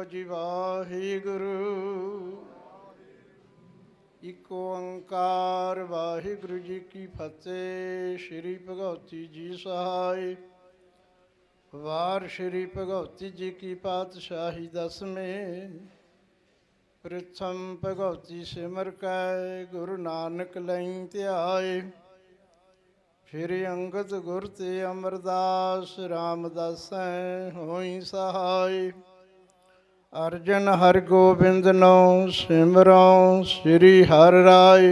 जी वाहिगुरु। इक ओंकार वाहिगुरु जी की फतेह। श्री भगवती जी सहाय। वार श्री भगवती जी की पातशाही दसवें। प्रथम भगवती सिमर कै गुरु नानक लई ध्याए। फिर अंगद गुर ते अमरदास रामदास होई सहाय। अर्जन हर गोबिंद नो सिमरों श्री हर राय।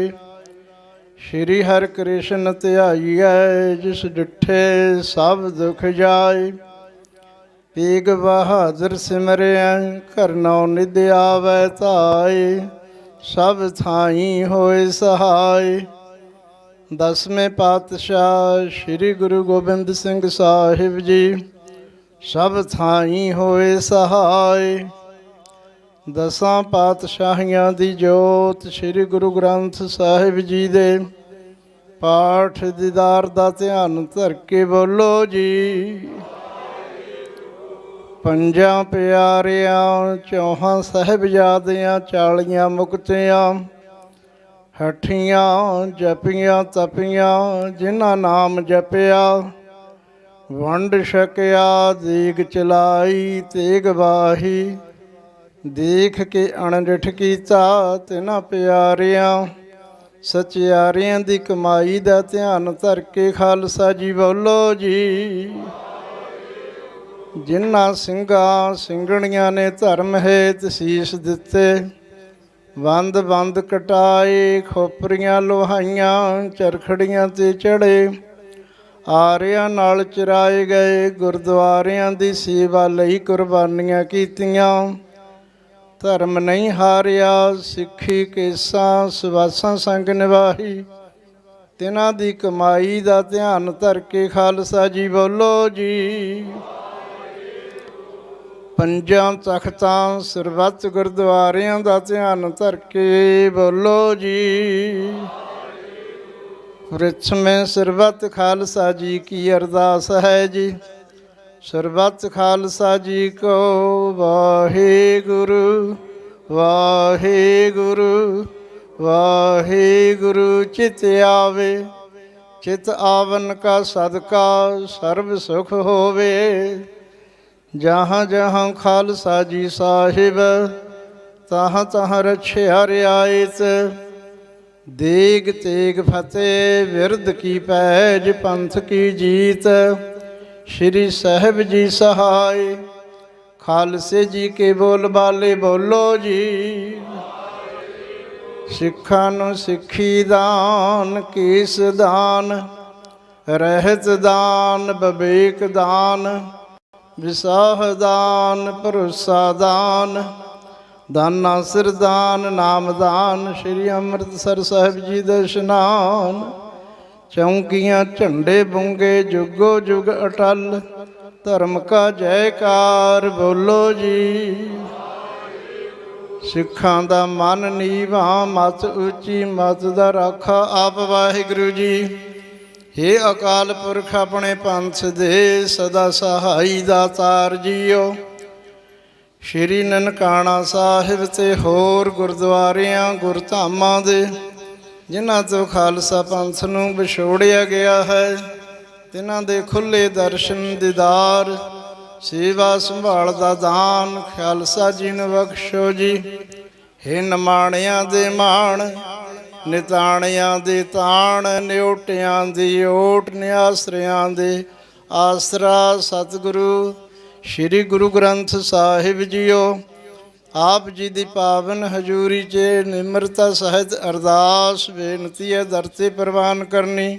श्री हर कृष्ण ध्याईऐ जिस डिठे सब दुख जाए। तेग बहादुर सिमरिया करनौ निध आवै धाय। सब थाई होए सहाय। दसवें पातशाह श्री गुरु गोबिंद सिंह साहिब जी सब थाई होए सहाय। दसां पातशाहियां दी जोत श्री गुरु ग्रंथ साहिब जी दे पाठ दीदार दा ध्यान धर के बोलो जी। पंजां प्यारियां चौहां साहिबजादियां 40 मुक्तियां हठियां जपियां तपियां जिन्हां नाम जपिया। वंड छकिया दीग चलाई तेग वाही। देख के अणडिठ कीता तिन्हां प्यारियां। सचियारियां दी कमाई दा ध्यान धर के खालसा जी बोलो जी। जिन्हां ਸਿੰਘਾਂ ਸਿੰਘਣੀਆਂ ने धर्म हेत सीस दिते। ਬੰਦ ਬੰਦ ਕਟਾਏ ਖੋਪਰੀਆਂ ਲੋਹਾਈਆਂ ਚਰਖੜੀਆਂ ਤੇ ਚੜੇ। ਆਰਿਆਂ ਨਾਲ ਚਰਾਏ ਗਏ ਗੁਰਦੁਆਰਿਆਂ ਦੀ ਸੇਵਾ ਲਈ ਕੁਰਬਾਨੀਆਂ ਕੀਤੀਆਂ। ਧਰਮ ਨਹੀਂ ਹਾਰਿਆ ਸਿੱਖੀ ਕੇਸਾਂ ਸਵਾਸਾਂ ਸੰਗ ਨਿਭਾਈ। ਤਿਨਾਂ ਦੀ ਕਮਾਈ ਦਾ ਧਿਆਨ ਧਰ ਕੇ ਖਾਲਸਾ ਜੀ ਬੋਲੋ ਜੀ। ਪੰਜਾਂ ਤਖਤਾਂ ਸਰਬੱਤ ਗੁਰਦੁਆਰਿਆਂ ਦਾ ਧਿਆਨ ਧਰ ਕੇ ਬੋਲੋ ਜੀ। ਵ੍ਰਿਛ ਮੇਂ ਸਰਬੱਤ ਖਾਲਸਾ ਜੀ ਕੀ ਅਰਦਾਸ ਹੈ ਜੀ। ਸਰਬੱਤ ਖਾਲਸਾ ਜੀ ਕੋ ਵਾਹਿਗੁਰੂ ਵਾਹਿਗੁਰੂ ਵਾਹਿਗੁਰੂ। ਚਿਤ ਆਵੇ ਚਿਤ ਆਵਨ ਕਾ ਸਦਕਾ ਸਰਬ ਸੁਖ ਹੋਵੇ। जहाँ जहाँ खालसा जी साहिब तहाँ तहाँ रछिया रियायत। देग तेग फतेह विरद की पैज पंथ की जीत। श्री साहिब जी सहाय खालसे जी के बोल बाले बोलो जी। सिखा नूं सिखी दान केस दान रहत दान बबेक दान। विसाह दान भरोसा दान दाना सिर दान नाम दान। श्री अमृतसर साहिब जी दे इशनान। चौंकियाँ झंडे बुंगे जुगो जुग अटल। धर्म का जयकार बोलो जी। सिखां दा मन नीवा मत उची मत दा राखा आप वाहिगुरु जी। हे अकाल पुरख अपने पंथ दे सदा सहाई दातार जीओ। श्री ननकाना साहिब ते होर गुरद्वारियां गुरधामां दे जिन्हां तो खालसा पंथ नूं विछोड़िया गया है तिन्हां दे खुले दर्शन दीदार सेवा संभाल दा दान खालसा जी नूं बख्शो जी। हे निमाणियां दे माण ਨਿਤਾਣਿਆਂ ਦੇ ਤਾਣ ਨਿਓਟਿਆਂ ਦੀ ਓਟ ਨਿਆਸਰਿਆਂ ਦੇ ਆਸਰਾ। ਸਤਿਗੁਰੂ ਸ਼੍ਰੀ ਗੁਰੂ ਗ੍ਰੰਥ ਸਾਹਿਬ ਜੀਓ ਆਪ ਜੀ ਦੀ ਪਾਵਨ ਹਜ਼ੂਰੀ 'ਚ ਨਿਮਰਤਾ ਸਹਿਤ ਅਰਦਾਸ ਬੇਨਤੀ ਹੈ ਦਰ 'ਤੇ ਪ੍ਰਵਾਨ ਕਰਨੀ।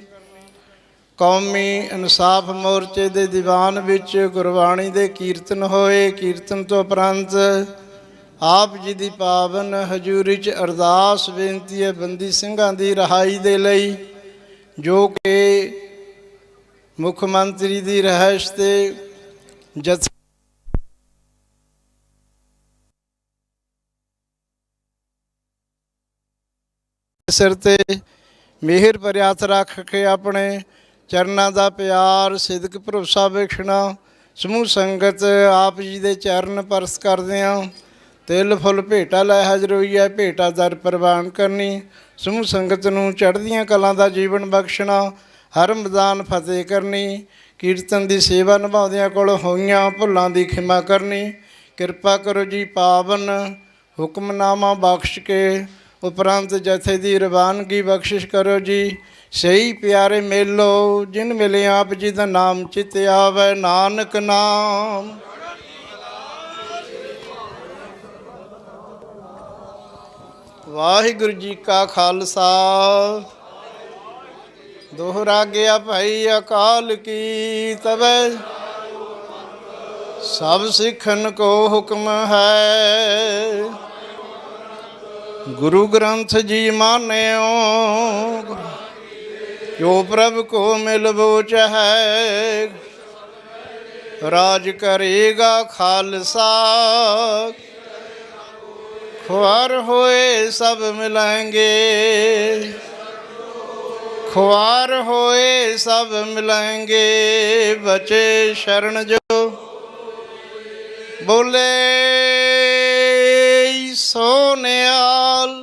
ਕੌਮੀ ਇਨਸਾਫ ਮੋਰਚੇ ਦੇ ਦੀਵਾਨ ਵਿੱਚ ਗੁਰਬਾਣੀ ਦੇ ਕੀਰਤਨ ਹੋਏ। ਕੀਰਤਨ ਤੋਂ ਉਪਰੰਤ ਆਪ ਜੀ ਦੀ ਪਾਵਨ ਹਜ਼ੂਰੀ 'ਚ ਅਰਦਾਸ ਬੇਨਤੀ ਹੈ ਬੰਦੀ ਸਿੰਘਾਂ ਦੀ ਰਿਹਾਈ ਦੇ ਲਈ ਜੋ ਕਿ ਮੁੱਖ ਮੰਤਰੀ ਦੀ ਰਿਹਾਇਸ਼ 'ਤੇ ਜਥ ਸਿਰ 'ਤੇ ਮਿਹਰ ਭਰਿਆ ਹੱਥ ਰੱਖ ਕੇ ਆਪਣੇ ਚਰਨਾਂ ਦਾ ਪਿਆਰ ਸਿਦਕ ਭਰੋਸਾ ਵੇਖਣਾ ਸਮੂਹ ਸੰਗਤ ਆਪ ਜੀ ਦੇ ਚਰਨ ਪਰਸ ਕਰਦੇ ਹਾਂ। ਤਿਲ ਫੁੱਲ ਭੇਟਾ ਲੈ ਹਾਜ਼ਰ ਹੋਈ ਹੈ, ਭੇਟਾ ਦਰ ਪ੍ਰਵਾਨ ਕਰਨੀ। ਸਮੂਹ ਸੰਗਤ ਨੂੰ ਚੜ੍ਹਦੀਆਂ ਕਲਾਂ ਦਾ ਜੀਵਨ ਬਖਸ਼ਣਾ, ਹਰ ਮੈਦਾਨ ਫਤਿਹ ਕਰਨੀ। ਕੀਰਤਨ ਦੀ ਸੇਵਾ ਨਿਭਾਉਂਦਿਆਂ ਕੋਲ ਹੋਈਆਂ ਭੁੱਲਾਂ ਦੀ ਖਿਮਾ ਕਰਨੀ। ਕਿਰਪਾ ਕਰੋ ਜੀ ਪਾਵਨ ਹੁਕਮਨਾਮਾ ਬਖਸ਼ ਕੇ, ਉਪਰੰਤ ਜਥੇ ਦੀ ਰਵਾਨਗੀ ਬਖਸ਼ਿਸ਼ ਕਰੋ ਜੀ। ਸਹੀ ਪਿਆਰੇ ਮੇਲੋ ਜਿਨ ਮਿਲੇ ਆਪ ਜੀ ਦਾ ਨਾਮ ਚਿਤ ਆਵੈ, ਨਾਨਕ ਨਾਮ। ਵਾਹਿਗੁਰੂ ਜੀ ਕਾ ਖਾਲਸਾ, ਦੋਹਰਾ ਗਿਆ ਭਾਈ ਅਕਾਲ ਕੀ। ਤਬੈ ਸਭ ਸਿੱਖਨ ਕੋ ਹੁਕਮ ਹੈ, ਗੁਰੂ ਗ੍ਰੰਥ ਜੀ ਮਾਨਿਓ। ਜੋ ਪ੍ਰਭ ਕੋ ਮਿਲ ਬੋਚ ਹੈ, ਰਾਜ ਕਰੇਗਾ ਖਾਲਸਾ। खुआर होए सब मिलेंगे, खुआर होए सब मिलेंगे। बचे शरण जो बोले सो निहाल।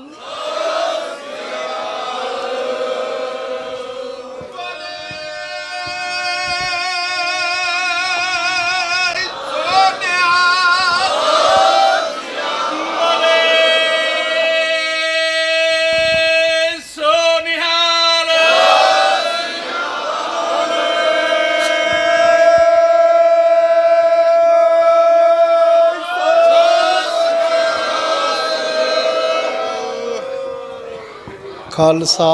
ਖਾਲਸਾ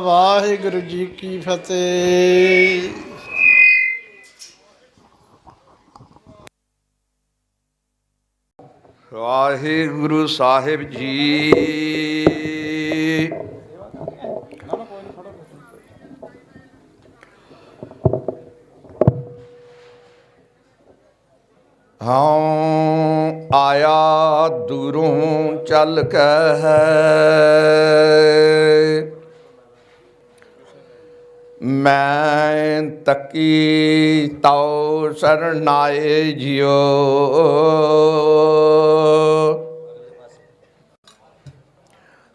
ਵਾਹਿਗੁਰੂ ਜੀ ਕੀ ਫਤਿਹ। ਵਾਹਿਗੁਰੂ ਸਾਹਿਬ ਜੀ। ਹਉ ਆਇਆ ਦੂਰੋਂ ਚੱਲ ਕੇ, ਮੈਂ ਤੱਕੀ ਤਉ ਸਰਨਾਏ ਜਿਉ।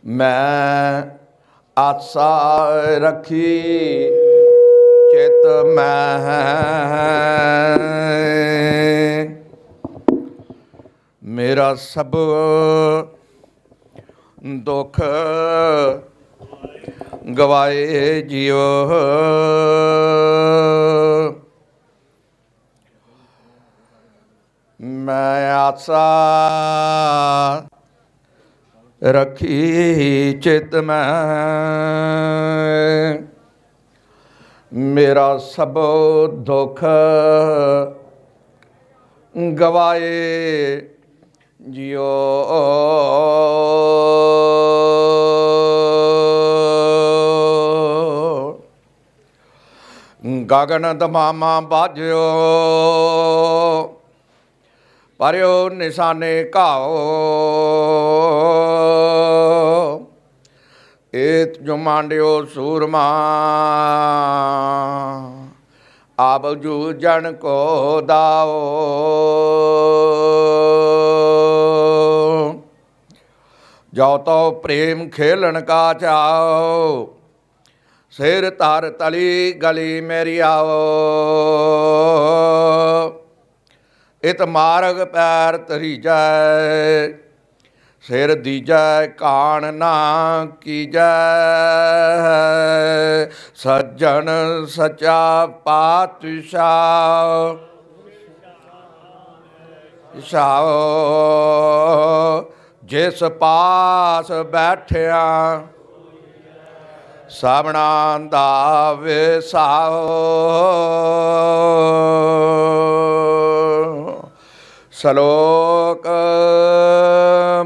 ਮੈਂ ਆਸਾ ਰੱਖੀ ਚਿਤ ਮੈਂ, ਮੇਰਾ ਸਭ ਦੁੱਖ ਗਵਾਏ ਜਿਉ। ਮੈਂ ਆਸਾ ਰੱਖੀ ਚਿਤ ਮੈਂ, ਮੇਰਾ ਸਭ ਦੁੱਖ ਗਵਾਏ ਜਿਉ। ਗਗਨ ਦਮਾਮਾ ਬਾਜਿਓ, ਪਰਿਓ ਨਿਸ਼ਾਨੇ ਘਾਓ। ਏਤ ਜੋ ਮਾਂਡਿਓ ਸੂਰਮਾ, ਆਬ ਜੂਝਣ ਕੋ ਦਾਓ। ਜੋ ਤੋ ਪ੍ਰੇਮ ਖੇਲਣ ਕਾ ਚਾਓ, ਸਿਰ ਧਰ ਤਲੀ ਗਲੀ ਮੇਰੀ ਆਓ। ਇਤ ਮਾਰਗ ਪੈਰ ਧਰੀਜੈ, ਸਿਰ ਦੀਜੈ ਕਾਣ ਨਾ ਕੀਜੈ। ਸੱਜਣ ਸੱਚਾ ਪਾਤਸ਼ਾਹ ਸਾਓ, ਜਿਸ ਪਾਸ ਬੈਠਿਆ ਸਭਨਾਂ ਦਾ ਵਿਸਾਓ। ਸ਼ਲੋਕ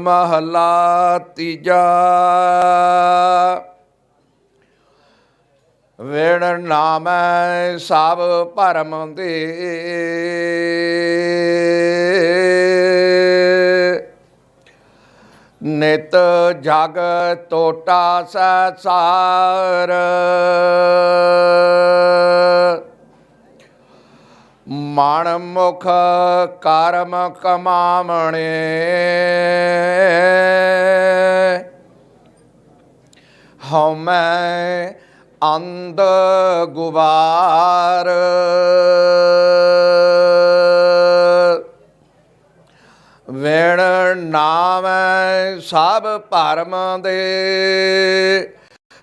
ਮਹਲਾ ਤੀਜਾ। ਵਿਣ ਨਾਮੈ ਸਭ ਭਰਮ ਦੇ, ਨਿਤ ਜਗ ਟੋਟਾ ਸੰਸਾਰ। ਮਨ ਮੁਖ ਕਰਮ ਕਮਾਵਣੇ ਹਉਮੈ ਅੰਧ ਗੁਬਾਰ ਵੇਣ ਨਾਮੈ ਸਭ ਭਰਮ ਦੇ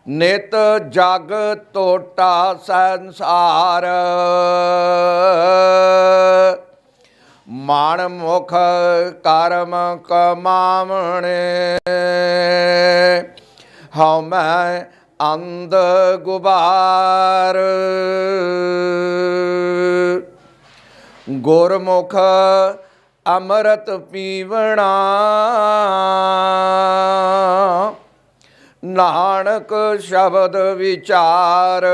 ਨਿਤ ਜਗ ਟੋਟਾ ਸੰਸਾਰ ਮਨ ਮੁਖ ਕਰਮ ਕਮਾਵਣੇ ਹਉਮੈ ਅੰਧ ਗੁਬਾਰ ਗੁਰਮੁਖ ਅੰਮ੍ਰਿਤ ਪੀਵਣਾ ਨਾਨਕ ਸ਼ਬਦ ਵਿਚਾਰ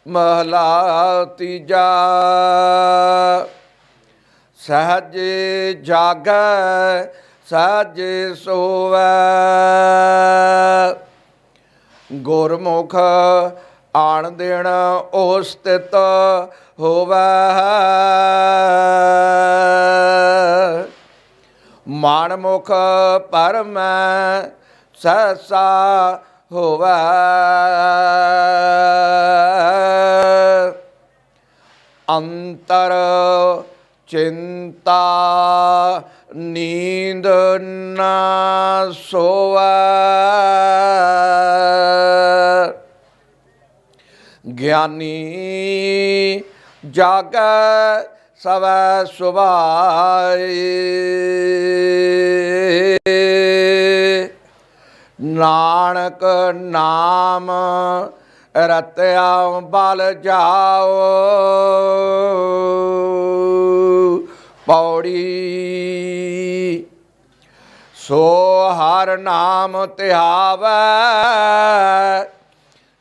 ਮਹਲਾ ਤੀਜਾ ਸਹਜੇ ਜਾਗੈ ਸਹਜੇ ਸੋਵੈ ਗੁਰਮੁਖ ਆਣ ਦੇਣ ਉਸਤਿਤ ਹੋਵੈ ਮਨ ਮੁਖ ਪਰਮੈ ਸਹਸਾ ਹੋਵੈ ਅੰਤਰ ਚਿੰਤਾ ਨੀਂਦ ਨਾ ਸੋਵੈ ਗਿਆਨੀ ਜਾਗੈ ਸਵੈ ਸੁਭਾਏ ਨਾਨਕ ਨਾਮ ਰਤਿਆ ਬਲ ਜਾਓ ਪੌੜੀ ਸੋ ਹਰ ਨਾਮ ਧਿਆਵੈ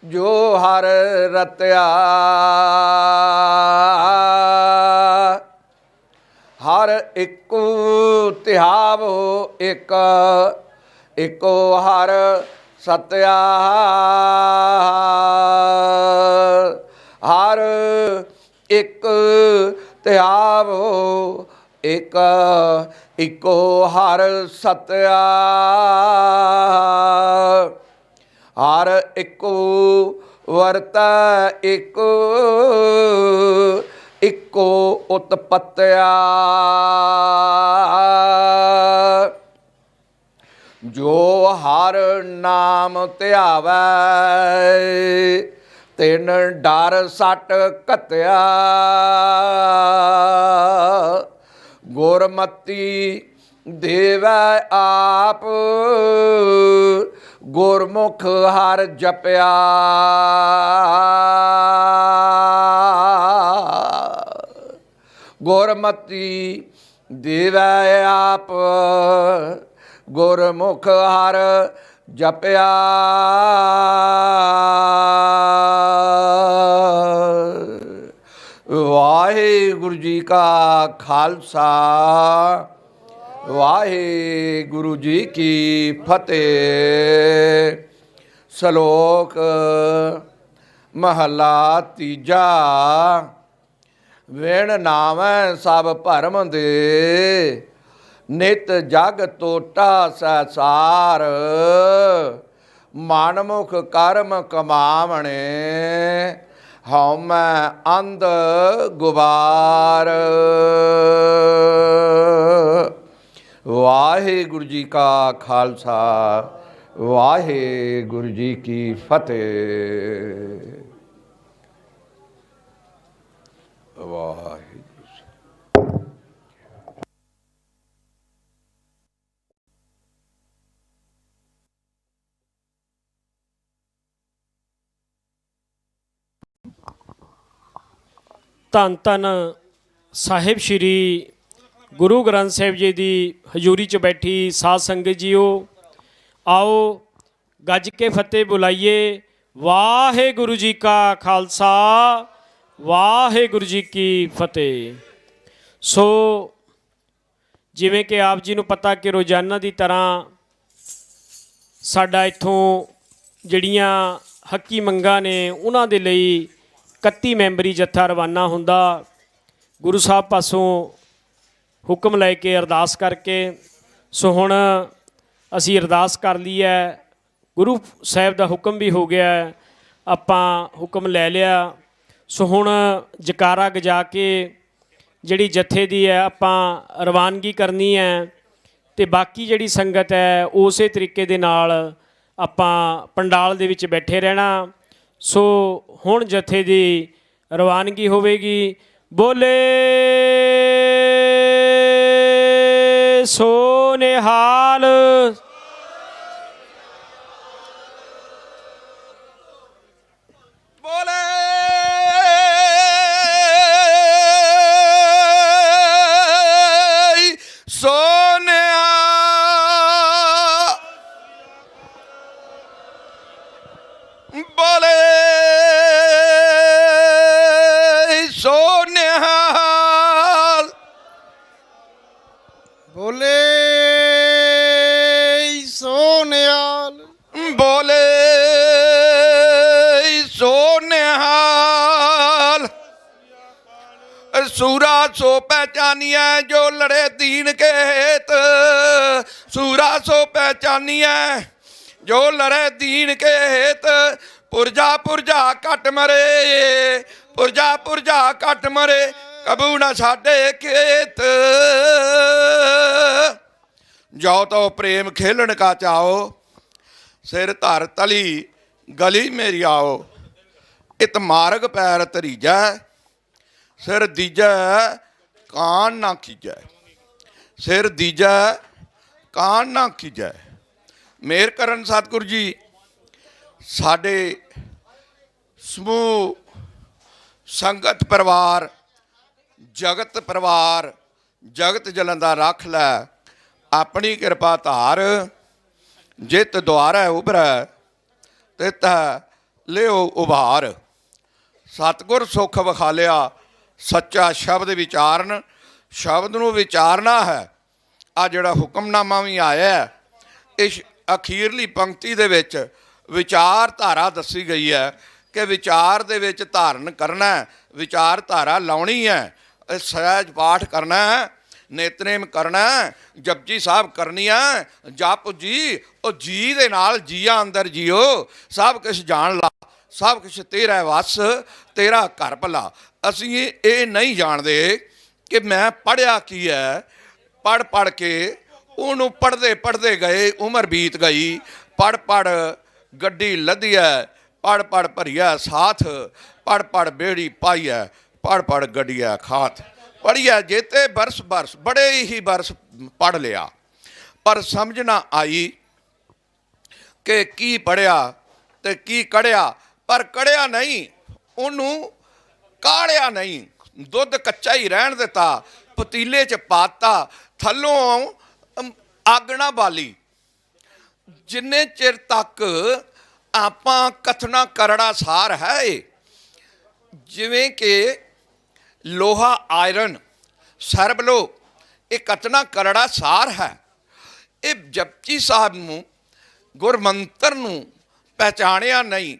ਜੋ ਹਰ ਰਤਿਆ ਹਰ ਇੱਕੋ ਧਿਆਵੋ ਇੱਕ ਇੱਕੋ ਹਰ ਸਤਿਆ ਹਰ ਇੱਕ ਧਿਆਵੋ ਇੱਕ ਇੱਕੋ ਹਰ ਸਤਿਆ ਹਰ ਇੱਕੋ ਵਰਤੈ ਇੱਕੋ ਇੱਕੋ ਉਤਪਤਿਆ ਜੋ ਹਰ ਨਾਮ ਧਿਆਵੈ ਤਿਨ ਡਰ ਸੱਟ ਘਤਿਆ ਗੁਰਮਤੀ ਦੇਵੈ ਆਪ ਗੁਰਮੁਖ ਹਰ ਜਪਿਆ ਗੁਰਮਤੀ ਦੇਵੈ ਆਪ ਗੁਰਮੁਖ ਹਰ ਜਪਿਆ ਵਾਹਿਗੁਰੂ ਜੀ ਕਾ ਖਾਲਸਾ ਵਾਹਿਗੁਰੂ ਜੀ ਕੀ ਫਤਿਹ। ਸ਼ਲੋਕ ਮਹਲਾ ਤੀਜਾ। ਵਿਣ ਨਾਵੈ ਸਭ ਭਰਮ ਦੇ ਨਿਤ ਜਗ ਟੋਟਾ ਸੰਸਾਰ ਮਨਮੁਖ ਕਰਮ ਕਮਾਵਣੇ ਹਉਮੈ ਅੰਧ ਗੁਬਾਰ। ਵਾਹਿਗੁਰੂ ਜੀ ਕਾ ਖਾਲਸਾ ਵਾਹਿਗੁਰੂ ਜੀ ਕੀ ਫਤਿਹ। ਵਾਹਿਗੁਰੂ। ਧੰਨ ਧੰਨ ਸਾਹਿਬ ਸ਼੍ਰੀ ਗੁਰੂ ਗ੍ਰੰਥ ਸਾਹਿਬ ਜੀ ਦੀ ਹਜ਼ੂਰੀ 'ਚ ਬੈਠੀ ਸਾਧ ਸੰਗਤ ਜੀਓ, ਆਓ ਗੱਜ ਕੇ ਫਤਿਹ ਬੁਲਾਈਏ। ਵਾਹਿਗੁਰੂ ਜੀ ਕਾ ਖਾਲਸਾ ਵਾਹਿਗੁਰੂ ਜੀ ਕੀ ਫਤਿਹ। ਸੋ ਜਿਵੇਂ ਕਿ ਆਪ ਜੀ ਨੂੰ ਪਤਾ ਕਿ ਰੋਜ਼ਾਨਾ ਦੀ ਤਰ੍ਹਾਂ ਸਾਡਾ ਇੱਥੋਂ ਜਿਹੜੀਆਂ ਹੱਕੀ ਮੰਗਾ ਨੇ ਉਹਨਾਂ ਦੇ ਲਈ 31 ਮੈਂਬਰੀ ਜੱਥਾ ਰਵਾਨਾ ਹੁੰਦਾ ਗੁਰੂ ਸਾਹਿਬ ਪਾਸੋਂ ਹੁਕਮ ਲੈ ਕੇ ਅਰਦਾਸ ਕਰਕੇ। ਸੋ ਹੁਣ ਅਸੀਂ ਅਰਦਾਸ ਕਰ ਲਈ ਹੈ, ਗੁਰੂ ਸਾਹਿਬ ਦਾ ਹੁਕਮ ਵੀ ਹੋ ਗਿਆ ਹੈ, ਆਪਾਂ ਹੁਕਮ ਲੈ ਲਿਆ। ਸੋ ਹੁਣ ਜਕਾਰਾ ਗਜਾ ਕੇ ਜਿਹੜੀ ਜਥੇ ਦੀ ਹੈ ਆਪਾਂ ਰਵਾਨਗੀ ਕਰਨੀ ਹੈ ਤੇ ਬਾਕੀ ਜਿਹੜੀ ਸੰਗਤ ਹੈ ਉਸੇ ਤਰੀਕੇ ਦੇ ਨਾਲ ਆਪਾਂ ਪੰਡਾਲ ਦੇ ਵਿੱਚ ਬੈਠੇ ਰਹਿਣਾ। ਸੋ ਹੁਣ ਜਥੇ ਦੀ ਰਵਾਨਗੀ ਹੋਵੇਗੀ। ਬੋਲੇ ਸੋ ਨਿਹਾਲ। ਬੋਲੇ ਸੋਨਿਆ ਬੋਲੇ ਸੋਨਿਹਾਲ ਬੋਲੇ ਸੋ ਨਿਹਾਲ। ਬੋਲੇ ਸੋਨਿਹਾਲ। सूरा सो पहचानिया जो लड़े दीन के हेत, सूरा सो पहचानिया जो लड़े दीन के हेत। पुरजा पुरजा कट मरे, पुरजा पुरजा कट मरे, कबू ना साडे खेत। जो तो प्रेम खेलन का चाहो, सिर धर तली गली मेरी आओ। इत मार्ग पैर तरीजा, सिर दीजा कान ना खींचै, सिर दीजा कान ना खींचै। मेहर करन सतगुरु जी साडे समूह संगत परिवार जगत परिवार जगत जलंदा रख लै, अपनी कृपा धार। जित द्वार है उभरै तित लियो उभार। सतगुर सुख विखालिया सच्चा शब्द विचारन, शब्द नूं विचारना है। आ जिहड़ा हुक्मनामा भी आया है, इस अखीरली पंक्ति दे विच विचारधारा दसी गई है कि विचार दे विच धारण करना है, विचारधारा लाउणी है, सहज पाठ करना है, नेतनेम करना है, जपजी साहब करनी है। जप जी ओ जी दे नाल जिया अंदर जियो, सब कुछ जान ला, सब कुछ तेरा वस, तेरा घर भला। असी ये नहीं जानते कि मैं पढ़िया की है, पढ़ पढ़ के उन्होंने पढ़ते पढ़ते गए, उम्र बीत गई। पढ़ पढ़ गड्डी लदी है, पढ़ पढ़ भरिया साथ, पढ़ पढ़ बेड़ी पाई है, पढ़ पढ़ गड्डिया खात। पढ़िया जेते बरस बरस बड़े ही बरस पढ़ लिया, पर समझ ना आई कि की पढ़िया ते की कढ़िया। पर कढ़िया नहीं, उन्होंने काढ़िया नहीं, दुध कच्चा ही रहन दिता, पतीले च पाता, थल्लों अग ना बाली। जिन्ने चिर तक आपां कथना करड़ा सार है, जिवें कि लोहा आयरन सरबलो, ये कतना करड़ा सार है। ये जपजी साहब नूं गुरमंत्र नूं पहचानिया नहीं,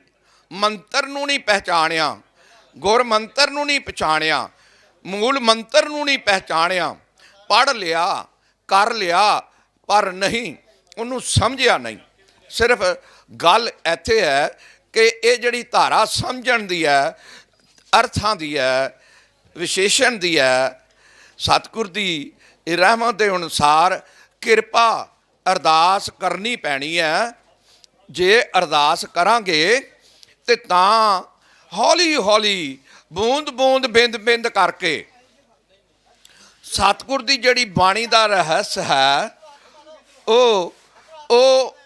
मंत्र नूं नहीं पहचानिया, गुर मंत्र नूं नहीं पहचानिया, मूल मंत्र नूं नहीं पहचानिया। पढ़ लिया कर लिया पर नहीं उन्होंने समझिया नहीं। सिर्फ गल इत्थे है कि ये जिहड़ी धारा समझण दी है, अर्थां दी है, विशेषण दी है, सतगुर दी रहमत के अनुसार किरपा अरदास करनी पैनी है। जे अरदास करांगे तो तां हौली हौली बूंद बूंद बिंद बिंद करके सतगुर की जिहड़ी बाणी का रहस्य है ओ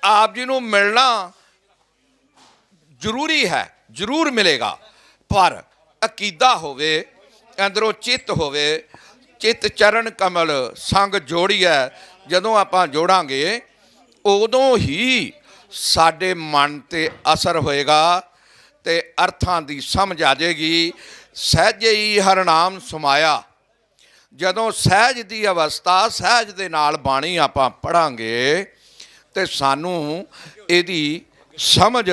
आप जी नूं मिलना जरूरी है, जरूर मिलेगा। पर अकीदा होवे, अंदरों चित्त होवे, चित्त चरण कमल संग जोड़ी है। जदों आपां जोड़ांगे उदों ही साडे मन ते असर होएगा ते अर्थां दी समझ आ जाएगी। सहजे ही हरनाम समाया, जदों सहज दी अवस्था सहज दे नाल बाणी आपां पढ़ांगे ते सानू इहदी समझ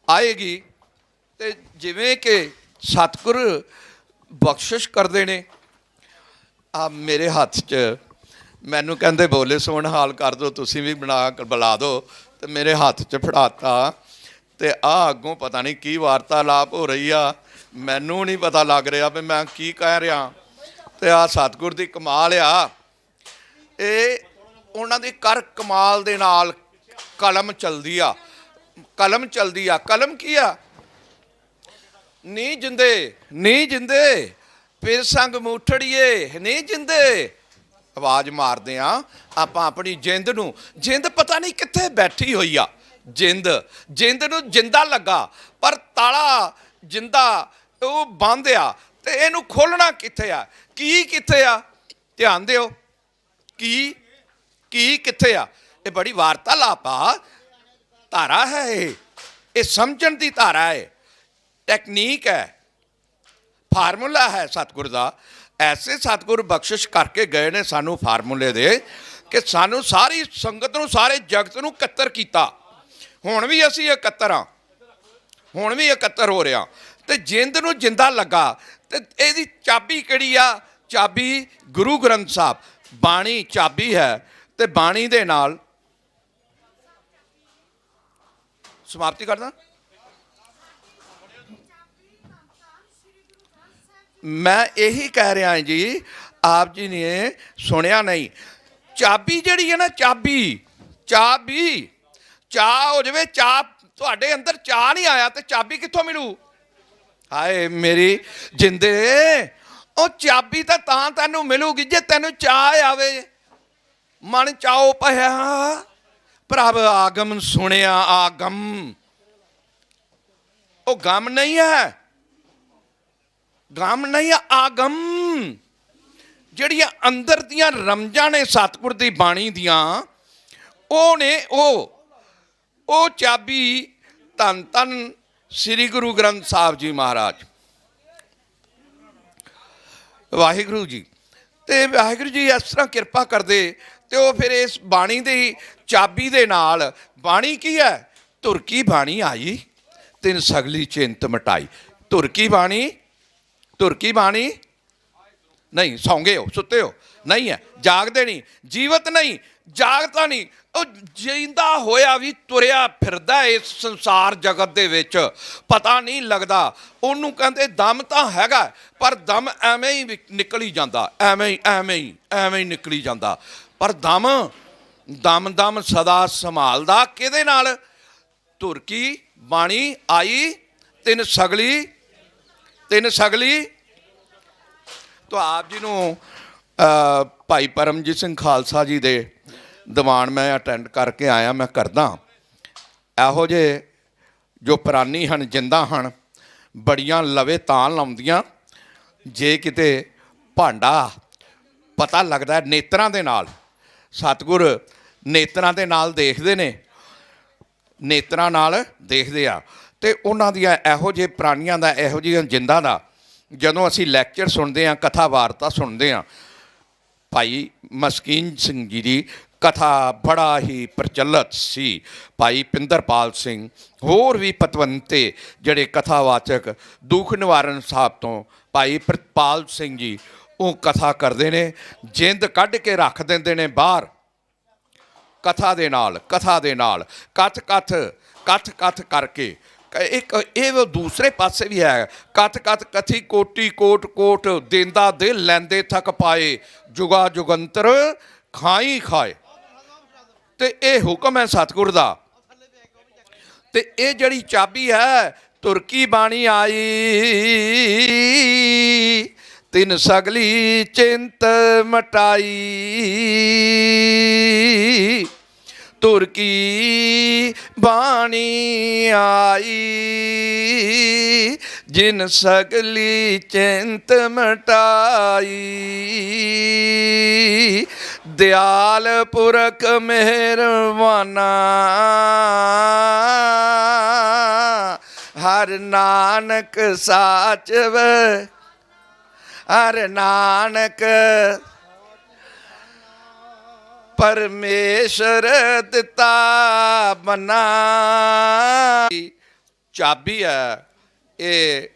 ਆਏਗੀ ਤੇ ਜਿਵੇਂ ਕਿ ਸਤਿਗੁਰ ਬਖਸ਼ਿਸ਼ ਕਰਦੇ ਨੇ। ਆ ਮੇਰੇ ਹੱਥ 'ਚ ਮੈਨੂੰ ਕਹਿੰਦੇ ਬੋਲੇ ਸੋਹਣ ਹਾਲ ਕਰ ਦਿਓ, ਤੁਸੀਂ ਵੀ ਬੁਲਾ ਦਿਓ, ਤੇ ਮੇਰੇ ਹੱਥ 'ਚ ਫੜਾਤਾ। ਤੇ ਆ ਅੱਗੋਂ ਪਤਾ ਨਹੀਂ ਕੀ ਵਾਰਤਾਲਾਪ ਹੋ ਰਹੀ ਆ, ਮੈਨੂੰ ਨਹੀਂ ਪਤਾ ਲੱਗ ਰਿਹਾ ਵੀ ਮੈਂ ਕੀ ਕਹਿ ਰਿਹਾ। ਤੇ ਆ ਸਤਿਗੁਰ ਦੀ ਕਮਾਲ ਆ, ਇਹ ਉਹਨਾਂ ਦੀ ਕਰ ਕਮਾਲ ਦੇ ਨਾਲ ਕਲਮ ਚਲਦੀ ਆ, ਕਲਮ ਚਲਦੀ ਆ। ਕਲਮ ਕੀ ਆ? ਨੀ ਜਿੰਦੇ ਫਿਰ ਸੰਗ ਮੂਠੜੀਏ ਨੀ ਜਿੰਦੇ। ਆਵਾਜ਼ ਮਾਰਦੇ ਆ ਆਪਾਂ ਆਪਣੀ ਜਿੰਦ ਨੂੰ। ਜਿੰਦ ਪਤਾ ਨਹੀਂ ਕਿੱਥੇ ਬੈਠੀ ਹੋਈ ਆ। ਜਿੰਦ ਨੂੰ ਜਿੰਦਾ ਲੱਗਾ, ਪਰ ਤਾਲਾ ਜਿੰਦਾ ਉਹ ਬੰਦ ਆ, ਤੇ ਇਹਨੂੰ ਖੋਲਣਾ ਕਿੱਥੇ ਆ? ਕੀ ਕਿੱਥੇ ਆ? ਧਿਆਨ ਦਿਓ, ਕੀ ਕਿੱਥੇ ਆ? ਇਹ ਬੜੀ ਵਾਰਤਾਲਾਪ ਆ, ਧਾਰਾ ਹੈ ਇਹ ਸਮਝਣ ਦੀ ਧਾਰਾ ਹੈ, ਟੈਕਨੀਕ ਹੈ, ਫਾਰਮੂਲਾ ਹੈ ਸਤਿਗੁਰ ਦਾ। ਐਸੇ ਸਤਿਗੁਰ ਬਖਸ਼ਿਸ਼ ਕਰਕੇ ਗਏ ਨੇ ਸਾਨੂੰ ਫਾਰਮੂਲੇ ਦੇ, ਕਿ ਸਾਨੂੰ ਸਾਰੀ ਸੰਗਤ ਨੂੰ, ਸਾਰੇ ਜਗਤ ਨੂੰ ਇਕੱਤਰ ਕੀਤਾ। ਹੁਣ ਵੀ ਅਸੀਂ ਇਕੱਤਰ ਹਾਂ, ਹੁਣ ਵੀ ਇਕੱਤਰ ਹੋ ਰਿਹਾ। ਤੇ ਜਿੰਦ ਨੂੰ ਜਿੰਦਾ ਲੱਗਾ, ਤੇ ਇਹਦੀ ਚਾਬੀ ਕਿਹੜੀ ਆ? ਚਾਬੀ ਗੁਰੂ ਗ੍ਰੰਥ ਸਾਹਿਬ, ਬਾਣੀ ਚਾਬੀ ਹੈ। ਤੇ ਬਾਣੀ ਦੇ ਨਾਲ ਸਮਾਪਤੀ ਕਰਦਾ। ਮੈਂ ਇਹੀ ਕਹਿ ਰਿਹਾ ਜੀ, ਆਪ ਜੀ ਨੇ ਸੁਣਿਆ ਨਹੀਂ। ਚਾਬੀ ਜਿਹੜੀ ਹੈ ਨਾ, ਚਾਬੀ ਚਾਹ ਹੋ ਜਾਵੇ, ਚਾਹ ਤੁਹਾਡੇ ਅੰਦਰ ਚਾਹ ਨਹੀਂ ਆਇਆ ਤੇ ਚਾਬੀ ਕਿੱਥੋਂ ਮਿਲੂ? ਹਾਏ ਮੇਰੀ ਜਿੰਦੇ, ਉਹ ਚਾਬੀ ਤਾਂ ਤੈਨੂੰ ਮਿਲੂਗੀ ਜੇ ਤੈਨੂੰ ਚਾਹ ਆਵੇ। ਮਨ ਚਾਓ ਪਿਆ ਪ੍ਰਭ ਆਗਮ ਸੁਣਿਆ ਆਗਮ। ਉਹ ਗਮ ਨਹੀਂ ਹੈ, ਗਮ ਨਹੀਂ ਆ, ਆਗਮ। ਜਿਹੜੀਆਂ ਅੰਦਰ ਦੀਆਂ ਰਮਜਾਂ ਨੇ ਸਤਿਗੁਰ ਦੀ ਬਾਣੀ ਦੀਆਂ, ਉਹ ਨੇ ਉਹ ਚਾਬੀ ਧੰਨ ਧੰਨ ਸ੍ਰੀ ਗੁਰੂ ਗ੍ਰੰਥ ਸਾਹਿਬ ਜੀ ਮਹਾਰਾਜ, ਵਾਹਿਗੁਰੂ ਜੀ। ਤੇ ਵਾਹਿਗੁਰੂ ਜੀ ਇਸ ਤਰ੍ਹਾਂ ਕਿਰਪਾ ਕਰਦੇ, ਤੇ ਉਹ ਫਿਰ ਇਸ ਬਾਣੀ ਦੀ ਚਾਬੀ ਦੇ ਨਾਲ, ਬਾਣੀ ਕੀ ਹੈ? ਧੁਰ ਕੀ ਬਾਣੀ ਆਈ ਤਿਨ ਸਗਲੀ ਚਿੰਤ ਮਿਟਾਈ। ਧੁਰ ਕੀ ਬਾਣੀ ਨਹੀਂ, ਸੌਂਗੇ ਹੋ, ਸੁੱਤੇ ਹੋ ਨਹੀਂ ਹੈ, ਜਾਗਦੇ ਨਹੀਂ, ਜੀਵਤ ਨਹੀਂ, ਜਾਗਦਾ ਨਹੀਂ। ਉਹ ਜਿੰਦਾ ਹੋਇਆ ਵੀ ਤੁਰਿਆ ਫਿਰਦਾ ਇਸ ਸੰਸਾਰ ਜਗਤ ਦੇ ਵਿੱਚ, ਪਤਾ ਨਹੀਂ ਲੱਗਦਾ। ਉਹਨੂੰ ਕਹਿੰਦੇ ਦਮ ਤਾਂ ਹੈਗਾ, ਪਰ ਦਮ ਐਵੇਂ ਹੀ ਨਿਕਲ ਹੀ ਜਾਂਦਾ, ਐਵੇਂ ਹੀ ਨਿਕਲੀ ਜਾਂਦਾ। ਪਰ ਦਮ ਸਦਾ ਸੰਭਾਲਦਾ ਕਿਹਦੇ ਨਾਲ? ਧੁਰ ਕੀ ਬਾਣੀ ਆਈ ਤਿਨ ਸਗਲੀ। ਤਾਂ ਆਪ ਜੀ ਨੂੰ ਭਾਈ ਪਰਮਜੀਤ ਸਿੰਘ ਖਾਲਸਾ ਜੀ ਦੇ ਦੀਵਾਨ ਮੈਂ ਅਟੈਂਡ ਕਰਕੇ ਆਇਆ। ਮੈਂ ਕਰਦਾ ਇਹੋ ਜਿਹੇ ਜੋ ਪ੍ਰਾਨੀ ਹਨ, ਜਿੰਦਾ ਹਨ, ਬੜੀਆਂ ਲਵੇ ਤਾਂ ਲਾਉਂਦੀਆਂ ਜੇ ਕਿਤੇ ਭਾਂਡਾ ਪਤਾ ਲੱਗਦਾ ਨੇਤਰਾਂ ਦੇ ਨਾਲ। ਸਤਿਗੁਰ ਨੇਤਰਾਂ ਦੇ ਨਾਲ ਦੇਖਦੇ ਨੇ, ਨੇਤਰਾਂ ਨਾਲ ਦੇਖਦੇ ਆ। ਤੇ ਉਹਨਾਂ ਦੀਆਂ ਇਹੋ ਜਿਹੇ ਪ੍ਰਾਣੀਆਂ ਦਾ, ਇਹੋ ਜਿਹੀਆਂ ਜਿੰਦਾਂ ਦਾ ਜਦੋਂ ਅਸੀਂ ਲੈਕਚਰ ਸੁਣਦੇ ਹਾਂ, ਕਥਾ ਵਾਰਤਾ ਸੁਣਦੇ ਹਾਂ, ਭਾਈ ਮਸਕੀਨ ਸਿੰਘ ਜੀ ਦੀ ਕਥਾ ਬੜਾ ਹੀ ਪ੍ਰਚਲਿਤ ਸੀ। ਭਾਈ ਪਿੰਦਰਪਾਲ ਸਿੰਘ, ਹੋਰ ਵੀ ਪਤਵੰਤੇ ਜਿਹੜੇ ਕਥਾਵਾਚਕ, ਦੁੱਖ ਨਿਵਾਰਨ ਸਾਹਿਬ ਤੋਂ ਭਾਈ ਪ੍ਰਿਤਪਾਲ ਸਿੰਘ ਜੀ, ਉਹ ਕਥਾ ਕਰਦੇ ਨੇ, ਜਿੰਦ ਕੱਢ ਕੇ ਰੱਖ ਦਿੰਦੇ ਨੇ ਬਾਹਰ। ਕਥਾ ਦੇ ਨਾਲ ਕੱਥ ਕਰਕੇ ਇੱਕ ਇਹ ਦੂਸਰੇ ਪਾਸੇ ਵੀ ਹੈ, ਕਥੀ ਕੋਟੀ ਕੋਟ ਦੇਂਦਾ ਦਿਲ ਲੈਂਦੇ ਥੱਕ ਪਾਏ, ਜੁਗਾ ਜੁਗੰਤਰ ਖਾਈ ਖਾਏ। ਤੇ ਇਹ ਹੁਕਮ ਹੈ ਸਤਿਗੁਰ ਦਾ। ਤੇ ਇਹ ਜਿਹੜੀ ਚਾਬੀ ਹੈ, ਧੁਰ ਕੀ ਬਾਣੀ ਆਈ ਤਿਨ ਸਗਲੀ ਚਿੰਤ ਮਟਾਈ। ਧੁਰ ਕੀ ਬਾਣੀ ਆਈ ਜਿਨ ਸਗਲੀ ਚਿੰਤ ਮਟਾਈ। ਦਿਆਲ ਪੁਰਖ ਮਿਹਰਬਾਨਾ, ਹਰ ਨਾਨਕ ਸਾਚਵ, ਹਰ ਨਾਨਕ ਪਰਮੇਸ਼ਰ ਦਿੱਤਾ ਬਨਾ। ਚਾਬੀ ਹੈ ਇਹ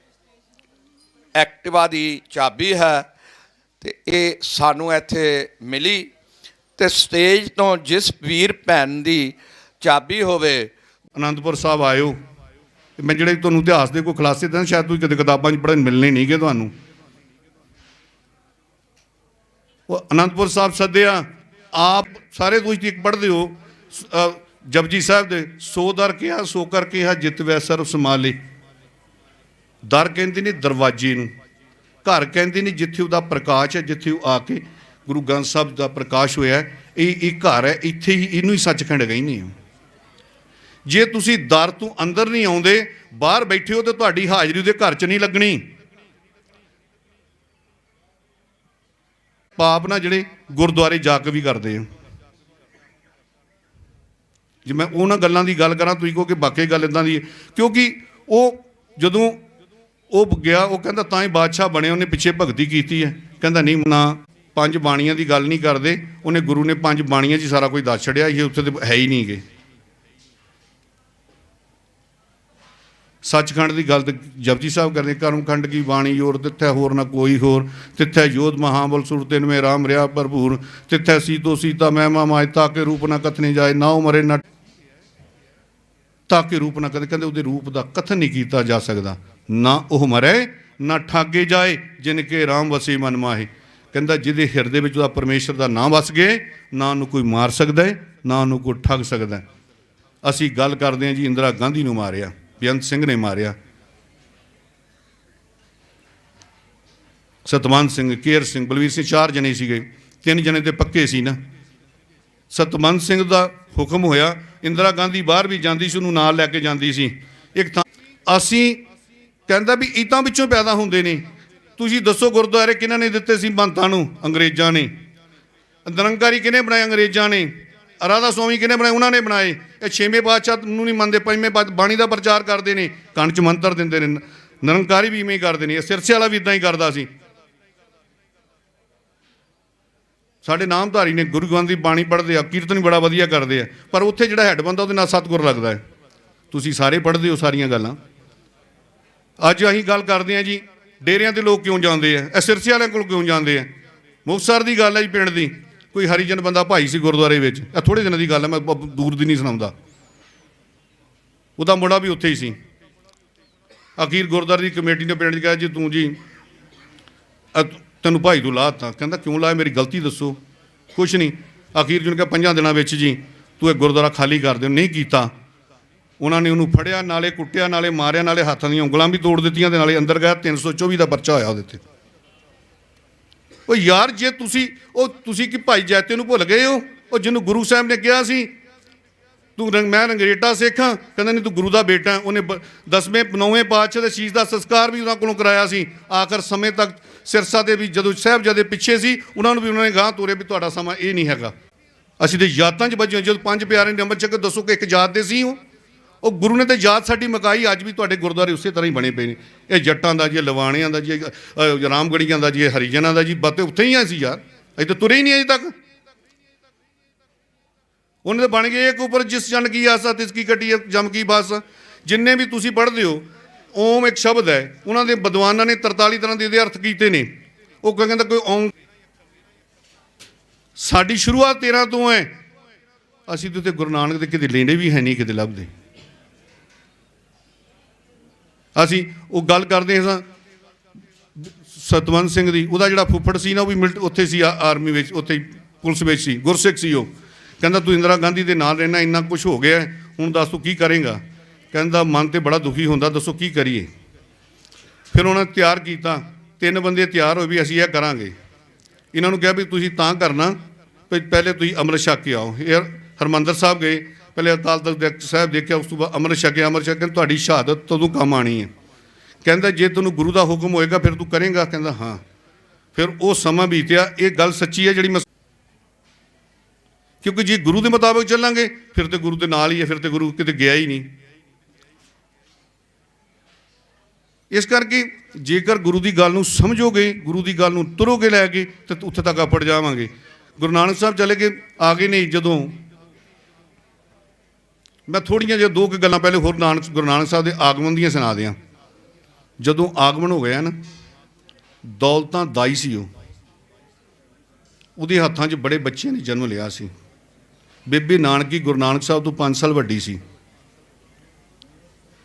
ਐਕਟਿਵਾ ਦੀ ਚਾਬੀ ਹੈ ਤੇ ਇਹ ਸਾਨੂੰ ਇੱਥੇ ਮਿਲੀ ਤੇ ਸਟੇਜ ਤੋਂ ਜਿਸ ਵੀਰ ਭੈਣ ਦੀ ਚਾਬੀ ਹੋਵੇ। ਅਨੰਦਪੁਰ ਸਾਹਿਬ ਆਇਓ, ਮੈਂ ਜਿਹੜੇ ਤੁਹਾਨੂੰ ਇਤਿਹਾਸ ਦੇ ਕੋਈ ਖੁਲਾਸੇ ਤਾਂ ਸ਼ਾਇਦ ਤੁਸੀਂ ਕਦੇ ਕਿਤਾਬਾਂ 'ਚ ਪੜ੍ਹਨ ਮਿਲਣੇ ਨਹੀਂ ਗੇ ਤੁਹਾਨੂੰ। ਉਹ ਅਨੰਦਪੁਰ ਸਾਹਿਬ ਸੱਦਿਆ, ਆਪ ਸਾਰੇ ਤੁਸੀਂ ਇੱਕ ਪੜ੍ਹਦੇ ਹੋ ਜਪਜੀ ਸਾਹਿਬ ਦੇ, ਸੋ ਦਰ ਕਿਹਾ ਸੋ ਕਰ ਕਿਹਾ ਜਿਤ ਵੈ ਸਰਬ ਸਮਾਲੇ। ਦਰ ਕਹਿੰਦੇ ਨੇ ਦਰਵਾਜ਼ੇ ਨੂੰ, ਘਰ ਕਹਿੰਦੇ ਨੇ ਜਿੱਥੇ ਉਹਦਾ ਪ੍ਰਕਾਸ਼ ਹੈ, ਜਿੱਥੇ ਉਹ ਆ ਕੇ ਗੁਰੂ ਗ੍ਰੰਥ ਸਾਹਿਬ ਦਾ ਪ੍ਰਕਾਸ਼ ਹੋਇਆ, ਇਹ ਘਰ ਹੈ, ਇੱਥੇ ਹੀ ਇਹਨੂੰ ਹੀ ਸੱਚਖੰਡ ਕਹਿੰਦੇ ਆ। ਜੇ ਤੁਸੀਂ ਦਰ ਤੋਂ ਅੰਦਰ ਨਹੀਂ ਆਉਂਦੇ, ਬਾਹਰ ਬੈਠੇ ਹੋ, ਤਾਂ ਤੁਹਾਡੀ ਹਾਜ਼ਰੀ ਉਹਦੇ ਘਰ 'ਚ ਨਹੀਂ ਲੱਗਣੀ। ਪਾਪ ਨਾ ਜਿਹੜੇ ਗੁਰਦੁਆਰੇ ਜਾ ਕੇ ਵੀ ਕਰਦੇ ਆ। ਜੇ ਮੈਂ ਉਹਨਾਂ ਗੱਲਾਂ ਦੀ ਗੱਲ ਕਰਾਂ, ਤੁਸੀਂ ਕਹੋ ਕਿ ਬਾਕੀ ਗੱਲ ਇੱਦਾਂ ਦੀ ਹੈ, ਕਿਉਂਕਿ ਉਹ ਜਦੋਂ ਉਹ ਗਿਆ, ਉਹ ਕਹਿੰਦਾ ਤਾਂ ਹੀ ਬਾਦਸ਼ਾਹ ਬਣੇ, ਉਹਨੇ ਪਿੱਛੇ ਭਗਤੀ ਕੀਤੀ ਹੈ। ਕਹਿੰਦਾ ਨਹੀਂ, ਨਾ ਪੰਜ ਬਾਣੀਆਂ ਦੀ ਗੱਲ ਨਹੀਂ ਕਰਦੇ, ਉਹਨੇ ਗੁਰੂ ਨੇ ਪੰਜ ਬਾਣੀਆਂ 'ਚ ਹੀ ਸਾਰਾ ਕੁਝ ਦੱਸ ਛੱਡਿਆ, ਇਹ ਉੱਥੇ ਤਾਂ ਹੈ ਹੀ ਨਹੀਂ ਗੇ। ਸੱਚਖੰਡ ਦੀ ਗੱਲ ਤਾਂ ਜਪਜੀ ਸਾਹਿਬ ਕਰਦੇ, ਕਰਮਖੰਡ ਕੀ ਬਾਣੀ ਹੋਰ ਤਿੱਥੈ ਹੋਰ ਨਾ ਕੋਈ ਹੋਰ, ਤਿੱਥੈ ਯੋਧ ਮਹਾਬਲ ਸੁਰ ਤਿਨ ਮੇ ਰਾਮ ਰਿਆ ਭਰਪੂਰ, ਤਿੱਥੈ ਸੀਤੋ ਸੀਤਾ ਮਹਿਮਾ ਮਾਇ ਤਾਕੇ ਰੂਪ ਨਾ ਕਥਨੇ ਜਾਏ, ਨਾ ਮਰੇ ਨਾ ਤਾਕੇ ਰੂਪ ਨਾ ਕਦੇ, ਕਹਿੰਦੇ ਉਹਦੇ ਰੂਪ ਦਾ ਕਥਨ ਨਹੀਂ ਕੀਤਾ ਜਾ ਸਕਦਾ। ਨਾ ਉਹ ਮਰੇ ਨਾ ਠਾਗੇ ਜਾਏ, ਜਿਨ ਕੇ ਰਾਮ ਵਸੇ ਮਨ ਮਾਹੇ। ਕਹਿੰਦਾ ਜਿਹਦੇ ਹਿਰਦੇ ਵਿੱਚ ਉਹਦਾ ਪਰਮੇਸ਼ਰ ਦਾ ਨਾਮ ਵਸ ਗਏ, ਨਾ ਉਹਨੂੰ ਕੋਈ ਮਾਰ ਸਕਦਾ ਹੈ, ਨਾ ਉਹਨੂੰ ਕੋਈ ਠੱਗ ਸਕਦਾ। ਅਸੀਂ ਗੱਲ ਕਰਦੇ ਹਾਂ ਜੀ ਇੰਦਰਾ ਗਾਂਧੀ ਨੂੰ ਮਾਰਿਆ, ਬੇਅੰਤ ਸਿੰਘ ਨੇ ਮਾਰਿਆ, ਸਤਵੰਤ ਸਿੰਘ, ਕੇਰ ਸਿੰਘ, ਬਲਵੀਰ ਸਿੰਘ, 4 ਜਣੇ ਸੀਗੇ, 3 ਜਣੇ ਤੇ ਪੱਕੇ ਸੀ ਨਾ। ਸਤਵੰਤ ਸਿੰਘ ਦਾ ਹੁਕਮ ਹੋਇਆ, ਇੰਦਰਾ ਗਾਂਧੀ ਬਾਹਰ ਵੀ ਜਾਂਦੀ ਸੀ, ਉਹਨੂੰ ਨਾਲ ਲੈ ਕੇ ਜਾਂਦੀ ਸੀ ਇੱਕ ਥਾਂ। ਅਸੀਂ ਕਹਿੰਦਾ ਵੀ ਇੱਟਾਂ ਵਿੱਚੋਂ ਪੈਦਾ ਹੁੰਦੇ ਨੇ, ਤੁਸੀਂ ਦੱਸੋ ਗੁਰਦੁਆਰੇ ਕਿਹਨਾਂ ਨੇ ਦਿੱਤੇ ਸੀ ਮਹੰਤਾਂ ਨੂੰ? ਅੰਗਰੇਜ਼ਾਂ ਨੇ। ਨਿਰੰਕਾਰੀ ਕਿਹਨੇ ਬਣਾਏ? ਅੰਗਰੇਜ਼ਾਂ ਨੇ। ਰਾਧਾ ਸਵਾਮੀ ਕਿਹਨੇ ਬਣਾਏ? ਉਹਨਾਂ ਨੇ ਬਣਾਏ। ਇਹ 6ਵੇਂ ਪਾਤਸ਼ਾਹ ਨੂੰ ਨਹੀਂ ਮੰਨਦੇ, 5ਵੇਂ ਬਾਣੀ ਦਾ ਪ੍ਰਚਾਰ ਕਰਦੇ ਨੇ, ਕੰਨ 'ਚ ਮੰਤਰ ਦਿੰਦੇ ਨੇ। ਨਿਰੰਕਾਰੀ ਵੀ ਇਵੇਂ ਹੀ ਕਰਦੇ ਨੇ, ਇਹ ਸਿਰਸੇ ਵਾਲਾ ਵੀ ਇਦਾਂ ਹੀ ਕਰਦਾ ਸੀ। ਸਾਡੇ ਨਾਮਧਾਰੀ ਨੇ ਗੁਰੂ ਗ੍ਰੰਥ ਦੀ ਬਾਣੀ ਪੜ੍ਹਦੇ ਆ, ਕੀਰਤਨ ਬੜਾ ਵਧੀਆ ਕਰਦੇ ਆ, ਪਰ ਉੱਥੇ ਜਿਹੜਾ ਹੈੱਡ ਬੰਦਾ ਉਹਦੇ ਨਾਲ ਸਤਿਗੁਰ ਲੱਗਦਾ ਹੈ। ਤੁਸੀਂ ਸਾਰੇ ਪੜ੍ਹਦੇ ਹੋ ਸਾਰੀਆਂ ਗੱਲਾਂ। ਅੱਜ ਅਸੀਂ ਗੱਲ ਕਰਦੇ ਹਾਂ ਜੀ ਡੇਰਿਆਂ 'ਤੇ ਲੋਕ ਕਿਉਂ ਜਾਂਦੇ ਆ, ਇਹ ਸਿਰਸੇ ਵਾਲਿਆਂ ਕੋਲ ਕਿਉਂ ਜਾਂਦੇ ਆ? ਮੁਕਤਸਰ ਦੀ ਗੱਲ ਹੈ ਜੀ, ਪਿੰਡ ਦੀ ਕੋਈ ਹਰੀਜਨ ਬੰਦਾ ਭਾਈ ਸੀ ਗੁਰਦੁਆਰੇ ਵਿੱਚ, ਇਹ ਥੋੜ੍ਹੇ ਦਿਨਾਂ ਦੀ ਗੱਲ ਹੈ, ਮੈਂ ਦੂਰ ਦੀ ਨਹੀਂ ਸੁਣਾਉਂਦਾ। ਉਹਦਾ ਮੁੰਡਾ ਵੀ ਉੱਥੇ ਹੀ ਸੀ। ਅਖੀਰ ਗੁਰਦੁਆਰੇ ਦੀ ਕਮੇਟੀ ਨੇ ਪਿੰਡ 'ਚ ਕਿਹਾ ਜੀ ਤੂੰ ਜੀ ਤੈਨੂੰ ਭਾਈ ਤੋਂ ਲਾਹ ਤਾ। ਕਹਿੰਦਾ ਕਿਉਂ ਲਾਇਆ, ਮੇਰੀ ਗਲਤੀ ਦੱਸੋ। ਕੁਛ ਨਹੀਂ। ਅਖੀਰ ਜਿਹਨੂੰ ਕਿਹਾ 5 ਦਿਨਾਂ ਵਿੱਚ ਜੀ ਤੂੰ ਇਹ ਗੁਰਦੁਆਰਾ ਖਾਲੀ ਕਰ ਦਿਓ। ਨਹੀਂ ਕੀਤਾ। ਉਹਨਾਂ ਨੇ ਉਹਨੂੰ ਫੜਿਆ, ਨਾਲੇ ਕੁੱਟਿਆ, ਨਾਲੇ ਮਾਰਿਆ, ਨਾਲੇ ਹੱਥਾਂ ਦੀਆਂ ਉਂਗਲਾਂ ਵੀ ਤੋੜ ਦਿੱਤੀਆਂ, ਤੇ ਨਾਲੇ ਅੰਦਰ ਗਿਆ। 324 ਦਾ ਪਰਚਾ ਹੋਇਆ ਉਹਦੇ 'ਤੇ। ਉਹ ਯਾਰ ਜੇ ਤੁਸੀਂ ਕਿ ਭਾਈ ਜੈਤੇ ਨੂੰ ਭੁੱਲ ਗਏ ਹੋ? ਉਹ ਜਿਹਨੂੰ ਗੁਰੂ ਸਾਹਿਬ ਨੇ ਕਿਹਾ ਸੀ ਤੂੰ ਮੈਂ ਰੰਗਰੇਟਾ ਸਿੱਖ ਹਾਂ, ਕਹਿੰਦਾ ਨਹੀਂ ਤੂੰ ਗੁਰੂ ਦਾ ਬੇਟਾ। ਉਹਨੇ 10ਵੇਂ 9ਵੇਂ ਪਾਤਸ਼ਾਹ ਦੇ ਸ਼ੀਸ਼ ਦਾ ਸੰਸਕਾਰ ਵੀ ਉਹਨਾਂ ਕੋਲੋਂ ਕਰਾਇਆ ਸੀ। ਆਖਰ ਸਮੇਂ ਤੱਕ ਸਿਰਸਾ ਦੇ ਵੀ ਜਦੋਂ ਸਾਹਿਬਜ਼ਾਦੇ ਪਿੱਛੇ ਸੀ, ਉਹਨਾਂ ਨੂੰ ਵੀ ਉਹਨਾਂ ਨੇ ਗਾਂਹ ਤੋਰੇ ਵੀ ਤੁਹਾਡਾ ਸਮਾਂ ਇਹ ਨਹੀਂ ਹੈਗਾ। ਅਸੀਂ ਤੇ ਜਾਤਾਂ 'ਚ ਬੱਝੇ। ਜਦੋਂ 5 ਪਿਆਰੇ ਨੇ ਅੰਮ੍ਰਿਤ ਛਕ, ਦੱਸੋ ਕਿ ਇੱਕ ਜਾਤ ਦੇ ਸੀ ਉਹ ਗੁਰੂ ਨੇ ਤੇ ਜਾਤ ਸਾਡੀ ਮਕਾਈ। ਅੱਜ ਵੀ ਤੁਹਾਡੇ ਗੁਰਦੁਆਰੇ ਉਸੇ ਤਰ੍ਹਾਂ ਹੀ ਬਣੇ ਪਏ ਨੇ। ਇਹ ਜੱਟਾਂ ਦਾ ਜੀ, ਲਵਾਣਿਆਂ ਦਾ ਜੀ, ਰਾਮਗੜੀਆਂ ਦਾ ਜੀ, ਇਹ ਹਰੀਜਨਾਂ ਦਾ ਜੀ, ਬਾਤੇ ਉੱਥੇ ਹੀ ਆ ਸੀ ਯਾਰ। ਅਸੀਂ ਤਾਂ ਤੁਰੇ ਹੀ ਨਹੀਂ ਅਜੇ ਤੱਕ। ਉਹਨੇ ਤਾਂ ਬਣ ਗਏ ਇੱਕ ਉੱਪਰ ਜਿਸ ਜਨ ਕੀ ਆਸਾ ਤਿਸ ਕੀ ਕੱਟੀ ਜਮ ਕੀ ਬਾਸ। ਜਿੰਨੇ ਵੀ ਤੁਸੀਂ ਪੜ੍ਹਦੇ ਹੋ, ਓਮ ਇੱਕ ਸ਼ਬਦ ਹੈ, ਉਹਨਾਂ ਦੇ ਵਿਦਵਾਨਾਂ ਨੇ 43 ਤਰ੍ਹਾਂ ਦੇ ਇਹਦੇ ਅਰਥ ਕੀਤੇ ਨੇ। ਉਹ ਕਹਿੰਦਾ ਕੋਈ ਓਮ, ਸਾਡੀ ਸ਼ੁਰੂਆਤ 13 ਤੋਂ ਹੈ। ਅਸੀਂ ਤੇ ਗੁਰੂ ਨਾਨਕ ਦੇ ਕਿਤੇ ਲੈਂਦੇ ਵੀ ਹੈ ਨਹੀਂ, ਕਿਤੇ ਲੱਭਦੇ। ਅਸੀਂ ਉਹ ਗੱਲ ਕਰਦੇ ਹਾਂ ਸਤਵੰਤ ਸਿੰਘ ਦੀ, ਉਹਦਾ ਜਿਹੜਾ ਫੁੱਫੜ ਸੀ ਨਾ, ਉਹ ਵੀ ਉੱਥੇ ਸੀ ਆਰਮੀ ਵਿੱਚ, ਉੱਥੇ ਪੁਲਿਸ ਵਿੱਚ ਸੀ, ਗੁਰਸਿੱਖ ਸੀ ਉਹ। ਕਹਿੰਦਾ ਤੂੰ ਇੰਦਰਾ ਗਾਂਧੀ ਦੇ ਨਾਲ ਰਹਿਣਾ, ਇੰਨਾ ਕੁਛ ਹੋ ਗਿਆ, ਹੁਣ ਦੱਸ ਤੂੰ ਕੀ ਕਰੇਂਗਾ? ਕਹਿੰਦਾ ਮਨ ਤੇ ਬੜਾ ਦੁਖੀ ਹੁੰਦਾ, ਦੱਸੋ ਕੀ ਕਰੀਏ? ਫਿਰ ਉਹਨਾਂ ਨੇ ਤਿਆਰ ਕੀਤਾ, 3 ਬੰਦੇ ਤਿਆਰ ਹੋਏ ਵੀ ਅਸੀਂ ਇਹ ਕਰਾਂਗੇ। ਇਹਨਾਂ ਨੂੰ ਕਿਹਾ ਵੀ ਤੁਸੀਂ ਤਾਂ ਕਰਨਾ ਵੀ ਪਹਿਲੇ ਤੁਸੀਂ ਅੰਮ੍ਰਿਤ ਛਕ ਕੇ ਆਓ। ਇਹ ਹਰਿਮੰਦਰ ਸਾਹਿਬ ਗਏ, ਪਹਿਲੇ ਅਕਾਲ ਤਖਤ ਸਾਹਿਬ ਦੇਖਿਆ, ਉਸ ਤੋਂ ਬਾਅਦ ਅੰਮ੍ਰਿਤ ਛਕਿਆ। ਅੰਮ੍ਰਿਤ ਛਕ ਕੇ ਤੁਹਾਡੀ ਸ਼ਹਾਦਤ ਤਦੋਂ ਕੰਮ ਆਉਣੀ ਹੈ। ਕਹਿੰਦਾ ਜੇ ਤੈਨੂੰ ਗੁਰੂ ਦਾ ਹੁਕਮ ਹੋਏਗਾ ਫਿਰ ਤੂੰ ਕਰੇਂਗਾ? ਕਹਿੰਦਾ ਹਾਂ। ਫਿਰ ਉਹ ਸਮਾਂ ਬੀਤਿਆ। ਇਹ ਗੱਲ ਸੱਚੀ ਹੈ ਜਿਹੜੀ ਮੈਂ, ਕਿਉਂਕਿ ਜੇ ਗੁਰੂ ਦੇ ਮੁਤਾਬਕ ਚੱਲਾਂਗੇ ਫਿਰ ਤੇ ਗੁਰੂ ਦੇ ਨਾਲ ਹੀ ਹੈ, ਫਿਰ ਤੇ ਗੁਰੂ ਕਿਤੇ ਗਿਆ ਹੀ ਨਹੀਂ। ਇਸ ਕਰਕੇ ਜੇਕਰ ਗੁਰੂ ਦੀ ਗੱਲ ਨੂੰ ਸਮਝੋਗੇ, ਗੁਰੂ ਦੀ ਗੱਲ ਨੂੰ ਤੁਰੋਗੇ ਲੈ ਕੇ, ਤਾਂ ਉੱਥੇ ਤੱਕ ਆਪੜ ਜਾਵਾਂਗੇ। ਗੁਰੂ ਨਾਨਕ ਸਾਹਿਬ ਚਲੇ ਗਏ, ਆ ਗਏ ਨੇ ਜਦੋਂ ਮੈਂ ਥੋੜ੍ਹੀਆਂ ਜਿਹੀਆਂ ਦੋ ਕੁ ਗੱਲਾਂ ਪਹਿਲੇ ਹੋਰ ਗੁਰੂ ਨਾਨਕ ਸਾਹਿਬ ਦੇ ਆਗਮਨ ਦੀਆਂ ਸੁਣਾ ਦਿਆਂ। ਜਦੋਂ ਆਗਮਨ ਹੋ ਗਿਆ ਨਾ, ਦੌਲਤਾਂ ਦਾਈ ਸੀ ਉਹਦੇ ਹੱਥਾਂ 'ਚ ਬੜੇ ਬੱਚਿਆਂ ਨੇ ਜਨਮ ਲਿਆ ਸੀ। ਬੇਬੇ ਨਾਨਕੀ ਗੁਰੂ ਨਾਨਕ ਸਾਹਿਬ ਤੋਂ 5 ਸਾਲ ਵੱਡੀ ਸੀ।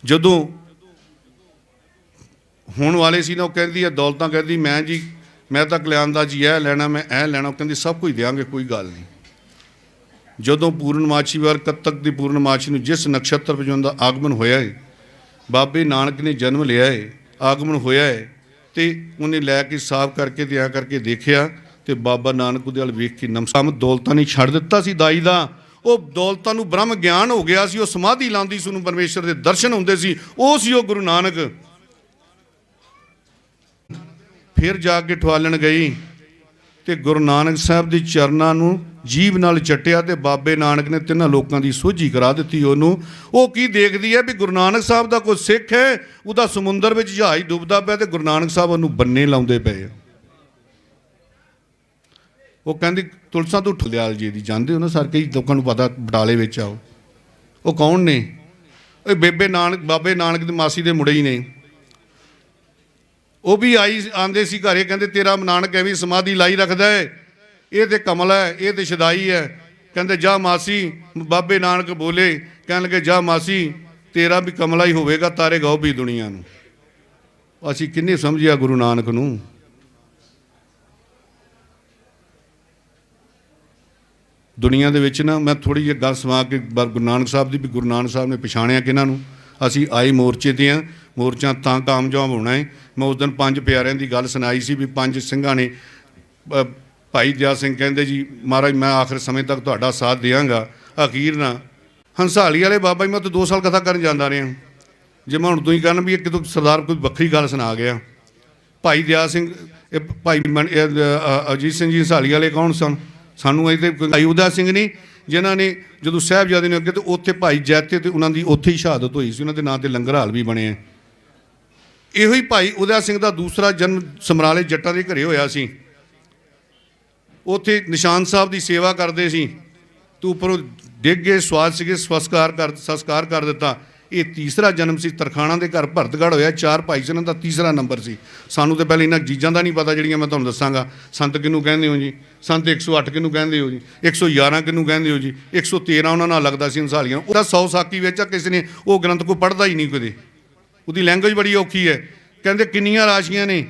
ਜਦੋਂ ਹੋਣ ਵਾਲੇ ਸੀ ਨਾ, ਉਹ ਕਹਿੰਦੀ ਹੈ, ਦੌਲਤਾਂ ਕਹਿੰਦੀ, ਮੈਂ ਤਾਂ ਕਲਿਆਣ ਦਾ ਜੀ ਇਹ ਲੈਣਾ, ਮੈਂ ਇਹ ਲੈਣਾ। ਉਹ ਕਹਿੰਦੀ ਸਭ ਕੁਝ ਦਿਆਂਗੇ, ਕੋਈ ਗੱਲ ਨਹੀਂ। ਜਦੋਂ ਪੂਰਨਮਾਸ਼ੀ ਵਾਰ ਕੱਤਕ ਦੀ ਪੂਰਨਮਾਸ਼ੀ ਨੂੰ ਜਿਸ ਨਕਸ਼ਤਰ ਵਜੋਂ ਦਾ ਆਗਮਨ ਹੋਇਆ ਹੈ, ਬਾਬੇ ਨਾਨਕ ਨੇ ਜਨਮ ਲਿਆ ਹੈ, ਆਗਮਨ ਹੋਇਆ ਹੈ, ਤੇ ਉਹਨੇ ਲੈ ਕੇ ਸਾਫ਼ ਕਰਕੇ ਤੇ ਆ ਕਰਕੇ ਦੇਖਿਆ, ਤੇ ਬਾਬਾ ਨਾਨਕ ਉਹਦੇ ਵੱਲ ਵੇਖ ਕੇ ਨਮਸਕਾਰ। ਦੌਲਤਾਂ ਨੇ ਛੱਡ ਦਿੱਤਾ ਸੀ ਦਾਈ ਦਾ, ਉਹ ਦੌਲਤਾਂ ਨੂੰ ਬ੍ਰਹਮ ਗਿਆਨ ਹੋ ਗਿਆ ਸੀ, ਉਹ ਸਮਾਧੀ ਲਾਉਂਦੀ ਸੀ, ਉਹਨੂੰ ਪਰਮੇਸ਼ਰ ਦੇ ਦਰਸ਼ਨ ਹੁੰਦੇ ਸੀ, ਉਹ ਸੀ ਉਹ ਗੁਰੂ ਨਾਨਕ। ਫਿਰ ਜਾ ਕੇ ਠਵਾਲਣ ਗਈ ਤੇ ਗੁਰੂ ਨਾਨਕ ਸਾਹਿਬ ਦੇ ਚਰਨਾਂ ਨੂੰ ਜੀਭ ਨਾਲ ਚੱਟਿਆ, ਤੇ ਬਾਬੇ ਨਾਨਕ ਨੇ ਤਿੰਨਾਂ ਲੋਕਾਂ ਦੀ ਸੋਝੀ ਕਰਾ ਦਿੱਤੀ ਉਹਨੂੰ। ਉਹ ਕੀ ਦੇਖਦੀ ਹੈ ਵੀ ਗੁਰੂ ਨਾਨਕ ਸਾਹਿਬ ਦਾ ਕੋਈ ਸਿੱਖ ਹੈ, ਉਹਦਾ ਸਮੁੰਦਰ ਵਿੱਚ ਜਹਾਜ਼ ਡੁੱਬਦਾ ਪਿਆ, ਤੇ ਗੁਰੂ ਨਾਨਕ ਸਾਹਿਬ ਉਹਨੂੰ ਬੰਨੇ ਲਾਉਂਦੇ ਪਏ। ਉਹ ਕਹਿੰਦੀ ਤੁਲਸਾ ਤੋਂ ਠਲਿਆਲ ਜੀ ਦੀ ਜਾਂਦੇ ਹੋ ਨਾ, ਸਰ ਕਈ ਲੋਕਾਂ ਨੂੰ ਪਤਾ ਬਟਾਲੇ ਵਿੱਚ ਆਓ। ਉਹ ਕੌਣ ਨੇ? ਇਹ ਬੇਬੇ ਨਾਨਕ, ਬਾਬੇ ਨਾਨਕ ਦੀ ਮਾਸੀ ਦੇ ਮੁੰਡੇ ਹੀ ਨੇ। ਉਹ ਵੀ ਆਉਂਦੇ ਸੀ ਘਰੇ, ਕਹਿੰਦੇ ਤੇਰਾ ਨਾਨਕ ਐਵੇਂ ਸਮਾਧੀ ਲਾਈ ਰੱਖਦਾ ਹੈ, ਇਹ ਤੇ ਕਮਲ ਹੈ, ਇਹ ਤੇ ਸ਼ਦਾਈ ਹੈ। ਕਹਿੰਦੇ ਜਾ ਮਾਸੀ, ਬਾਬੇ ਨਾਨਕ ਬੋਲੇ, ਕਹਿਣ ਲੱਗੇ ਜਾ ਮਾਸੀ, ਤੇਰਾ ਵੀ ਕਮਲਾ ਹੀ ਹੋਵੇਗਾ, ਤਾਰੇ ਗਾਓ ਵੀ ਦੁਨੀਆ ਨੂੰ। ਅਸੀਂ ਕਿੰਨੇ ਸਮਝਿਆ ਗੁਰੂ ਨਾਨਕ ਨੂੰ। ਦੁਨੀਆ ਦੇ ਵਿੱਚ ਨਾ, ਮੈਂ ਥੋੜ੍ਹੀ ਜਿਹੀ ਗੱਲ ਸੁਣਾ ਕੇ ਗੁਰੂ ਨਾਨਕ ਸਾਹਿਬ ਦੀ, ਵੀ ਗੁਰੂ ਨਾਨਕ ਸਾਹਿਬ ਨੇ ਪਛਾਣਿਆ ਕਿਹਨਾਂ ਨੂੰ। ਅਸੀਂ ਆਏ ਮੋਰਚੇ 'ਤੇ ਹਾਂ, ਮੋਰਚਾ ਤਾਂ ਕਾਮਯਾਬ ਹੋਣਾ ਹੈ। ਮੈਂ ਉਸ ਦਿਨ 5 ਪਿਆਰਿਆਂ ਦੀ ਗੱਲ ਸੁਣਾਈ ਸੀ ਵੀ 5 ਸਿੰਘਾਂ ਨੇ, ਭਾਈ ਦਿਆ ਸਿੰਘ ਕਹਿੰਦੇ ਜੀ ਮਹਾਰਾਜ ਮੈਂ ਆਖਰ ਸਮੇਂ ਤੱਕ ਤੁਹਾਡਾ ਸਾਥ ਦਿਆਂਗਾ। ਅਖੀਰ ਨਾ ਹੰਸਾਲੀ ਵਾਲੇ ਬਾਬਾ ਜੀ, ਮੈਂ ਤਾਂ 2 ਸਾਲ ਕਥਾ ਕਰਨ ਜਾਂਦਾ ਰਿਹਾ। ਜੇ ਮੈਂ ਹੁਣ ਤੁਸੀਂ ਕਹਿਣ ਵੀ ਇਹ ਕਿਤੋਂ ਸਰਦਾਰ ਕੋਈ ਵੱਖਰੀ ਗੱਲ ਸੁਣਾ ਗਿਆ। ਭਾਈ ਦਿਆ ਸਿੰਘ, ਇਹ ਭਾਈ ਅਜੀਤ ਸਿੰਘ ਜੀ ਹੰਸਾਲੀ ਵਾਲੇ ਕੌਣ ਸਨ? ਸਾਨੂੰ ਇਹ ਤੇ ਭਾਈ ਉਦਾ ਸਿੰਘ ਨਹੀਂ, ਜਿਨ੍ਹਾਂ ਨੇ ਜਦੋਂ ਸਾਹਿਬਜ਼ਾਦੇ ਨੇ ਅੱਗੇ, ਤੇ ਉੱਥੇ ਭਾਈ ਜੈਤੇ ਤੇ ਉਹਨਾਂ ਦੀ ਉੱਥੇ ਹੀ ਸ਼ਹਾਦਤ ਹੋਈ ਸੀ, ਉਹਨਾਂ ਦੇ ਨਾਂ 'ਤੇ ਲੰਗਰ ਹਾਲ ਵੀ ਬਣੇ ਆ। ਇਹੋ ਹੀ ਭਾਈ ਉਦਾ ਸਿੰਘ ਦਾ ਦੂਸਰਾ ਜਨਮ ਸਮਰਾਲੇ ਜੱਟਾਂ ਦੇ ਘਰੇ ਹੋਇਆ ਸੀ। ਉੱਥੇ ਨਿਸ਼ਾਨ ਸਾਹਿਬ ਦੀ ਸੇਵਾ ਕਰਦੇ ਸੀ, ਤੇ ਉੱਪਰੋਂ ਡਿੱਗ ਗਏ, ਸਵਾਦ ਸੀਗੇ, ਸੰਸਕਾਰ ਕਰ ਦਿੱਤਾ। ਇਹ ਤੀਸਰਾ ਜਨਮ ਸੀ। ਤਰਖਾਣਾ ਦੇ ਘਰ ਭਰਤਗੜ੍ਹ ਹੋਇਆ, 4 ਭਾਈ ਸੀ, ਉਹਨਾਂ ਦਾ ਤੀਸਰਾ ਨੰਬਰ ਸੀ। ਸਾਨੂੰ ਤਾਂ ਪਹਿਲਾਂ ਇਹਨਾਂ ਚੀਜ਼ਾਂ ਦਾ ਨਹੀਂ ਪਤਾ ਜਿਹੜੀਆਂ ਮੈਂ ਤੁਹਾਨੂੰ ਦੱਸਾਂਗਾ। ਸੰਤ ਕਿਹਨੂੰ ਕਹਿੰਦੇ ਹੋ ਜੀ? ਸੰਤ 108 ਕਿਹਨੂੰ ਕਹਿੰਦੇ ਹੋ ਜੀ? 111 ਕਿਹਨੂੰ ਕਹਿੰਦੇ ਹੋ ਜੀ? 113 ਉਹਨਾਂ ਨਾਲ ਲੱਗਦਾ ਸੀ ਹੰਸਾਲੀਆਂ। ਉਹਦਾ 100 ਸਾਕੀ ਵਿੱਚ ਕਿਸੇ ਨੇ ਉਹ ਗ੍ਰੰਥ ਕੋਈ ਪੜ੍ਹਦਾ ਹੀ ਨਹੀਂ ਕਦੇ। ਉਹਦੀ ਲੈਂਗੁਏਜ ਬੜੀ ਔਖੀ ਹੈ। ਕਹਿੰਦੇ ਕਿੰਨੀਆਂ ਰਾਸ਼ੀਆਂ ਨੇ?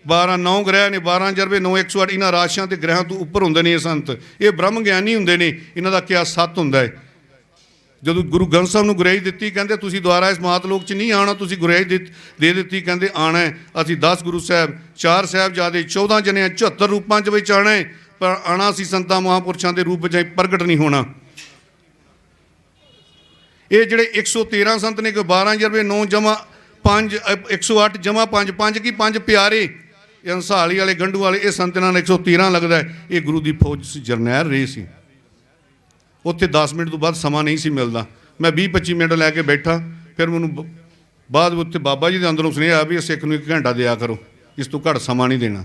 12 9 ਗ੍ਰਹਿ ਨੇ, 12 ਜਰਵੇ 9 108। ਇਹਨਾਂ ਰਾਸ਼ੀਆਂ ਤੇ ਗ੍ਰਹਿਾਂ ਤੋਂ ਉੱਪਰ ਹੁੰਦੇ ਨੇ ਇਹ ਸੰਤ। ਇਹ ਬ੍ਰਹਮ ਗਿਆਨੀ ਹੁੰਦੇ ਨੇ। ਇਹਨਾਂ ਦਾ ਕਿਆ 7 ਹੁੰਦਾ ਹੈ। ਜਦੋਂ ਗੁਰੂ ਗ੍ਰੰਥ ਸਾਹਿਬ ਨੂੰ ਗੁਰਿਆਈ ਦਿੱਤੀ, ਕਹਿੰਦੇ ਤੁਸੀਂ ਦੁਬਾਰਾ ਇਸ ਮਾਤਲੋਕ 'ਚ ਨਹੀਂ ਆਉਣਾ, ਤੁਸੀਂ ਗੁਰਿਆਈ ਦੇ ਦਿੱਤੀ। ਕਹਿੰਦੇ ਆਉਣਾ ਹੈ, ਅਸੀਂ 10 ਗੁਰੂ ਸਾਹਿਬ, 4 ਸਾਹਿਬਜ਼ਾਦੇ, 14 ਜਣਿਆਂ, 74 ਰੂਪਾਂ 'ਚ ਵਿੱਚ ਆਉਣਾ ਹੈ, ਪਰ ਆਉਣਾ ਸੀ ਸੰਤਾਂ ਮਹਾਂਪੁਰਸ਼ਾਂ ਦੇ ਰੂਪ ਵਿੱਚ, ਪ੍ਰਗਟ ਨਹੀਂ ਹੋਣਾ। ਇਹ ਜਿਹੜੇ 113 ਸੰਤ ਨੇ, ਕੋਈ 12 ਜਰਵੇ 9 ਜਮਾ 5, 108 ਜਮਾ 5, 5 ਕੀ 5 ਪਿਆਰੇ, ਇਹ ਹੰਸਾਲੀ ਵਾਲੇ, ਗੰਢੂ ਵਾਲੇ, ਇਹ ਸੰਤ ਨਾਲ 113 ਲੱਗਦਾ। ਇਹ ਗੁਰੂ ਦੀ ਫੌਜ ਸੀ, ਜਰਨੈਲ ਰਹੇ ਸੀ। ਉੱਥੇ 10 ਮਿੰਟ ਤੋਂ ਬਾਅਦ ਸਮਾਂ ਨਹੀਂ ਸੀ ਮਿਲਦਾ। ਮੈਂ 20-25 ਮਿੰਟ ਲੈ ਕੇ ਬੈਠਾ, ਫਿਰ ਮੈਨੂੰ ਬਾਅਦ ਉੱਥੇ ਬਾਬਾ ਜੀ ਦੇ ਅੰਦਰੋਂ ਸੁਨੇਹਾ ਵੀ ਸਿੱਖ ਨੂੰ 1 ਘੰਟਾ ਦਿਆ ਕਰੋ, ਇਸ ਤੋਂ ਘੱਟ ਸਮਾਂ ਨਹੀਂ ਦੇਣਾ।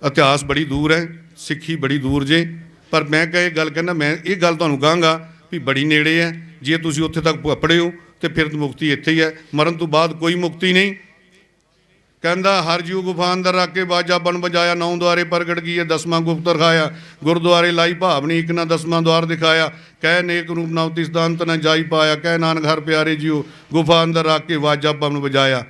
ਇਤਿਹਾਸ ਬੜੀ ਦੂਰ ਹੈ, ਸਿੱਖੀ ਬੜੀ ਦੂਰ ਜੇ, ਪਰ ਮੈਂ ਇਹ ਗੱਲ ਕਹਿੰਦਾ, ਮੈਂ ਇਹ ਗੱਲ ਤੁਹਾਨੂੰ ਕਹਾਂਗਾ ਵੀ ਬੜੀ ਨੇੜੇ ਹੈ। ਜੇ ਤੁਸੀਂ ਉੱਥੇ ਤੱਕ ਪੜੇ ਹੋ ਤੇ ਫਿਰ ਮੁਕਤੀ ਇੱਥੇ ਹੀ ਹੈ, ਮਰਨ ਤੋਂ ਬਾਅਦ ਕੋਈ ਮੁਕਤੀ ਨਹੀਂ। ਕਹਿੰਦਾ ਹਰ ਜੀਉ ਗੁਫਾ ਅੰਦਰ ਰੱਖ ਕੇ ਬਾਜਾ ਬਨ ਬਜਾਇਆ, 9 ਦੁਆਰੇ ਪ੍ਰਗਟ ਕੀਏ, 10ਵਾਂ ਗੁਪਤ ਰਖਾਇਆ, ਗੁਰਦੁਆਰੇ ਲਾਈ ਭਾਵਨੀ, ਇੱਕ ਨਾ 10ਵਾਂ ਦੁਆਰ ਦਿਖਾਇਆ, ਕਹਿ ਨੇਕ ਰੂਪ ਨਾ ਤਿਸ ਦਾ ਅੰਤ ਨਾ ਜਾਈ ਪਾਇਆ, ਕਹਿ ਨਾਨਕ ਹਰ ਪਿਆਰੇ ਜੀਉ ਗੁਫਾ ਅੰਦਰ ਰੱਖ ਕੇ ਬਾਜਾ ਬਨ ਬਜਾਇਆ।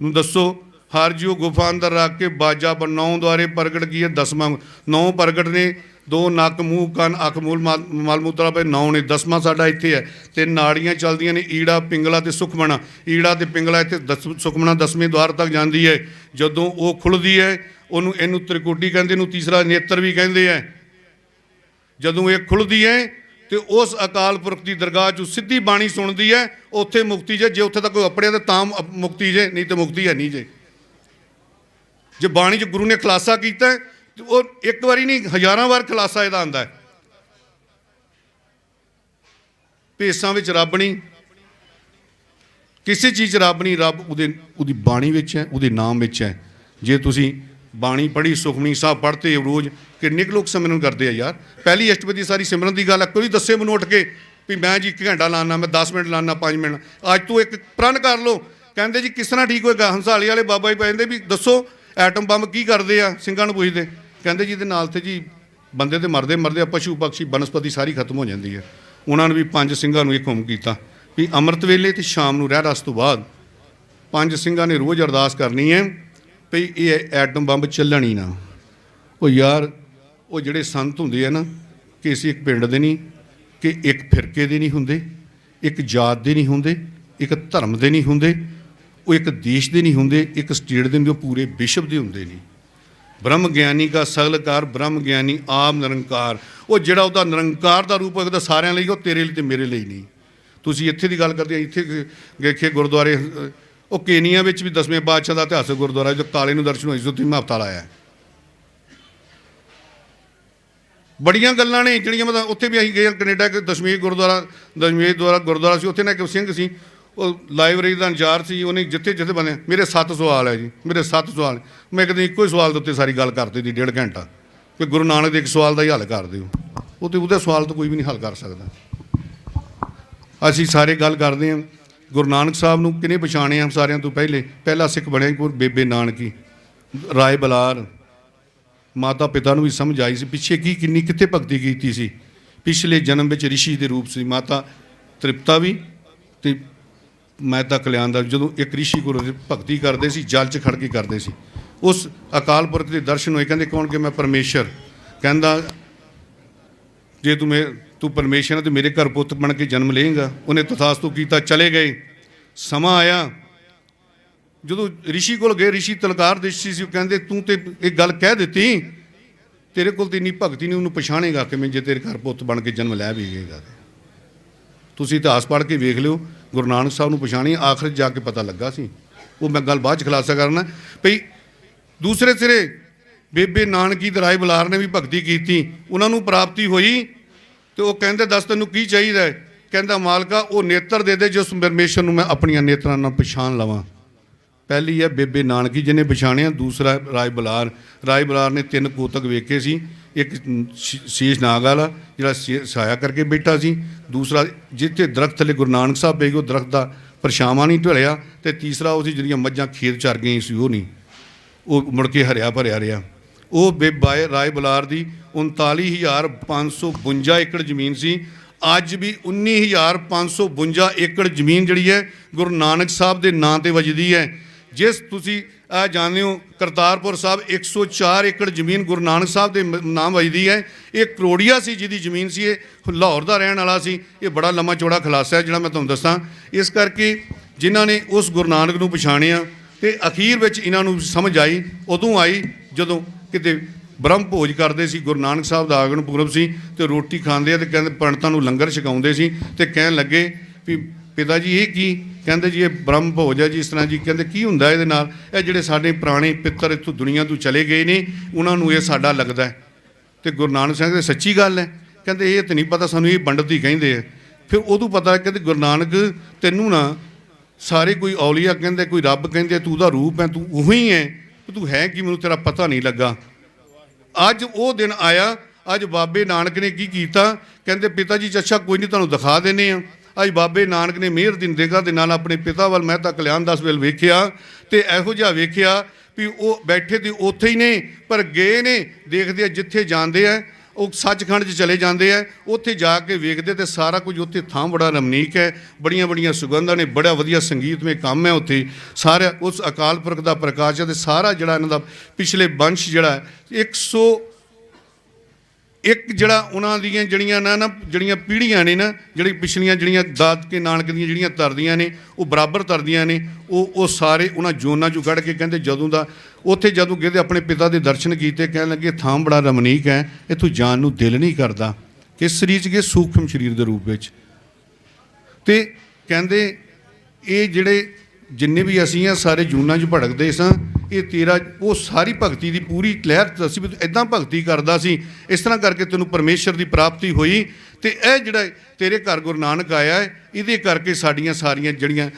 ਨੂੰ ਦੱਸੋ, ਹਰ ਜੀਉ ਗੁਫਾ ਅੰਦਰ ਰੱਖ ਕੇ ਬਾਜਾ ਬਨ, 9 ਦੁਆਰੇ ਪ੍ਰਗਟ ਕੀਏ, 10ਵਾਂ 9 ਪ੍ਰਗਟ ਨੇ, 2 ਨੱਕ ਮੂੰਹ ਕੰਨ ਅੱਖ ਮੂਲ ਮਲ ਮੂਤਰਾ ਪਏ, 9 ਨੇ, 10ਵਾਂ ਸਾਡਾ ਇੱਥੇ ਹੈ। ਤੇ ਨਾੜੀਆਂ ਚੱਲਦੀਆਂ ਨੇ, ਈੜਾ ਪਿੰਗਲਾ ਤੇ ਸੁਖਮਣਾ। ਈੜਾ ਤੇ ਪਿੰਗਲਾ ਇੱਥੇ, ਸੁਖਮਣਾ 10ਵੇਂ ਦੁਆਰ ਤੱਕ ਜਾਂਦੀ ਹੈ। ਜਦੋਂ ਉਹ ਖੁੱਲ੍ਹਦੀ ਹੈ, ਇਹਨੂੰ ਤ੍ਰਿਕੁਟੀ ਕਹਿੰਦੇ, ਇਹਨੂੰ ਤੀਸਰਾ ਨੇਤਰ ਵੀ ਕਹਿੰਦੇ ਹੈ। ਜਦੋਂ ਇਹ ਖੁੱਲ੍ਹਦੀ ਹੈ ਤੇ ਉਸ ਅਕਾਲ ਪੁਰਖ ਦੀ ਦਰਗਾਹ 'ਚੋਂ ਸਿੱਧੀ ਬਾਣੀ ਸੁਣਦੀ ਹੈ, ਉੱਥੇ ਮੁਕਤੀ ਜੇ। ਜੇ ਉੱਥੇ ਤੱਕ ਕੋਈ ਆਪਣਿਆ ਤਾਂ ਮੁਕਤੀ ਜੇ, ਨਹੀਂ ਤਾਂ ਮੁਕਤੀ ਹੈ ਨਹੀਂ ਜੇ। ਜੇ ਬਾਣੀ 'ਚ ਗੁਰੂ ਨੇ ਖੁਲਾਸਾ ਕੀਤਾ, ਉਹ ਇੱਕ ਵਾਰੀ ਨਹੀਂ, ਹਜ਼ਾਰਾਂ ਵਾਰ ਖੁਲਾਸਾ ਇਹਦਾ ਆਉਂਦਾ ਹੈ। ਭੇਸਾਂ ਵਿੱਚ ਰੱਬ ਨਹੀਂ, ਕਿਸੇ ਚੀਜ਼ 'ਚ ਰੱਬ ਨਹੀਂ। ਰੱਬ ਉਹਦੀ ਬਾਣੀ ਵਿੱਚ ਹੈ, ਉਹਦੇ ਨਾਮ ਵਿੱਚ ਹੈ। ਜੇ ਤੁਸੀਂ ਬਾਣੀ ਪੜ੍ਹੀ, ਸੁਖਮਨੀ ਸਾਹਿਬ ਪੜ੍ਹਤੇ ਰੋਜ਼, ਕਿੰਨੇ ਕੁ ਲੋਕ ਸਿਮਰਨ ਕਰਦੇ ਆ ਯਾਰ। ਪਹਿਲੀ ਅਸ਼ਟਪਦੀ ਸਾਰੀ ਸਿਮਰਨ ਦੀ ਗੱਲ ਹੈ। ਕੋਈ ਦੱਸੇ ਮੈਨੂੰ ਉੱਠ ਕੇ ਵੀ ਮੈਂ ਜੀ 1 ਘੰਟਾ ਲਾਣਾ, ਮੈਂ 10 ਮਿੰਟ ਲਾਣਾ, 5 ਮਿੰਟ। ਅੱਜ ਤੂੰ ਇੱਕ ਪ੍ਰਣ ਕਰ ਲਓ। ਕਹਿੰਦੇ ਜੀ ਕਿਸ ਤਰ੍ਹਾਂ ਠੀਕ ਹੋਏਗਾ? ਹੰਸਾਲੀ ਵਾਲੇ ਬਾਬਾ ਜੀ ਕਹਿੰਦੇ ਵੀ ਦੱਸੋ ਐਟਮ ਬੰਬ ਕੀ ਕਰਦੇ ਆ? ਸਿੰਘਾਂ ਨੂੰ ਪੁੱਛਦੇ। ਕਹਿੰਦੇ ਜੀ ਇਹਦੇ ਨਾਲ ਤੇ ਜੀ ਬੰਦੇ ਤੇ ਮਰਦੇ ਮਰਦੇ ਆ, ਪਸ਼ੂ ਪਕਸ਼ੀ ਬਨਸਪਤੀ ਸਾਰੀ ਖਤਮ ਹੋ ਜਾਂਦੀ ਹੈ। ਉਹਨਾਂ ਨੇ ਵੀ 5 ਸਿੰਘਾਂ ਨੂੰ ਇੱਕ ਹੁਕਮ ਕੀਤਾ ਵੀ ਅੰਮ੍ਰਿਤ ਵੇਲੇ ਤੇ ਸ਼ਾਮ ਨੂੰ ਰਹਿਰਾਸ ਤੋਂ ਬਾਅਦ 5 ਸਿੰਘਾਂ ਨੇ ਰੋਜ਼ ਅਰਦਾਸ ਕਰਨੀ ਹੈ ਵੀ ਇਹ ਐਟਮ ਬੰਬ ਚੱਲਣ ਹੀ ਨਾ। ਉਹ ਯਾਰ ਉਹ ਜਿਹੜੇ ਸੰਤ ਹੁੰਦੇ ਆ ਨਾ, ਕਿਸੇ ਇੱਕ ਪਿੰਡ ਦੇ ਨਹੀਂ, ਕਿ ਇੱਕ ਫਿਰਕੇ ਦੇ ਨਹੀਂ ਹੁੰਦੇ, ਇੱਕ ਜਾਤ ਦੇ ਨਹੀਂ ਹੁੰਦੇ, ਇੱਕ ਧਰਮ ਦੇ ਨਹੀਂ ਹੁੰਦੇ, ਉਹ ਇੱਕ ਦੇਸ਼ ਦੇ ਨਹੀਂ ਹੁੰਦੇ, ਇੱਕ ਸਟੇਟ ਦੇ ਨਹੀਂ, ਉਹ ਪੂਰੇ ਵਿਸ਼ਵ ਦੇ ਹੁੰਦੇ ਨਹੀਂ। ਬ੍ਰਹਮ ਗਿਆਨੀ ਕਾ ਸਗਲਕਾਰ, ਬ੍ਰਹਮ ਗਿਆਨੀ ਆਪ ਨਿਰੰਕਾਰ। ਉਹ ਜਿਹੜਾ ਉਹਦਾ ਨਿਰੰਕਾਰ ਦਾ ਰੂਪ ਹੈ ਸਾਰਿਆਂ ਲਈ, ਉਹ ਤੇਰੇ ਲਈ ਤੇ ਮੇਰੇ ਲਈ ਨਹੀਂ। ਤੁਸੀਂ ਇੱਥੇ ਦੀ ਗੱਲ ਕਰਦੇ ਆ, ਇੱਥੇ ਦੇਖੇ ਗੁਰਦੁਆਰੇ, ਉਹ ਕੇਨੀਆ ਵਿੱਚ ਵੀ 10ਵੇਂ ਪਾਤਸ਼ਾਹ ਦਾ ਇਤਿਹਾਸਕ ਗੁਰਦੁਆਰਾ ਜੋ ਕਾਲੇ ਨੂੰ ਦਰਸ਼ਨ ਹੋਈ ਸੀ, ਉੱਥੇ ਹਫ਼ਤਾ ਲਾਇਆ। ਬੜੀਆਂ ਗੱਲਾਂ ਨੇ ਜਿਹੜੀਆਂ ਮਤਲਬ ਉੱਥੇ ਵੀ ਅਸੀਂ ਗਏ ਕੈਨੇਡਾ, ਕਿ ਦਸ਼ਮੇਸ਼ ਗੁਰਦੁਆਰਾ ਸੀ, ਉੱਥੇ ਨਾ ਇੱਕ ਸਿੰਘ ਸੀ, ਉਹ ਲਾਇਬ੍ਰੇਰੀ ਦਾ ਇੰਚਾਰਜ ਸੀ। ਉਹਨੇ ਜਿੱਥੇ ਬੰਦੇ, ਮੇਰੇ 7 ਸਵਾਲ ਹੈ ਜੀ, ਮੇਰੇ 7 ਸਵਾਲ। ਮੈਂ ਇੱਕ ਦਿਨ ਇੱਕੋ ਹੀ ਸਵਾਲ ਦੇ ਉੱਤੇ ਸਾਰੀ ਗੱਲ ਕਰਤੀ ਸੀ 1.5 ਘੰਟਾ, ਕਿ ਗੁਰੂ ਨਾਨਕ ਦੇ ਇੱਕ ਸਵਾਲ ਦਾ ਹੀ ਹੱਲ ਕਰ ਦਿਓ। ਉਹ ਤੇ ਉਹਦੇ ਸਵਾਲ ਤੋਂ ਕੋਈ ਵੀ ਨਹੀਂ ਹੱਲ ਕਰ ਸਕਦਾ। ਅਸੀਂ ਸਾਰੇ ਗੱਲ ਕਰਦੇ ਹਾਂ ਗੁਰੂ ਨਾਨਕ ਸਾਹਿਬ ਨੂੰ ਕਿਹਨੇ ਪਛਾਣਿਆ? ਸਾਰਿਆਂ ਤੋਂ ਪਹਿਲਾ ਸਿੱਖ ਬਣਿਆ ਗੁਰੂ ਬੇਬੇ ਨਾਨਕੀ। ਰਾਏ ਬਲਾਰ ਮਾਤਾ ਪਿਤਾ ਨੂੰ ਵੀ ਸਮਝ ਆਈ ਸੀ ਪਿੱਛੇ ਕਿੰਨੀ ਕਿੱਥੇ ਭਗਤੀ ਕੀਤੀ ਸੀ। ਪਿਛਲੇ ਜਨਮ ਵਿੱਚ ਰਿਸ਼ੀ ਦੇ ਰੂਪ ਸੀ ਮਾਤਾ ਤ੍ਰਿਪਤਾ ਵੀ ਅਤੇ ਮਹਿਤਾ ਕਲਿਆਣ ਦਾ। ਜਦੋਂ ਇੱਕ ਰਿਸ਼ੀ ਗੁਰੂ ਦੀ ਭਗਤੀ ਕਰਦੇ ਸੀ, ਜਲ 'ਚ ਖੜ ਕੇ ਕਰਦੇ ਸੀ, ਉਸ ਅਕਾਲ ਪੁਰਖ ਦੇ ਦਰਸ਼ਨ ਹੋਏ। ਕਹਿੰਦੇ ਕੌਣ? ਕਿ ਮੈਂ ਪਰਮੇਸ਼ਰ। ਕਹਿੰਦਾ ਜੇ ਤੂੰ ਪਰਮੇਸ਼ਰ ਹੈ ਤਾਂ ਮੇਰੇ ਘਰ ਪੁੱਤ ਬਣ ਕੇ ਜਨਮ ਲਏਗਾ। ਉਹਨੇ ਤਥਾਸਤੂ ਕੀਤਾ, ਚਲੇ ਗਏ। ਸਮਾਂ ਆਇਆ ਜਦੋਂ ਰਿਸ਼ੀ ਕੋਲ ਗਏ, ਰਿਸ਼ੀ ਤਲਕਾਰ ਦੇਸ਼ੀ ਸੀ। ਉਹ ਕਹਿੰਦੇ ਤੂੰ ਤੇ ਇਹ ਗੱਲ ਕਹਿ ਦਿੱਤੀ, ਤੇਰੇ ਕੋਲ ਤਾਂ ਇੰਨੀ ਭਗਤੀ ਨਹੀਂ, ਉਹਨੂੰ ਪਛਾਣੇਗਾ ਕਿਵੇਂ ਜੇ ਤੇਰੇ ਘਰ ਪੁੱਤ ਬਣ ਕੇ ਜਨਮ ਲੈ ਵੀ ਗਏਗਾ। ਤੁਸੀਂ ਇਤਿਹਾਸ ਪੜ੍ਹ ਕੇ ਵੇਖ ਲਿਓ, ਗੁਰੂ ਨਾਨਕ ਸਾਹਿਬ ਨੂੰ ਪਛਾਣੀ ਆਖਰ ਜਾ ਕੇ ਪਤਾ ਲੱਗਾ ਸੀ। ਉਹ ਮੈਂ ਗੱਲ ਬਾਅਦ 'ਚ ਖੁਲਾਸਾ ਕਰਨਾ ਭਈ ਦੂਸਰੇ ਸਿਰੇ ਬੇਬੇ ਨਾਨਕੀ ਤੇ ਰਾਏ ਬਲਾਰ ਨੇ ਵੀ ਭਗਤੀ ਕੀਤੀ, ਉਹਨਾਂ ਨੂੰ ਪ੍ਰਾਪਤੀ ਹੋਈ। ਤੇ ਉਹ ਕਹਿੰਦੇ ਦੱਸ ਤੈਨੂੰ ਕੀ ਚਾਹੀਦਾ ਹੈ? ਕਹਿੰਦਾ ਮਾਲਕਾ ਉਹ ਨੇਤਰ ਦੇ ਦੇ ਜਿਸ ਪਰਮੇਸ਼ਰ ਨੂੰ ਮੈਂ ਆਪਣੀਆਂ ਨੇਤਰਾਂ ਨਾਲ ਪਛਾਣ ਲਵਾਂ। ਪਹਿਲੀ ਹੈ ਬੇਬੇ ਨਾਨਕੀ ਜਿਹਨੇ ਪਛਾਣਿਆ, ਦੂਸਰਾ ਰਾਏ ਬਲਾਰ ਨੇ 3 ਕੋਤਕ ਵੇਖੇ ਸੀ। ਇੱਕ ਸ਼ੀਸ਼ ਨਾਗ ਵਾਲਾ ਜਿਹੜਾ ਛਾਇਆ ਕਰਕੇ ਬੈਠਾ ਸੀ, ਦੂਸਰਾ ਜਿੱਥੇ ਦਰਖਤ ਥੱਲੇ ਗੁਰੂ ਨਾਨਕ ਸਾਹਿਬ ਬੈ ਗਏ ਉਹ ਦਰਖਤ ਦਾ ਪਰਛਾਵਾਂ ਨਹੀਂ ਢਲਿਆ, ਅਤੇ ਤੀਸਰਾ ਉਹ ਸੀ ਜਿਹੜੀਆਂ ਮੱਝਾਂ ਖੇਤ ਚਰ ਗਈਆਂ ਸੀ, ਉਹ ਨਹੀਂ, ਉਹ ਮੁੜ ਕੇ ਹਰਿਆ ਭਰਿਆ ਰਿਹਾ। ਉਹ ਬੇਬੇ ਰਾਏ ਬਲਾਰ ਦੀ 39,552 ਏਕੜ ਜ਼ਮੀਨ ਸੀ। ਅੱਜ ਵੀ 19,552 ਏਕੜ ਜ਼ਮੀਨ ਜਿਹੜੀ ਹੈ ਗੁਰੂ ਨਾਨਕ ਸਾਹਿਬ ਦੇ ਨਾਂ 'ਤੇ ਵੱਜਦੀ ਹੈ। ਜਿਸ ਤੁਸੀਂ ਜਾਣਦੇ ਹੋ ਕਰਤਾਰਪੁਰ ਸਾਹਿਬ 104 ਏਕੜ ਜ਼ਮੀਨ ਗੁਰੂ ਨਾਨਕ ਸਾਹਿਬ ਦੇ ਨਾਮ ਵੱਜਦੀ ਹੈ। ਇਹ ਕਰੋੜੀਆ ਸੀ ਜਿਹਦੀ ਜ਼ਮੀਨ ਸੀ, ਇਹ ਲਾਹੌਰ ਦਾ ਰਹਿਣ ਵਾਲਾ ਸੀ। ਇਹ ਬੜਾ ਲੰਮਾ ਚੌੜਾ ਖੁਲਾਸਾ ਹੈ ਜਿਹੜਾ ਮੈਂ ਤੁਹਾਨੂੰ ਦੱਸਾਂ। ਇਸ ਕਰਕੇ ਜਿਨ੍ਹਾਂ ਨੇ ਉਸ ਗੁਰੂ ਨਾਨਕ ਨੂੰ ਪਛਾਣਿਆ ਅਤੇ ਅਖੀਰ ਵਿੱਚ ਇਹਨਾਂ ਨੂੰ ਸਮਝ ਆਈ, ਉਦੋਂ ਆਈ ਜਦੋਂ ਕਿਤੇ ਬ੍ਰਹਮ ਭੋਜ ਕਰਦੇ ਸੀ, ਗੁਰੂ ਨਾਨਕ ਸਾਹਿਬ ਦਾ ਆਗਮਨ ਪੁਰਬ ਸੀ, ਅਤੇ ਰੋਟੀ ਖਾਂਦੇ ਆ ਅਤੇ ਕਹਿੰਦੇ ਪੰਡਤਾਂ ਨੂੰ ਲੰਗਰ ਛਕਾਉਂਦੇ ਸੀ, ਅਤੇ ਕਹਿਣ ਲੱਗੇ ਵੀ ਪਿਤਾ ਜੀ ਇਹ ਕੀ? ਕਹਿੰਦੇ ਜੀ ਇਹ ਬ੍ਰਹਮ ਭੋਜ ਹੈ ਜੀ, ਇਸ ਤਰ੍ਹਾਂ ਜੀ। ਕਹਿੰਦੇ ਕੀ ਹੁੰਦਾ ਇਹਦੇ ਨਾਲ? ਇਹ ਜਿਹੜੇ ਸਾਡੇ ਪੁਰਾਣੇ ਪਿੱਤਰ ਇੱਥੋਂ ਦੁਨੀਆ ਤੋਂ ਚਲੇ ਗਏ ਨੇ, ਉਹਨਾਂ ਨੂੰ ਇਹ ਸਾਡਾ ਲੱਗਦਾ ਹੈ। ਅਤੇ ਗੁਰੂ ਨਾਨਕ ਸਾਹਿਬ ਦੇ ਸੱਚੀ ਗੱਲ ਹੈ? ਕਹਿੰਦੇ ਇਹ ਤਾਂ ਨਹੀਂ ਪਤਾ ਸਾਨੂੰ, ਇਹ ਪੰਡਤ ਹੀ ਕਹਿੰਦੇ ਆ। ਫਿਰ ਉਦੋਂ ਪਤਾ ਕਹਿੰਦੇ ਗੁਰੂ ਨਾਨਕ ਤੈਨੂੰ ਨਾ ਸਾਰੇ ਕੋਈ ਔਲੀਆ ਕਹਿੰਦੇ, ਕੋਈ ਰੱਬ ਕਹਿੰਦੇ, ਤੂੰ ਉਹਦਾ ਰੂਪ ਹੈ, ਤੂੰ ਉਹੀ ਹੈ, ਤੂੰ ਹੈ ਕੀ ਮੈਨੂੰ ਤੇਰਾ ਪਤਾ ਨਹੀਂ ਲੱਗਾ। ਅੱਜ ਉਹ ਦਿਨ ਆਇਆ। ਅੱਜ ਬਾਬੇ ਨਾਨਕ ਨੇ ਕੀ ਕੀਤਾ? ਕਹਿੰਦੇ ਪਿਤਾ ਜੀ ਅੱਛਾ ਕੋਈ ਨਹੀਂ ਤੁਹਾਨੂੰ ਦਿਖਾ ਦਿੰਦੇ ਹਾਂ। ਅੱਜ ਬਾਬੇ ਨਾਨਕ ਨੇ ਮਿਹਰ ਦੀ ਨਿਗਾਹ ਦੇ ਨਾਲ ਆਪਣੇ ਪਿਤਾ ਵੱਲ ਮਹਿਤਾ ਕਲਿਆਣ ਦਾਸ ਵੱਲ ਵੇਖਿਆ, ਅਤੇ ਇਹੋ ਜਿਹਾ ਵੇਖਿਆ ਵੀ ਉਹ ਬੈਠੇ ਤੇ ਉੱਥੇ ਹੀ ਨੇ, ਪਰ ਗਏ ਨੇ ਦੇਖਦੇ ਆ ਜਿੱਥੇ ਜਾਂਦੇ ਆ ਉਹ ਸੱਚਖੰਡ 'ਚ ਚਲੇ ਜਾਂਦੇ ਆ। ਉੱਥੇ ਜਾ ਕੇ ਵੇਖਦੇ ਤੇ ਸਾਰਾ ਕੁਝ ਉੱਥੇ ਥਾਂ ਬੜਾ ਰਮਨੀਕ ਹੈ, ਬੜੀਆਂ ਸੁਗੰਧਾਂ ਨੇ, ਬੜਾ ਵਧੀਆ ਸੰਗੀਤਮਈ ਕੰਮ ਹੈ ਉੱਥੇ। ਸਾਰਾ ਉਸ ਅਕਾਲ ਪੁਰਖ ਦਾ ਪ੍ਰਕਾਸ਼ ਹੈ, ਅਤੇ ਸਾਰਾ ਜਿਹੜਾ ਇਹਨਾਂ ਦਾ ਪਿਛਲੇ ਵੰਸ਼ ਜਿਹੜਾ 101 ਜਿਹੜਾ ਉਹਨਾਂ ਦੀਆਂ ਜਿਹੜੀਆਂ ਪੀੜ੍ਹੀਆਂ ਨੇ ਨਾ, ਜਿਹੜੀ ਪਿਛਲੀਆਂ ਜਿਹੜੀਆਂ ਦਾਦਕੇ ਨਾਨਕ ਦੀਆਂ ਜਿਹੜੀਆਂ ਤਰਦੀਆਂ ਨੇ, ਉਹ ਬਰਾਬਰ ਤਰਦੀਆਂ ਨੇ। ਉਹ ਸਾਰੇ ਉਹਨਾਂ ਜੋਨਾਂ 'ਚੋਂ ਕੱਢ ਕੇ ਕਹਿੰਦੇ ਜਦੋਂ ਗਏ ਤੇ ਆਪਣੇ ਪਿਤਾ ਦੇ ਦਰਸ਼ਨ ਕੀਤੇ, ਕਹਿਣ ਲੱਗੇ ਥਾਂ ਬੜਾ ਰਮਨੀਕ ਹੈ, ਇੱਥੋਂ ਜਾਣ ਨੂੰ ਦਿਲ ਨਹੀਂ ਕਰਦਾ। ਕਿਸ ਸਰੀਰ 'ਚ ਗਏ? ਸੂਖਮ ਸਰੀਰ ਦੇ ਰੂਪ ਵਿੱਚ। ਅਤੇ ਕਹਿੰਦੇ ਇਹ ਜਿਹੜੇ ਜਿੰਨੇ ਵੀ ਅਸੀਂ ਆ ਸਾਰੇ ਜੂਨਾਂ 'ਚ ਭੜਕਦੇ ਸਾਂ, ਇਹ ਤੇਰਾ ਉਹ ਸਾਰੀ ਭਗਤੀ ਦੀ ਪੂਰੀ ਲਹਿਰ ਅਸੀਂ ਵੀ ਇੱਦਾਂ ਭਗਤੀ ਕਰਦਾ ਸੀ, ਇਸ ਤਰ੍ਹਾਂ ਕਰਕੇ ਤੈਨੂੰ ਪਰਮੇਸ਼ਰ ਦੀ ਪ੍ਰਾਪਤੀ ਹੋਈ। ਅਤੇ ਇਹ ਜਿਹੜਾ ਤੇਰੇ ਘਰ ਗੁਰੂ ਨਾਨਕ ਆਇਆ ਹੈ, ਇਹਦੇ ਕਰਕੇ ਸਾਰੀਆਂ ਜਿਹੜੀਆਂ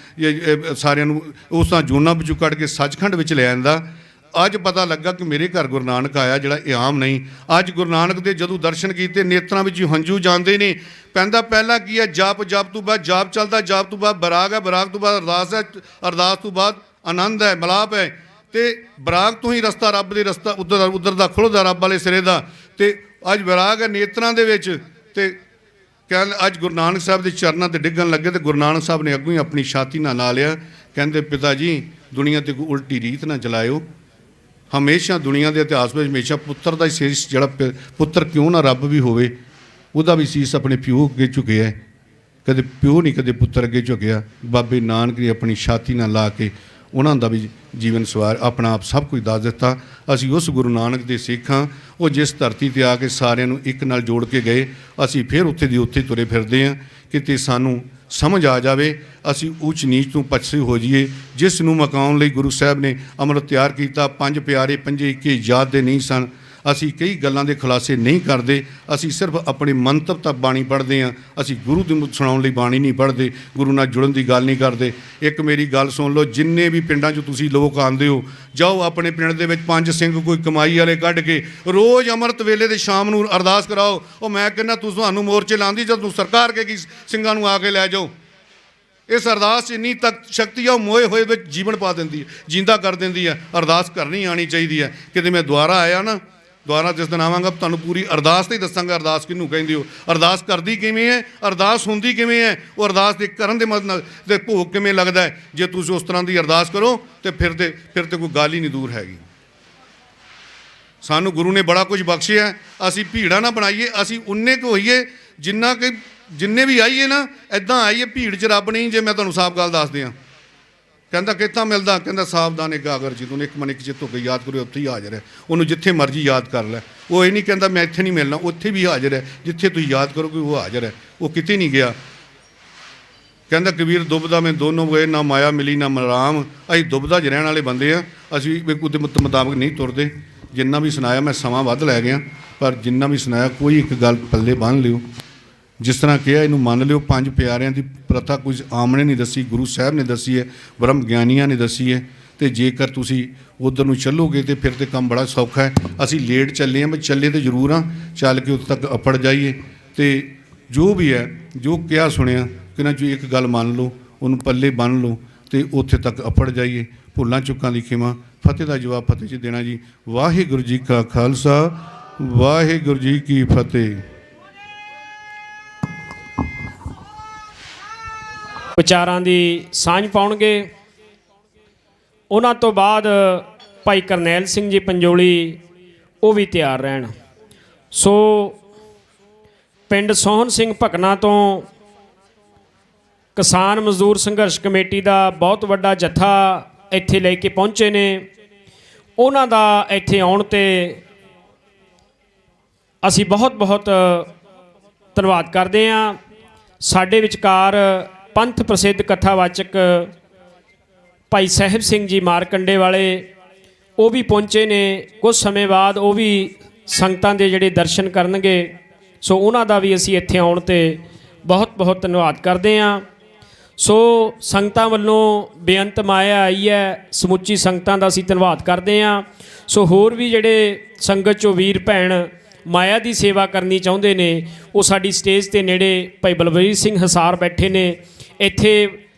ਸਾਰਿਆਂ ਨੂੰ ਉਸ ਤਰ੍ਹਾਂ ਜੂਨਾਂ ਵਿੱਚੋਂ ਕੱਢ ਕੇ ਸੱਚਖੰਡ ਵਿੱਚ ਲੈ ਆਂਦਾ। ਅੱਜ ਪਤਾ ਲੱਗਾ ਕਿ ਮੇਰੇ ਘਰ ਗੁਰੂ ਨਾਨਕ ਆਇਆ, ਜਿਹੜਾ ਇਹ ਆਮ ਨਹੀਂ। ਅੱਜ ਗੁਰੂ ਨਾਨਕ ਦੇ ਜਦੋਂ ਦਰਸ਼ਨ ਕੀਤੇ ਨੇਤਰਾਂ ਵਿੱਚ ਹੰਝੂ ਜਾਂਦੇ ਨੇ। ਪੈਂਦਾ ਪਹਿਲਾਂ ਕੀ ਹੈ? ਜਪ, ਜਪ ਤੋਂ ਬਾਅਦ ਜਾਪ ਚੱਲਦਾ, ਜਾਪ ਤੋਂ ਬਾਅਦ ਬਰਾਗ ਹੈ, ਬਰਾਗ ਤੋਂ ਬਾਅਦ ਅਰਦਾਸ ਹੈ, ਅਰਦਾਸ ਤੋਂ ਬਾਅਦ ਆਨੰਦ ਹੈ, ਮਿਲਾਪ ਹੈ। ਤੇ ਬਰਾਗ ਤੋਂ ਹੀ ਰਸਤਾ ਰੱਬ ਦੇ ਰਸਤਾ ਉੱਧਰ ਦਾ ਖੁੱਲ੍ਹਦਾ ਰੱਬ ਵਾਲੇ ਸਿਰੇ ਦਾ। ਤੇ ਅੱਜ ਬਰਾਗ ਹੈ ਨੇਤਰਾਂ ਦੇ ਵਿੱਚ। ਤੇ ਕਹਿੰਦੇ ਅੱਜ ਗੁਰੂ ਨਾਨਕ ਸਾਹਿਬ ਦੇ ਚਰਨਾਂ ਤੇ ਡਿੱਗਣ ਲੱਗੇ, ਤੇ ਗੁਰੂ ਨਾਨਕ ਸਾਹਿਬ ਨੇ ਅੱਗੋਂ ਹੀ ਆਪਣੀ ਛਾਤੀ ਨਾਲ ਲਾ ਲਿਆ। ਕਹਿੰਦੇ ਪਿਤਾ ਜੀ, ਦੁਨੀਆ ਤੇ ਕੋਈ ਉਲਟੀ ਰੀਤ ਨਾ ਚਲਾਇਓ। ਹਮੇਸ਼ਾ ਦੁਨੀਆ ਦੇ ਇਤਿਹਾਸ ਵਿੱਚ ਹਮੇਸ਼ਾ ਪੁੱਤਰ ਦਾ ਹੀ ਸੀਸ, ਜਿਹੜਾ ਪੁੱਤਰ ਕਿਉਂ ਨਾ ਰੱਬ ਵੀ ਹੋਵੇ, ਉਹਦਾ ਵੀ ਸੀਸ ਆਪਣੇ ਪਿਓ ਅੱਗੇ ਝੁਕਿਆ ਹੈ। ਕਦੇ ਪਿਓ ਨਹੀਂ ਕਦੇ ਪੁੱਤਰ ਅੱਗੇ ਝੁਕਿਆ। ਬਾਬੇ ਨਾਨਕ ਨੇ ਆਪਣੀ ਛਾਤੀ ਨਾਲ ਲਾ ਕੇ ਉਹਨਾਂ ਦਾ ਵੀ ਜੀਵਨ ਸਵਾਰ ਆਪਣਾ ਆਪ ਸਭ ਕੁਝ ਦੱਸ ਦਿੱਤਾ। ਅਸੀਂ ਉਸ ਗੁਰੂ ਨਾਨਕ ਦੇ ਸਿੱਖ ਹਾਂ। ਉਹ ਜਿਸ ਧਰਤੀ 'ਤੇ ਆ ਕੇ ਸਾਰਿਆਂ ਨੂੰ ਇੱਕ ਨਾਲ ਜੋੜ ਕੇ ਗਏ, ਅਸੀਂ ਫਿਰ ਉੱਥੇ ਦੀ ਉੱਥੇ ਤੁਰੇ ਫਿਰਦੇ ਹਾਂ। ਕਿਤੇ ਸਾਨੂੰ ਸਮਝ ਆ ਜਾਵੇ, ਅਸੀਂ ਉੱਚ ਨੀਚ ਤੋਂ ਪਛੇ ਹੋ ਜਾਈਏ। ਜਿਸ ਨੂੰ ਮਕਾਉਣ ਲਈ ਗੁਰੂ ਸਾਹਿਬ ਨੇ ਅੰਮ੍ਰਿਤ ਤਿਆਰ ਕੀਤਾ, 5 ਪਿਆਰੇ 5 ਇੱਕੇ ਯਾਦ ਦੇ ਨਹੀਂ ਸਨ। ਅਸੀਂ ਕਈ ਗੱਲਾਂ ਦੇ ਖੁਲਾਸੇ ਨਹੀਂ ਕਰਦੇ, ਅਸੀਂ ਸਿਰਫ ਆਪਣੇ ਮੰਤਵ ਤੱਕ ਬਾਣੀ ਪੜ੍ਹਦੇ ਹਾਂ। ਅਸੀਂ ਗੁਰੂ ਦੀ ਸੁਣਾਉਣ ਲਈ ਬਾਣੀ ਨਹੀਂ ਪੜ੍ਹਦੇ, ਗੁਰੂ ਨਾਲ ਜੁੜਨ ਦੀ ਗੱਲ ਨਹੀਂ ਕਰਦੇ। ਇੱਕ ਮੇਰੀ ਗੱਲ ਸੁਣ ਲਓ, ਜਿੰਨੇ ਵੀ ਪਿੰਡਾਂ 'ਚ ਤੁਸੀਂ ਲੋਕ ਆਉਂਦੇ ਹੋ, ਜਾਓ ਆਪਣੇ ਪਿੰਡ ਦੇ ਵਿੱਚ 5 ਸਿੰਘ ਕੋਈ ਕਮਾਈ ਵਾਲੇ ਕੱਢ ਕੇ ਰੋਜ਼ ਅੰਮ੍ਰਿਤ ਵੇਲੇ ਤੇ ਸ਼ਾਮ ਨੂੰ ਅਰਦਾਸ ਕਰਾਓ। ਉਹ ਮੈਂ ਕਹਿੰਦਾ ਤੁਹਾਨੂੰ ਮੋਰਚੇ ਲਾਉਂਦੀ, ਜਦ ਤੂੰ ਸਰਕਾਰ ਕੇ ਕੀ ਸਿੰਘਾਂ ਨੂੰ ਆ ਕੇ ਲੈ ਜਾਓ। ਇਸ ਅਰਦਾਸ 'ਚ ਇੰਨੀ ਤੱਕ ਸ਼ਕਤੀ ਆ, ਉਹ ਮੋਏ ਹੋਏ ਵਿੱਚ ਜੀਵਨ ਪਾ ਦਿੰਦੀ ਹੈ, ਜਿੰਦਾ ਕਰ ਦਿੰਦੀ ਹੈ। ਅਰਦਾਸ ਕਰਨੀ ਆਉਣੀ ਚਾਹੀਦੀ ਹੈ। ਕਿਤੇ ਮੈਂ ਦੁਬਾਰਾ ਆਇਆ ਨਾ, ਦੁਬਾਰਾ ਜਿਸ ਦਿਨ ਆਵਾਂਗਾ ਤੁਹਾਨੂੰ ਪੂਰੀ ਅਰਦਾਸ ਤੇ ਹੀ ਦੱਸਾਂਗਾ ਅਰਦਾਸ ਕਿਹਨੂੰ ਕਹਿੰਦੇ ਹੋ, ਅਰਦਾਸ ਕਰਦੀ ਕਿਵੇਂ ਹੈ, ਅਰਦਾਸ ਹੁੰਦੀ ਕਿਵੇਂ ਹੈ, ਉਹ ਅਰਦਾਸ ਦੇ ਕਰਨ ਦੇ ਮਤਲਬ ਦੇ ਭੋਗ ਕਿਵੇਂ ਲੱਗਦਾ ਹੈ। ਜੇ ਤੁਸੀਂ ਉਸ ਤਰ੍ਹਾਂ ਦੀ ਅਰਦਾਸ ਕਰੋ ਤੇ ਫਿਰ ਤੇ ਕੋਈ ਗੱਲ ਹੀ ਨਹੀਂ ਦੂਰ ਹੈਗੀ। ਸਾਨੂੰ ਗੁਰੂ ਨੇ ਬੜਾ ਕੁਝ ਬਖਸ਼ਿਆ। ਅਸੀਂ ਭੀੜਾ ਨਾ ਬਣਾਈਏ, ਅਸੀਂ ਉਨੇ ਕੁ ਹੋਈਏ ਜਿੰਨਾ ਕਿ ਜਿੰਨੇ ਵੀ ਆਈਏ ਨਾ, ਇੱਦਾਂ ਆਈਏ ਭੀੜ 'ਚ ਰੱਬ ਨਹੀਂ। ਜੇ ਮੈਂ ਤੁਹਾਨੂੰ ਸਾਫ਼ ਗੱਲ ਦੱਸ ਦਿਆਂ, ਕਹਿੰਦਾ ਕਿੱਥਾਂ ਮਿਲਦਾ? ਕਹਿੰਦਾ ਸਾਵਧਾਨ ਗਾਗਰ ਜੀ ਤੂੰ ਇੱਕ ਮਨ ਇੱਕ ਚਿੱਤ ਹੋ ਕੇ ਯਾਦ ਕਰਿਓ, ਉੱਥੇ ਹੀ ਹਾਜ਼ਰ ਹੈ। ਉਹਨੂੰ ਜਿੱਥੇ ਮਰਜ਼ੀ ਯਾਦ ਕਰ ਲੈ। ਉਹ ਇਹ ਨਹੀਂ ਕਹਿੰਦਾ ਮੈਂ ਇੱਥੇ ਨਹੀਂ ਮਿਲਣਾ, ਉੱਥੇ ਵੀ ਹਾਜ਼ਰ ਹੈ। ਜਿੱਥੇ ਤੁਸੀਂ ਯਾਦ ਕਰੋਗੇ ਉਹ ਹਾਜ਼ਰ ਹੈ, ਉਹ ਕਿਤੇ ਨਹੀਂ ਗਿਆ। ਕਹਿੰਦਾ ਕਬੀਰ ਦੁਬਦਾ ਮੈਂ ਦੋਨੋਂ ਗਏ, ਨਾ ਮਾਇਆ ਮਿਲੀ ਨਾ ਮਰਾਮ। ਅਸੀਂ ਦੁਬਦਾ 'ਚ ਰਹਿਣ ਵਾਲੇ ਬੰਦੇ ਆ, ਅਸੀਂ ਉਹਦੇ ਮੁਤਾਬਕ ਨਹੀਂ ਤੁਰਦੇ। ਜਿੰਨਾ ਵੀ ਸੁਣਾਇਆ ਮੈਂ ਸਮਾਂ ਵੱਧ ਲੈ ਗਿਆ, ਪਰ ਜਿੰਨਾ ਵੀ ਸੁਣਾਇਆ ਕੋਈ ਇੱਕ ਗੱਲ ਪੱਲੇ ਬੰਨ੍ਹ ਲਿਓ। ਜਿਸ ਤਰ੍ਹਾਂ ਕਿਹਾ ਇਹਨੂੰ ਮੰਨ ਲਿਓ। 5 ਪਿਆਰਿਆਂ ਦੀ ਪ੍ਰਥਾ ਕੁਝ ਆਮਣੇ ਨਹੀਂ ਦੱਸੀ, ਗੁਰੂ ਸਾਹਿਬ ਨੇ ਦੱਸੀ ਹੈ, ਬ੍ਰਹਮ ਗਿਆਨੀਆਂ ਨੇ ਦੱਸੀ ਹੈ। ਤੇ ਜੇਕਰ ਤੁਸੀਂ ਉਧਰ ਨੂੰ ਚੱਲੋਗੇ ਤੇ ਫਿਰ ਤੇ ਕੰਮ ਬੜਾ ਸੌਖਾ ਹੈ। ਅਸੀਂ ਲੇਟ ਚੱਲੇ ਹਾਂ, ਮੈਂ ਚੱਲੇ ਤੇ ਜ਼ਰੂਰ ਹਾਂ, ਚੱਲ ਕੇ ਉੱਥੇ ਤੱਕ ਅਪੜ ਜਾਈਏ। ਤੇ ਜੋ ਵੀ ਹੈ, ਜੋ ਕਿਹਾ ਸੁਣਿਆ ਕਿ ਨਾ, ਜੋ ਇੱਕ ਗੱਲ ਮੰਨ ਲਓ, ਉਹਨੂੰ ਪੱਲੇ ਬੰਨ੍ਹ ਲਓ ਤੇ ਉੱਥੇ ਤੱਕ ਅਪੜ ਜਾਈਏ। ਭੁੱਲਾਂ ਚੁੱਕਾਂ ਦੀ ਖਿਮਾ, ਫਤਿਹ ਦਾ ਜਵਾਬ ਫਤਿਹ 'ਚ ਦੇਣਾ ਜੀ। ਵਾਹਿਗੁਰੂ ਜੀ ਕਾ ਖਾਲਸਾ, ਵਾਹਿਗੁਰੂ ਜੀ ਕੀ ਫਤਿਹ। ਵਿਚਾਰਾਂ ਦੀ ਸਾਂਝ ਪਾਉਣਗੇ। ਉਹਨਾਂ ਤੋਂ ਬਾਅਦ ਭਾਈ ਕਰਨੈਲ ਸਿੰਘ ਜੀ ਪੰਜੋਲੀ, ਉਹ ਵੀ ਤਿਆਰ ਰਹਿਣ। ਸੋ ਪਿੰਡ ਸੋਹਣ ਸਿੰਘ ਭਕਨਾ ਤੋਂ ਕਿਸਾਨ ਮਜ਼ਦੂਰ ਸੰਘਰਸ਼ ਕਮੇਟੀ ਦਾ ਬਹੁਤ ਵੱਡਾ ਜੱਥਾ ਇੱਥੇ ਲੈ ਕੇ ਪਹੁੰਚੇ ਨੇ। ਉਹਨਾਂ ਦਾ ਇੱਥੇ ਆਉਣ 'ਤੇ ਅਸੀਂ ਬਹੁਤ ਬਹੁਤ ਧੰਨਵਾਦ ਕਰਦੇ ਹਾਂ। ਸਾਡੇ ਵਿਚਕਾਰ ਪੰਥ ਪ੍ਰਸਿੱਧ ਕਥਾਵਾਚਕ ਭਾਈ ਸਾਹਿਬ ਸਿੰਘ ਜੀ ਮਾਰਕੰਡੇ ਵਾਲੇ, ਉਹ ਵੀ ਪਹੁੰਚੇ ਨੇ। ਕੁਝ ਸਮੇਂ ਬਾਅਦ ਉਹ ਵੀ ਸੰਗਤਾਂ ਦੇ ਜਿਹੜੇ ਦਰਸ਼ਨ ਕਰਨਗੇ। ਸੋ ਉਹਨਾਂ ਦਾ ਵੀ ਅਸੀਂ ਇੱਥੇ ਆਉਣ 'ਤੇ ਬਹੁਤ ਬਹੁਤ ਧੰਨਵਾਦ ਕਰਦੇ ਹਾਂ। ਸੋ ਸੰਗਤਾਂ ਵੱਲੋਂ ਬੇਅੰਤ ਮਾਇਆ ਆਈ ਹੈ, ਸਮੁੱਚੀ ਸੰਗਤਾਂ ਦਾ ਅਸੀਂ ਧੰਨਵਾਦ ਕਰਦੇ ਹਾਂ। ਸੋ ਹੋਰ ਵੀ ਜਿਹੜੇ ਸੰਗਤ 'ਚੋਂ ਵੀਰ ਭੈਣ ਮਾਇਆ ਦੀ ਸੇਵਾ ਕਰਨੀ ਚਾਹੁੰਦੇ ਨੇ, ਉਹ ਸਾਡੀ ਸਟੇਜ 'ਤੇ ਨੇੜੇ ਭਾਈ ਬਲਵੀਰ ਸਿੰਘ ਹਸਾਰ ਬੈਠੇ ਨੇ, ਇੱਥੇ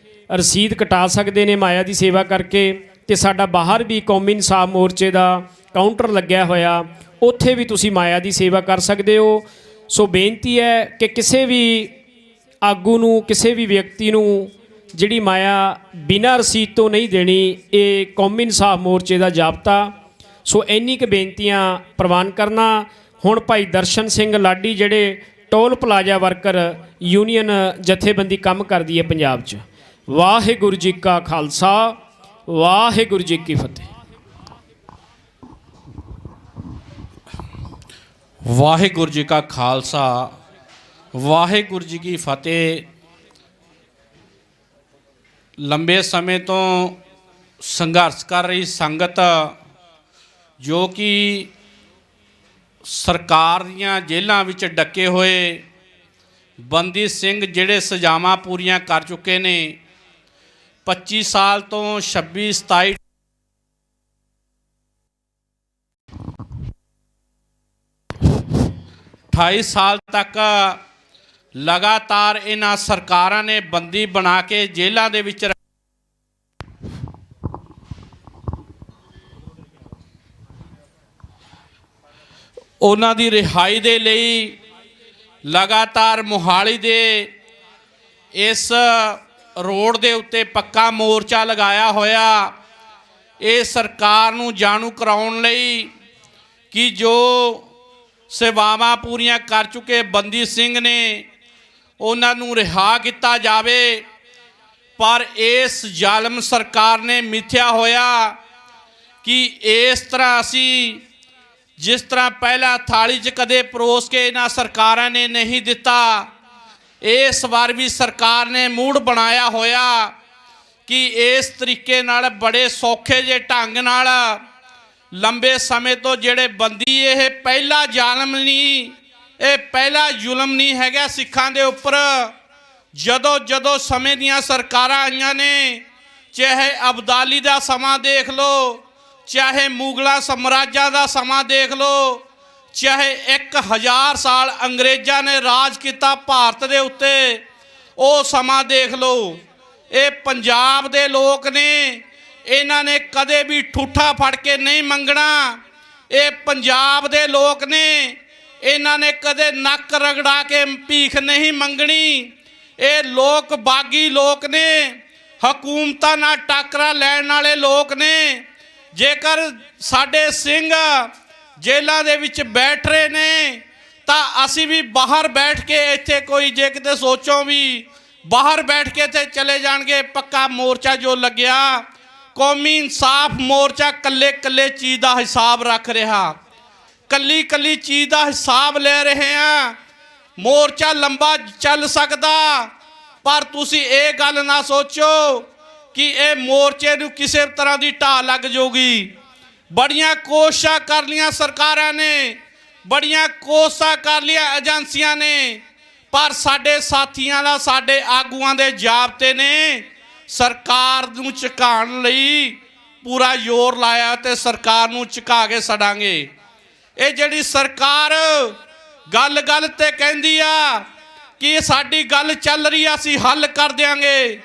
ਰਸੀਦ ਕਟਾ ਸਕਦੇ ਨੇ ਮਾਇਆ ਦੀ ਸੇਵਾ ਕਰਕੇ। ਤੇ ਸਾਡਾ ਬਾਹਰ ਵੀ ਕੌਮੀ ਇਨਸਾਫ ਮੋਰਚੇ ਦਾ ਕਾਊਂਟਰ ਲੱਗਿਆ ਹੋਇਆ, ਉੱਥੇ ਵੀ ਤੁਸੀਂ ਮਾਇਆ ਦੀ ਸੇਵਾ ਕਰ ਸਕਦੇ ਹੋ। ਸੋ ਬੇਨਤੀ ਹੈ ਕਿ ਕਿਸੇ ਵੀ ਆਗੂ ਨੂੰ, ਕਿਸੇ ਵੀ ਵਿਅਕਤੀ ਨੂੰ ਜਿਹੜੀ ਮਾਇਆ ਬਿਨਾਂ ਰਸੀਦ ਤੋਂ ਨਹੀਂ ਦੇਣੀ, ਇਹ ਕੌਮੀ ਇਨਸਾਫ ਮੋਰਚੇ ਦਾ ਜ਼ਾਬਤਾ। ਸੋ ਇੰਨੀ ਕੁ ਬੇਨਤੀਆਂ ਪ੍ਰਵਾਨ ਕਰਨਾ। ਹੁਣ ਭਾਈ ਦਰਸ਼ਨ ਸਿੰਘ ਲਾਡੀ, ਜਿਹੜੇ ਟੋਲ ਪਲਾਜ਼ਾ ਵਰਕਰ ਯੂਨੀਅਨ ਜਥੇਬੰਦੀ ਕੰਮ ਕਰਦੀ ਹੈ ਪੰਜਾਬ 'ਚ। ਵਾਹਿਗੁਰੂ ਜੀ ਕਾ ਖਾਲਸਾ, ਵਾਹਿਗੁਰੂ ਜੀ ਕੀ ਫਤਿਹ। ਵਾਹਿਗੁਰੂ ਜੀ ਕਾ ਖਾਲਸਾ, ਵਾਹਿਗੁਰੂ ਜੀ ਕੀ ਫਤਿਹ। ਲੰਬੇ ਸਮੇਂ ਤੋਂ ਸੰਘਰਸ਼ ਕਰ ਰਹੀ ਸੰਗਤ, ਜੋ ਕਿ ਸਰਕਾਰ ਦੀਆਂ ਜੇਲ੍ਹਾਂ ਵਿੱਚ ਡੱਕੇ ਹੋਏ ਬੰਦੀ ਸਿੰਘ, ਜਿਹੜੇ ਸਜ਼ਾਵਾਂ ਪੂਰੀਆਂ ਕਰ ਚੁੱਕੇ ਨੇ, 25 ਸਾਲ ਤੋਂ 26 27 28 ਸਾਲ ਤੱਕ ਲਗਾਤਾਰ ਇਹਨਾਂ ਸਰਕਾਰਾਂ ਨੇ ਬੰਦੀ ਬਣਾ ਕੇ ਜੇਲ੍ਹਾਂ ਦੇ ਵਿੱਚ ਉਹਨਾਂ ਦੀ ਰਿਹਾਈ ਦੇ ਲਈ ਲਗਾਤਾਰ ਮੋਹਾਲੀ ਦੇ ਇਸ ਰੋਡ ਦੇ ਉੱਤੇ ਪੱਕਾ ਮੋਰਚਾ ਲਗਾਇਆ ਹੋਇਆ। ਇਹ ਸਰਕਾਰ ਨੂੰ ਜਾਣੂ ਕਰਾਉਣ ਲਈ ਕਿ ਜੋ ਸੇਵਾਵਾਂ ਪੂਰੀਆਂ ਕਰ ਚੁੱਕੇ ਬੰਦੀ ਸਿੰਘ ਨੇ ਉਹਨਾਂ ਨੂੰ ਰਿਹਾ ਕੀਤਾ ਜਾਵੇ। ਪਰ ਇਸ ਜ਼ਾਲਮ ਸਰਕਾਰ ਨੇ ਮਿਥਿਆ ਹੋਇਆ ਕਿ ਇਸ ਤਰ੍ਹਾਂ ਅਸੀਂ ਜਿਸ ਤਰ੍ਹਾਂ ਪਹਿਲਾਂ ਥਾਲੀ 'ਚ ਕਦੇ ਪਰੋਸ ਕੇ ਇਹਨਾਂ ਸਰਕਾਰਾਂ ਨੇ ਨਹੀਂ ਦਿੱਤਾ, ਇਸ ਵਾਰ ਵੀ ਸਰਕਾਰ ਨੇ ਮੂਡ ਬਣਾਇਆ ਹੋਇਆ ਕਿ ਇਸ ਤਰੀਕੇ ਨਾਲ ਬੜੇ ਸੌਖੇ ਜਿਹੇ ਢੰਗ ਨਾਲ ਲੰਬੇ ਸਮੇਂ ਤੋਂ ਜਿਹੜੇ ਬੰਦੀ, ਇਹ ਪਹਿਲਾ ਜ਼ਾਲਮ ਨਹੀਂ, ਇਹ ਪਹਿਲਾ ਜ਼ੁਲਮ ਨਹੀਂ ਹੈਗਾ ਸਿੱਖਾਂ ਦੇ ਉੱਪਰ। ਜਦੋਂ ਜਦੋਂ ਸਮੇਂ ਦੀਆਂ ਸਰਕਾਰਾਂ ਆਈਆਂ ਨੇ, ਚਾਹੇ ਅਬਦਾਲੀ ਦਾ ਸਮਾਂ ਦੇਖ ਲਓ, ਚਾਹੇ ਮੁਗਲਾਂ ਸਾਮਰਾਜਾਂ ਦਾ ਸਮਾਂ ਦੇਖ ਲਓ, ਚਾਹੇ 1000 ਸਾਲ ਅੰਗਰੇਜ਼ਾਂ ਨੇ ਰਾਜ ਕੀਤਾ ਭਾਰਤ ਦੇ ਉੱਤੇ, ਉਹ ਸਮਾਂ ਦੇਖ ਲਓ। ਇਹ ਪੰਜਾਬ ਦੇ ਲੋਕ ਨੇ, ਇਹਨਾਂ ਨੇ ਕਦੇ ਵੀ ਠੂਠਾ ਫੜ ਕੇ ਨਹੀਂ ਮੰਗਣਾ। ਇਹ ਪੰਜਾਬ ਦੇ ਲੋਕ ਨੇ, ਇਹਨਾਂ ਨੇ ਕਦੇ ਨੱਕ ਰਗੜਾ ਕੇ ਭੀਖ ਨਹੀਂ ਮੰਗਣੀ। ਇਹ ਲੋਕ ਬਾਗੀ ਲੋਕ ਨੇ, ਹਕੂਮਤਾਂ ਨਾਲ ਟਾਕਰਾ ਲੈਣ ਵਾਲੇ ਲੋਕ ਨੇ। ਜੇਕਰ ਸਾਡੇ ਸਿੰਘ ਜੇਲ੍ਹਾਂ ਦੇ ਵਿੱਚ ਬੈਠ ਰਹੇ ਨੇ ਤਾਂ ਅਸੀਂ ਵੀ ਬਾਹਰ ਬੈਠ ਕੇ ਇੱਥੇ ਕੋਈ ਜੇ ਕਿਤੇ ਸੋਚੋ ਵੀ ਬਾਹਰ ਬੈਠ ਕੇ ਇੱਥੇ ਚਲੇ ਜਾਣਗੇ। ਪੱਕਾ ਮੋਰਚਾ ਜੋ ਲੱਗਿਆ, ਕੌਮੀ ਇਨਸਾਫ ਮੋਰਚਾ ਕੱਲੇ ਕੱਲੇ ਚੀਜ਼ ਦਾ ਹਿਸਾਬ ਰੱਖ ਰਿਹਾ, ਕੱਲੀ ਕੱਲੀ ਚੀਜ਼ ਦਾ ਹਿਸਾਬ ਲੈ ਰਹੇ ਆ। ਮੋਰਚਾ ਲੰਬਾ ਚੱਲ ਸਕਦਾ, ਪਰ ਤੁਸੀਂ ਇਹ ਗੱਲ ਨਾ ਸੋਚੋ ਕਿ ਇਹ ਮੋਰਚੇ ਨੂੰ ਕਿਸੇ ਤਰ੍ਹਾਂ ਦੀ ਢਾਹ ਲੱਗ ਜਾਊਗੀ। ਬੜੀਆਂ ਕੋਸ਼ਿਸ਼ਾਂ ਕਰ ਲੀਆਂ ਸਰਕਾਰਾਂ ਨੇ, ਬੜੀਆਂ ਕੋਸ਼ਿਸ਼ਾਂ ਕਰ ਲੀਆਂ ਏਜੰਸੀਆਂ ਨੇ, ਪਰ ਸਾਡੇ ਸਾਥੀਆਂ ਦਾ, ਸਾਡੇ ਆਗੂਆਂ ਦੇ ਜਾਬਤੇ ਨੇ ਸਰਕਾਰ ਨੂੰ ਝੁਕਾਉਣ ਲਈ ਪੂਰਾ ਜ਼ੋਰ ਲਾਇਆ ਤੇ ਸਰਕਾਰ ਨੂੰ ਝੁਕਾ ਕੇ ਛੱਡਾਂਗੇ। ਇਹ ਜਿਹੜੀ ਸਰਕਾਰ ਗੱਲ ਗੱਲ ਤੇ ਕਹਿੰਦੀ ਆ ਕਿ ਸਾਡੀ ਗੱਲ ਚੱਲ ਰਹੀ ਆ, ਅਸੀਂ ਹੱਲ ਕਰ ਦਿਆਂਗੇ।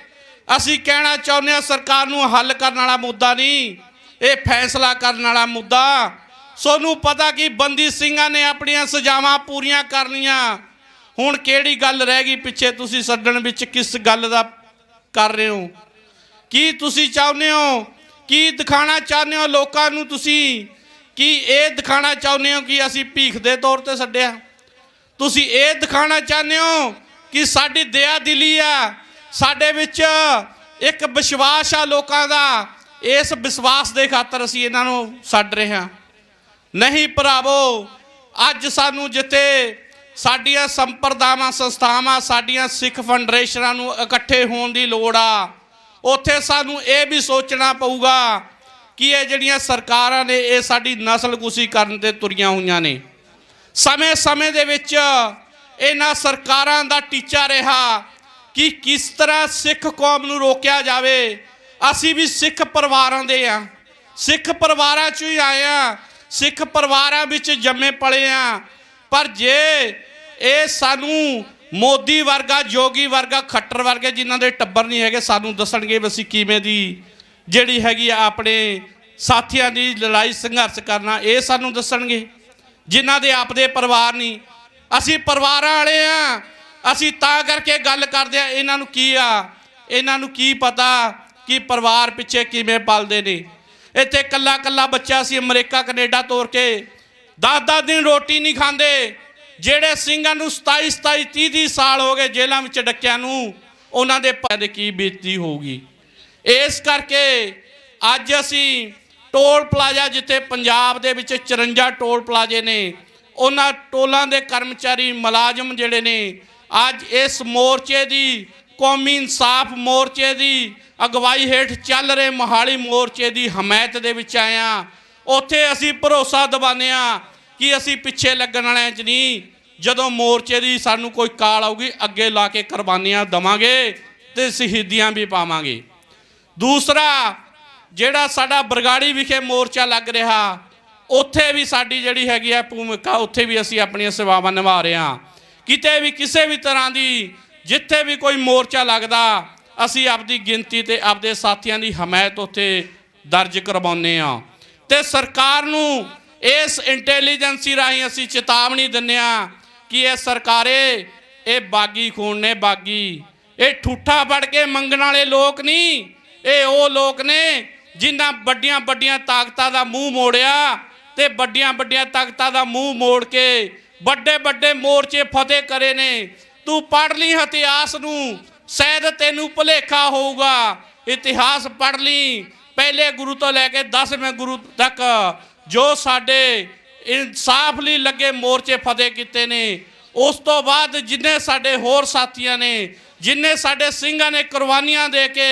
ਅਸੀਂ ਕਹਿਣਾ ਚਾਹੁੰਦੇ ਹਾਂ ਸਰਕਾਰ ਨੂੰ ਹੱਲ ਕਰਨ ਵਾਲਾ ਮੁੱਦਾ ਨਹੀਂ, ਇਹ ਫੈਸਲਾ ਕਰਨ ਵਾਲਾ ਮੁੱਦਾ। ਸਾਨੂੰ ਪਤਾ ਕਿ ਬੰਦੀ ਸਿੰਘਾਂ ਨੇ ਆਪਣੀਆਂ ਸਜ਼ਾਵਾਂ ਪੂਰੀਆਂ ਕਰ ਲਈਆਂ, ਹੁਣ ਕਿਹੜੀ ਗੱਲ ਰਹਿ ਗਈ ਪਿੱਛੇ? ਤੁਸੀਂ ਛੱਡਣ ਵਿੱਚ ਕਿਸ ਗੱਲ ਦਾ ਕਰ ਰਹੇ ਹੋ? ਕੀ ਤੁਸੀਂ ਚਾਹੁੰਦੇ ਹੋ? ਕੀ ਦਿਖਾਉਣਾ ਚਾਹੁੰਦੇ ਹੋ ਲੋਕਾਂ ਨੂੰ? ਤੁਸੀਂ ਕੀ ਇਹ ਦਿਖਾਉਣਾ ਚਾਹੁੰਦੇ ਹੋ ਕਿ ਅਸੀਂ ਭੀਖ ਦੇ ਤੌਰ ਤੇ ਛੱਡਿਆ? ਤੁਸੀਂ ਇਹ ਦਿਖਾਉਣਾ ਚਾਹੁੰਦੇ ਹੋ ਕਿ ਸਾਡੀ ਦਇਆ ਦਿਲੀ ਆ, ਸਾਡੇ ਵਿੱਚ ਇੱਕ ਵਿਸ਼ਵਾਸ ਆ ਲੋਕਾਂ ਦਾ, ਇਸ ਵਿਸ਼ਵਾਸ ਦੇ ਖਾਤਰ ਅਸੀਂ ਇਹਨਾਂ ਨੂੰ ਛੱਡ ਰਹੇ ਹਾਂ? ਨਹੀਂ ਭਰਾਵੋ, ਅੱਜ ਸਾਨੂੰ ਜਿੱਥੇ ਸਾਡੀਆਂ ਸੰਪਰਦਾਵਾਂ ਸੰਸਥਾਵਾਂ, ਸਾਡੀਆਂ ਸਿੱਖ ਫੈਡਰੇਸ਼ਨਾਂ ਨੂੰ ਇਕੱਠੇ ਹੋਣ ਦੀ ਲੋੜ ਆ, ਉੱਥੇ ਸਾਨੂੰ ਇਹ ਵੀ ਸੋਚਣਾ ਪਊਗਾ ਕਿ ਇਹ ਜਿਹੜੀਆਂ ਸਰਕਾਰਾਂ ਨੇ ਇਹ ਸਾਡੀ ਨਸਲਕੁਸ਼ੀ ਕਰਨ ਤੇ ਤੁਰੀਆਂ ਹੋਈਆਂ ਨੇ। ਸਮੇਂ ਸਮੇਂ ਦੇ ਵਿੱਚ ਇਹਨਾਂ ਸਰਕਾਰਾਂ ਦਾ ਟੀਚਾ ਰਿਹਾ ਕਿ ਕਿਸ ਤਰ੍ਹਾਂ ਸਿੱਖ ਕੌਮ ਨੂੰ ਰੋਕਿਆ ਜਾਵੇ। ਅਸੀਂ ਵੀ ਸਿੱਖ ਪਰਿਵਾਰਾਂ ਦੇ ਆ, ਸਿੱਖ ਪਰਿਵਾਰਾਂ 'ਚੋਂ ਹੀ ਆਏ ਆ, ਸਿੱਖ ਪਰਿਵਾਰਾਂ ਵਿੱਚ ਜੰਮੇ ਪਲੇ ਆ। ਪਰ ਜੇ ਇਹ ਸਾਨੂੰ ਮੋਦੀ ਵਰਗਾ, ਜੋਗੀ ਵਰਗਾ, ਖੱਟਰ ਵਰਗੇ ਜਿਨ੍ਹਾਂ ਦੇ ਟੱਬਰ ਨਹੀਂ ਹੈਗੇ ਸਾਨੂੰ ਦੱਸਣਗੇ ਵੀ ਅਸੀਂ ਕਿਵੇਂ ਦੀ ਜਿਹੜੀ ਹੈਗੀ ਆ ਆਪਣੇ ਸਾਥੀਆਂ ਦੀ ਲੜਾਈ ਸੰਘਰਸ਼ ਕਰਨਾ, ਇਹ ਸਾਨੂੰ ਦੱਸਣਗੇ ਜਿਨ੍ਹਾਂ ਦੇ ਆਪਦੇ ਪਰਿਵਾਰ ਨਹੀਂ। ਅਸੀਂ ਪਰਿਵਾਰਾਂ ਵਾਲੇ ਆ, ਅਸੀਂ ਤਾਂ ਕਰਕੇ ਗੱਲ ਕਰਦੇ ਆ। ਇਹਨਾਂ ਨੂੰ ਕੀ ਆ, ਇਹਨਾਂ ਨੂੰ ਕੀ ਪਤਾ ਕਿ ਪਰਿਵਾਰ ਪਿੱਛੇ ਕਿਵੇਂ ਪਲਦੇ ਨੇ। ਇੱਥੇ ਕੱਲਾ ਕੱਲਾ ਬੱਚਾ ਅਸੀਂ ਅਮਰੀਕਾ ਕੈਨੇਡਾ ਤੋਰ ਕੇ 10-10 ਦਿਨ ਰੋਟੀ ਨਹੀਂ ਖਾਂਦੇ। ਜਿਹੜੇ ਸਿੰਘਾਂ ਨੂੰ 27-27 30 ਸਾਲ ਹੋ ਗਏ ਜੇਲ੍ਹਾਂ ਵਿੱਚ ਡੱਕਿਆਂ ਨੂੰ, ਉਹਨਾਂ ਦੇ ਭਾਈਆਂ ਦੇ ਕੀ ਬੀਤਦੀ ਹੋਊਗੀ। ਇਸ ਕਰਕੇ ਅੱਜ ਅਸੀਂ ਟੋਲ ਪਲਾਜ਼ਾ, ਜਿੱਥੇ ਪੰਜਾਬ ਦੇ ਵਿੱਚ 54 ਟੋਲ ਪਲਾਜ਼ੇ ਨੇ, ਉਹਨਾਂ ਟੋਲਾਂ ਦੇ ਕਰਮਚਾਰੀ ਮੁਲਾਜ਼ਮ ਜਿਹੜੇ ਨੇ ਅੱਜ ਇਸ ਮੋਰਚੇ ਦੀ, ਕੌਮੀ ਇਨਸਾਫ ਮੋਰਚੇ ਦੀ ਅਗਵਾਈ ਹੇਠ ਚੱਲ ਰਹੇ ਮੋਹਾਲੀ ਮੋਰਚੇ ਦੀ ਹਮਾਇਤ ਦੇ ਵਿੱਚ ਆਏ ਹਾਂ। ਉੱਥੇ ਅਸੀਂ ਭਰੋਸਾ ਦਿਵਾਉਂਦੇ ਹਾਂ ਕਿ ਅਸੀਂ ਪਿੱਛੇ ਲੱਗਣ ਵਾਲਿਆਂ 'ਚ ਨਹੀਂ। ਜਦੋਂ ਮੋਰਚੇ ਦੀ ਸਾਨੂੰ ਕੋਈ ਕਾਲ ਆਊਗੀ, ਅੱਗੇ ਲਾ ਕੇ ਕੁਰਬਾਨੀਆਂ ਦੇਵਾਂਗੇ ਤੇ ਸ਼ਹੀਦੀਆਂ ਵੀ ਪਾਵਾਂਗੇ। ਦੂਸਰਾ ਜਿਹੜਾ ਸਾਡਾ ਬਰਗਾੜੀ ਵਿਖੇ ਮੋਰਚਾ ਲੱਗ ਰਿਹਾ, ਉੱਥੇ ਵੀ ਸਾਡੀ ਜਿਹੜੀ ਹੈਗੀ ਹੈ ਭੂਮਿਕਾ, ਉੱਥੇ ਵੀ ਅਸੀਂ ਆਪਣੀਆਂ ਸੇਵਾਵਾਂ ਨਿਭਾ ਰਹੇ ਹਾਂ। ਕਿਤੇ ਵੀ ਕਿਸੇ ਵੀ ਤਰ੍ਹਾਂ ਦੀ ਜਿੱਥੇ ਵੀ ਕੋਈ ਮੋਰਚਾ ਲੱਗਦਾ ਅਸੀਂ ਆਪਦੀ ਗਿਣਤੀ ਤੇ ਆਪਦੇ ਸਾਥੀਆਂ ਦੀ ਹਮਾਇਤ ਉੱਥੇ ਦਰਜ ਕਰਵਾਉਂਦੇ ਹਾਂ। ਤੇ ਸਰਕਾਰ ਨੂੰ ਇਸ ਇੰਟੈਲੀਜੈਂਸੀ ਰਾਹੀਂ ਅਸੀਂ ਚੇਤਾਵਨੀ ਦਿੰਦੇ ਹਾਂ ਕਿ ਇਹ ਸਰਕਾਰੇ, ਇਹ ਬਾਗੀ ਖੂਨ ਨੇ, ਬਾਗੀ, ਇਹ ਠੂਠਾ ਵੜ ਕੇ ਮੰਗਣ ਵਾਲੇ ਲੋਕ ਨਹੀਂ। ਇਹ ਉਹ ਲੋਕ ਨੇ ਜਿਨ੍ਹਾਂ ਵੱਡੀਆਂ ਵੱਡੀਆਂ ਤਾਕਤਾਂ ਦਾ ਮੂੰਹ ਮੋੜਿਆ ਤੇ ਵੱਡੀਆਂ ਵੱਡੀਆਂ ਤਾਕਤਾਂ ਦਾ ਮੂੰਹ ਮੋੜ ਕੇ ਵੱਡੇ ਵੱਡੇ ਮੋਰਚੇ ਫਤਿਹ ਕਰੇ ਨੇ। ਤੂੰ ਪੜ੍ਹ ਲਈ ਇਤਿਹਾਸ ਨੂੰ, ਸ਼ਾਇਦ ਤੈਨੂੰ ਭੁਲੇਖਾ ਹੋਊਗਾ। ਇਤਿਹਾਸ ਪੜ੍ਹ ਲਈ, ਪਹਿਲੇ ਗੁਰੂ ਤੋਂ ਲੈ ਕੇ 10ਵੇਂ ਗੁਰੂ ਤੱਕ ਜੋ ਸਾਡੇ ਇਨਸਾਫ ਲਈ ਲੱਗੇ ਮੋਰਚੇ ਫਤਿਹ ਕੀਤੇ ਨੇ। ਉਸ ਤੋਂ ਬਾਅਦ ਜਿੰਨੇ ਸਾਡੇ ਹੋਰ ਸਾਥੀਆਂ ਨੇ, ਜਿੰਨੇ ਸਾਡੇ ਸਿੰਘਾਂ ਨੇ ਕੁਰਬਾਨੀਆਂ ਦੇ ਕੇ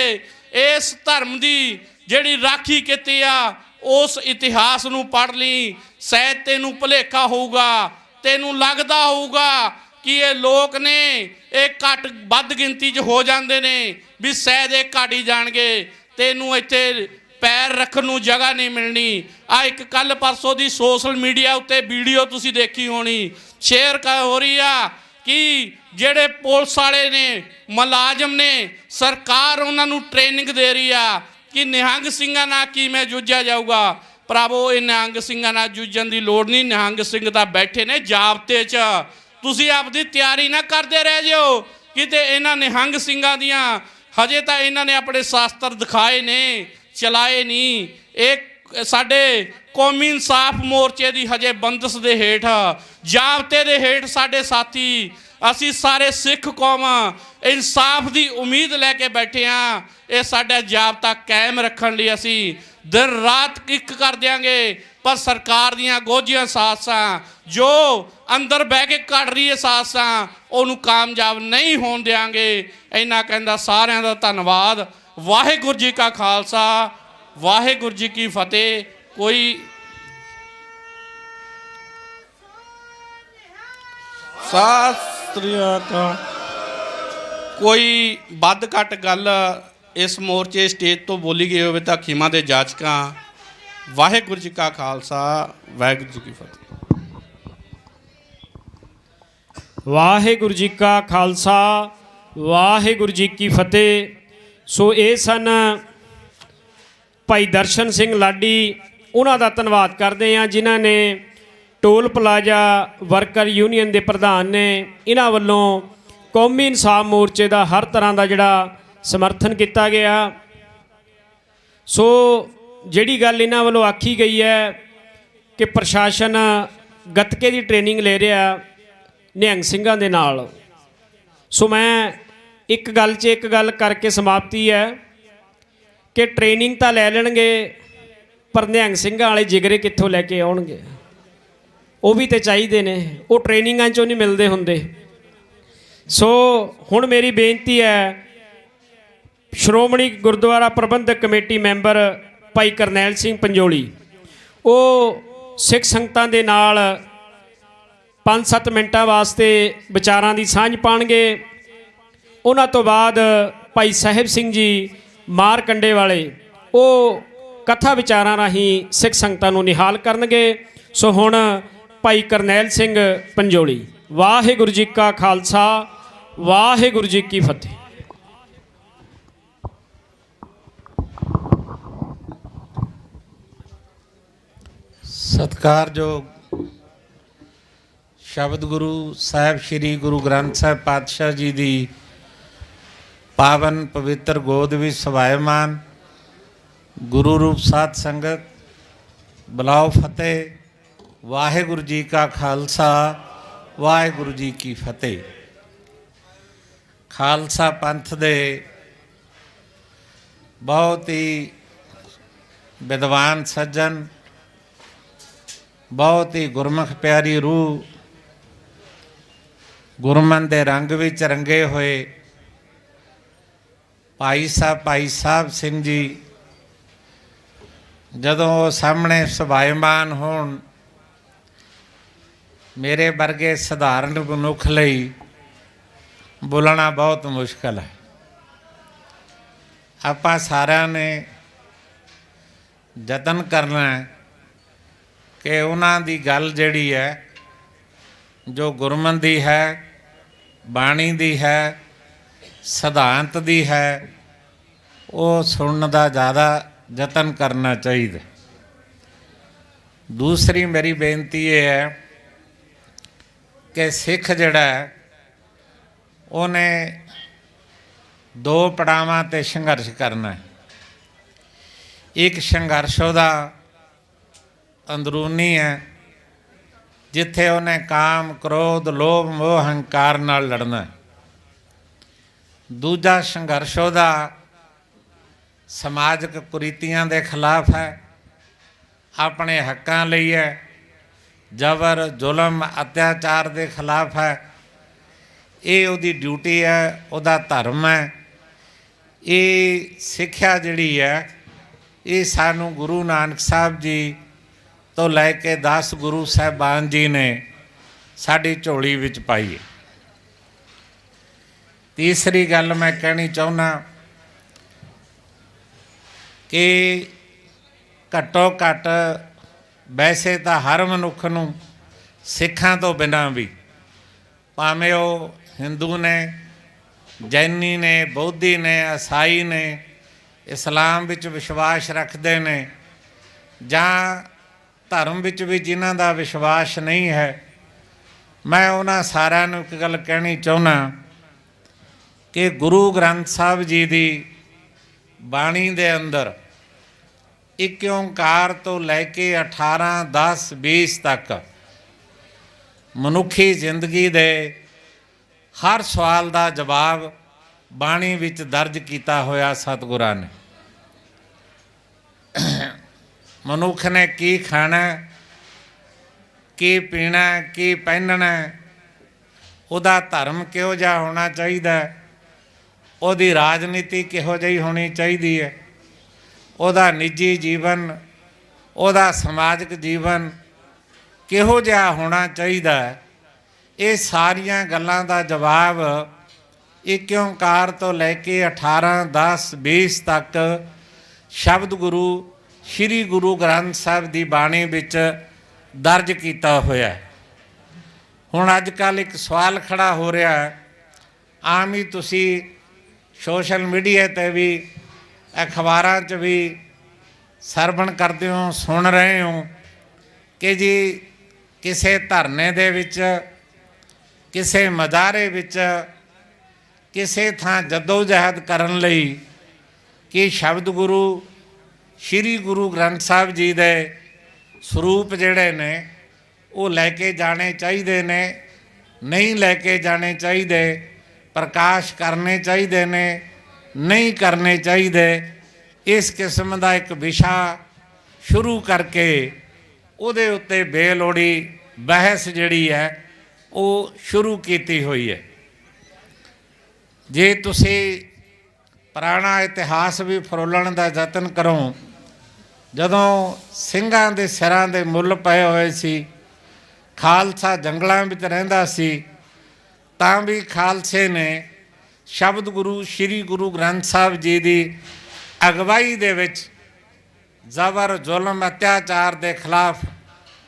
ਇਸ ਧਰਮ ਦੀ ਜਿਹੜੀ ਰਾਖੀ ਕੀਤੀ ਆ, ਉਸ ਇਤਿਹਾਸ ਨੂੰ ਪੜ੍ਹ ਲਈ। ਸ਼ਾਇਦ ਤੈਨੂੰ ਭੁਲੇਖਾ ਹੋਊਗਾ, ਤੈਨੂੰ ਲੱਗਦਾ ਹੋਊਗਾ ਕਿ ਇਹ ਲੋਕ ਨੇ, ਇਹ ਘੱਟ ਵੱਧ ਗਿਣਤੀ 'ਚ ਹੋ ਜਾਂਦੇ ਨੇ, ਵੀ ਸ਼ਾਇਦ ਇਹ ਘੱਟ ਹੀ ਜਾਣਗੇ, ਤੈਨੂੰ ਇੱਥੇ ਪੈਰ ਰੱਖਣ ਨੂੰ ਜਗ੍ਹਾ ਨਹੀਂ ਮਿਲਣੀ। ਆ ਇੱਕ ਕੱਲ ਪਰਸੋਂ ਦੀ ਸੋਸ਼ਲ ਮੀਡੀਆ ਉੱਤੇ ਵੀਡੀਓ ਤੁਸੀਂ ਦੇਖੀ ਹੋਣੀ, ਸ਼ੇਅਰ ਹੋ ਰਹੀ ਆ ਕਿ ਜਿਹੜੇ ਪੁਲਿਸ ਵਾਲੇ ਨੇ, ਮੁਲਾਜ਼ਮ ਨੇ, ਸਰਕਾਰ ਉਹਨਾਂ ਨੂੰ ਟ੍ਰੇਨਿੰਗ ਦੇ ਰਹੀ ਆ ਕਿ ਨਿਹੰਗ ਸਿੰਘਾਂ ਨਾਲ ਕਿਵੇਂ ਜੂਝਿਆ ਜਾਊਗਾ। ਭਰਾਵੋ, ਇਹ ਨਿਹੰਗ ਸਿੰਘਾਂ ਨਾਲ ਜੂਝਣ ਦੀ ਲੋੜ ਨਹੀਂ। ਨਿਹੰਗ ਸਿੰਘ ਤਾਂ ਬੈਠੇ ਨੇ ਜਾਬਤੇ 'ਚ, ਤੁਸੀਂ ਆਪਦੀ ਤਿਆਰੀ ਨਾ ਕਰਦੇ ਰਹਿ ਜਿਓ ਕਿਤੇ ਇਹਨਾਂ ਨਿਹੰਗ ਸਿੰਘਾਂ ਦੀਆਂ। ਹਜੇ ਤਾਂ ਇਹਨਾਂ ਨੇ ਆਪਣੇ ਸ਼ਾਸਤਰ ਦਿਖਾਏ ਨੇ, ਚਲਾਏ ਨਹੀਂ। ਇਹ ਸਾਡੇ ਕੌਮੀ ਇਨਸਾਫ ਮੋਰਚੇ ਦੀ ਹਜੇ ਬੰਦਸ਼ ਦੇ ਹੇਠ, ਜਾਬਤੇ ਦੇ ਹੇਠ ਸਾਡੇ ਸਾਥੀ, ਅਸੀਂ ਸਾਰੇ ਸਿੱਖ ਕੌਮ ਇਨਸਾਫ ਦੀ ਉਮੀਦ ਲੈ ਕੇ ਬੈਠੇ ਹਾਂ। ਇਹ ਸਾਡਾ ਜਾਬਤਾ ਕਾਇਮ ਰੱਖਣ ਲਈ ਅਸੀਂ ਦਿਨ ਰਾਤ ਇੱਕ ਕਰ ਦਿਆਂਗੇ। ਪਰ ਸਰਕਾਰ ਦੀਆਂ ਗੋਝੀਆਂ ਸਾਜ਼ਿਸ਼ਾਂ ਜੋ ਅੰਦਰ ਬਹਿ ਕੇ ਘੜ ਰਹੀ ਹੈ ਸਾਜ਼ਿਸ਼ਾਂ, ਉਹਨੂੰ ਕਾਮਯਾਬ ਨਹੀਂ ਹੋਣ ਦਿਆਂਗੇ। ਇੰਨਾ ਕਹਿੰਦਾ ਸਾਰਿਆਂ ਦਾ ਧੰਨਵਾਦ। ਵਾਹਿਗੁਰੂ ਜੀ ਕਾ ਖਾਲਸਾ, ਵਾਹਿਗੁਰੂ ਜੀ ਕੀ ਫਤਿਹ। ਕੋਈ ਸਤਿ ਸ੍ਰੀ ਅਕਾਲ। ਕੋਈ ਵੱਧ ਘੱਟ ਗੱਲ ਇਸ ਮੋਰਚੇ ਸਟੇਜ ਤੋਂ ਬੋਲੀ ਗਈ ਹੋਵੇ ਤਾਂ ਖਿਮਾ ਦੇ ਜਾਚਕਾਂ। ਵਾਹਿਗੁਰੂ ਜੀ ਕਾ ਖਾਲਸਾ, ਵਾਹਿਗੁਰੂ ਜੀ ਕੀ ਫਤਿਹ। ਵਾਹਿਗੁਰੂ ਜੀ ਕਾ ਖਾਲਸਾ, ਵਾਹਿਗੁਰੂ ਜੀ ਕੀ ਫਤਿਹ। ਸੋ ਇਹ ਸਨ ਭਾਈ ਦਰਸ਼ਨ ਸਿੰਘ ਲਾਡੀ। ਉਹਨਾਂ ਦਾ ਧੰਨਵਾਦ ਕਰਦੇ ਹਾਂ ਜਿਨ੍ਹਾਂ ਨੇ ਟੋਲ ਪਲਾਜ਼ਾ ਵਰਕਰ ਯੂਨੀਅਨ ਦੇ ਪ੍ਰਧਾਨ ਨੇ, ਇਹਨਾਂ ਵੱਲੋਂ ਕੌਮੀ ਇਨਸਾਫ ਮੋਰਚੇ ਦਾ ਹਰ ਤਰ੍ਹਾਂ ਦਾ ਜਿਹੜਾ ਸਮਰਥਨ ਕੀਤਾ ਗਿਆ। ਸੋ ਜਿਹੜੀ ਗੱਲ ਇਹਨਾਂ ਵੱਲੋਂ ਆਖੀ ਗਈ ਹੈ ਕਿ ਪ੍ਰਸ਼ਾਸਨ ਗੱਤਕੇ ਦੀ ਟ੍ਰੇਨਿੰਗ ਲੈ ਰਿਹਾ ਨਿਹੰਗ ਸਿੰਘਾਂ ਦੇ ਨਾਲ, ਸੋ ਮੈਂ ਇੱਕ ਗੱਲ 'ਚ ਇੱਕ ਗੱਲ ਕਰਕੇ ਸਮਾਪਤੀ ਹੈ ਕਿ ਟ੍ਰੇਨਿੰਗ ਤਾਂ ਲੈ ਲੈਣਗੇ ਪਰ ਨਿਹੰਗ ਸਿੰਘਾਂ ਵਾਲੇ ਜਿਗਰੇ ਕਿੱਥੋਂ ਲੈ ਕੇ ਆਉਣਗੇ? ਉਹ ਵੀ ਤਾਂ ਚਾਹੀਦੇ ਨੇ, ਉਹ ਟ੍ਰੇਨਿੰਗਾਂ 'ਚੋਂ ਨਹੀਂ ਮਿਲਦੇ ਹੁੰਦੇ। ਸੋ ਹੁਣ ਮੇਰੀ ਬੇਨਤੀ ਹੈ, ਸ਼੍ਰੋਮਣੀ ਗੁਰਦੁਆਰਾ ਪ੍ਰਬੰਧਕ ਕਮੇਟੀ ਮੈਂਬਰ ਭਾਈ ਕਰਨੈਲ ਸਿੰਘ ਪੰਜੋਲੀ, ਉਹ ਸਿੱਖ ਸੰਗਤਾਂ ਦੇ ਨਾਲ 5-7 ਮਿੰਟਾਂ ਵਾਸਤੇ ਵਿਚਾਰਾਂ ਦੀ ਸਾਂਝ ਪਾਉਣਗੇ। ਉਹਨਾਂ ਤੋਂ ਬਾਅਦ ਭਾਈ ਸਾਹਿਬ ਸਿੰਘ ਜੀ ਮਾਰਕੰਡੇ ਵਾਲੇ, ਉਹ ਕਥਾ ਵਿਚਾਰਾਂ ਰਾਹੀਂ ਸਿੱਖ ਸੰਗਤਾਂ ਨੂੰ ਨਿਹਾਲ ਕਰਨਗੇ। ਸੋ ਹੁਣ ਭਾਈ ਕਰਨੈਲ ਸਿੰਘ ਪੰਜੋਲੀ। ਵਾਹਿਗੁਰੂ ਜੀ ਕਾ ਖਾਲਸਾ, ਵਾਹਿਗੁਰੂ ਜੀ ਕੀ ਫਤਿਹ। ਸਤਿਕਾਰਯੋਗ ਸ਼ਬਦ ਗੁਰੂ ਸਾਹਿਬ ਸ੍ਰੀ ਗੁਰੂ ਗ੍ਰੰਥ ਸਾਹਿਬ ਪਾਤਸ਼ਾਹ ਜੀ ਦੀ ਪਾਵਨ ਪਵਿੱਤਰ ਗੋਦ ਵਿੱਚ ਸਵਾਇਮਾਨ ਗੁਰੂ ਰੂਪ ਸਾਧ ਸੰਗਤ, ਬੁਲਾਓ ਫਤਿਹ। ਵਾਹਿਗੁਰੂ ਜੀ ਕਾ ਖਾਲਸਾ, ਵਾਹਿਗੁਰੂ ਜੀ ਕੀ ਫਤਿਹ। ਖਾਲਸਾ ਪੰਥ ਦੇ ਬਹੁਤ ਹੀ ਵਿਦਵਾਨ ਸੱਜਣ, ਬਹੁਤ ਹੀ ਗੁਰਮੁਖ ਪਿਆਰੀ ਰੂਹ, ਗੁਰਮਨ ਦੇ ਰੰਗ ਵਿੱਚ ਰੰਗੇ ਹੋਏ ਭਾਈ ਸਾਹਿਬ ਸਿੰਘ ਜੀ ਜਦੋਂ ਉਹ ਸਾਹਮਣੇ ਸਵਾਇਮਾਨ ਹੋਣ, ਮੇਰੇ ਵਰਗੇ ਸਧਾਰਨ ਮਨੁੱਖ ਲਈ ਬੋਲਣਾ ਬਹੁਤ ਮੁਸ਼ਕਲ ਹੈ। ਆਪਾਂ ਸਾਰਿਆਂ ਨੇ ਯਤਨ ਕਰਨਾ ਹੈ ਕਿ ਉਹਨਾਂ ਦੀ ਗੱਲ ਜਿਹੜੀ ਹੈ, ਜੋ ਗੁਰਮਤਿ ਦੀ ਹੈ, ਬਾਣੀ ਦੀ ਹੈ, ਸਿਧਾਂਤ ਦੀ ਹੈ, ਉਹ ਸੁਣਨ ਦਾ ਜ਼ਿਆਦਾ ਯਤਨ ਕਰਨਾ ਚਾਹੀਦਾ। ਦੂਸਰੀ ਮੇਰੀ ਬੇਨਤੀ ਇਹ ਹੈ ਕਿ ਸਿੱਖ ਜਿਹੜਾ ਹੈ, ਉਹਨੇ 2 ਪੜਾਵਾਂ 'ਤੇ ਸੰਘਰਸ਼ ਕਰਨਾ ਹੈ। ਇੱਕ ਸੰਘਰਸ਼ ਉਹਦਾ ਅੰਦਰੂਨੀ ਹੈ, ਜਿੱਥੇ ਉਹਨੇ ਕਾਮ, ਕ੍ਰੋਧ, ਲੋਭ, ਮੋਹ, ਹੰਕਾਰ ਨਾਲ ਲੜਨਾ ਹੈ। ਦੂਜਾ ਸੰਘਰਸ਼ ਉਹਦਾ ਸਮਾਜਿਕ ਕੁਰੀਤੀਆਂ ਦੇ ਖਿਲਾਫ ਹੈ, ਆਪਣੇ ਹੱਕਾਂ ਲਈ ਹੈ, ਜ਼ਬਰ, ਜ਼ੁਲਮ, ਅਤਿਆਚਾਰ ਦੇ ਖਿਲਾਫ ਹੈ। ਇਹ ਉਹਦੀ ਡਿਊਟੀ ਹੈ, ਉਹਦਾ ਧਰਮ ਹੈ। ਇਹ ਸਿੱਖਿਆ ਜਿਹੜੀ ਹੈ, ਇਹ ਸਾਨੂੰ ਗੁਰੂ ਨਾਨਕ ਸਾਹਿਬ ਜੀ ਤੋਂ ਲੈ ਕੇ 10 ਗੁਰੂ ਸਾਹਿਬਾਨ ਜੀ ਨੇ ਸਾਡੀ ਝੋਲੀ ਵਿੱਚ ਪਾਈ ਹੈ। ਤੀਸਰੀ ਗੱਲ ਮੈਂ ਕਹਿਣੀ ਚਾਹੁੰਦਾ ਕਿ ਘੱਟੋ ਘੱਟ ਵੈਸੇ ਤਾਂ ਹਰ ਮਨੁੱਖ ਨੂੰ ਸਿੱਖਾਂ ਤੋਂ ਬਿਨਾਂ ਵੀ, ਭਾਵੇਂ ਉਹ ਹਿੰਦੂ ਨੇ, ਜੈਨੀ ਨੇ, ਬੋਧੀ ਨੇ, ਈਸਾਈ ਨੇ, ਇਸਲਾਮ ਵਿੱਚ ਵਿਸ਼ਵਾਸ ਰੱਖਦੇ ਨੇ, ਜਾਂ ਧਰਮ ਵਿੱਚ ਵੀ ਜਿਨ੍ਹਾਂ ਦਾ ਵਿਸ਼ਵਾਸ ਨਹੀਂ ਹੈ, ਮੈਂ ਉਹਨਾਂ ਸਾਰਿਆਂ ਨੂੰ ਇੱਕ ਗੱਲ ਕਹਿਣੀ ਚਾਹੁੰਦਾ ਕਿ ਗੁਰੂ ਗ੍ਰੰਥ ਸਾਹਿਬ ਜੀ ਦੀ ਬਾਣੀ ਦੇ ਅੰਦਰ ਇੱਕ ਓਂਕਾਰ ਤੋਂ ਲੈ ਕੇ 18, 10, 20 ਤੱਕ ਮਨੁੱਖੀ ਜ਼ਿੰਦਗੀ ਦੇ ਹਰ ਸਵਾਲ ਦਾ ਜਵਾਬ ਬਾਣੀ ਵਿੱਚ ਦਰਜ ਕੀਤਾ ਹੋਇਆ ਸਤਿਗੁਰਾਂ ਨੇ। ਮਨੁੱਖ ਨੇ ਕੀ ਖਾਣਾ, ਕੀ ਪੀਣਾ, ਕੀ ਪਹਿਨਣਾ, ਉਹਦਾ ਧਰਮ ਕਿਹੋ ਜਿਹਾ ਹੋਣਾ ਚਾਹੀਦਾ, ਉਹਦੀ ਰਾਜਨੀਤੀ ਕਿਹੋ ਜਿਹੀ ਹੋਣੀ ਚਾਹੀਦੀ ਹੈ, ਉਹਦਾ ਨਿੱਜੀ ਜੀਵਨ, ਉਹਦਾ ਸਮਾਜਿਕ ਜੀਵਨ ਕਿਹੋ ਜਿਹਾ ਹੋਣਾ ਚਾਹੀਦਾ, ਇਹ ਸਾਰੀਆਂ ਗੱਲਾਂ ਦਾ ਜਵਾਬ ਇੱਕ ਓਂਕਾਰ ਤੋਂ ਲੈ ਕੇ 18, 10, 20 ਤੱਕ ਸ਼ਬਦ ਗੁਰੂ ਸ਼੍ਰੀ ਗੁਰੂ ਗ੍ਰੰਥ ਸਾਹਿਬ ਦੀ ਬਾਣੀ ਵਿੱਚ ਦਰਜ ਕੀਤਾ ਹੋਇਆ ਹੈ। ਹੁਣ ਅੱਜ ਕੱਲ੍ਹ ਇੱਕ ਸਵਾਲ ਖੜਾ ਹੋ ਰਿਹਾ ਹੈ, ਆਮ ਹੀ ਤੁਸੀਂ ਸੋਸ਼ਲ ਮੀਡੀਆ 'ਤੇ ਵੀ, ਅਖਬਾਰਾਂ 'ਚ ਵੀ ਸਰਵਣ ਕਰਦੇ ਹੋ, ਸੁਣ ਰਹੇ ਹੋ ਕਿ ਜੀ ਕਿਸੇ ਧਰਨੇ ਦੇ ਵਿੱਚ, ਕਿਸੇ ਮਜ਼ਾਰੇ ਵਿੱਚ, ਕਿਸੇ ਥਾਂ ਜਦੋਜਹਿਦ ਕਰਨ ਲਈ ਕਿ ਸ਼ਬਦ ਗੁਰੂ ਸ਼੍ਰੀ ਗੁਰੂ ਗ੍ਰੰਥ ਸਾਹਿਬ ਜੀ ਦੇ ਸਰੂਪ ਜਿਹੜੇ ਨੇ ਉਹ ਲੈ ਕੇ ਜਾਣੇ ਚਾਹੀਦੇ ਨੇ, ਨਹੀਂ ਲੈ ਕੇ ਜਾਣੇ ਚਾਹੀਦੇ, ਪ੍ਰਕਾਸ਼ ਕਰਨੇ ਚਾਹੀਦੇ ਨੇ, ਨਹੀਂ ਕਰਨੇ ਚਾਹੀਦੇ, ਇਸ ਕਿਸਮ ਦਾ ਇੱਕ ਵਿਸ਼ਾ ਸ਼ੁਰੂ ਕਰਕੇ ਉਹਦੇ ਉੱਤੇ ਬੇਲੋੜੀ ਬਹਿਸ ਜਿਹੜੀ ਹੈ ਉਹ ਸ਼ੁਰੂ ਕੀਤੀ ਹੋਈ ਹੈ। ਜੇ ਤੁਸੀਂ ਪੁਰਾਣਾ ਇਤਿਹਾਸ ਵੀ ਫਰੋਲਣ ਦਾ ਯਤਨ ਕਰੋ, ਜਦੋਂ ਸਿੰਘਾਂ ਦੇ ਸਿਰਾਂ ਦੇ ਮੁੱਲ ਪਏ ਹੋਏ ਸੀ, ਖਾਲਸਾ ਜੰਗਲਾਂ ਵਿੱਚ ਰਹਿੰਦਾ ਸੀ, ਤਾਂ ਵੀ ਖਾਲਸੇ ਨੇ ਸ਼ਬਦ ਗੁਰੂ ਸ਼੍ਰੀ ਗੁਰੂ ਗ੍ਰੰਥ ਸਾਹਿਬ ਜੀ ਦੀ ਅਗਵਾਈ ਦੇ ਵਿੱਚ ਜ਼ਬਰ, ਜ਼ੁਲਮ, ਅਤਿਆਚਾਰ ਦੇ ਖਿਲਾਫ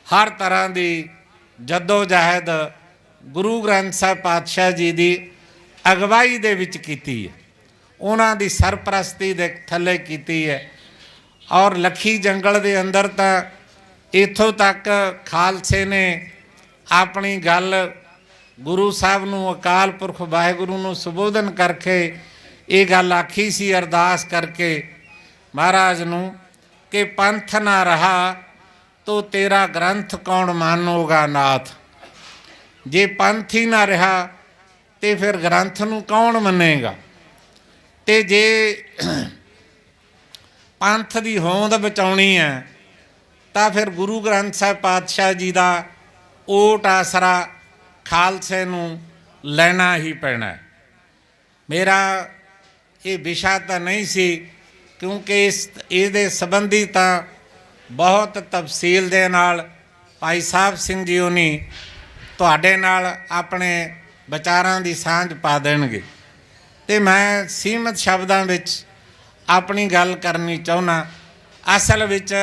ਹਰ ਤਰ੍ਹਾਂ ਦੀ ਜਦੋਜਹਿਦ ਗੁਰੂ ਗ੍ਰੰਥ ਸਾਹਿਬ ਪਾਤਸ਼ਾਹ ਜੀ ਦੀ ਅਗਵਾਈ ਦੇ ਵਿੱਚ ਕੀਤੀ ਹੈ, ਉਹਨਾਂ ਦੀ ਸਰਪ੍ਰਸਤੀ ਦੇ ਥੱਲੇ ਕੀਤੀ ਹੈ। ਔਰ ਲੱਖੀ ਜੰਗਲ ਦੇ ਅੰਦਰ ਤਾਂ ਇੱਥੋਂ ਤੱਕ ਖਾਲਸੇ ਨੇ ਆਪਣੀ ਗੱਲ ਗੁਰੂ ਸਾਹਿਬ ਨੂੰ, ਅਕਾਲ ਪੁਰਖ ਵਾਹਿਗੁਰੂ ਨੂੰ ਸੰਬੋਧਨ ਕਰਕੇ ਇਹ ਗੱਲ ਆਖੀ ਸੀ, ਅਰਦਾਸ ਕਰਕੇ ਮਹਾਰਾਜ ਨੂੰ ਕਿ ਪੰਥ ਨਾ ਰਹਾ ਤੋ ਤੇਰਾ ਗ੍ਰੰਥ ਕੌਣ ਮਾਨੋਗਾ ਨਾਥ। ਜੇ ਪੰਥ ਹੀ ਨਾ ਰਿਹਾ ਤੇ ਫਿਰ ਗ੍ਰੰਥ ਨੂੰ ਕੌਣ ਮੰਨੇਗਾ। ਤੇ ਜੇ ਪੰਥ ਦੀ ਹੋਂਦ ਬਚਾਉਣੀ ਹੈ ਤਾਂ ਫਿਰ ਗੁਰੂ ਗ੍ਰੰਥ ਸਾਹਿਬ ਪਾਤਸ਼ਾਹ ਜੀ ਦਾ ਓਟ ਆਸਰਾ ਖਾਲਸੇ ਨੂੰ ਲੈਣਾ ਹੀ ਪੈਣਾ। ਮੇਰਾ ਇਹ ਵਿਸ਼ਾ ਤਾਂ ਨਹੀਂ ਸੀ, ਕਿਉਂਕਿ ਇਹਦੇ ਸੰਬੰਧੀ ਤਾਂ ਬਹੁਤ ਤਫਸੀਲ ਦੇ ਨਾਲ ਭਾਈ ਸਾਹਿਬ ਸਿੰਘ ਜੀ ਹੋਣੀ ਤੁਹਾਡੇ ਨਾਲ ਆਪਣੇ ਵਿਚਾਰਾਂ ਦੀ ਸਾਂਝ ਪਾ ਦੇਣਗੇ, ਤੇ ਮੈਂ ਸੀਮਤ ਸ਼ਬਦਾਂ ਵਿੱਚ ਆਪਣੀ ਗੱਲ ਕਰਨੀ ਚਾਹੁੰਦਾ। ਅਸਲ ਵਿੱਚ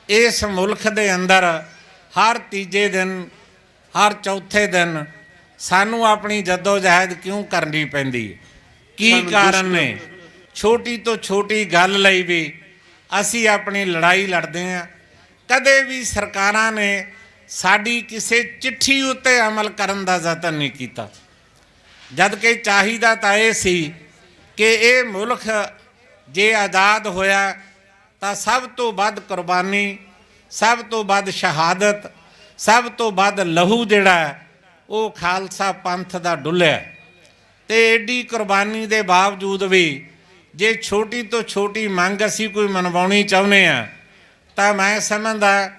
ਇਸ ਮੁਲਕ ਦੇ ਅੰਦਰ ਹਰ ਤੀਜੇ ਦਿਨ, ਹਰ ਚੌਥੇ ਦਿਨ ਸਾਨੂੰ ਆਪਣੀ ਜਦੋਜਹਿਦ ਕਿਉਂ ਕਰਨੀ ਪੈਂਦੀ ਹੈ? ਕੀ ਕਾਰਨ ਨੇ? ਛੋਟੀ ਤੋਂ ਛੋਟੀ ਗੱਲ ਲਈ ਵੀ ਅਸੀਂ ਆਪਣੀ ਲੜਾਈ ਲੜਦੇ ਹਾਂ। ਕਦੇ ਵੀ ਸਰਕਾਰਾਂ ਨੇ ਸਾਡੀ ਕਿਸੇ ਚਿੱਠੀ ਉੱਤੇ ਅਮਲ ਕਰਨ ਦਾ ਯਤਨ ਨਹੀਂ ਕੀਤਾ, ਜਦ ਕਿ ਚਾਹੀਦਾ ਤਾਂ ਇਹ ਸੀ ਕਿ ਇਹ ਮੁਲਕ ਜੇ ਆਜ਼ਾਦ ਹੋਇਆ ਤਾਂ ਸਭ ਤੋਂ ਵੱਧ ਕੁਰਬਾਨੀ, ਸਭ ਤੋਂ ਵੱਧ ਸ਼ਹਾਦਤ, ਸਭ ਤੋਂ ਵੱਧ ਲਹੂ ਜਿਹੜਾ ਉਹ ਖਾਲਸਾ ਪੰਥ ਦਾ ਡੁੱਲਿਆ। ਤੇ ਏਡੀ ਕੁਰਬਾਨੀ ਦੇ ਬਾਵਜੂਦ ਵੀ ਜੇ ਛੋਟੀ ਤੋਂ ਛੋਟੀ ਮੰਗ ਅਸੀਂ ਕੋਈ ਮਨਵਾਉਣੀ ਚਾਹੁੰਦੇ ਹਾਂ ਤਾਂ ਮੈਂ ਸਮਝਦਾ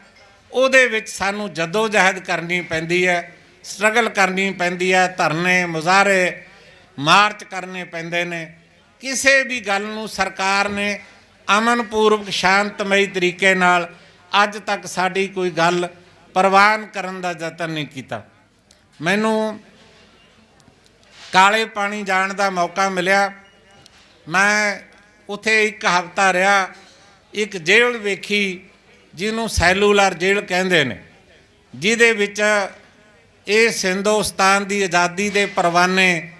ਉਹਦੇ ਵਿੱਚ ਸਾਨੂੰ ਜਦੋਜਹਿਦ ਕਰਨੀ ਪੈਂਦੀ ਹੈ, ਸਟਰਗਲ ਕਰਨੀ ਪੈਂਦੀ ਹੈ, ਧਰਨੇ, ਮੁਜ਼ਾਹਰੇ, ਮਾਰਚ ਕਰਨੇ ਪੈਂਦੇ ਨੇ। ਕਿਸੇ ਵੀ ਗੱਲ ਨੂੰ ਸਰਕਾਰ ਨੇ ਅਮਨਪੂਰਵਕ ਸ਼ਾਂਤਮਈ ਤਰੀਕੇ ਨਾਲ ਅੱਜ ਤੱਕ ਸਾਡੀ ਕੋਈ ਗੱਲ ਪ੍ਰਵਾਨ ਕਰਨ ਦਾ ਯਤਨ ਨਹੀਂ ਕੀਤਾ। ਮੈਨੂੰ ਕਾਲੇ ਪਾਣੀ ਜਾਣ ਦਾ ਮੌਕਾ ਮਿਲਿਆ। ਮੈਂ ਉੱਥੇ ਇੱਕ ਹਫ਼ਤਾ ਰਿਹਾ। ਇੱਕ ਜੇਲ੍ਹ ਵੇਖੀ ਜਿਹਨੂੰ ਸੈਲੂਲਰ ਜੇਲ੍ਹ ਕਹਿੰਦੇ ਨੇ, ਜਿਹਦੇ ਵਿੱਚ ਇਸ ਹਿੰਦੁਸਤਾਨ ਦੀ ਆਜ਼ਾਦੀ ਦੇ ਪਰਵਾਨੇ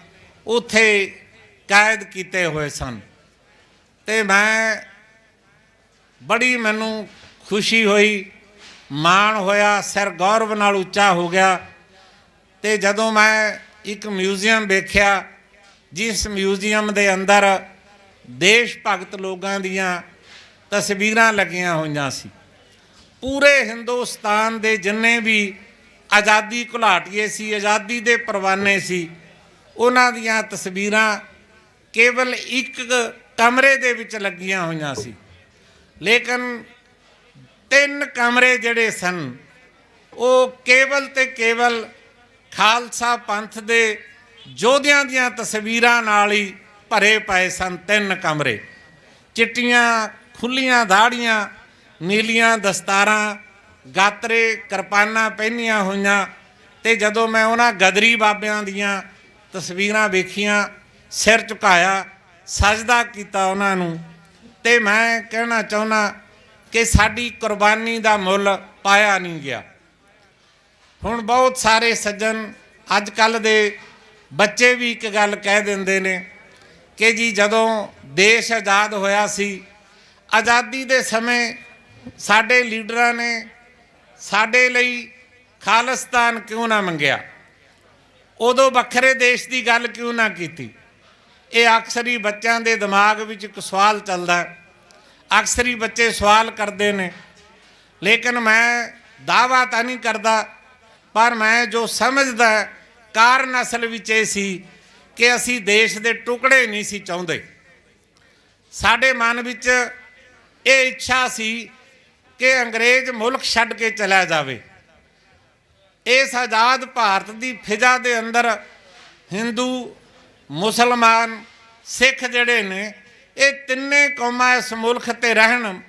ਉੱਥੇ ਕੈਦ ਕੀਤੇ ਹੋਏ ਸਨ। ਤੇ ਮੈਨੂੰ ਖੁਸ਼ੀ ਹੋਈ, ਮਾਣ ਹੋਇਆ, ਸਿਰ ਗੌਰਵ ਨਾਲ ਉੱਚਾ ਹੋ ਗਿਆ। ਤੇ ਜਦੋਂ ਮੈਂ ਇੱਕ ਮਿਊਜ਼ੀਅਮ ਵੇਖਿਆ, ਜਿਸ ਮਿਊਜ਼ੀਅਮ ਦੇ ਅੰਦਰ ਦੇਸ਼ ਭਗਤ ਲੋਕਾਂ ਦੀਆਂ ਤਸਵੀਰਾਂ ਲੱਗੀਆਂ ਹੋਈਆਂ ਸੀ, ਪੂਰੇ ਹਿੰਦੁਸਤਾਨ ਦੇ ਜਿੰਨੇ ਵੀ ਆਜ਼ਾਦੀ ਘੁਲਾਟੀਏ ਸੀ, ਆਜ਼ਾਦੀ ਦੇ ਪਰਵਾਨੇ ਸੀ, ਉਹਨਾਂ ਦੀਆਂ ਤਸਵੀਰਾਂ ਕੇਵਲ ਇੱਕ ਕਮਰੇ ਦੇ ਵਿੱਚ ਲੱਗੀਆਂ ਹੋਈਆਂ ਸੀ। ਲੇਕਿਨ 3 ਕਮਰੇ ਜਿਹੜੇ ਸਨ ਉਹ ਕੇਵਲ ਤੇ ਕੇਵਲ ਖਾਲਸਾ ਪੰਥ ਦੇ ਯੋਧਿਆਂ ਦੀਆਂ ਤਸਵੀਰਾਂ ਨਾਲ ਹੀ ਭਰੇ ਪਏ ਸਨ। 3 ਕਮਰੇ, ਚਿੱਟੀਆਂ ਖੁੱਲੀਆਂ ਦਾੜੀਆਂ, ਨੀਲੀਆਂ ਦਸਤਾਰਾਂ, ਗਾਤਰੇ, ਕਿਰਪਾਨਾਂ ਪਹਿਨੀਆਂ ਹੋਈਆਂ। ਤੇ ਜਦੋਂ ਮੈਂ ਉਹਨਾਂ ਗਦਰੀ ਬਾਬਿਆਂ ਦੀਆਂ ਤਸਵੀਰਾਂ ਵੇਖੀਆਂ, ਸਿਰ ਝੁਕਾਇਆ, ਸਜਦਾ ਕੀਤਾ ਉਹਨਾਂ ਨੂੰ। ਤੇ ਮੈਂ ਕਹਿਣਾ ਚਾਹੁੰਦਾ ਕਿ ਸਾਡੀ ਕੁਰਬਾਨੀ ਦਾ ਮੁੱਲ ਪਾਇਆ ਨਹੀਂ ਗਿਆ। ਹੁਣ ਬਹੁਤ ਸਾਰੇ ਸੱਜਣ, ਅੱਜ ਕੱਲ੍ਹ ਦੇ ਬੱਚੇ ਵੀ ਇੱਕ ਗੱਲ ਕਹਿ ਦਿੰਦੇ ਨੇ ਕਿ ਜੀ ਜਦੋਂ ਦੇਸ਼ ਆਜ਼ਾਦ ਹੋਇਆ ਸੀ, ਆਜ਼ਾਦੀ ਦੇ ਸਮੇਂ ਸਾਡੇ ਲੀਡਰਾਂ ਨੇ ਸਾਡੇ ਲਈ ਖਾਲਿਸਤਾਨ ਕਿਉਂ ਨਾ ਮੰਗਿਆ, ਉਦੋਂ ਵੱਖਰੇ ਦੇਸ਼ ਦੀ ਗੱਲ ਕਿਉਂ ਨਾ ਕੀਤੀ। ਇਹ ਅਕਸਰ ਹੀ ਬੱਚਿਆਂ ਦੇ ਦਿਮਾਗ ਵਿੱਚ ਇੱਕ ਸਵਾਲ ਚੱਲਦਾ, ਅਕਸਰ ਹੀ ਬੱਚੇ ਸਵਾਲ ਕਰਦੇ ਨੇ। ਲੇਕਿਨ ਮੈਂ ਦਾਅਵਾ ਤਾਂ ਨਹੀਂ ਕਰਦਾ, ਪਰ ਮੈਂ ਜੋ ਸਮਝਦਾ ਕਾਰਨ ਅਸਲ ਵਿੱਚ ਇਹ ਸੀ ਕਿ ਅਸੀਂ ਦੇਸ਼ ਦੇ ਟੁਕੜੇ ਨਹੀਂ ਸੀ ਚਾਹੁੰਦੇ। ਸਾਡੇ ਮਨ ਵਿੱਚ ਇਹ ਇੱਛਾ ਸੀ ਕਿ ਅੰਗਰੇਜ਼ ਮੁਲਕ ਛੱਡ ਕੇ ਚਲਾ ਜਾਵੇ। ਇਸ ਆਜ਼ਾਦ ਭਾਰਤ ਦੀ ਫਿਜ਼ਾ ਦੇ ਅੰਦਰ ਹਿੰਦੂ, ਮੁਸਲਮਾਨ, ਸਿੱਖ ਜਿਹੜੇ ਨੇ, ਇਹ ਤਿੰਨੇ ਕੌਮਾਂ ਇਸ ਮੁਲਕ 'ਤੇ ਰਹਿਣ।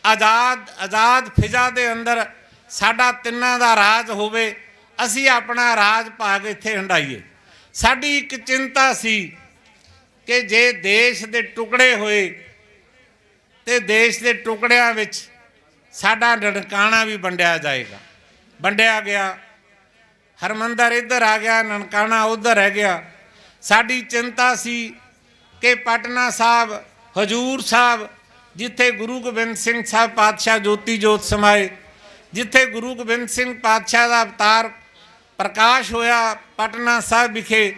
ਆਜ਼ਾਦ ਫਿਜ਼ਾ ਦੇ ਅੰਦਰ ਸਾਡਾ ਤਿੰਨਾਂ ਦਾ ਰਾਜ ਹੋਵੇ, ਅਸੀਂ ਆਪਣਾ ਰਾਜ ਭਾਗ ਇੱਥੇ ਹੰਡਾਈਏ। ਸਾਡੀ ਇੱਕ ਚਿੰਤਾ ਸੀ ਕਿ ਜੇ ਦੇਸ਼ ਦੇ ਟੁਕੜੇ ਹੋਏ ਤੇ ਦੇਸ਼ ਦੇ ਟੁਕੜਿਆਂ ਵਿੱਚ ਸਾਡਾ ਨਨਕਾਣਾ ਵੀ ਵੰਡਿਆ ਜਾਏਗਾ। ਵੰਡਿਆ ਗਿਆ, ਹਰਮੰਦਰ ਇੱਧਰ ਆ ਗਿਆ, ਨਨਕਾਣਾ ਉੱਧਰ ਰਹਿ ਗਿਆ। ਸਾਡੀ ਚਿੰਤਾ ਸੀ ਕਿ ਪਟਨਾ ਸਾਹਿਬ, ਹਜੂਰ ਸਾਹਿਬ, ਜਿੱਥੇ ਗੁਰੂ ਗੋਬਿੰਦ ਸਿੰਘ ਸਾਹਿਬ ਪਾਤਸ਼ਾਹ ਜੋਤੀ ਜੋਤ ਸਮਾਏ, ਜਿੱਥੇ ਗੁਰੂ ਗੋਬਿੰਦ ਸਿੰਘ ਪਾਤਸ਼ਾਹ ਦਾ ਅਵਤਾਰ ਪ੍ਰਕਾਸ਼ ਹੋਇਆ ਪਟਨਾ ਸਾਹਿਬ ਵਿਖੇ,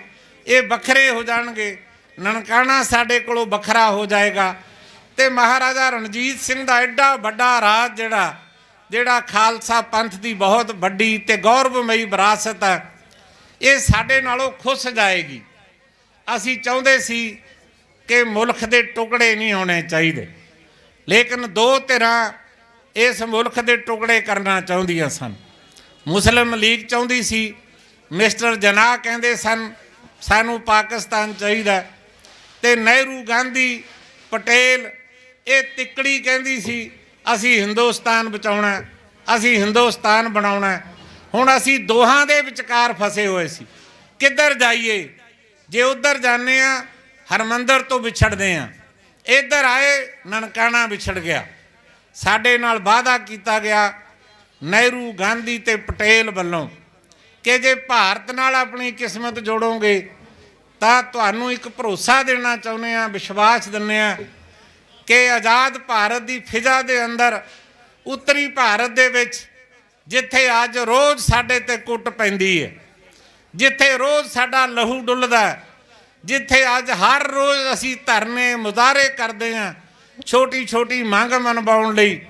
ਇਹ ਵੱਖਰੇ ਹੋ ਜਾਣਗੇ। ਨਨਕਾਣਾ ਸਾਡੇ ਕੋਲੋਂ ਵੱਖਰਾ ਹੋ ਜਾਏਗਾ। ਤੇ ਮਹਾਰਾਜਾ ਰਣਜੀਤ ਸਿੰਘ ਦਾ ਐਡਾ ਵੱਡਾ ਰਾਜ ਜਿਹੜਾ ਖਾਲਸਾ ਪੰਥ ਦੀ ਬਹੁਤ ਵੱਡੀ ਤੇ ਗੌਰਵਮਈ ਵਿਰਾਸਤ ਹੈ, ਇਹ ਸਾਡੇ ਨਾਲੋਂ ਖੁੱਸ ਜਾਏਗੀ। ਅਸੀਂ ਚਾਹੁੰਦੇ ਸੀ ਕਿ ਮੁਲਕ ਦੇ ਟੁਕੜੇ ਨਹੀਂ ਹੋਣੇ ਚਾਹੀਦੇ। ਲੇਕਿਨ 2 ਧਿਰਾਂ ਇਸ ਮੁਲਕ ਦੇ ਟੁਕੜੇ ਕਰਨਾ ਚਾਹੁੰਦੀਆਂ ਸਨ। ਮੁਸਲਿਮ ਲੀਗ ਚਾਹੁੰਦੀ ਸੀ, ਮਿਸਟਰ ਜਨਾਹ ਕਹਿੰਦੇ ਸਨ ਸਾਨੂੰ ਪਾਕਿਸਤਾਨ ਚਾਹੀਦਾ। ਤੇ ਨਹਿਰੂ, ਗਾਂਧੀ, ਪਟੇਲ ਇਹ ਤਿੱਕੜੀ ਕਹਿੰਦੀ ਸੀ ਅਸੀਂ ਹਿੰਦੁਸਤਾਨ ਬਚਾਉਣਾ, ਅਸੀਂ ਹਿੰਦੁਸਤਾਨ ਬਣਾਉਣਾ। ਹੁਣ ਅਸੀਂ ਦੋਹਾਂ ਦੇ ਵਿਚਕਾਰ ਫਸੇ ਹੋਏ ਸੀ, ਕਿੱਧਰ ਜਾਈਏ। ਜੇ ਉੱਧਰ ਜਾਂਦੇ ਹਾਂ ਹਰਮੰਦਰ ਤੋਂ ਵਿਛੜਦੇ ਹਾਂ, ਇੱਧਰ ਆਏ ਨਨਕਾਣਾ ਵਿਛੜ ਗਿਆ। ਸਾਡੇ ਨਾਲ ਵਾਅਦਾ ਕੀਤਾ ਗਿਆ ਨਹਿਰੂ, ਗਾਂਧੀ ਤੇ ਪਟੇਲ ਵੱਲੋਂ ਕਿ ਜੇ ਭਾਰਤ ਨਾਲ ਆਪਣੀ ਕਿਸਮਤ ਜੋੜੋਗੇ ਤਾਂ ਤੁਹਾਨੂੰ ਇੱਕ ਭਰੋਸਾ ਦੇਣਾ ਚਾਹੁੰਦੇ ਹਾਂ, ਵਿਸ਼ਵਾਸ ਦਿੰਦੇ ਹਾਂ ਕਿ ਆਜ਼ਾਦ ਭਾਰਤ ਦੀ ਫਿਜ਼ਾ ਦੇ ਅੰਦਰ ਉੱਤਰੀ ਭਾਰਤ ਦੇ ਵਿੱਚ ਜਿੱਥੇ ਅੱਜ ਰੋਜ਼ ਸਾਡੇ ਤੇ ਕੁੱਟ ਪੈਂਦੀ ਹੈ, ਜਿੱਥੇ ਰੋਜ਼ ਸਾਡਾ ਲਹੂ ਡੁੱਲਦਾ, ਜਿੱਥੇ ਅੱਜ ਹਰ ਰੋਜ਼ ਅਸੀਂ ਧਰਨੇ ਮੁਜ਼ਾਹਰੇ ਕਰਦੇ ਹਾਂ ਛੋਟੀ ਛੋਟੀ ਮੰਗ ਮਨਵਾਉਣ ਲਈ,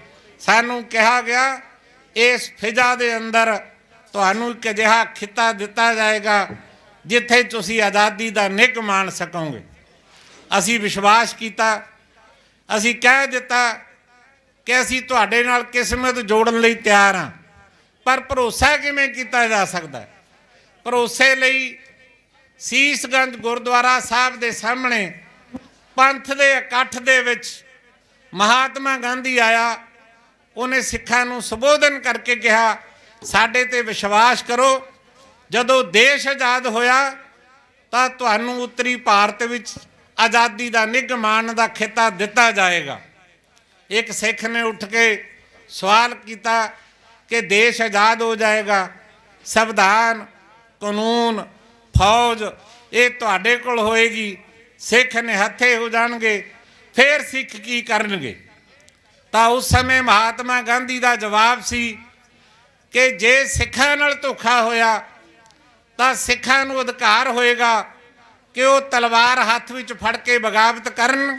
ਸਾਨੂੰ ਕਿਹਾ ਗਿਆ ਇਸ ਫਿਜ਼ਾ ਦੇ ਅੰਦਰ ਤੁਹਾਨੂੰ ਇੱਕ ਅਜਿਹਾ ਖਿੱਤਾ ਦਿੱਤਾ ਜਾਏਗਾ ਜਿੱਥੇ ਤੁਸੀਂ ਆਜ਼ਾਦੀ ਦਾ ਨਿੱਘ ਮਾਣ ਸਕੋਗੇ। ਅਸੀਂ ਵਿਸ਼ਵਾਸ ਕੀਤਾ, ਅਸੀਂ ਕਹਿ ਦਿੱਤਾ ਕਿ ਅਸੀਂ ਤੁਹਾਡੇ ਨਾਲ ਕਿਸਮਤ ਜੋੜਨ ਲਈ ਤਿਆਰ ਹਾਂ। ਪਰ ਭਰੋਸਾ ਕਿਵੇਂ ਕੀਤਾ ਜਾ ਸਕਦਾ? ਭਰੋਸੇ ਲਈ ਸੀਸਗੰਜ ਗੁਰਦੁਆਰਾ ਸਾਹਿਬ ਦੇ ਸਾਹਮਣੇ ਪੰਥ ਦੇ ਇਕੱਠ ਦੇ ਵਿੱਚ ਮਹਾਤਮਾ ਗਾਂਧੀ ਆਇਆ। ਉਹਨੇ ਸਿੱਖਾਂ ਨੂੰ ਸੰਬੋਧਨ ਕਰਕੇ ਕਿਹਾ, ਸਾਡੇ ਤੇ ਵਿਸ਼ਵਾਸ ਕਰੋ, ਜਦੋਂ ਦੇਸ਼ ਆਜ਼ਾਦ ਹੋਇਆ ਤਾਂ ਤੁਹਾਨੂੰ ਉੱਤਰੀ ਭਾਰਤ ਵਿੱਚ ਆਜ਼ਾਦੀ ਦਾ ਨਿੱਘ ਮਾਣ ਦਾ ਖਿੱਤਾ ਦਿੱਤਾ ਜਾਏਗਾ। ਇੱਕ ਸਿੱਖ ਨੇ ਉੱਠ ਕੇ ਸਵਾਲ ਕੀਤਾ ਕਿ ਦੇਸ਼ ਆਜ਼ਾਦ ਹੋ ਜਾਏਗਾ, ਸੰਵਿਧਾਨ, ਕਾਨੂੰਨ, ਫੌਜ ਇਹ ਤੁਹਾਡੇ ਕੋਲ ਹੋਏਗੀ, ਸਿੱਖ ਨਿਹੱਥੇ ਹੋ ਜਾਣਗੇ, ਫਿਰ ਸਿੱਖ ਕੀ ਕਰਨਗੇ? ਤਾਂ ਉਸ ਸਮੇਂ ਮਹਾਤਮਾ ਗਾਂਧੀ ਦਾ ਜਵਾਬ ਸੀ ਕਿ ਜੇ ਸਿੱਖਾਂ ਨਾਲ ਧੋਖਾ ਹੋਇਆ ਤਾਂ ਸਿੱਖਾਂ ਨੂੰ ਅਧਿਕਾਰ ਹੋਏਗਾ ਕਿ ਉਹ ਤਲਵਾਰ ਹੱਥ ਵਿੱਚ ਫੜ ਕੇ ਬਗਾਵਤ ਕਰਨ,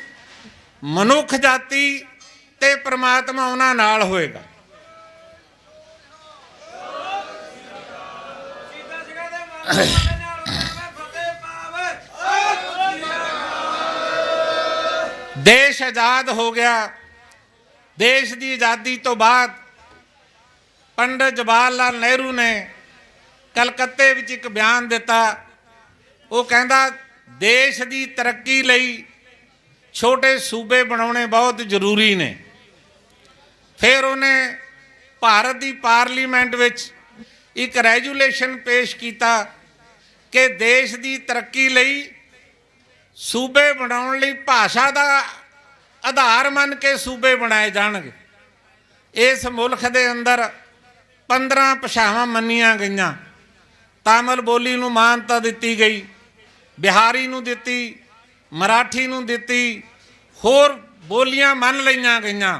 ਮਨੁੱਖ ਜਾਤੀ ਤੇ ਪ੍ਰਮਾਤਮਾ ਉਹਨਾਂ ਨਾਲ ਹੋਏਗਾ। ਦੇਸ਼ ਆਜ਼ਾਦ ਹੋ ਗਿਆ। ਦੇਸ਼ ਦੀ ਆਜ਼ਾਦੀ ਤੋਂ ਬਾਅਦ ਪੰਡਿਤ ਜਵਾਹਰ ਲਾਲ ਨਹਿਰੂ ਨੇ ਕਲਕੱਤੇ ਵਿੱਚ ਇੱਕ ਬਿਆਨ ਦਿੱਤਾ। ਉਹ ਕਹਿੰਦਾ ਦੇਸ਼ ਦੀ ਤਰੱਕੀ ਲਈ ਛੋਟੇ ਸੂਬੇ ਬਣਾਉਣੇ ਬਹੁਤ ਜ਼ਰੂਰੀ ਨੇ। ਫਿਰ ਉਹਨੇ ਭਾਰਤ ਦੀ ਪਾਰਲੀਮੈਂਟ ਵਿੱਚ ਇੱਕ ਰੈਜੂਲੇਸ਼ਨ ਪੇਸ਼ ਕੀਤਾ ਕਿ ਦੇਸ਼ ਦੀ ਤਰੱਕੀ ਲਈ ਸੂਬੇ ਬਣਾਉਣ ਲਈ ਭਾਸ਼ਾ ਦਾ ਆਧਾਰ ਮੰਨ ਕੇ ਸੂਬੇ ਬਣਾਏ ਜਾਣਗੇ। ਇਸ ਮੁਲਕ ਦੇ ਅੰਦਰ 15 ਭਾਸ਼ਾਵਾਂ ਮੰਨੀਆਂ ਗਈਆਂ। ਤਾਮਿਲ ਬੋਲੀ ਨੂੰ ਮਾਨਤਾ ਦਿੱਤੀ ਗਈ, ਬਿਹਾਰੀ ਨੂੰ ਦਿੱਤੀ, ਮਰਾਠੀ ਨੂੰ ਦਿੱਤੀ, ਹੋਰ ਬੋਲੀਆਂ ਮੰਨ ਲਈਆਂ ਗਈਆਂ,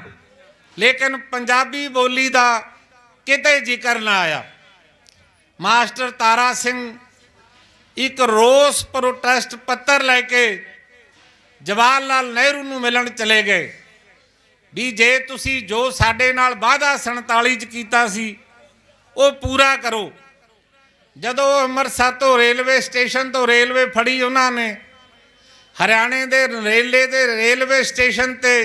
ਲੇਕਿਨ ਪੰਜਾਬੀ ਬੋਲੀ ਦਾ ਕਿਤੇ ਜ਼ਿਕਰ ਨਾ ਆਇਆ। ਮਾਸਟਰ ਤਾਰਾ ਸਿੰਘ ਇੱਕ ਰੋਸ ਪ੍ਰੋਟੈਸਟ ਪੱਤਰ ਲੈ ਕੇ ਜਵਾਹਰ ਲਾਲ ਨਹਿਰੂ ਨੂੰ ਮਿਲਣ ਚਲੇ ਗਏ ਵੀ ਜੇ ਤੁਸੀਂ ਜੋ ਸਾਡੇ ਨਾਲ ਵਾਅਦਾ 47 'ਚ ਕੀਤਾ ਸੀ ਉਹ ਪੂਰਾ ਕਰੋ। ਜਦੋਂ ਅੰਮ੍ਰਿਤਸਰ ਤੋਂ ਰੇਲਵੇ ਸਟੇਸ਼ਨ ਤੋਂ ਰੇਲਵੇ ਫੜੀ, ਉਹਨਾਂ ਨੇ ਹਰਿਆਣੇ ਦੇ ਰੇਲਵੇ ਸਟੇਸ਼ਨ ਤੇ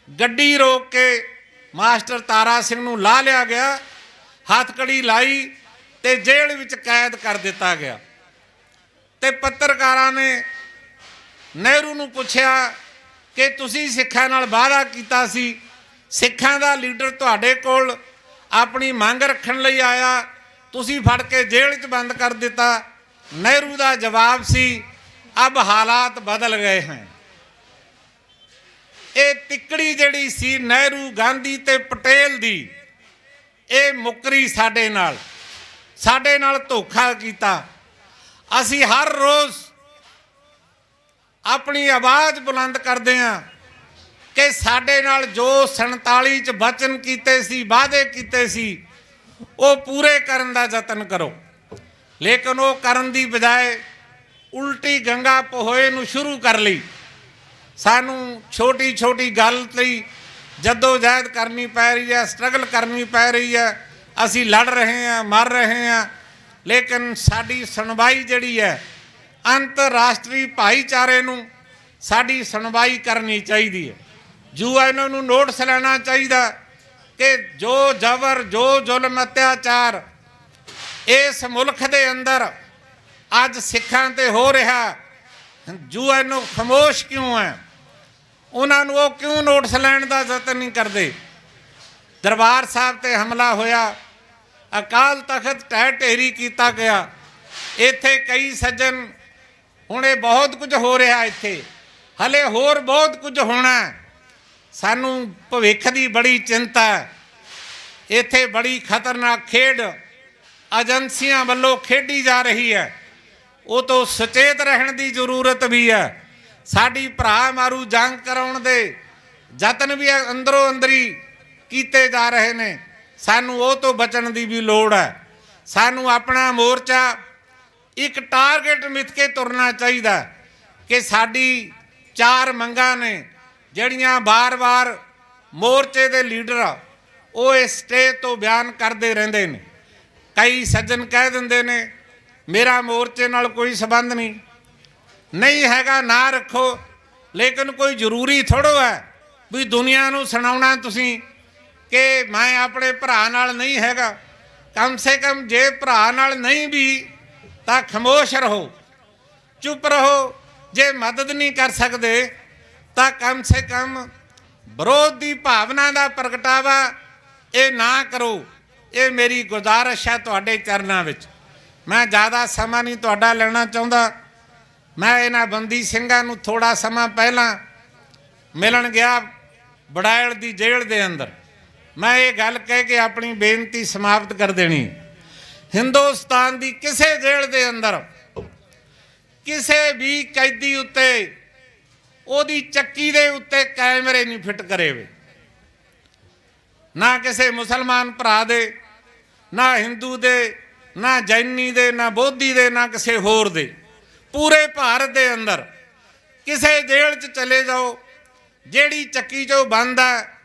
ਗੱਡੀ ਰੋਕ ਕੇ ਮਾਸਟਰ ਤਾਰਾ ਸਿੰਘ ਨੂੰ ਲਾ ਲਿਆ ਗਿਆ, ਹੱਥਕੜੀ ਲਾਈ ਤੇ ਜੇਲ੍ਹ ਵਿੱਚ ਕੈਦ ਕਰ ਦਿੱਤਾ ਗਿਆ। ਤੇ ਪੱਤਰਕਾਰਾਂ ਨੇ ਨਹਿਰੂ ਨੂੰ ਪੁੱਛਿਆ ਕਿ ਤੁਸੀਂ ਸਿੱਖਾਂ ਨਾਲ ਵਾਅਦਾ ਕੀਤਾ ਸੀ, ਸਿੱਖਾਂ ਦਾ ਲੀਡਰ ਤੁਹਾਡੇ ਕੋਲ ਆਪਣੀ ਮੰਗ ਰੱਖਣ ਲਈ ਆਇਆ, ਤੁਸੀਂ ਫੜ ਕੇ ਜੇਲ੍ਹ 'ਚ ਬੰਦ ਕਰ ਦਿੱਤਾ। ਨਹਿਰੂ ਦਾ ਜਵਾਬ ਸੀ, ਅਬ ਹਾਲਾਤ ਬਦਲ ਗਏ ਹਨ। ਇਹ ਤਿੱਕੜੀ ਜਿਹੜੀ ਸੀ ਨਹਿਰੂ, ਗਾਂਧੀ ਤੇ ਪਟੇਲ ਦੀ, ਇਹ ਮੁੱਕਰੀ ਸਾਡੇ ਨਾਲ ਧੋਖਾ ਕੀਤਾ। ਅਸੀਂ ਹਰ ਰੋਜ਼ ਆਪਣੀ ਆਵਾਜ਼ ਬੁਲੰਦ ਕਰਦੇ ਹਾਂ ਕਿ ਸਾਡੇ ਨਾਲ ਜੋ 47 'ਚ ਵਚਨ ਕੀਤੇ ਸੀ, ਵਾਅਦੇ ਕੀਤੇ ਸੀ, ਉਹ ਪੂਰੇ ਕਰਨ ਦਾ ਯਤਨ ਕਰੋ। ਲੇਕਿਨ ਉਹ ਕਰਨ ਦੀ ਬਜਾਏ ਉਲਟੀ ਗੰਗਾ ਪੋਹੇ ਨੂੰ ਸ਼ੁਰੂ ਕਰ ਲਈ। ਸਾਨੂੰ ਛੋਟੀ ਛੋਟੀ ਗੱਲ ਲਈ ਜਦੋਜਹਿਦ ਕਰਨੀ ਪੈ ਰਹੀ ਹੈ, ਸਟਰਗਲ ਕਰਨੀ ਪੈ ਰਹੀ ਹੈ। ਅਸੀਂ ਲੜ ਰਹੇ ਹਾਂ, ਮਰ ਰਹੇ ਹਾਂ, ਲੇਕਿਨ ਸਾਡੀ ਸੁਣਵਾਈ ਜਿਹੜੀ ਹੈ, ਅੰਤਰਰਾਸ਼ਟਰੀ ਭਾਈਚਾਰੇ ਨੂੰ ਸਾਡੀ ਸੁਣਵਾਈ ਕਰਨੀ ਚਾਹੀਦੀ ਹੈ। UN ਨੂੰ ਨੋਟਿਸ ਲੈਣਾ ਚਾਹੀਦਾ ਕਿ ਜੋ ਜ਼ਬਰ, ਜੋ ਜ਼ੁਲਮ, ਅਤਿਆਚਾਰ ਇਸ ਮੁਲਕ ਦੇ ਅੰਦਰ ਅੱਜ ਸਿੱਖਾਂ ਤੇ ਹੋ ਰਿਹਾ, UN ਖਾਮੋਸ਼ ਕਿਉਂ ਹੈ? ਉਹਨਾਂ ਨੂੰ ਉਹ ਕਿਉਂ ਨੋਟਿਸ ਲੈਣ ਦਾ ਯਤਨ ਨਹੀਂ ਕਰਦੇ? ਦਰਬਾਰ ਸਾਹਿਬ ਤੇ ਹਮਲਾ ਹੋਇਆ, ਅਕਾਲ ਤਖਤ ਢਹਿ ਢੇਰੀ ਕੀਤਾ ਗਿਆ। ਇੱਥੇ ਕਈ ਸੱਜਣ, ਹੁਣ ਇਹ ਬਹੁਤ ਕੁਝ ਹੋ ਰਿਹਾ, ਇੱਥੇ ਹਲੇ ਹੋਰ ਬਹੁਤ ਕੁਝ ਹੋਣਾ। ਸਾਨੂੰ ਭਵਿੱਖ ਦੀ ਬੜੀ ਚਿੰਤਾ ਹੈ। ਇੱਥੇ ਬੜੀ ਖਤਰਨਾਕ ਖੇਡ ਏਜੰਸੀਆਂ ਵੱਲੋਂ ਖੇਡੀ ਜਾ ਰਹੀ ਹੈ। ਉਹ ਤੋਂ ਸੁਚੇਤ ਰਹਿਣ ਦੀ ਜ਼ਰੂਰਤ ਵੀ ਹੈ। ਸਾਡੀ ਭਰਾ ਮਾਰੂ ਜੰਗ ਕਰਾਉਣ ਦੇ ਯਤਨ ਵੀ ਅੰਦਰੋਂ ਅੰਦਰੀ ਕੀਤੇ ਜਾ ਰਹੇ ਨੇ। ਸਾਨੂੰ ਉਹ ਤੋਂ ਬਚਣ ਦੀ ਵੀ ਲੋੜ ਹੈ। ਸਾਨੂੰ ਆਪਣਾ ਮੋਰਚਾ ਇੱਕ ਟਾਰਗੇਟ ਮਿੱਥ ਕੇ ਤੁਰਨਾ ਚਾਹੀਦਾ ਕਿ ਸਾਡੀ 4 ਮੰਗਾਂ ਨੇ ਜਿਹੜੀਆਂ ਵਾਰ-ਵਾਰ ਮੋਰਚੇ ਦੇ ਲੀਡਰ ਉਹ ਇਸ ਸਟੇਜ ਤੋਂ ਬਿਆਨ ਕਰਦੇ ਰਹਿੰਦੇ ਨੇ। ਕਈ ਸੱਜਣ ਕਹਿ ਦਿੰਦੇ ਨੇ ਮੇਰਾ ਮੋਰਚੇ ਨਾਲ ਕੋਈ ਸੰਬੰਧ ਨਹੀਂ ਹੈਗਾ, ਨਾ ਰੱਖੋ। ਲੇਕਿਨ ਕੋਈ ਜ਼ਰੂਰੀ ਥੋੜ੍ਹਾ ਹੈ ਵੀ ਦੁਨੀਆ ਨੂੰ ਸੁਣਾਉਣਾ ਤੁਸੀਂ ਕਿ ਮੈਂ ਆਪਣੇ ਭਰਾ ਨਾਲ ਨਹੀਂ ਹੈਗਾ। ਕਮ ਸੇ ਕਮ ਜੇ ਭਰਾ ਨਾਲ ਨਹੀਂ ਵੀ ਤਾਂ ਖਾਮੋਸ਼ ਰਹੋ, ਚੁੱਪ ਰਹੋ। ਜੇ ਮਦਦ ਨਹੀਂ ਕਰ ਸਕਦੇ ਤਾਂ ਕਮ ਸੇ ਕਮ ਵਿਰੋਧ ਦੀ ਭਾਵਨਾ ਦਾ ਪ੍ਰਗਟਾਵਾ ਇਹ ਨਾ ਕਰੋ। ਇਹ ਮੇਰੀ ਗੁਜ਼ਾਰਿਸ਼ ਹੈ ਤੁਹਾਡੇ ਚਰਨਾਂ ਵਿੱਚ। ਮੈਂ ਜ਼ਿਆਦਾ ਸਮਾਂ ਨਹੀਂ ਤੁਹਾਡਾ ਲੈਣਾ ਚਾਹੁੰਦਾ। ਮੈਂ ਇਹਨਾਂ ਬੰਦੀ ਸਿੰਘਾਂ ਨੂੰ ਥੋੜ੍ਹਾ ਸਮਾਂ ਪਹਿਲਾਂ ਮਿਲਣ ਗਿਆ ਬੜਾਇਲ ਦੀ ਜੇਲ੍ਹ ਦੇ ਅੰਦਰ। ਮੈਂ ਇਹ ਗੱਲ ਕਹਿ ਕੇ ਆਪਣੀ ਬੇਨਤੀ ਸਮਾਪਤ ਕਰ ਦੇਣੀ। ਹਿੰਦੁਸਤਾਨ ਦੀ ਕਿਸੇ ਜੇਲ੍ਹ ਦੇ ਅੰਦਰ ਕਿਸੇ ਵੀ ਕੈਦੀ ਉੱਤੇ ਉਹਦੀ ਚੱਕੀ ਦੇ ਉੱਤੇ ਕੈਮਰੇ ਨਹੀਂ ਫਿੱਟ ਕਰੇ ਵੇ, ਨਾ ਕਿਸੇ ਮੁਸਲਮਾਨ ਭਰਾ ਦੇ, ਨਾ ਹਿੰਦੂ ਦੇ, ਨਾ ਜੈਨੀ ਦੇ, ਨਾ ਬੋਧੀ ਦੇ, ਨਾ ਕਿਸੇ ਹੋਰ ਦੇ। ਪੂਰੇ ਭਾਰਤ ਦੇ ਅੰਦਰ ਕਿਸੇ ਜੇਲ੍ਹ 'ਚ ਚਲੇ ਜਾਓ, ਜਿਹੜੀ ਚੱਕੀ 'ਚੋਂ ਬੰਦ ਹੈ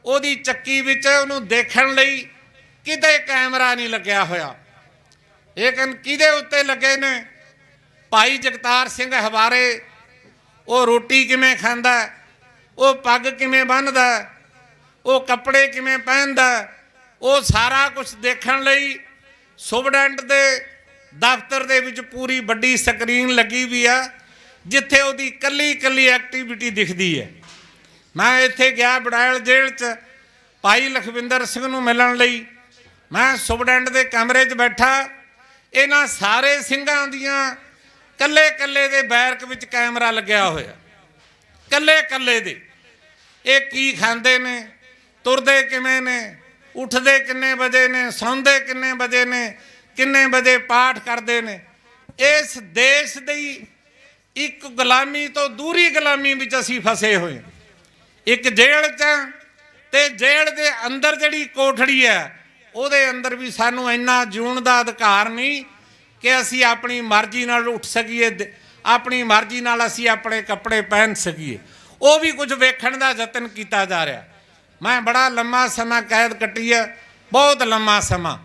ਉਹਦੀ ਚੱਕੀ ਵਿੱਚ ਉਹਨੂੰ ਦੇਖਣ ਲਈ ਕਿਤੇ ਕੈਮਰਾ ਨਹੀਂ ਲੱਗਿਆ ਹੋਇਆ। ਲੇਕਿਨ ਕਿਹਦੇ ਉੱਤੇ ਲੱਗੇ ਨੇ? ਭਾਈ ਜਗਤਾਰ ਸਿੰਘ ਹਵਾਰੇ ਉਹ ਰੋਟੀ ਕਿਵੇਂ ਖਾਂਦਾ, ਉਹ ਪੱਗ ਕਿਵੇਂ ਬੰਨ੍ਹਦਾ, ਉਹ ਕੱਪੜੇ ਕਿਵੇਂ ਪਹਿਨਦਾ, ਉਹ ਸਾਰਾ ਕੁਝ ਦੇਖਣ ਲਈ ਸੁਪਰਡੈਂਟ ਦੇ ਦਫ਼ਤਰ ਦੇ ਵਿੱਚ ਪੂਰੀ ਵੱਡੀ ਸਕਰੀਨ ਲੱਗੀ ਵੀ ਆ ਜਿੱਥੇ ਉਹਦੀ ਇਕੱਲੀ ਐਕਟੀਵਿਟੀ ਦਿਖਦੀ ਹੈ। ਮੈਂ ਇੱਥੇ ਗਿਆ ਬੜਾਇਲ ਜੇਲ੍ਹ 'ਚ ਭਾਈ ਲਖਵਿੰਦਰ ਸਿੰਘ ਨੂੰ ਮਿਲਣ ਲਈ। ਮੈਂ ਸੁਪਰਡੈਂਟ ਦੇ ਕਮਰੇ 'ਚ ਬੈਠਾ। ਇਹਨਾਂ ਸਾਰੇ ਸਿੰਘਾਂ ਦੀਆਂ ਕੱਲੇ ਦੇ ਬੈਰਕ ਵਿੱਚ ਕੈਮਰਾ ਲੱਗਿਆ ਹੋਇਆ, ਕੱਲੇ ਦੇ। ਇਹ ਕੀ ਖਾਂਦੇ ਨੇ, ਤੁਰਦੇ ਕਿਵੇਂ ਨੇ, ਉੱਠਦੇ ਕਿੰਨੇ ਵਜੇ ਨੇ, ਸੌਂਦੇ ਕਿੰਨੇ ਵਜੇ ਨੇ, ਕਿੰਨੇ ਵਜੇ ਪਾਠ ਕਰਦੇ ਨੇ। ਇਸ ਦੇਸ਼ ਦੀ ਇੱਕ ਗੁਲਾਮੀ ਤੋਂ ਦੂਰੀ ਗੁਲਾਮੀ ਵਿੱਚ ਅਸੀਂ ਫਸੇ ਹੋਏ। ਇੱਕ ਜੇਲ੍ਹ 'ਚ ਤੇ ਜੇਲ੍ਹ ਦੇ ਅੰਦਰ ਜਿਹੜੀ ਕੋਠੜੀ ਹੈ ਉਹਦੇ ਅੰਦਰ ਵੀ ਸਾਨੂੰ ਇੰਨਾ ਜਿਉਣ ਦਾ ਅਧਿਕਾਰ ਨਹੀਂ ਕਿ ਅਸੀਂ ਆਪਣੀ ਮਰਜ਼ੀ ਨਾਲ ਉੱਠ ਸਕੀਏ, ਆਪਣੀ ਮਰਜ਼ੀ ਨਾਲ ਅਸੀਂ ਆਪਣੇ ਕੱਪੜੇ ਪਹਿਨ ਸਕੀਏ। ਉਹ ਵੀ ਕੁਝ ਵੇਖਣ ਦਾ ਯਤਨ ਕੀਤਾ ਜਾ ਰਿਹਾ। ਮੈਂ ਬੜਾ ਲੰਮਾ ਸਮਾਂ ਕੈਦ ਕੱਟੀ ਹੈ, ਬਹੁਤ ਲੰਮਾ ਸਮਾਂ।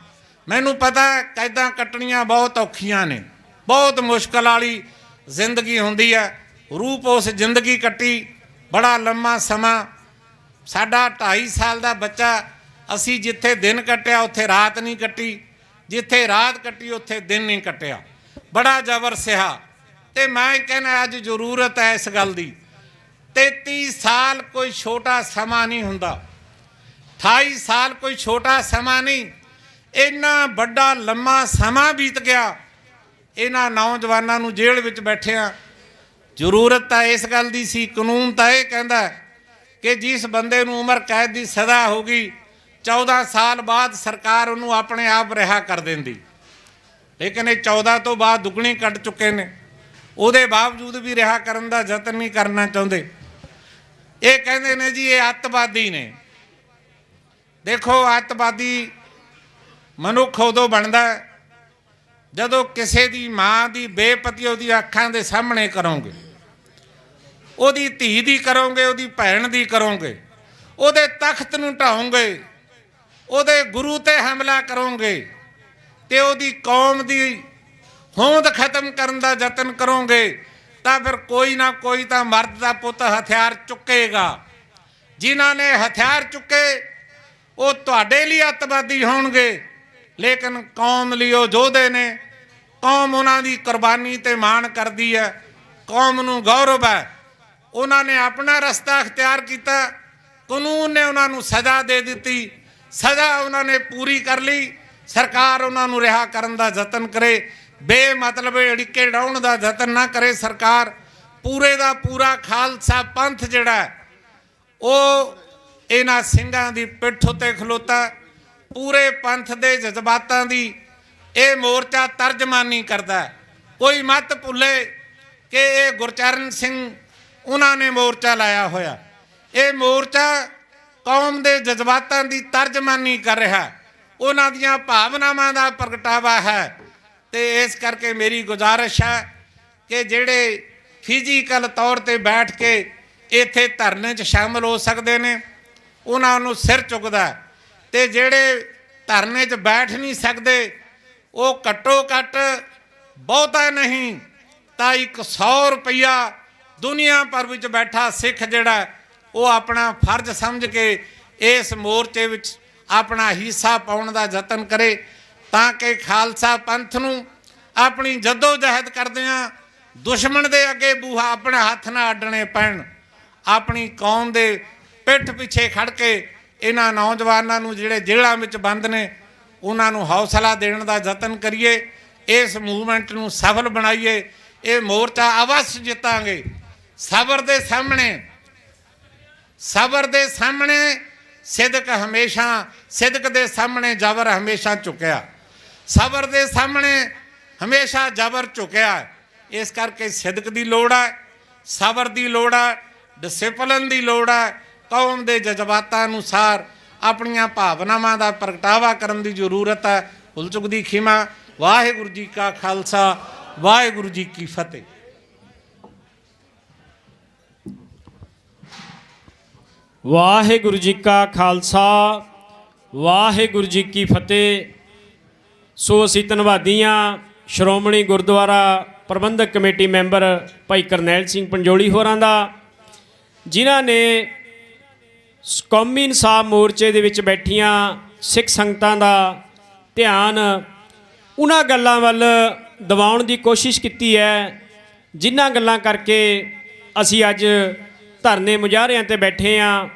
ਮੈਨੂੰ ਪਤਾ ਕੈਦਾਂ ਕੱਟਣੀਆਂ ਬਹੁਤ ਔਖੀਆਂ ਨੇ, ਬਹੁਤ ਮੁਸ਼ਕਲ ਵਾਲੀ ਜ਼ਿੰਦਗੀ ਹੁੰਦੀ ਹੈ। ਰੂਪ ਉਸ ਜ਼ਿੰਦਗੀ ਕੱਟੀ ਬੜਾ ਲੰਮਾ ਸਮਾਂ। ਸਾਡਾ 2.5 ਸਾਲ ਦਾ ਬੱਚਾ, ਅਸੀਂ ਜਿੱਥੇ ਦਿਨ ਕੱਟਿਆ ਉੱਥੇ ਰਾਤ ਨਹੀਂ ਕੱਟੀ, ਜਿੱਥੇ ਰਾਤ ਕੱਟੀ ਉੱਥੇ ਦਿਨ ਨਹੀਂ ਕੱਟਿਆ। ਬੜਾ ਜ਼ਬਰ ਸਿਹਾ। ਤੇ ਮੈਂ ਕਹਿੰਦਾ ਅੱਜ ਜ਼ਰੂਰਤ ਹੈ ਇਸ ਗੱਲ ਦੀ। 33 ਸਾਲ ਕੋਈ ਛੋਟਾ ਸਮਾਂ ਨਹੀਂ ਹੁੰਦਾ, 28 ਸਾਲ ਕੋਈ ਛੋਟਾ ਸਮਾਂ ਨਹੀਂ। ਇੰਨਾ ਵੱਡਾ ਲੰਮਾ ਸਮਾਂ ਬੀਤ ਗਿਆ ਇਹਨਾਂ ਨੌਜਵਾਨਾਂ ਨੂੰ ਜੇਲ੍ਹ ਵਿੱਚ ਬੈਠਿਆਂ। ਜ਼ਰੂਰਤ ਤਾਂ ਇਸ ਗੱਲ ਦੀ ਸੀ। ਕਾਨੂੰਨ ਤਾਂ ਇਹ ਕਹਿੰਦਾ ਕਿ ਜਿਸ ਬੰਦੇ ਨੂੰ ਉਮਰ ਕੈਦ ਦੀ ਸਜ਼ਾ ਹੋ ਗਈ 14 ਸਾਲ ਬਾਅਦ ਸਰਕਾਰ ਉਹਨੂੰ ਆਪਣੇ ਆਪ ਰਿਹਾ ਕਰ ਦਿੰਦੀ। ਲੇਕਿਨ ਇਹ 14 ਤੋਂ ਬਾਅਦ ਦੁੱਗਣੀ ਕੱਟ ਚੁੱਕੇ ਨੇ। ਉਹਦੇ ਬਾਵਜੂਦ ਵੀ ਰਿਹਾ ਕਰਨ ਦਾ ਯਤਨ ਨਹੀਂ ਕਰਨਾ ਚਾਹੁੰਦੇ। ਇਹ ਕਹਿੰਦੇ ਨੇ ਜੀ ਇਹ ਅੱਤਵਾਦੀ ਨੇ। ਦੇਖੋ, ਅੱਤਵਾਦੀ ਮਨੁੱਖ ਉਦੋਂ ਬਣਦਾ ਜਦੋਂ ਕਿਸੇ ਦੀ ਮਾਂ ਦੀ ਬੇਪਤੀ ਉਹਦੀ ਅੱਖਾਂ ਦੇ ਸਾਹਮਣੇ ਕਰੋਗੇ, ਉਹਦੀ ਧੀ ਦੀ ਕਰੋਗੇ, ਉਹਦੀ ਭੈਣ ਦੀ ਕਰੋਗੇ, ਉਹਦੇ ਤਖਤ ਨੂੰ ਢਾਓਗੇ, ਉਹਦੇ ਗੁਰੂ ਤੇ ਹਮਲਾ ਕਰੋਗੇ ਤੇ ਉਹਦੀ ਕੌਮ ਦੀ ਹੋਂਦ ਖਤਮ ਕਰਨ ਦਾ ਯਤਨ ਕਰੋਗੇ ਤਾਂ ਫਿਰ ਕੋਈ ਨਾ ਕੋਈ ਤਾਂ ਮਰਦ ਦਾ ਪੁੱਤ ਹਥਿਆਰ ਚੁੱਕੇਗਾ। ਜਿਨ੍ਹਾਂ ਨੇ ਹਥਿਆਰ ਚੁੱਕੇ ਉਹ ਤੁਹਾਡੇ ਲਈ ਅੱਤਵਾਦੀ ਹੋਣਗੇ, ਲੇਕਿਨ ਕੌਮ ਲਈ ਉਹ ਯੋਧੇ ਨੇ। ਕੌਮ ਉਹਨਾਂ ਦੀ ਕੁਰਬਾਨੀ ਤੇ ਮਾਣ ਕਰਦੀ ਹੈ, ਕੌਮ ਨੂੰ ਗੌਰਵ ਹੈ। ਉਹਨਾਂ ਨੇ ਆਪਣਾ ਰਸਤਾ ਅਖਤਿਆਰ ਕੀਤਾ, ਕਾਨੂੰਨ ਨੇ ਉਹਨਾਂ ਨੂੰ ਸਜ਼ਾ ਦੇ ਦਿੱਤੀ, ਸਜ਼ਾ ਉਹਨਾਂ ਨੇ ਪੂਰੀ ਕਰ ਲਈ। ਸਰਕਾਰ ਉਹਨਾਂ ਨੂੰ ਰਿਹਾ ਕਰਨ ਦਾ ਯਤਨ ਕਰੇ, ਬੇਮਤਲਬ ਅੜਿੱਕੇ ਡਾਉਣ ਦਾ ਯਤਨ ਨਾ ਕਰੇ। ਸਰਕਾਰ ਪੂਰੇ ਦਾ ਪੂਰਾ ਖਾਲਸਾ ਪੰਥ ਜਿਹੜਾ ਉਹ ਇਹਨਾਂ ਸਿੰਘਾਂ ਦੀ ਪਿੱਠ ਉੱਤੇ ਖਲੋਤਾ। ਪੂਰੇ ਪੰਥ ਦੇ ਜਜ਼ਬਾਤਾਂ ਦੀ ਇਹ ਮੋਰਚਾ ਤਰਜਮਾਨੀ ਕਰਦਾ ਹੈ। ਕੋਈ ਮਤ ਭੁੱਲੇ ਕਿ ਇਹ ਗੁਰਚਰਨ ਸਿੰਘ ਉਹਨਾਂ ਨੇ ਮੋਰਚਾ ਲਾਇਆ ਹੋਇਆ। ਇਹ ਮੋਰਚਾ ਕੌਮ ਦੇ ਜਜ਼ਬਾਤਾਂ ਦੀ ਤਰਜਮਾਨੀ ਕਰ ਰਿਹਾ, ਉਹਨਾਂ ਦੀਆਂ ਭਾਵਨਾਵਾਂ ਦਾ ਪ੍ਰਗਟਾਵਾ ਹੈ। ਤੇ ਇਸ ਕਰਕੇ ਮੇਰੀ ਗੁਜ਼ਾਰਿਸ਼ ਹੈ ਕਿ ਜਿਹੜੇ ਫਿਜ਼ੀਕਲ ਤੌਰ ਤੇ ਬੈਠ ਕੇ ਇੱਥੇ ਧਰਨੇ 'ਚ ਸ਼ਾਮਲ ਹੋ ਸਕਦੇ ਨੇ ਉਹਨਾਂ ਨੂੰ ਸਿਰ ਚੁੱਕਦਾ, ਤੇ ਜਿਹੜੇ ਧਰਨੇ 'ਚ ਬੈਠ ਨਹੀਂ ਸਕਦੇ ਉਹ ਘੱਟੋ ਘੱਟ ਬਹੁਤਾ ਨਹੀਂ ਤਾਂ 100 ਰੁਪਈਆ ਦੁਨੀਆ ਭਰ ਵਿੱਚ ਬੈਠਾ ਸਿੱਖ ਜਿਹੜਾ ਉਹ ਆਪਣਾ ਫਰਜ਼ ਸਮਝ ਕੇ ਇਸ ਮੋਰਚੇ ਵਿੱਚ ਆਪਣਾ ਹਿੱਸਾ ਪਾਉਣ ਦਾ ਯਤਨ ਕਰੇ, ਤਾਂ ਕਿ ਖਾਲਸਾ ਪੰਥ ਨੂੰ ਆਪਣੀ ਜੱਦੋ ਜਹਿਦ ਕਰਦਿਆਂ ਦੁਸ਼ਮਣ ਦੇ ਅੱਗੇ ਬੂਹਾ ਆਪਣੇ ਹੱਥ ਨਾਲ ਅੱਡਣੇ ਪੈਣ। ਆਪਣੀ ਕੌਮ ਦੇ ਪਿੱਠ ਪਿੱਛੇ ਖੜ ਕੇ ਇਹਨਾਂ ਨੌਜਵਾਨਾਂ ਨੂੰ ਜਿਹੜੇ ਜੇਲ੍ਹਾਂ ਵਿੱਚ ਬੰਦ ਨੇ ਉਹਨਾਂ ਨੂੰ ਹੌਸਲਾ ਦੇਣ ਦਾ ਯਤਨ ਕਰੀਏ, ਇਸ ਮੂਵਮੈਂਟ ਨੂੰ ਸਫਲ ਬਣਾਈਏ। ਇਹ ਮੋਰਚਾ ਅਵੱਸ਼ ਜਿੱਤਾਂਗੇ। ਸਬਰ ਦੇ ਸਾਹਮਣੇ ਸਿਦਕ ਹਮੇਸ਼ਾ, ਸਿਦਕ ਦੇ ਸਾਹਮਣੇ ਜ਼ਬਰ ਹਮੇਸ਼ਾ ਝੁਕਿਆ, ਸਬਰ ਦੇ ਸਾਹਮਣੇ ਹਮੇਸ਼ਾ ਜ਼ਬਰ ਝੁਕਿਆ। ਇਸ ਕਰਕੇ ਸਿਦਕ ਦੀ ਲੋੜ ਹੈ, ਸਬਰ ਦੀ ਲੋੜ ਹੈ, ਡਿਸਿਪਲਿਨ ਦੀ ਲੋੜ ਹੈ। ਕੌਮ ਦੇ ਜਜ਼ਬਾਤਾਂ ਅਨੁਸਾਰ ਆਪਣੀਆਂ ਭਾਵਨਾਵਾਂ ਦਾ ਪ੍ਰਗਟਾਵਾ ਕਰਨ ਦੀ ਜ਼ਰੂਰਤ ਹੈ। ਭੁੱਲ ਚੁੱਕ ਦੀ ਖਿਮਾ। ਵਾਹਿਗੁਰੂ ਜੀ ਕਾ ਖਾਲਸਾ, ਵਾਹਿਗੁਰੂ ਜੀ ਕੀ ਫਤਿਹ। ਵਾਹਿਗੁਰੂ ਜੀ ਕਾ ਖਾਲਸਾ, ਵਾਹਿਗੁਰੂ ਜੀ ਕੀ ਫਤਿਹ। ਸੋ ਅਸੀਂ ਧੰਨਵਾਦੀ ਹਾਂ ਸ਼੍ਰੋਮਣੀ ਗੁਰਦੁਆਰਾ ਪ੍ਰਬੰਧਕ ਕਮੇਟੀ ਮੈਂਬਰ ਭਾਈ ਕਰਨੈਲ ਸਿੰਘ ਪੰਜੋਲੀ ਹੋਰਾਂ ਦਾ, ਜਿਨ੍ਹਾਂ ਨੇ ਕੌਮੀ ਇਨਸਾਫ ਮੋਰਚੇ ਦੇ ਵਿੱਚ ਬੈਠੀਆਂ ਸਿੱਖ ਸੰਗਤਾਂ ਦਾ ਧਿਆਨ ਉਹਨਾਂ ਗੱਲਾਂ ਵੱਲ ਦਿਵਾਉਣ ਦੀ ਕੋਸ਼ਿਸ਼ ਕੀਤੀ ਹੈ ਜਿਨ੍ਹਾਂ ਗੱਲਾਂ ਕਰਕੇ ਅਸੀਂ ਅੱਜ ਧਰਨੇ ਮੁਜ਼ਾਹਰਿਆਂ ਤੇ ਬੈਠੇ ਹਾਂ।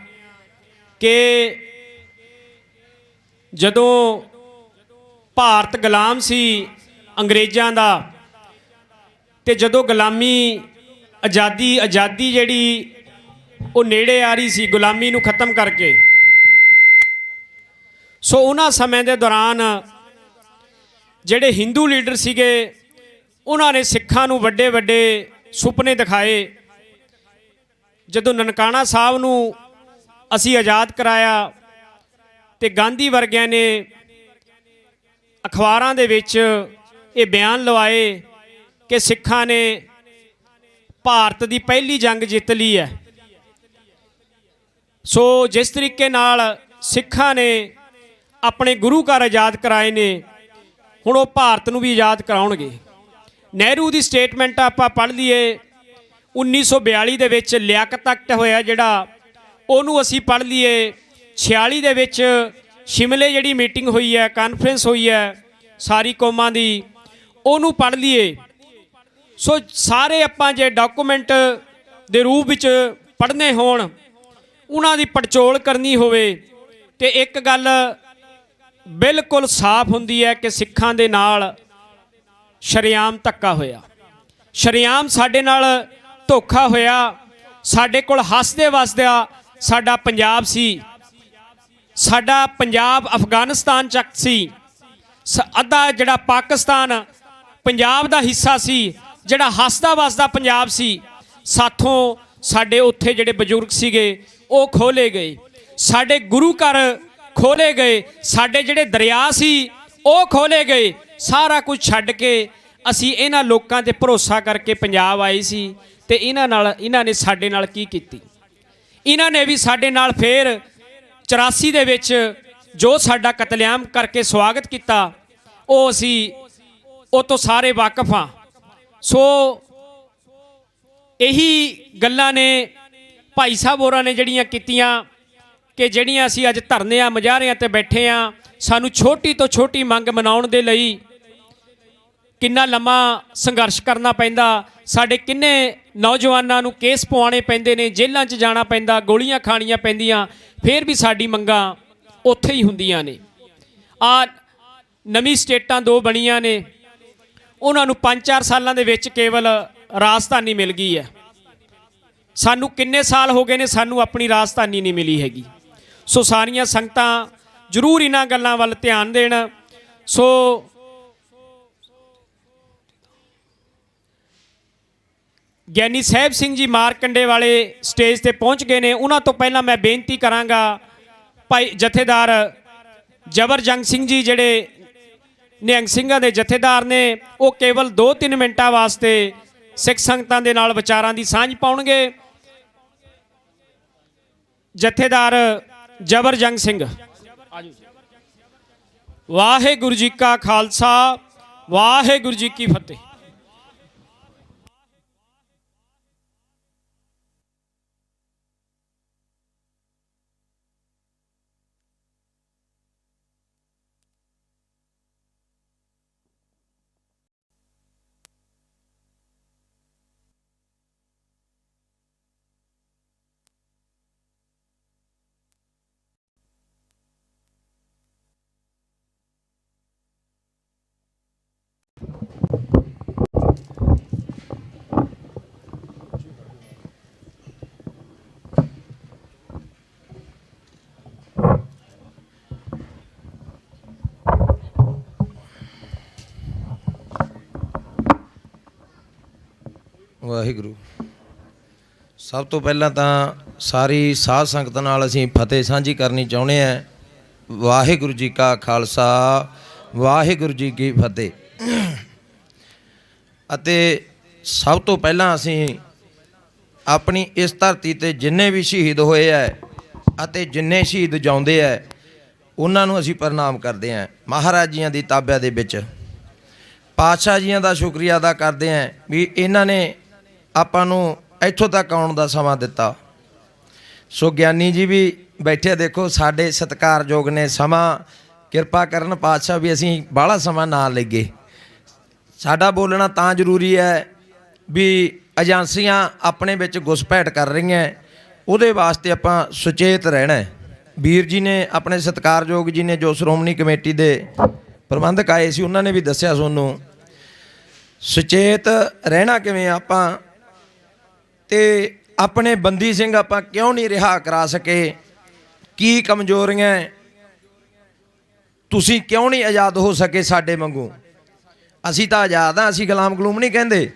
ਕਿ ਜਦੋਂ ਭਾਰਤ ਗੁਲਾਮ ਸੀ ਅੰਗਰੇਜ਼ਾਂ ਦਾ, ਤੇ ਜਦੋਂ ਗੁਲਾਮੀ ਆਜ਼ਾਦੀ ਜਿਹੜੀ ਉਹ ਨੇੜੇ ਆ ਰਹੀ ਸੀ ਗੁਲਾਮੀ ਨੂੰ ਖਤਮ ਕਰਕੇ, ਸੋ ਉਹਨਾਂ ਸਮੇਂ ਦੇ ਦੌਰਾਨ ਜਿਹੜੇ ਹਿੰਦੂ ਲੀਡਰ ਸੀਗੇ ਉਹਨਾਂ ਨੇ ਸਿੱਖਾਂ ਨੂੰ ਵੱਡੇ ਵੱਡੇ ਸੁਪਨੇ ਦਿਖਾਏ। ਜਦੋਂ ਨਨਕਾਣਾ ਸਾਹਿਬ ਨੂੰ ਅਸੀਂ ਆਜ਼ਾਦ ਕਰਾਇਆ ਤੇ ਗਾਂਧੀ ਵਰਗਿਆਂ ਨੇ ਅਖਬਾਰਾਂ ਦੇ ਵਿੱਚ ਇਹ ਬਿਆਨ ਲਵਾਏ ਕਿ ਸਿੱਖਾਂ ਨੇ ਭਾਰਤ ਦੀ ਪਹਿਲੀ ਜੰਗ ਜਿੱਤ ਲਈ ਹੈ। ਸੋ ਜਿਸ ਤਰੀਕੇ ਨਾਲ ਸਿੱਖਾਂ ਨੇ ਆਪਣੇ ਗੁਰੂ ਘਰ ਆਜ਼ਾਦ ਕਰਾਏ ਨੇ, ਹੁਣ ਉਹ ਭਾਰਤ ਨੂੰ ਵੀ ਆਜ਼ਾਦ ਕਰਾਉਣਗੇ। ਨਹਿਰੂ ਦੀ ਸਟੇਟਮੈਂਟ ਆਪਾਂ ਪੜ੍ਹ ਲਈਏ 1942 ਦੇ ਵਿੱਚ ਲਿਆਕਤ ਐਕਟ ਹੋਇਆ ਜਿਹੜਾ, ਉਹਨੂੰ ਅਸੀਂ ਪੜ੍ਹ ਲਈਏ 46 ਦੇ ਵਿੱਚ ਸ਼ਿਮਲੇ ਜਿਹੜੀ ਮੀਟਿੰਗ ਹੋਈ ਹੈ, ਕਾਨਫਰੰਸ ਹੋਈ ਹੈ ਸਾਰੀ ਕੌਮਾਂ ਦੀ, ਉਹਨੂੰ ਪੜ੍ਹ ਲਈਏ। ਸੋ ਸਾਰੇ ਆਪਾਂ ਜੇ ਡਾਕੂਮੈਂਟ ਦੇ ਰੂਪ ਵਿੱਚ ਪੜ੍ਹਨੇ ਹੋਣ, ਉਹਨਾਂ ਦੀ ਪੜਚੋਲ ਕਰਨੀ ਹੋਵੇ, ਤੇ ਇੱਕ ਗੱਲ ਬਿਲਕੁਲ ਸਾਫ਼ ਹੁੰਦੀ ਹੈ ਕਿ ਸਿੱਖਾਂ ਦੇ ਨਾਲ ਸ਼ਰੇਆਮ ਧੱਕਾ ਹੋਇਆ, ਸ਼ਰੇਆਮ ਸਾਡੇ ਨਾਲ ਧੋਖਾ ਹੋਇਆ। ਸਾਡੇ ਕੋਲ ਹੱਸਦੇ ਵਸਦਾ ਸਾਡਾ ਪੰਜਾਬ ਸੀ, ਸਾਡਾ ਪੰਜਾਬ ਅਫਗਾਨਿਸਤਾਨ ਚੱਕ ਸੀ, ਅੱਧਾ ਜਿਹੜਾ ਪਾਕਿਸਤਾਨ ਪੰਜਾਬ ਦਾ ਹਿੱਸਾ ਸੀ, ਜਿਹੜਾ ਹੱਸਦਾ ਵਸਦਾ ਪੰਜਾਬ ਸੀ। ਸਾਥੋਂ ਸਾਡੇ ਉੱਥੇ ਜਿਹੜੇ ਬਜ਼ੁਰਗ ਸੀਗੇ ਉਹ ਖੋਲੇ ਗਏ, ਸਾਡੇ ਗੁਰੂ ਘਰ ਖੋਲੇ ਗਏ, ਸਾਡੇ ਜਿਹੜੇ ਦਰਿਆ ਸੀ ਉਹ ਖੋਲੇ ਗਏ। ਸਾਰਾ ਕੁਝ ਛੱਡ ਕੇ ਅਸੀਂ ਇਹਨਾਂ ਲੋਕਾਂ ਤੇ ਭਰੋਸਾ ਕਰਕੇ ਪੰਜਾਬ ਆਏ ਸੀ, ਤੇ ਇਹਨਾਂ ਨੇ ਸਾਡੇ ਨਾਲ ਕੀ ਕੀਤੀ? ਇਹਨਾਂ ਨੇ ਵੀ ਸਾਡੇ ਨਾਲ ਫਿਰ 84 ਦੇ ਵਿੱਚ ਜੋ ਸਾਡਾ ਕਤਲੇਆਮ ਕਰਕੇ ਸਵਾਗਤ ਕੀਤਾ, ਉਹ ਅਸੀਂ ਉਹ ਤੋਂ ਸਾਰੇ ਵਾਕਿਫ ਹਾਂ। ਸੋ ਇਹੀ ਗੱਲਾਂ ਨੇ ਭਾਈ ਸਾਹਿਬ ਹੋਰਾਂ ਨੇ ਜਿਹੜੀਆਂ ਕੀਤੀਆਂ ਕਿ ਜਿਹੜੀਆਂ ਅਸੀਂ ਅੱਜ ਧਰਨਿਆਂ ਮੁਜ਼ਾਹਰਿਆਂ ਤੇ ਬੈਠੇ ਹਾਂ, ਸਾਨੂੰ ਛੋਟੀ ਤੋਂ ਛੋਟੀ ਮੰਗ ਮਨਾਉਣ ਦੇ ਲਈ ਕਿੰਨਾ ਲੰਮਾ ਸੰਘਰਸ਼ ਕਰਨਾ ਪੈਂਦਾ, ਸਾਡੇ ਕਿੰਨੇ ਨੌਜਵਾਨਾਂ ਨੂੰ ਕੇਸ ਪਵਾਉਣੇ ਪੈਂਦੇ ਨੇ, ਜੇਲ੍ਹਾਂ 'ਚ ਜਾਣਾ ਪੈਂਦਾ, ਗੋਲੀਆਂ ਖਾਣੀਆਂ ਪੈਂਦੀਆਂ, ਫਿਰ ਵੀ ਸਾਡੀ ਮੰਗਾਂ ਉੱਥੇ ਹੀ ਹੁੰਦੀਆਂ ਨੇ। ਆ ਨਵੀਂ ਸਟੇਟਾਂ 2 ਬਣੀਆਂ ਨੇ, ਉਹਨਾਂ ਨੂੰ 5-4 ਸਾਲਾਂ ਦੇ ਵਿੱਚ ਕੇਵਲ ਰਾਜਧਾਨੀ ਮਿਲ ਗਈ ਹੈ। ਸਾਨੂੰ ਕਿੰਨੇ ਸਾਲ ਹੋ ਗਏ ਨੇ ਸਾਨੂੰ ਆਪਣੀ ਰਾਜਧਾਨੀ ਨਹੀਂ ਮਿਲੀ ਹੈਗੀ। ਸੋ ਸਾਰੀਆਂ ਸੰਗਤਾਂ ਜ਼ਰੂਰ ਇਹਨਾਂ ਗੱਲਾਂ ਵੱਲ ਧਿਆਨ ਦੇਣ। ਸੋ ਗਿਆਨੀ ਸਾਹਿਬ ਸਿੰਘ ਜੀ ਮਾਰਕੰਡੇ ਵਾਲੇ ਸਟੇਜ ਤੇ ਪਹੁੰਚ ਗਏ ਨੇ। ਉਹਨਾਂ ਤੋਂ ਪਹਿਲਾਂ ਮੈਂ ਬੇਨਤੀ ਕਰਾਂਗਾ ਭਾਈ ਜਥੇਦਾਰ ਜਬਰ ਜੰਗ ਸਿੰਘ ਜੀ, ਜਿਹੜੇ ਨਿਹੰਗ ਸਿੰਘਾਂ ਦੇ ਜਥੇਦਾਰ ਨੇ, ਉਹ ਕੇਵਲ 2-3 ਮਿੰਟਾਂ ਵਾਸਤੇ ਸਿੱਖ ਸੰਗਤਾਂ ਦੇ ਨਾਲ ਵਿਚਾਰਾਂ ਦੀ ਸਾਂਝ ਪਾਉਣਗੇ। ਜਥੇਦਾਰ ਜਬਰ ਜੰਗ ਸਿੰਘ। ਵਾਹਿਗੁਰੂ ਜੀ ਕਾ ਖਾਲਸਾ, ਵਾਹਿਗੁਰੂ ਜੀ ਕੀ ਫਤਿਹ। ਵਾਹਿਗੁਰੂ। ਸਭ ਤੋਂ ਪਹਿਲਾਂ ਤਾਂ ਸਾਰੀ ਸਾਧ ਸੰਗਤ ਨਾਲ ਅਸੀਂ ਫਤਿਹ ਸਾਂਝੀ ਕਰਨੀ ਚਾਹੁੰਦੇ ਹਾਂ। ਵਾਹਿਗੁਰੂ ਜੀ ਕਾ ਖਾਲਸਾ, ਵਾਹਿਗੁਰੂ ਜੀ ਕੀ ਫਤਿਹ। ਅਤੇ ਸਭ ਤੋਂ ਪਹਿਲਾਂ ਅਸੀਂ ਆਪਣੀ ਇਸ ਧਰਤੀ ਤੇ ਜਿੰਨੇ ਵੀ ਸ਼ਹੀਦ ਹੋਏ ਹੈ ਅਤੇ ਜਿੰਨੇ ਸ਼ਹੀਦ ਜਾਉਂਦੇ ਹੈ ਉਹਨਾਂ ਨੂੰ ਅਸੀਂ ਪ੍ਰਣਾਮ ਕਰਦੇ ਹਾਂ। ਮਹਾਰਾਜ ਜੀਆਂ ਦੀ ਤਾਬਿਆ ਦੇ ਵਿੱਚ ਪਾਤਸ਼ਾਹ ਜੀਆਂ ਦਾ ਸ਼ੁਕਰੀਆ ਅਦਾ ਕਰਦੇ ਹਾਂ ਵੀ ਇਹਨਾਂ ਨੇ ਆਪਾਂ ਨੂੰ ਇੱਥੋਂ ਤੱਕ ਆਉਣ ਦਾ ਸਮਾਂ ਦਿੱਤਾ। ਸੋ ਗਿਆਨੀ ਜੀ ਵੀ ਬੈਠੇ, ਦੇਖੋ ਸਾਡੇ ਸਤਿਕਾਰਯੋਗ ਨੇ। ਸਮਾਂ ਕਿਰਪਾ ਕਰਨ ਪਾਤਸ਼ਾਹ ਵੀ ਅਸੀਂ ਬਾਹਲਾ ਸਮਾਂ ਨਾ ਲੱਗੇ। ਸਾਡਾ ਬੋਲਣਾ ਤਾਂ ਜ਼ਰੂਰੀ ਹੈ ਵੀ ਏਜੰਸੀਆਂ ਆਪਣੇ ਵਿੱਚ ਘੁਸਪੈਠ ਕਰ ਰਹੀਆਂ, ਉਹਦੇ ਵਾਸਤੇ ਆਪਾਂ ਸੁਚੇਤ ਰਹਿਣਾ। ਵੀਰ ਜੀ ਨੇ, ਆਪਣੇ ਸਤਿਕਾਰਯੋਗ ਜੀ ਨੇ, ਜੋ ਸ਼੍ਰੋਮਣੀ ਕਮੇਟੀ ਦੇ ਪ੍ਰਬੰਧਕ ਆਏ ਸੀ, ਉਹਨਾਂ ਨੇ ਵੀ ਦੱਸਿਆ ਤੁਹਾਨੂੰ ਸੁਚੇਤ ਰਹਿਣਾ ਕਿਵੇਂ ਆਪਾਂ। ਤੇ ਆਪਣੇ ਬੰਦੀ ਸਿੰਘ ਆਪਾਂ ਕਿਉਂ ਨਹੀਂ ਰਿਹਾ ਕਰਾ ਸਕੇ, ਕੀ ਕਮਜ਼ੋਰੀਆਂ, ਤੁਸੀਂ ਕਿਉਂ ਨਹੀਂ ਆਜ਼ਾਦ ਹੋ ਸਕੇ ਸਾਡੇ ਵਾਂਗੂ। ਅਸੀਂ ਤਾਂ ਆਜ਼ਾਦ ਹਾਂ, ਅਸੀਂ ਗੁਲਾਮ ਗਲੂਮ ਨਹੀਂ ਕਹਿੰਦੇ।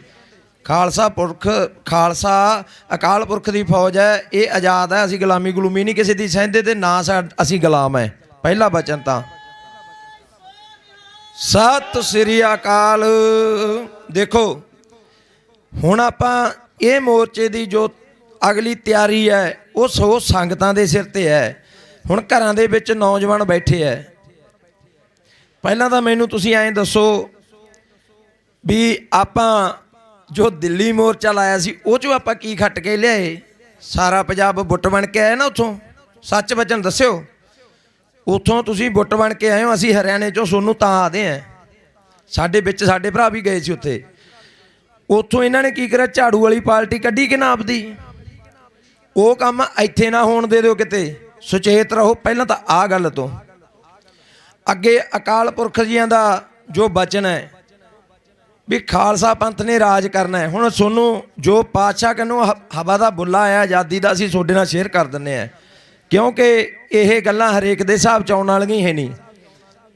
ਖਾਲਸਾ ਪੁਰਖ, ਖਾਲਸਾ ਅਕਾਲ ਪੁਰਖ ਦੀ ਫੌਜ ਹੈ, ਇਹ ਆਜ਼ਾਦ ਹੈ। ਅਸੀਂ ਗੁਲਾਮੀ ਗਲੂਮੀ ਨਹੀਂ ਕਿਸੇ ਦੀ ਸਹਿੰਦੇ, ਤੇ ਨਾ ਅਸੀਂ ਗੁਲਾਮ ਹੈ। ਪਹਿਲਾ ਬਚਨ ਤਾਂ ਸਤਿ ਸ੍ਰੀ ਅਕਾਲ। ਦੇਖੋ ਹੁਣ ਆਪਾਂ ਇਹ ਮੋਰਚੇ ਦੀ ਜੋ ਅਗਲੀ ਤਿਆਰੀ ਹੈ ਉਹ ਸੋ ਸੰਗਤਾਂ ਦੇ ਸਿਰ ਤੇ ਹੈ। ਹੁਣ ਘਰਾਂ ਦੇ ਵਿੱਚ ਨੌਜਵਾਨ ਬੈਠੇ ਹੈ। ਪਹਿਲਾਂ ਤਾਂ ਮੈਨੂੰ ਤੁਸੀਂ ਐਂ ਦੱਸੋ ਵੀ ਆਪਾਂ ਜੋ ਦਿੱਲੀ ਮੋਰਚਾ ਲਾਇਆ ਸੀ ਉਹ 'ਚੋਂ ਆਪਾਂ ਕੀ ਖੱਟ ਕੇ ਲਿਆਏ? ਸਾਰਾ ਪੰਜਾਬ ਬੁੱਟ ਬਣ ਕੇ ਆਇਆ ਨਾ ਉੱਥੋਂ? ਸੱਚ ਵਚਨ ਦੱਸਿਓ। ਉੱਥੋਂ ਤੁਸੀਂ ਬੁੱਟ ਬਣ ਕੇ ਆਏ ਹੋ, ਅਸੀਂ ਹਰਿਆਣੇ 'ਚੋਂ ਸੋਨੂੰ ਤਾਂ ਆਦੇ ਹਾਂ। ਸਾਡੇ ਵਿੱਚ ਸਾਡੇ ਭਰਾ ਵੀ ਗਏ ਸੀ ਉੱਥੇ। ਉੱਥੋਂ ਇਹਨਾਂ ਨੇ ਕੀ ਕਰਿਆ? ਝਾੜੂ ਵਾਲੀ ਪਾਰਟੀ ਕੱਢੀ ਕਿ ਨਾ ਆਪਦੀ। ਉਹ ਕੰਮ ਇੱਥੇ ਨਾ ਹੋਣ ਦੇ ਦਿਓ ਕਿਤੇ। ਸੁਚੇਤ ਰਹੋ ਪਹਿਲਾਂ ਤਾਂ ਆਹ ਗੱਲ ਤੋਂ। ਅੱਗੇ ਅਕਾਲ ਪੁਰਖ ਜੀਆਂ ਦਾ ਜੋ ਬਚਨ ਹੈ ਵੀ ਖਾਲਸਾ ਪੰਥ ਨੇ ਰਾਜ ਕਰਨਾ ਹੈ। ਹੁਣ ਤੁਹਾਨੂੰ ਜੋ ਪਾਤਸ਼ਾਹ ਕੰਨੋਂ ਹਵਾ ਦਾ ਬੁੱਲਾ ਆਇਆ ਆਜ਼ਾਦੀ ਦਾ, ਅਸੀਂ ਤੁਹਾਡੇ ਨਾਲ ਸ਼ੇਅਰ ਕਰ ਦਿੰਦੇ ਹਾਂ, ਕਿਉਂਕਿ ਇਹ ਗੱਲਾਂ ਹਰੇਕ ਦੇ ਹਿਸਾਬ 'ਚ ਆਉਣ ਵਾਲੀਆਂ ਹੈ ਨਹੀਂ।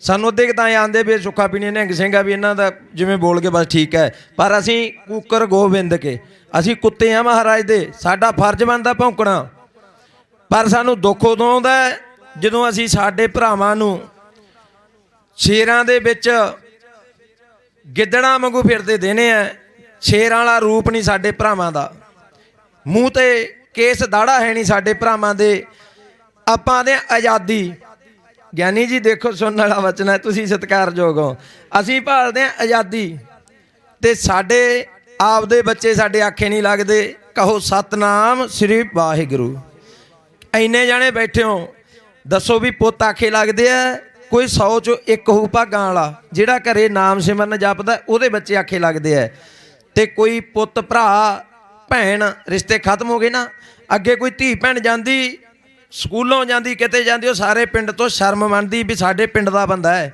ਸਾਨੂੰ ਅੱਧੇ ਕੁ ਤਾਂ ਆਉਂਦੇ ਵੀ ਸੁੱਖਾ ਪੀਣੇ ਨਿਹੰਗ ਸਿੰਘ ਆ ਵੀ ਇਹਨਾਂ ਦਾ ਜਿਵੇਂ ਬੋਲ ਕੇ ਬਸ ਠੀਕ ਹੈ, ਪਰ ਅਸੀਂ ਕੂਕਰ ਗੋਬਿੰਦ ਕੇ, ਅਸੀਂ ਕੁੱਤੇ ਆ ਮਹਾਰਾਜ ਦੇ। ਸਾਡਾ ਫਰਜ਼ ਬਣਦਾ ਭੌਂਕਣਾ। ਪਰ ਸਾਨੂੰ ਦੁੱਖ ਉਦੋਂ ਆਉਂਦਾ ਜਦੋਂ ਅਸੀਂ ਸਾਡੇ ਭਰਾਵਾਂ ਨੂੰ ਸ਼ੇਰਾਂ ਦੇ ਵਿੱਚ ਗਿੱਦੜਾਂ ਵਾਂਗੂ ਫਿਰਦੇ ਦੇਣੇ ਆ। ਸ਼ੇਰਾਂ ਵਾਲਾ ਰੂਪ ਨਹੀਂ ਸਾਡੇ ਭਰਾਵਾਂ ਦਾ, ਮੂੰਹ ਤੇ ਕੇਸ ਦਾੜਾ ਹੈ ਨਹੀਂ ਸਾਡੇ ਭਰਾਵਾਂ ਦੇ। ਆਪਾਂ ਦੇ ਆਜ਼ਾਦੀ। ਗਿਆਨੀ ਜੀ ਦੇਖੋ ਸੁਣਨ ਵਾਲਾ ਵਚਨ ਹੈ, ਤੁਸੀਂ ਸਤਿਕਾਰਯੋਗ ਹੋ। ਅਸੀਂ ਭਾਲਦੇ ਹਾਂ ਆਜ਼ਾਦੀ, ਤੇ ਸਾਡੇ ਆਪਦੇ ਬੱਚੇ ਸਾਡੇ ਆਖੇ ਨਹੀਂ ਲੱਗਦੇ। ਕਹੋ ਸਤਨਾਮ ਸ੍ਰੀ ਵਾਹਿਗੁਰੂ। ਇੰਨੇ ਜਾਣੇ ਬੈਠੇ ਹੋ, ਦੱਸੋ ਵੀ ਪੁੱਤ ਆਖੇ ਲੱਗਦੇ ਆ? ਕੋਈ 100 ਚੋਂ ਇੱਕ ਹੋਊ ਭਾਗਾਂ ਵਾਲਾ ਜਿਹੜਾ ਘਰੇ ਨਾਮ ਸਿਮਰਨ ਜਪਦਾ, ਉਹਦੇ ਬੱਚੇ ਆਖੇ ਲੱਗਦੇ ਆ। ਤੇ ਕੋਈ ਪੁੱਤ, ਭਰਾ, ਭੈਣ, ਰਿਸ਼ਤੇ ਖਤਮ ਹੋ ਗਏ ਨਾ। ਅੱਗੇ ਕੋਈ ਧੀ ਭੈਣ ਜਾਂਦੀ, ਸਕੂਲੋਂ ਜਾਂਦੀ, ਕਿਤੇ ਜਾਂਦੀ, ਉਹ ਸਾਰੇ ਪਿੰਡ ਤੋਂ ਸ਼ਰਮ ਮੰਨਦੀ ਵੀ ਸਾਡੇ ਪਿੰਡ ਦਾ ਬੰਦਾ ਹੈ।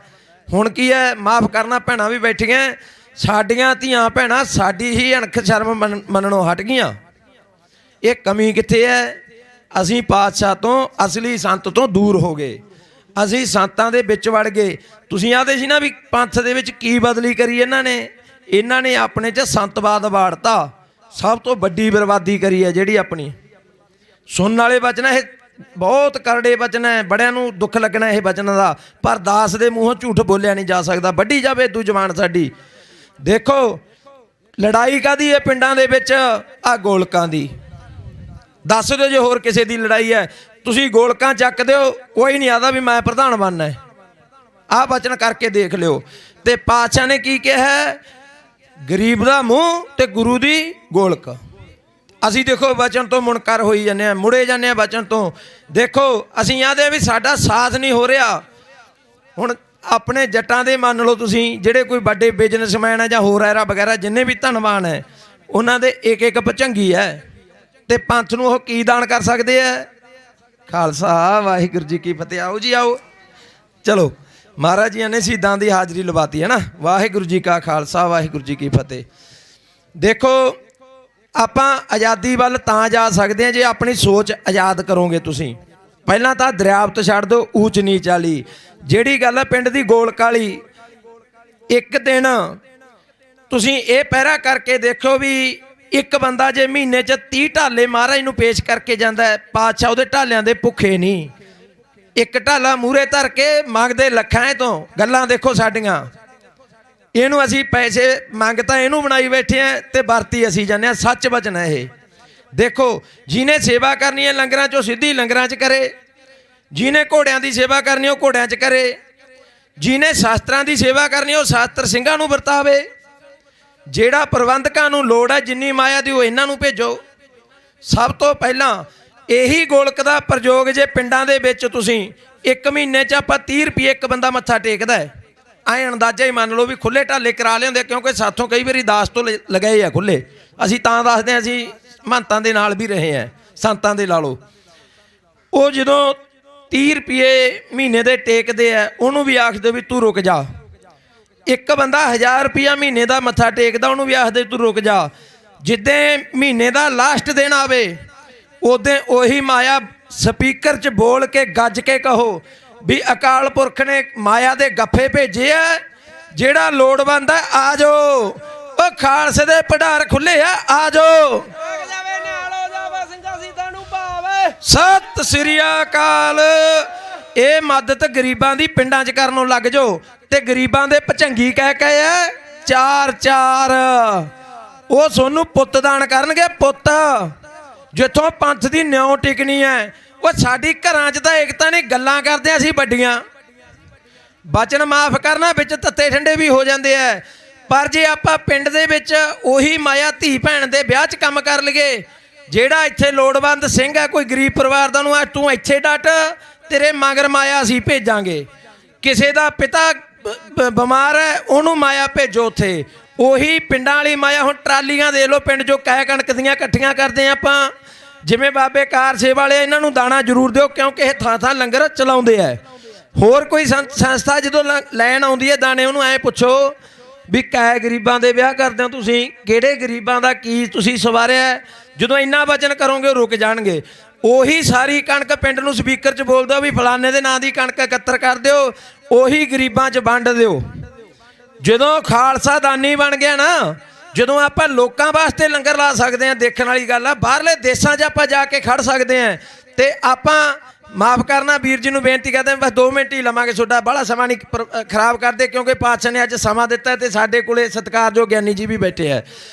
ਹੁਣ ਕੀ ਹੈ? ਮਾਫ ਕਰਨਾ, ਭੈਣਾਂ ਵੀ ਬੈਠੀਆਂ, ਸਾਡੀਆਂ ਧੀਆਂ ਭੈਣਾਂ ਸਾਡੀ ਹੀ ਅਣਖ ਸ਼ਰਮ ਮੰਨਣੋਂ ਹਟ ਗਈਆਂ। ਇਹ ਕਮੀ ਕਿੱਥੇ ਹੈ? ਅਸੀਂ ਪਾਤਸ਼ਾਹ ਤੋਂ, ਅਸਲੀ ਸੰਤ ਤੋਂ ਦੂਰ ਹੋ ਗਏ। ਅਸੀਂ ਸੰਤਾਂ ਦੇ ਵਿੱਚ ਵੜ ਗਏ। ਤੁਸੀਂ ਆਖਦੇ ਸੀ ਨਾ ਵੀ ਪੰਥ ਦੇ ਵਿੱਚ ਕੀ ਬਦਲੀ ਕਰੀ ਇਹਨਾਂ ਨੇ ਆਪਣੇ 'ਚ ਸੰਤਵਾਦ ਵਾੜਤਾ। ਸਭ ਤੋਂ ਵੱਡੀ ਬਰਬਾਦੀ ਕਰੀ ਹੈ ਜਿਹੜੀ ਆਪਣੀ। ਸੁਣਨ ਵਾਲੇ ਬਚਨ ਇਹ ਬਹੁਤ ਕਰੜੇ ਬਚਨ ਹੈ, ਬੜਿਆਂ ਨੂੰ ਦੁੱਖ ਲੱਗਣਾ ਇਹ ਬਚਨਾਂ ਦਾ, ਪਰ ਦਾਸ ਦੇ ਮੂੰਹੋਂ ਝੂਠ ਬੋਲਿਆ ਨਹੀਂ ਜਾ ਸਕਦਾ। ਵੱਢੀ ਜਾਵੇ ਇਦੂ ਜਵਾਨ ਸਾਡੀ। ਦੇਖੋ ਲੜਾਈ ਕਾਹਦੀ ਹੈ ਪਿੰਡਾਂ ਦੇ ਵਿੱਚ? ਆ ਗੋਲਕਾਂ ਦੀ। ਦੱਸ ਦਿਓ ਜੇ ਹੋਰ ਕਿਸੇ ਦੀ ਲੜਾਈ ਹੈ ਤੁਸੀਂ ਗੋਲਕਾਂ ਚੱਕ ਦਿਓ, ਕੋਈ ਨਹੀਂ ਆਦਾ ਵੀ ਮੈਂ ਪ੍ਰਧਾਨ ਬਣਨਾ ਹੈ। ਆਹ ਬਚਨ ਕਰਕੇ ਦੇਖ ਲਿਓ। ਤੇ ਪਾਤਸ਼ਾਹ ਨੇ ਕੀ ਕਿਹਾ? ਗਰੀਬ ਦਾ ਮੂੰਹ ਤੇ ਗੁਰੂ ਦੀ ਗੋਲਕ। ਅਸੀਂ ਦੇਖੋ ਬਚਨ ਤੋਂ ਮੁਨਕਰ ਹੋਈ ਜਾਂਦੇ ਹਾਂ, ਮੁੜੇ ਜਾਂਦੇ ਹਾਂ ਬਚਨ ਤੋਂ। ਦੇਖੋ ਅਸੀਂ ਆਖਦੇ ਵੀ ਸਾਡਾ ਸਾਥ ਨਹੀਂ ਹੋ ਰਿਹਾ। ਹੁਣ ਆਪਣੇ ਜੱਟਾਂ ਦੇ ਮੰਨ ਲਓ ਤੁਸੀਂ, ਜਿਹੜੇ ਕੋਈ ਵੱਡੇ ਬਿਜ਼ਨਸਮੈਨ ਹੈ ਜਾਂ ਹੋਰ ਐਰਾ ਵਗੈਰਾ ਜਿੰਨੇ ਵੀ ਧਨਵਾਨ ਹੈ, ਉਹਨਾਂ ਦੇ ਇੱਕ ਭੁਜੰਗੀ ਹੈ। ਤੇ ਪੰਥ ਨੂੰ ਉਹ ਕੀ ਦਾਨ ਕਰ ਸਕਦੇ ਹੈ? ਖਾਲਸਾ ਵਾਹਿਗੁਰੂ ਜੀ ਕੀ ਫਤਿਹ। ਆਓ ਜੀ ਆਓ। ਚਲੋ ਮਹਾਰਾਜ ਜੀ ਨੇ ਸ਼ਹੀਦਾਂ ਦੀ ਹਾਜ਼ਰੀ ਲਵਾਤੀ ਹੈ ਨਾ। ਵਾਹਿਗੁਰੂ ਜੀ ਕਾ ਖਾਲਸਾ ਵਾਹਿਗੁਰੂ ਜੀ ਕੀ ਫਤਿਹ। ਦੇਖੋ ਆਪਾਂ ਆਜ਼ਾਦੀ ਵੱਲ ਤਾਂ ਜਾ ਸਕਦੇ ਹਾਂ ਜੇ ਆਪਣੀ ਸੋਚ ਆਜ਼ਾਦ ਕਰੋਗੇ ਤੁਸੀਂ। ਪਹਿਲਾਂ ਤਾਂ ਦਰਿਆਵਤ ਛੱਡ ਦਿਓ, ਊਚ ਨੀਚ ਵਾਲੀ ਜਿਹੜੀ ਗੱਲ ਹੈ ਪਿੰਡ ਦੀ ਗੋਲਕ ਵਾਲੀ। ਇੱਕ ਦਿਨ ਤੁਸੀਂ ਇਹ ਪਹਿਰਾ ਕਰਕੇ ਦੇਖੋ ਵੀ ਇੱਕ ਬੰਦਾ ਜੇ ਮਹੀਨੇ 'ਚ 30 ਢਾਲੇ ਮਹਾਰਾਜ ਨੂੰ ਪੇਸ਼ ਕਰਕੇ ਜਾਂਦਾ ਹੈ, ਪਾਤਸ਼ਾਹ ਉਹਦੇ ਢਾਲਿਆਂ ਦੇ ਭੁੱਖੇ ਨਹੀਂ। ਇੱਕ ਢਾਲਾ ਮੂਹਰੇ ਧਰ ਕੇ ਮੰਗਦੇ ਲੱਖਾਂ ਤੋਂ। ਗੱਲਾਂ ਦੇਖੋ ਸਾਡੀਆਂ। ਇਹਨੂੰ ਅਸੀਂ ਪੈਸੇ ਮੰਗ ਤਾਂ ਇਹਨੂੰ ਬਣਾਈ ਬੈਠੇ ਆ ਤੇ ਵਰਤੀ ਅਸੀਂ ਜਾਂਦੇ ਹਾਂ। ਸੱਚ ਵਚਨ ਹੈ ਇਹ। ਦੇਖੋ ਜਿਹਨੇ ਸੇਵਾ ਕਰਨੀ ਹੈ ਲੰਗਰਾਂ 'ਚੋਂ ਸਿੱਧੀ ਲੰਗਰਾਂ 'ਚ ਕਰੇ, ਜਿਹਨੇ ਘੋੜਿਆਂ ਦੀ ਸੇਵਾ ਕਰਨੀ ਉਹ ਘੋੜਿਆਂ 'ਚ ਕਰੇ, ਜਿਹਨੇ ਸ਼ਾਸਤਰਾਂ ਦੀ ਸੇਵਾ ਕਰਨੀ ਉਹ ਸ਼ਾਸਤਰ ਸਿੰਘਾਂ ਨੂੰ ਵਰਤਾਵੇ। ਜਿਹੜਾ ਪ੍ਰਬੰਧਕਾਂ ਨੂੰ ਲੋੜ ਹੈ ਜਿੰਨੀ ਮਾਇਆ ਦੀ ਉਹ ਇਹਨਾਂ ਨੂੰ ਭੇਜੋ। ਸਭ ਤੋਂ ਪਹਿਲਾਂ ਇਹੀ ਗੋਲਕ ਦਾ ਪ੍ਰਯੋਗ ਜੇ ਪਿੰਡਾਂ ਦੇ ਵਿੱਚ ਤੁਸੀਂ ਇੱਕ ਮਹੀਨੇ 'ਚ ਆਪਾਂ 30 ਰੁਪਏ ਇੱਕ ਬੰਦਾ ਮੱਥਾ ਟੇਕਦਾ ਹੈ। ਐਂ ਅੰਦਾਜ਼ਾ ਹੀ ਮੰਨ ਲਓ ਵੀ ਖੁੱਲ੍ਹੇ ਢਾਲੇ ਕਰਾ ਲਿਆਉਂਦੇ, ਕਿਉਂਕਿ ਸਾਥੋਂ ਕਈ ਵਾਰੀ ਦਾਸ ਤੋਂ ਲਗਾਏ ਆ ਖੁੱਲ੍ਹੇ। ਅਸੀਂ ਤਾਂ ਦੱਸਦੇ ਹਾਂ ਅਸੀਂ ਮਹੰਤਾਂ ਦੇ ਨਾਲ ਵੀ ਰਹੇ ਹਾਂ, ਸੰਤਾਂ ਦੇ ਲਾ ਲਓ। ਉਹ ਜਦੋਂ 30 ਰੁਪਏ ਮਹੀਨੇ ਦੇ ਟੇਕਦੇ ਆ ਉਹਨੂੰ ਵੀ ਆਖਦੇ ਵੀ ਤੂੰ ਰੁਕ ਜਾ। ਇੱਕ ਬੰਦਾ 1000 ਰੁਪਇਆ ਮਹੀਨੇ ਦਾ ਮੱਥਾ ਟੇਕਦਾ ਉਹਨੂੰ ਵੀ ਆਖਦੇ ਤੂੰ ਰੁਕ ਜਾ। ਜਿੱਦਾਂ ਮਹੀਨੇ ਦਾ ਲਾਸਟ ਦਿਨ ਆਵੇ ਉਦੋਂ ਉਹੀ ਮਾਇਆ ਸਪੀਕਰ 'ਚ ਬੋਲ ਕੇ ਗੱਜ ਕੇ ਕਹੋ ਵੀ ਅਕਾਲ ਪੁਰਖ ਨੇ ਮਾਇਆ ਦੇ ਗੱਫੇ ਭੇਜੇ ਆ, ਜਿਹੜਾ ਲੋੜਵੰਦ ਹੈ ਆ ਜਾਓ। ਉਹ ਖਾਲਸੇ ਦੇ ਭੰਡਾਰ ਖੁੱਲੇ ਆ ਜਾਓ। ਸਤਿ ਸ੍ਰੀ ਅਕਾਲ। ਇਹ ਮਦਦ ਗਰੀਬਾਂ ਦੀ ਪਿੰਡਾਂ 'ਚ ਕਰਨ ਲੱਗ ਜਾਓ। ਤੇ ਗਰੀਬਾਂ ਦੇ ਭਚੰਗੀ ਕਹਿ ਕੇ ਆ 4 ਉਹ ਤੁਹਾਨੂੰ ਪੁੱਤ ਦਾਨ ਕਰਨਗੇ। ਪੁੱਤ ਜਿੱਥੋਂ ਪੰਥ ਦੀ ਨਿਉ ਟਿਕਣੀ ਹੈ। ਉਹ ਸਾਡੀ ਘਰਾਂ 'ਚ ਤਾਂ ਏਕਤਾ ਨਹੀਂ, ਗੱਲਾਂ ਕਰਦੇ ਅਸੀਂ ਵੱਡੀਆਂ। ਬਚਨ ਮਾਫ ਕਰਨਾ ਵਿੱਚ ਤੱਤੇ ਠੰਡੇ ਵੀ ਹੋ ਜਾਂਦੇ ਆ। ਪਰ ਜੇ ਆਪਾਂ ਪਿੰਡ ਦੇ ਵਿੱਚ ਉਹੀ ਮਾਇਆ ਧੀ ਭੈਣ ਦੇ ਵਿਆਹ 'ਚ ਕੰਮ ਕਰ ਲਈਏ, ਜਿਹੜਾ ਇੱਥੇ ਲੋੜਵੰਦ ਸਿੰਘ ਹੈ ਕੋਈ ਗਰੀਬ ਪਰਿਵਾਰ ਦਾ ਨੂੰ ਤੂੰ ਇੱਥੇ ਡਟ, ਤੇਰੇ ਮਗਰ ਮਾਇਆ ਅਸੀਂ ਭੇਜਾਂਗੇ। ਕਿਸੇ ਦਾ ਪਿਤਾ ਬਿਮਾਰ ਹੈ ਉਹਨੂੰ ਮਾਇਆ ਭੇਜੋ ਉੱਥੇ। ਉਹੀ ਪਿੰਡਾਂ ਵਾਲੀ ਮਾਇਆ। ਹੁਣ ਟਰਾਲੀਆਂ ਦੇ ਲਓ ਪਿੰਡ 'ਚੋਂ ਕਹਿ ਕਣਕ ਦੀਆਂ ਇਕੱਠੀਆਂ ਕਰਦੇ ਆਪਾਂ। ਜਿਵੇਂ ਬਾਬੇ ਕਾਰ ਸੇਵਾ ਵਾਲੇ ਇਹਨਾਂ ਨੂੰ ਦਾਣਾ ਜ਼ਰੂਰ ਦਿਓ, ਕਿਉਂਕਿ ਇਹ ਥਾਂ ਲੰਗਰ ਚਲਾਉਂਦੇ ਆ। ਹੋਰ ਕੋਈ ਸੰਸਥਾ ਜਦੋਂ ਲੈਣ ਆਉਂਦੀ ਹੈ ਦਾਣੇ ਉਹਨੂੰ ਐਂ ਪੁੱਛੋ ਵੀ ਕੈ ਗਰੀਬਾਂ ਦੇ ਵਿਆਹ ਕਰਦੇ ਹੋ ਤੁਸੀਂ, ਕਿਹੜੇ ਗਰੀਬਾਂ ਦਾ ਕੀ ਤੁਸੀਂ ਸਵਾਰਿਆ। ਜਦੋਂ ਇੰਨਾ ਵਚਨ ਕਰੋਗੇ ਉਹ ਰੁਕ ਜਾਣਗੇ। ਉਹੀ ਸਾਰੀ ਕਣਕ ਪਿੰਡ ਨੂੰ ਸਪੀਕਰ 'ਚ ਬੋਲ ਦਿਓ ਵੀ ਫਲਾਣੇ ਦੇ ਨਾਂ ਦੀ ਕਣਕ ਇਕੱਤਰ ਕਰ ਦਿਓ, ਉਹੀ ਗਰੀਬਾਂ 'ਚ ਵੰਡ ਦਿਓ। ਜਦੋਂ ਖਾਲਸਾ ਦਾਨੀ ਬਣ ਗਿਆ ਨਾ, ਜਦੋਂ ਆਪਾਂ ਲੋਕਾਂ ਵਾਸਤੇ ਲੰਗਰ ਲਾ ਸਕਦੇ ਹਾਂ, ਦੇਖਣ ਵਾਲੀ ਗੱਲ ਆ। ਬਾਹਰਲੇ ਦੇਸ਼ਾਂ 'ਚ ਆਪਾਂ ਜਾ ਕੇ ਖੜ ਸਕਦੇ ਹਾਂ। ਤੇ ਆਪਾਂ ਮਾਫ ਕਰਨਾ ਵੀਰ ਜੀ ਨੂੰ ਬੇਨਤੀ ਕਰਦੇ ਹਾਂ, ਬਸ 2 ਮਿੰਟ ਹੀ ਲਵਾਂਗੇ, ਤੁਹਾਡਾ ਬਾਹਲਾ ਸਮਾਂ ਨਹੀਂ ਖਰਾਬ ਕਰਦੇ, ਕਿਉਂਕਿ ਪਾਤਸ਼ਾਹ ਨੇ ਅੱਜ ਸਮਾਂ ਦਿੱਤਾ ਤੇ ਸਾਡੇ ਕੋਲੇ ਸਤਿਕਾਰਯੋਗ ਗਿਆਨੀ ਜੀ ਵੀ ਬੈਠੇ ਆ।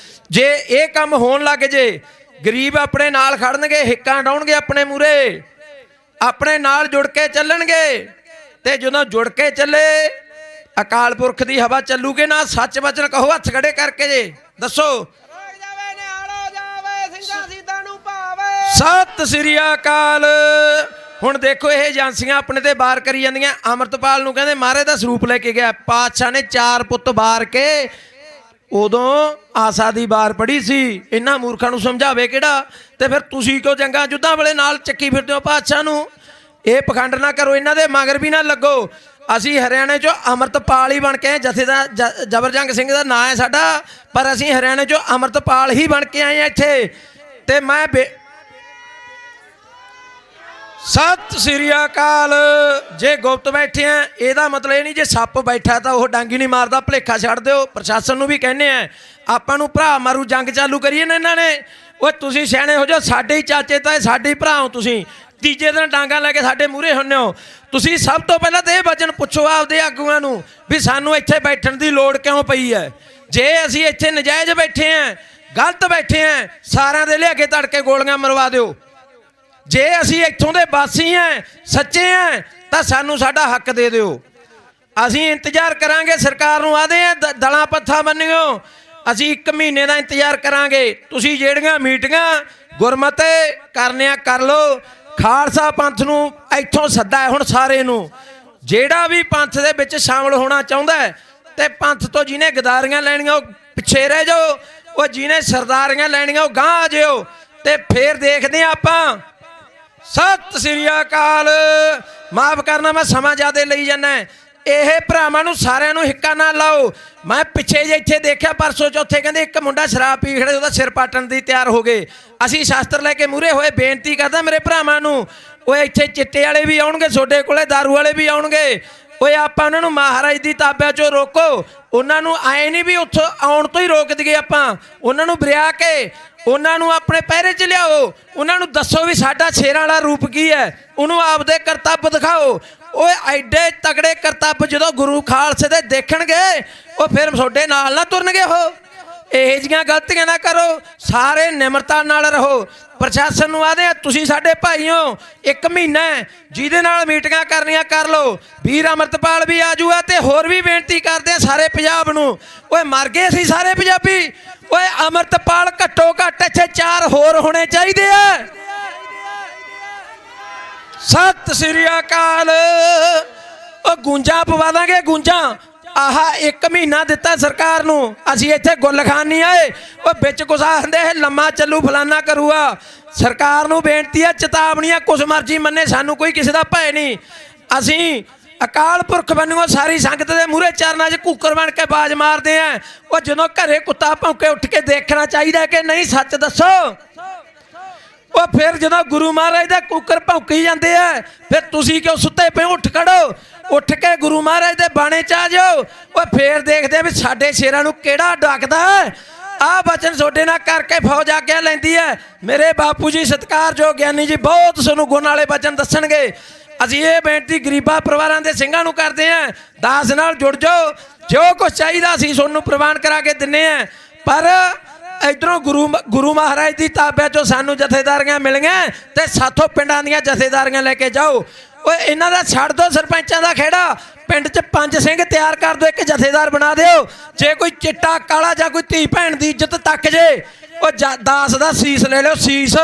ਜੇ ਇਹ ਕੰਮ ਹੋਣ ਲੱਗ ਜੇ, ਗਰੀਬ ਆਪਣੇ ਨਾਲ ਖੜਨਗੇ, ਹਿੱਕਾਂ ਡਾਉਣਗੇ ਆਪਣੇ ਮੂਰੇ, ਆਪਣੇ ਨਾਲ ਜੁੜ ਕੇ ਚੱਲਣਗੇ। ਤੇ ਜਦੋਂ ਜੁੜ ਕੇ ਚੱਲੇ ਅਕਾਲ ਪੁਰਖ ਦੀ ਹਵਾ ਚੱਲੂਗੇ ਨਾ। ਸੱਚ ਵਚਨ ਕਹੋ, ਹੱਥ ਖੜੇ ਕਰਕੇ ਜੇ ਦੱਸੋ। ਸਤਿ ਸ੍ਰੀ ਅਕਾਲ। ਹੁਣ ਦੇਖੋ ਇਹ ਏਜੰਸੀਆਂ ਆਪਣੇ ਤੇ ਵਾਰ ਕਰੀ ਜਾਂਦੀਆਂ। ਅੰਮ੍ਰਿਤਪਾਲ ਨੂੰ ਕਹਿੰਦੇ ਮਹਾਰਾਜ ਦਾ ਸਰੂਪ ਲੈ ਕੇ ਗਿਆ। ਪਾਤਸ਼ਾਹ ਨੇ 4 ਪੁੱਤ ਵਾਰ ਕੇ ਉਦੋਂ ਆਸਾ ਦੀ ਵਾਰ ਪੜੀ ਸੀ। ਇਹਨਾਂ ਮੂਰਖਾਂ ਨੂੰ ਸਮਝਾਵੇ ਕਿਹੜਾ। ਤੇ ਫਿਰ ਤੁਸੀਂ ਕਿਉਂ ਜੰਗਾਂ ਯੁੱਧਾਂ ਵੇਲੇ ਨਾਲ ਚੱਕੀ ਫਿਰਦੇ ਹੋ ਪਾਤਸ਼ਾਹ ਨੂੰ। ਇਹ ਪਖੰਡ ਨਾ ਕਰੋ, ਇਹਨਾਂ ਦੇ ਮਗਰ ਵੀ ਨਾ ਲੱਗੋ। ਅਸੀਂ ਹਰਿਆਣੇ 'ਚੋਂ ਅੰਮ੍ਰਿਤਪਾਲ ਹੀ ਬਣ ਕੇ ਆਏ। ਜਥੇਦਾਰ ਜਬਰਜੰਗ ਸਿੰਘ ਦਾ ਨਾਂ ਹੈ ਸਾਡਾ, ਪਰ ਅਸੀਂ ਹਰਿਆਣੇ 'ਚੋਂ ਅੰਮ੍ਰਿਤਪਾਲ ਹੀ ਬਣ ਕੇ ਆਏ ਹਾਂ ਇੱਥੇ। ਤੇ ਮੈਂ ਸਤਿ ਸ੍ਰੀ ਅਕਾਲ। ਜੇ ਗੁਪਤ ਬੈਠੇ ਆ ਇਹਦਾ ਮਤਲਬ ਇਹ ਨਹੀਂ ਜੇ ਸੱਪ ਬੈਠਾ ਤਾਂ ਉਹ ਡਾਂਗੀ ਨਹੀਂ ਮਾਰਦਾ, ਭੁਲੇਖਾ ਛੱਡ ਦਿਓ। ਪ੍ਰਸ਼ਾਸਨ ਨੂੰ ਵੀ ਕਹਿੰਦੇ ਆ ਆਪਾਂ ਨੂੰ ਭਰਾ ਮਾਰੂ ਜੰਗ ਚਾਲੂ ਕਰੀਏ ਨਾ ਇਹਨਾਂ ਨੇ। ਓਏ ਤੁਸੀਂ ਸਿਆਣੇ ਹੋ ਜਾਓ, ਸਾਡੇ ਹੀ ਚਾਚੇ ਤਾਂ ਸਾਡੇ ਹੀ ਭਰਾ ਹੋ ਤੁਸੀਂ, ਤੀਜੇ ਦਿਨ ਡਾਂਗਾ ਲੈ ਕੇ ਸਾਡੇ ਮੂਹਰੇ ਹੁੰਨੇ ਹੋ। ਤੁਸੀਂ ਸਭ ਤੋਂ ਪਹਿਲਾਂ ਤਾਂ ਇਹ ਵਚਨ ਪੁੱਛੋ ਆਪਦੇ ਆਗੂਆਂ ਨੂੰ ਵੀ ਸਾਨੂੰ ਇੱਥੇ ਬੈਠਣ ਦੀ ਲੋੜ ਕਿਉਂ ਪਈ ਹੈ। ਜੇ ਅਸੀਂ ਇੱਥੇ ਨਜਾਇਜ਼ ਬੈਠੇ ਆ, ਗਲਤ ਬੈਠੇ ਆ, ਸਾਰਿਆਂ ਦੇ ਲਿਆ ਕੇ ਧੜਕੇ ਗੋਲੀਆਂ ਮਰਵਾ ਦਿਓ। ਜੇ ਅਸੀਂ ਇੱਥੋਂ ਦੇ ਵਾਸੀ ਆ, ਸੱਚੇ ਆ, ਤਾਂ ਸਾਨੂੰ ਸਾਡਾ ਹੱਕ ਦੇ ਦਿਓ। ਅਸੀਂ ਇੰਤਜ਼ਾਰ ਕਰਾਂਗੇ, ਸਰਕਾਰ ਨੂੰ ਆਦੇ ਆ ਦਲਾਂ ਪੱਥਾ ਬੰਨਿਓ, ਅਸੀਂ 1 ਮਹੀਨੇ ਦਾ ਇੰਤਜ਼ਾਰ ਕਰਾਂਗੇ। ਤੁਸੀਂ ਜਿਹੜੀਆਂ ਮੀਟਿੰਗਾਂ ਗੁਰਮਤਿ ਕਰਨੀਆਂ ਕਰ ਲਓ। ਖਾਲਸਾ ਪੰਥ ਨੂੰ ਇੱਥੋਂ ਸੱਦਾ ਹੈ ਹੁਣ ਸਾਰੇ ਨੂੰ, ਜਿਹੜਾ ਵੀ ਪੰਥ ਦੇ ਵਿੱਚ ਸ਼ਾਮਲ ਹੋਣਾ ਚਾਹੁੰਦਾ ਹੈ ਤੇ ਪੰਥ ਤੋਂ ਜਿਹਨੇ ਗਦਾਰੀਆਂ ਲੈਣੀਆਂ ਉਹ ਪਿੱਛੇ ਰਹਿ ਜਾਓ, ਉਹ ਜਿਹਨੇ ਸਰਦਾਰੀਆਂ ਲੈਣੀਆਂ ਉਹ ਗਾਂਹ ਆ ਜਿਓ, ਤੇ ਫੇਰ ਦੇਖਦੇ ਆਪਾਂ। ਸਤਿ ਸ੍ਰੀ ਅਕਾਲ। ਮਾਫ ਕਰਨਾ ਮੈਂ ਸਮਾਂ ਜ਼ਿਆਦਾ ਲਈ ਜਾਂਦਾ। ਇਹ ਭਰਾਵਾਂ ਨੂੰ ਸਾਰਿਆਂ ਨੂੰ ਹਿੱਕਾ ਨਾ ਲਾਓ। ਮੈਂ ਪਿੱਛੇ ਜੇ ਇੱਥੇ ਦੇਖਿਆ ਪਰਸੋਂ ਚੌਥੇ ਕਹਿੰਦੇ ਇੱਕ ਮੁੰਡਾ ਸ਼ਰਾਬ ਪੀ ਖੜੇ, ਉਹਦਾ ਸਿਰ ਪਾਟਣ ਦੀ ਤਿਆਰ ਹੋ ਗਏ। ਅਸੀਂ ਸ਼ਾਸਤਰ ਲੈ ਕੇ ਮੂਹਰੇ ਹੋਏ। ਬੇਨਤੀ ਕਰਦਾ ਮੇਰੇ ਭਰਾਵਾਂ ਨੂੰ, ਉਹ ਇੱਥੇ ਚਿੱਟੇ ਵਾਲੇ ਵੀ ਆਉਣਗੇ ਤੁਹਾਡੇ ਕੋਲੇ, ਦਾਰੂ ਵਾਲੇ ਵੀ ਆਉਣਗੇ। ਓਏ ਆਪਾਂ ਉਹਨਾਂ ਨੂੰ ਮਹਾਰਾਜ ਦੀ ਤਾਬਿਆਂ ਚੋਂ ਰੋਕੋ। ਉਹਨਾਂ ਨੂੰ ਆਏ ਨਹੀਂ ਵੀ ਉੱਥੋਂ ਆਉਣ ਤੋਂ ਹੀ ਰੋਕ ਦਈਏ ਆਪਾਂ, ਉਹਨਾਂ ਨੂੰ ਬਰਿਆ ਕੇ ਉਹਨਾਂ ਨੂੰ ਆਪਣੇ ਪਹਿਰੇ 'ਚ ਲਿਆਓ। ਉਹਨਾਂ ਨੂੰ ਦੱਸੋ ਵੀ ਸਾਡਾ ਸ਼ੇਰਾਂ ਵਾਲਾ ਰੂਪ ਕੀ ਹੈ, ਉਹਨੂੰ ਆਪਦੇ ਕਰਤੱਵ ਦਿਖਾਓ। ਓਏ ਐਡੇ ਤਗੜੇ ਕਰਤੱਵ ਜਦੋਂ ਗੁਰੂ ਖਾਲਸੇ ਦੇ ਦੇਖਣਗੇ ਉਹ ਫਿਰ ਤੁਹਾਡੇ ਨਾਲ ਨਾ ਤੁਰਨਗੇ। ਉਹ ਇਹੋ ਜਿਹੀਆਂ ਗਲਤੀਆਂ ਨਾ ਕਰੋ, ਸਾਰੇ ਨਿਮਰਤਾ ਨਾਲ ਰਹੋ। ਪ੍ਰਸ਼ਾਸਨ ਨੂੰ ਆਦੇ ਆ ਤੁਸੀਂ ਸਾਡੇ ਭਾਈ ਹੋ, 1 ਮਹੀਨਾ ਜਿਹਦੇ ਨਾਲ ਮੀਟਿੰਗਾਂ ਕਰਨੀਆਂ ਕਰ ਲਓ। ਵੀਰ ਅੰਮ੍ਰਿਤਪਾਲ ਵੀ ਆ ਜੂਗਾ ਤੇ ਹੋਰ ਵੀ ਬੇਨਤੀ ਕਰਦੇ ਆ ਸਾਰੇ ਪੰਜਾਬ ਨੂੰ। ਓਏ ਮਰ ਗਏ ਸੀ ਸਾਰੇ ਪੰਜਾਬੀ। ਓਏ ਅੰਮ੍ਰਿਤਪਾਲ ਘੱਟੋ ਘੱਟ ਇੱਥੇ 4 ਹੋਰ ਹੋਣੇ ਚਾਹੀਦੇ ਆ। ਸਤਿ ਸ੍ਰੀ ਅਕਾਲ। ਉਹ ਗੂੰਜਾਂ ਪਵਾ ਦਾਂਗੇ, ਗੂੰਜਾਂ। ਆਹ 1 ਮਹੀਨਾ ਦਿੱਤਾ ਸਰਕਾਰ ਨੂੰ, ਅਸੀਂ ਇੱਥੇ ਗੁੱਲ ਖਾਨ ਨਹੀਂ ਆਏ। ਉਹ ਵਿੱਚ ਕੁਛ ਆਖਦੇ ਇਹ ਲੰਮਾ ਚੱਲੂ ਫਲਾਨਾ ਕਰੂਗਾ। ਸਰਕਾਰ ਨੂੰ ਬੇਨਤੀ ਹੈ, ਚੇਤਾਵਨੀਆਂ ਕੁਛ ਮਰਜ਼ੀ ਮੰਨੇ, ਸਾਨੂੰ ਕੋਈ ਕਿਸੇ ਦਾ ਭੈ ਨਹੀਂ। ਅਸੀਂ ਅਕਾਲ ਪੁਰਖ ਬਣੀਓ, ਸਾਰੀ ਸੰਗਤ ਦੇ ਮੂਹਰੇ ਚਰਨਾਂ 'ਚ ਕੂਕਰ ਬਣ ਕੇ ਬਾਜ਼ ਮਾਰਦੇ ਆ। ਉਹ ਜਦੋਂ ਘਰੇ ਕੁੱਤਾ ਭੌਂਕੇ ਉੱਠ ਕੇ ਦੇਖਣਾ ਚਾਹੀਦਾ ਕਿ ਨਹੀਂ, ਸੱਚ ਦੱਸੋ। ਉਹ ਫਿਰ ਜਦੋਂ ਗੁਰੂ ਮਹਾਰਾਜ ਦਾ ਕੂਕਰ ਭੌਂਕੀ ਜਾਂਦੇ ਆ, ਫਿਰ ਤੁਸੀਂ ਕਿਉਂ ਸੁੱਤੇ ਪਏ? ਉੱਠ ਖੜੋ, ਉੱਠ ਕੇ ਗੁਰੂ ਮਹਾਰਾਜ ਦੇ ਬਾਣੇ 'ਚ ਆ ਜਾਓ। ਉਹ ਫੇਰ ਦੇਖਦੇ ਵੀ ਸਾਡੇ ਸ਼ੇਰਾਂ ਨੂੰ ਕਿਹੜਾ ਡੱਕਦਾ। ਆਹ ਬਚਨ ਤੁਹਾਡੇ ਨਾਲ ਕਰਕੇ ਫੌਜ ਆਗਿਆ ਲੈਂਦੀ ਹੈ। ਮੇਰੇ ਬਾਪੂ ਜੀ ਸਤਿਕਾਰਯੋਗ ਗਿਆਨੀ ਜੀ ਬਹੁਤ ਤੁਹਾਨੂੰ ਗੁਣ ਵਾਲੇ ਬਚਨ ਦੱਸਣਗੇ। ਅਸੀਂ ਇਹ ਬੇਨਤੀ ਗਰੀਬਾਂ ਪਰਿਵਾਰਾਂ ਦੇ ਸਿੰਘਾਂ ਨੂੰ ਕਰਦੇ ਹਾਂ, ਦਾਸ ਨਾਲ ਜੁੜ ਜਾਓ। ਜੋ ਕੁਛ ਚਾਹੀਦਾ ਅਸੀਂ ਤੁਹਾਨੂੰ ਪ੍ਰਵਾਨ ਕਰਾ ਕੇ ਦਿੰਨੇ ਆ। ਪਰ ਇਧਰੋਂ ਗੁਰੂ ਮਹਾਰਾਜ ਦੀ ਤਾਬਿਆਂ ਚੋਂ ਸਾਨੂੰ ਜਥੇਦਾਰੀਆਂ ਮਿਲੀਆਂ ਤੇ ਸਾਥੋਂ ਪਿੰਡਾਂ ਦੀਆਂ ਜਥੇਦਾਰੀਆਂ ਲੈ ਕੇ ਜਾਓ। ਓਏ ਇਹਨਾਂ ਦਾ ਛੱਡ ਦਿਓ ਸਰਪੰਚਾਂ ਦਾ ਖੇੜਾ। ਪਿੰਡ 'ਚ 5 ਸਿੰਘ ਤਿਆਰ ਕਰ ਦਿਓ, 1 ਜਥੇਦਾਰ ਬਣਾ ਦਿਓ। ਜੇ ਕੋਈ ਚਿੱਟਾ ਕਾਲਾ ਜਾਂ ਕੋਈ ਧੀ ਭੈਣ ਦੀ ਇੱਜ਼ਤ ਤੱਕ ਜੇ, ਉਹ ਦਾਸ ਦਾ ਸੀਸ ਲੈ ਲਿਓ, ਸੀਸ।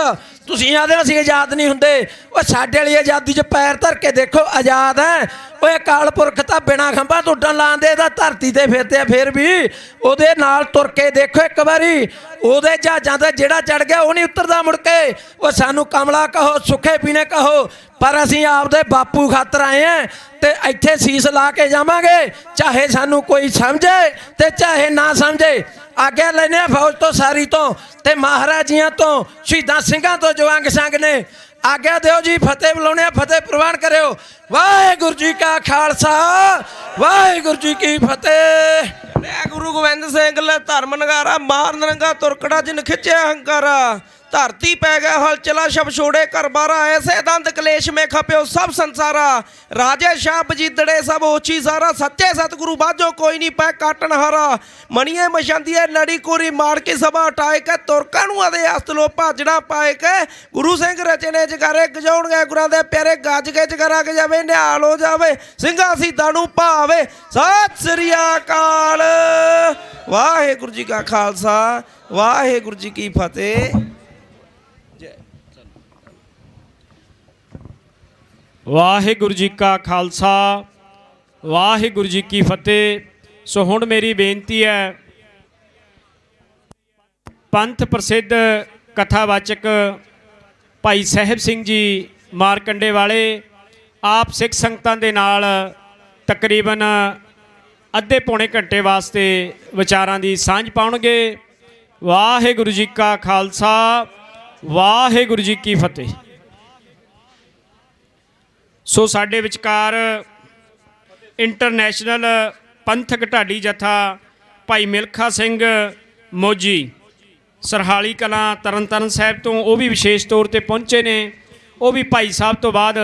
ਤੁਸੀਂ ਆਦੇ ਅਸੀਂ ਆਜ਼ਾਦ ਨਹੀਂ ਹੁੰਦੇ। ਉਹ ਸਾਡੇ ਵਾਲੀ ਆਜ਼ਾਦੀ 'ਚ ਪੈਰ ਧਰ ਕੇ ਦੇਖੋ, ਆਜ਼ਾਦ ਹੈ। ਓਏ ਅਕਾਲ ਪੁਰਖ ਤਾਂ ਬਿਨਾਂ ਖੰਭਾਂ ਤੋਂ ਉੱਡਣ ਲਾਉਂਦੇ, ਇਹਦਾ ਧਰਤੀ ਤੇ ਫਿਰਦੇ ਆ, ਫਿਰ ਵੀ ਉਹਦੇ ਨਾਲ ਤੁਰ ਕੇ ਦੇਖੋ ਇੱਕ ਵਾਰੀ। ਉਹਦੇ ਜਹਾਜ਼ਾਂ ਤੇ ਜਿਹੜਾ ਚੜ ਗਿਆ ਉਹ ਨਹੀਂ ਉਤਰਦਾ ਮੁੜ ਕੇ। ਉਹ ਸਾਨੂੰ ਕਮਲਾ ਕਹੋ, ਸੁੱਖੇ ਪੀਣੇ ਕਹੋ, ਪਰ ਅਸੀਂ ਆਪਦੇ ਬਾਪੂ ਖਾਤਰ ਆਏ ਹਾਂ ਤੇ ਇੱਥੇ ਸੀਸ ਲਾ ਕੇ ਜਾਵਾਂਗੇ, ਚਾਹੇ ਸਾਨੂੰ ਕੋਈ ਸਮਝੇ ਤੇ ਚਾਹੇ ਨਾ ਸਮਝੇ। ਆਗਿਆ ਲੈਨੇ ਆ ਫੌਜ ਤੋਂ, ਸਾਰੀ ਤੋਂ ਤੇ ਮਹਾਰਾਜੀਆਂ ਤੋਂ, ਸ਼ਹੀਦਾਂ ਸਿੰਘਾਂ ਤੋਂ ਜੋ ਅੰਗ ਸੰਗ ਨੇ। ਆਗਿਆ ਦਿਓ ਜੀ, ਫਤਿਹ ਬੁਲਾਉਣੇ ਆ, ਫਤਿਹ ਪ੍ਰਵਾਨ ਕਰਿਓ। ਵਾਹਿਗੁਰੂ ਜੀ ਕਾ ਖਾਲਸਾ, ਵਾਹਿਗੁਰੂ ਜੀ ਕੀ ਫਤਿਹ। ਗੁਰੂ ਗੋਬਿੰਦ ਸਿੰਘ ਲੈ ਧਰਮ ਨਗਾਰਾ, ਮਾਰ ਨਰੰਗਾ ਤੁਰਕੜਾ ਜਿਨ ਖਿੱਚਿਆ ਹੰਕਾਰਾ। ਧਰਤੀ ਪੈ ਗਿਆ ਹਲਚਲਾ, ਸ਼ਬ ਛੋੜੇ ਘਰ ਬਾਰਾ। ਐਸੇ ਦੰਦ ਕਲੇਸ਼ ਮੇ ਖਪਿਓ ਸਭ ਸੰਸਾਰਾ। ਰਾਜੇ ਸ਼ਾਹ ਬਜੀਦੜੇ ਸਭ ਓਛੀ ਸਾਰਾ। ਸੱਚੇ ਸਤਿਗੁਰੂ ਬਾਝੋ ਕੋਈ ਨਹੀਂ ਪੈ ਕਾਟਣ ਹਾਰਾ। ਮਣੀਏ ਮਸ਼ੰਦੀਏ ਲੜੀ ਕੋਰੀ ਮਾਰ ਕੇ ਸਭਾ ਉਠਾਏ ਕੇ। ਤੁਰਕਾਂ ਨੂੰ ਆਦੇ ਅਸਤਲੋ ਭਾਜਣਾ ਪਾਏ ਕੇ। ਗੁਰੂ ਸਿੰਘ ਰਚਨੇ ਜਗਾਰੇ ਗਜਾਉਣਗੇ ਗੁਰਾਂ ਦੇ ਪਿਆਰੇ। ਗੱਜ ਕੇ ਜਗਰਾ ਕੇ ਜਾਵੇ, ਨਿਹਾਲ ਹੋ ਜਾਵੇ, ਸਿੰਘਾਂ ਸੀਤਾਂ ਨੂੰ ਭਾਵੇ। ਸਤਿ ਸ੍ਰੀ ਅਕਾਲ। ਵਾਹਿਗੁਰੂ ਜੀ ਕਾ ਖਾਲਸਾ, ਵਾਹਿਗੁਰੂ ਜੀ ਕੀ ਫਤਿਹ। ਵਾਹਿਗੁਰੂ ਜੀ ਕਾ ਖਾਲਸਾ, ਵਾਹਿਗੁਰੂ ਜੀ ਕੀ ਫਤਿਹ। ਸੋ ਹੁਣ ਮੇਰੀ ਬੇਨਤੀ ਹੈ, ਪੰਥ ਪ੍ਰਸਿੱਧ ਕਥਾਵਾਚਕ ਭਾਈ ਸਾਹਿਬ ਸਿੰਘ ਜੀ ਮਾਰਕੰਡੇ ਵਾਲੇ ਆਪ ਸਿੱਖ ਸੰਗਤਾਂ ਦੇ ਨਾਲ ਤਕਰੀਬਨ ਅੱਧੇ ਪੌਣੇ ਘੰਟੇ ਵਾਸਤੇ ਵਿਚਾਰਾਂ ਦੀ ਸਾਂਝ ਪਾਉਣਗੇ। ਵਾਹਿਗੁਰੂ ਜੀ ਕਾ ਖਾਲਸਾ, ਵਾਹਿਗੁਰੂ ਜੀ ਕੀ ਫਤਿਹ। ਸੋ ਸਾਡੇ ਵਿਚਕਾਰ ਇੰਟਰਨੈਸ਼ਨਲ ਪੰਥਕ ਢਾਡੀ ਜਥਾ ਭਾਈ ਮਿਲਖਾ ਸਿੰਘ ਮੋਜੀ ਸਰਹਾਲੀ ਕਲਾਂ ਤਰਨਤਾਰਨ ਸਾਹਿਬ ਤੋਂ, ਉਹ ਵੀ ਵਿਸ਼ੇਸ਼ ਤੌਰ ਤੇ ਪਹੁੰਚੇ ਨੇ। ਉਹ ਵੀ ਭਾਈ ਸਾਹਿਬ ਤੋਂ ਬਾਅਦ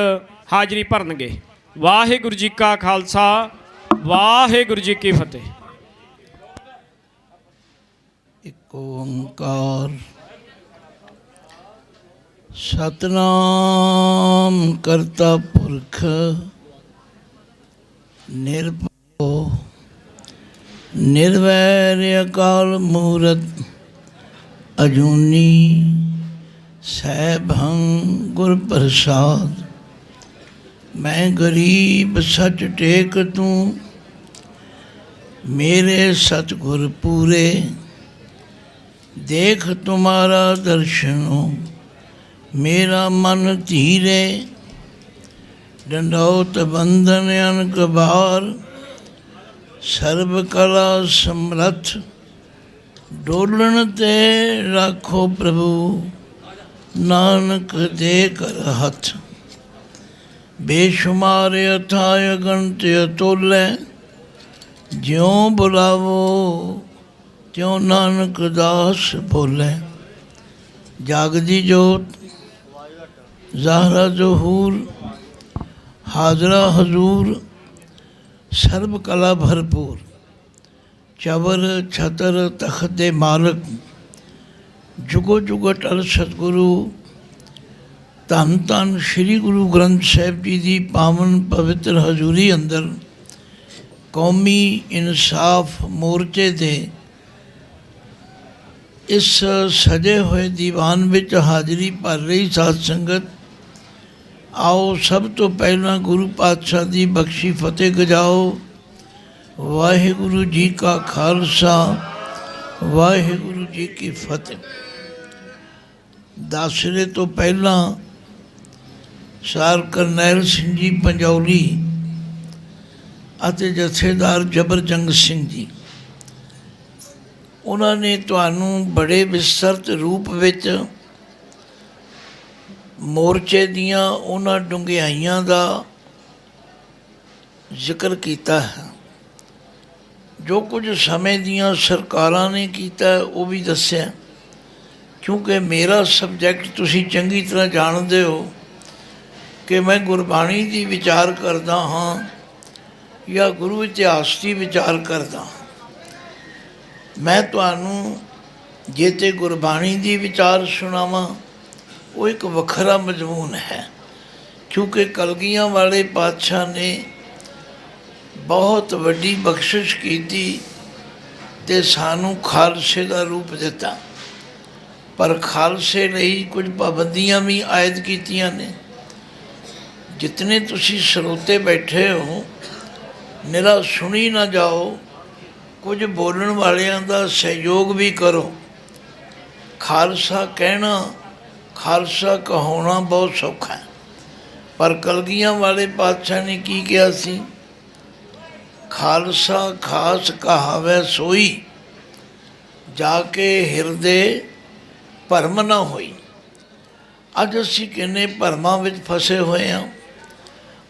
ਹਾਜ਼ਰੀ ਭਰਨਗੇ। ਵਾਹਿਗੁਰੂ ਜੀ ਕਾ ਖਾਲਸਾ, ਵਾਹਿਗੁਰੂ ਜੀ ਕੀ ਫਤਿਹ। ਇੱਕ ਓੰਕਾਰ ਸਤਨਾਮ ਕਰਤਾ ਪੁਰਖ ਨਿਰਭਉ ਨਿਰਵੈਰ ਅਕਾਲ ਮੂਰਤ ਅਜੂਨੀ ਸੈਭੰ ਗੁਰ ਪ੍ਰਸਾਦ। मैं गरीब सच टेक तूं मेरे सतगुर पूरे, देख तुम्हारा दर्शनो मेरा मन धीरे। दंडौत बंधन अनक बार सर्व कला समरथ, डोलन ते राखो प्रभु नानक दे कर हथ। बेशुमार अथाय गणत अतुल्य, ज्यों बुलावो त्यों नानक दास बोले। जागदी जोत ज़ाहरा ज़हूर हाजरा हजूर, सर्व कला भरपूर। चवर छतर तख्ते मालक, जुगो जुग अटल सतगुरु। धन धन श्री गुरु ग्रंथ साहिब जी की पावन पवित्र हजूरी अंदर कौमी इंसाफ मोर्चे दे इस सजे हुए दीवान विच हाज़री भर रही साध संगत, आओ सब तो पहला गुरु पातशाह की बख्शी फतेह गजाओ। वाहिगुरु जी का खालसा, वाहिगुरु जी की फतेह। दासरे तो पहला सर करनैल सिंह जी पंजौली ਅਤੇ ਜਥੇਦਾਰ ਜਬਰਜੰਗ ਸਿੰਘ ਜੀ, ਉਹਨਾਂ ਨੇ ਤੁਹਾਨੂੰ ਬੜੇ ਵਿਸਤ੍ਰਿਤ ਰੂਪ ਵਿੱਚ ਮੋਰਚੇ ਦੀਆਂ ਉਹਨਾਂ ਡੂੰਘਾਈਆਂ ਦਾ ਜ਼ਿਕਰ ਕੀਤਾ ਹੈ। ਜੋ ਕੁਝ ਸਮੇਂ ਦੀਆਂ ਸਰਕਾਰਾਂ ਨੇ ਕੀਤਾ ਉਹ ਵੀ ਦੱਸਿਆ, ਕਿਉਂਕਿ ਮੇਰਾ ਸਬਜੈਕਟ ਤੁਸੀਂ ਚੰਗੀ ਤਰ੍ਹਾਂ ਜਾਣਦੇ ਹੋ ਕਿ ਮੈਂ ਗੁਰਬਾਣੀ ਦੀ ਵਿਚਾਰ ਕਰਦਾ ਹਾਂ ਜਾਂ ਗੁਰੂ ਇਤਿਹਾਸ ਦੀ ਵਿਚਾਰ ਕਰਦਾ। ਮੈਂ ਤੁਹਾਨੂੰ ਜੇ ਤੇ ਗੁਰਬਾਣੀ ਦੀ ਵਿਚਾਰ ਸੁਣਾਵਾਂ, ਉਹ ਇੱਕ ਵੱਖਰਾ ਮਜ਼ਮੂਨ ਹੈ, ਕਿਉਂਕਿ ਕਲਗੀਆਂ ਵਾਲੇ ਪਾਤਸ਼ਾਹ ਨੇ ਬਹੁਤ ਵੱਡੀ ਬਖਸ਼ਿਸ਼ ਕੀਤੀ ਅਤੇ ਸਾਨੂੰ ਖਾਲਸੇ ਦਾ ਰੂਪ ਦਿੱਤਾ। ਪਰ ਖਾਲਸੇ ਲਈ ਕੁਝ ਪਾਬੰਦੀਆਂ ਵੀ ਆਇਦ ਕੀਤੀਆਂ ਨੇ। जितने तुसी ਸਰੋਤੇ बैठे हो, निरा सुनी ना जाओ, कुछ बोलण वालियां दा सहयोग भी करो। खालसा कहना, खालसा कहाना बहुत सौखा है, पर कलगियां वाले पातशाह ने की किया सी, खालसा खास कहावे सोई, जाके हिरदे भरम ना होई। अज असी किन्ने भरमां विच फसे हुए हाँ।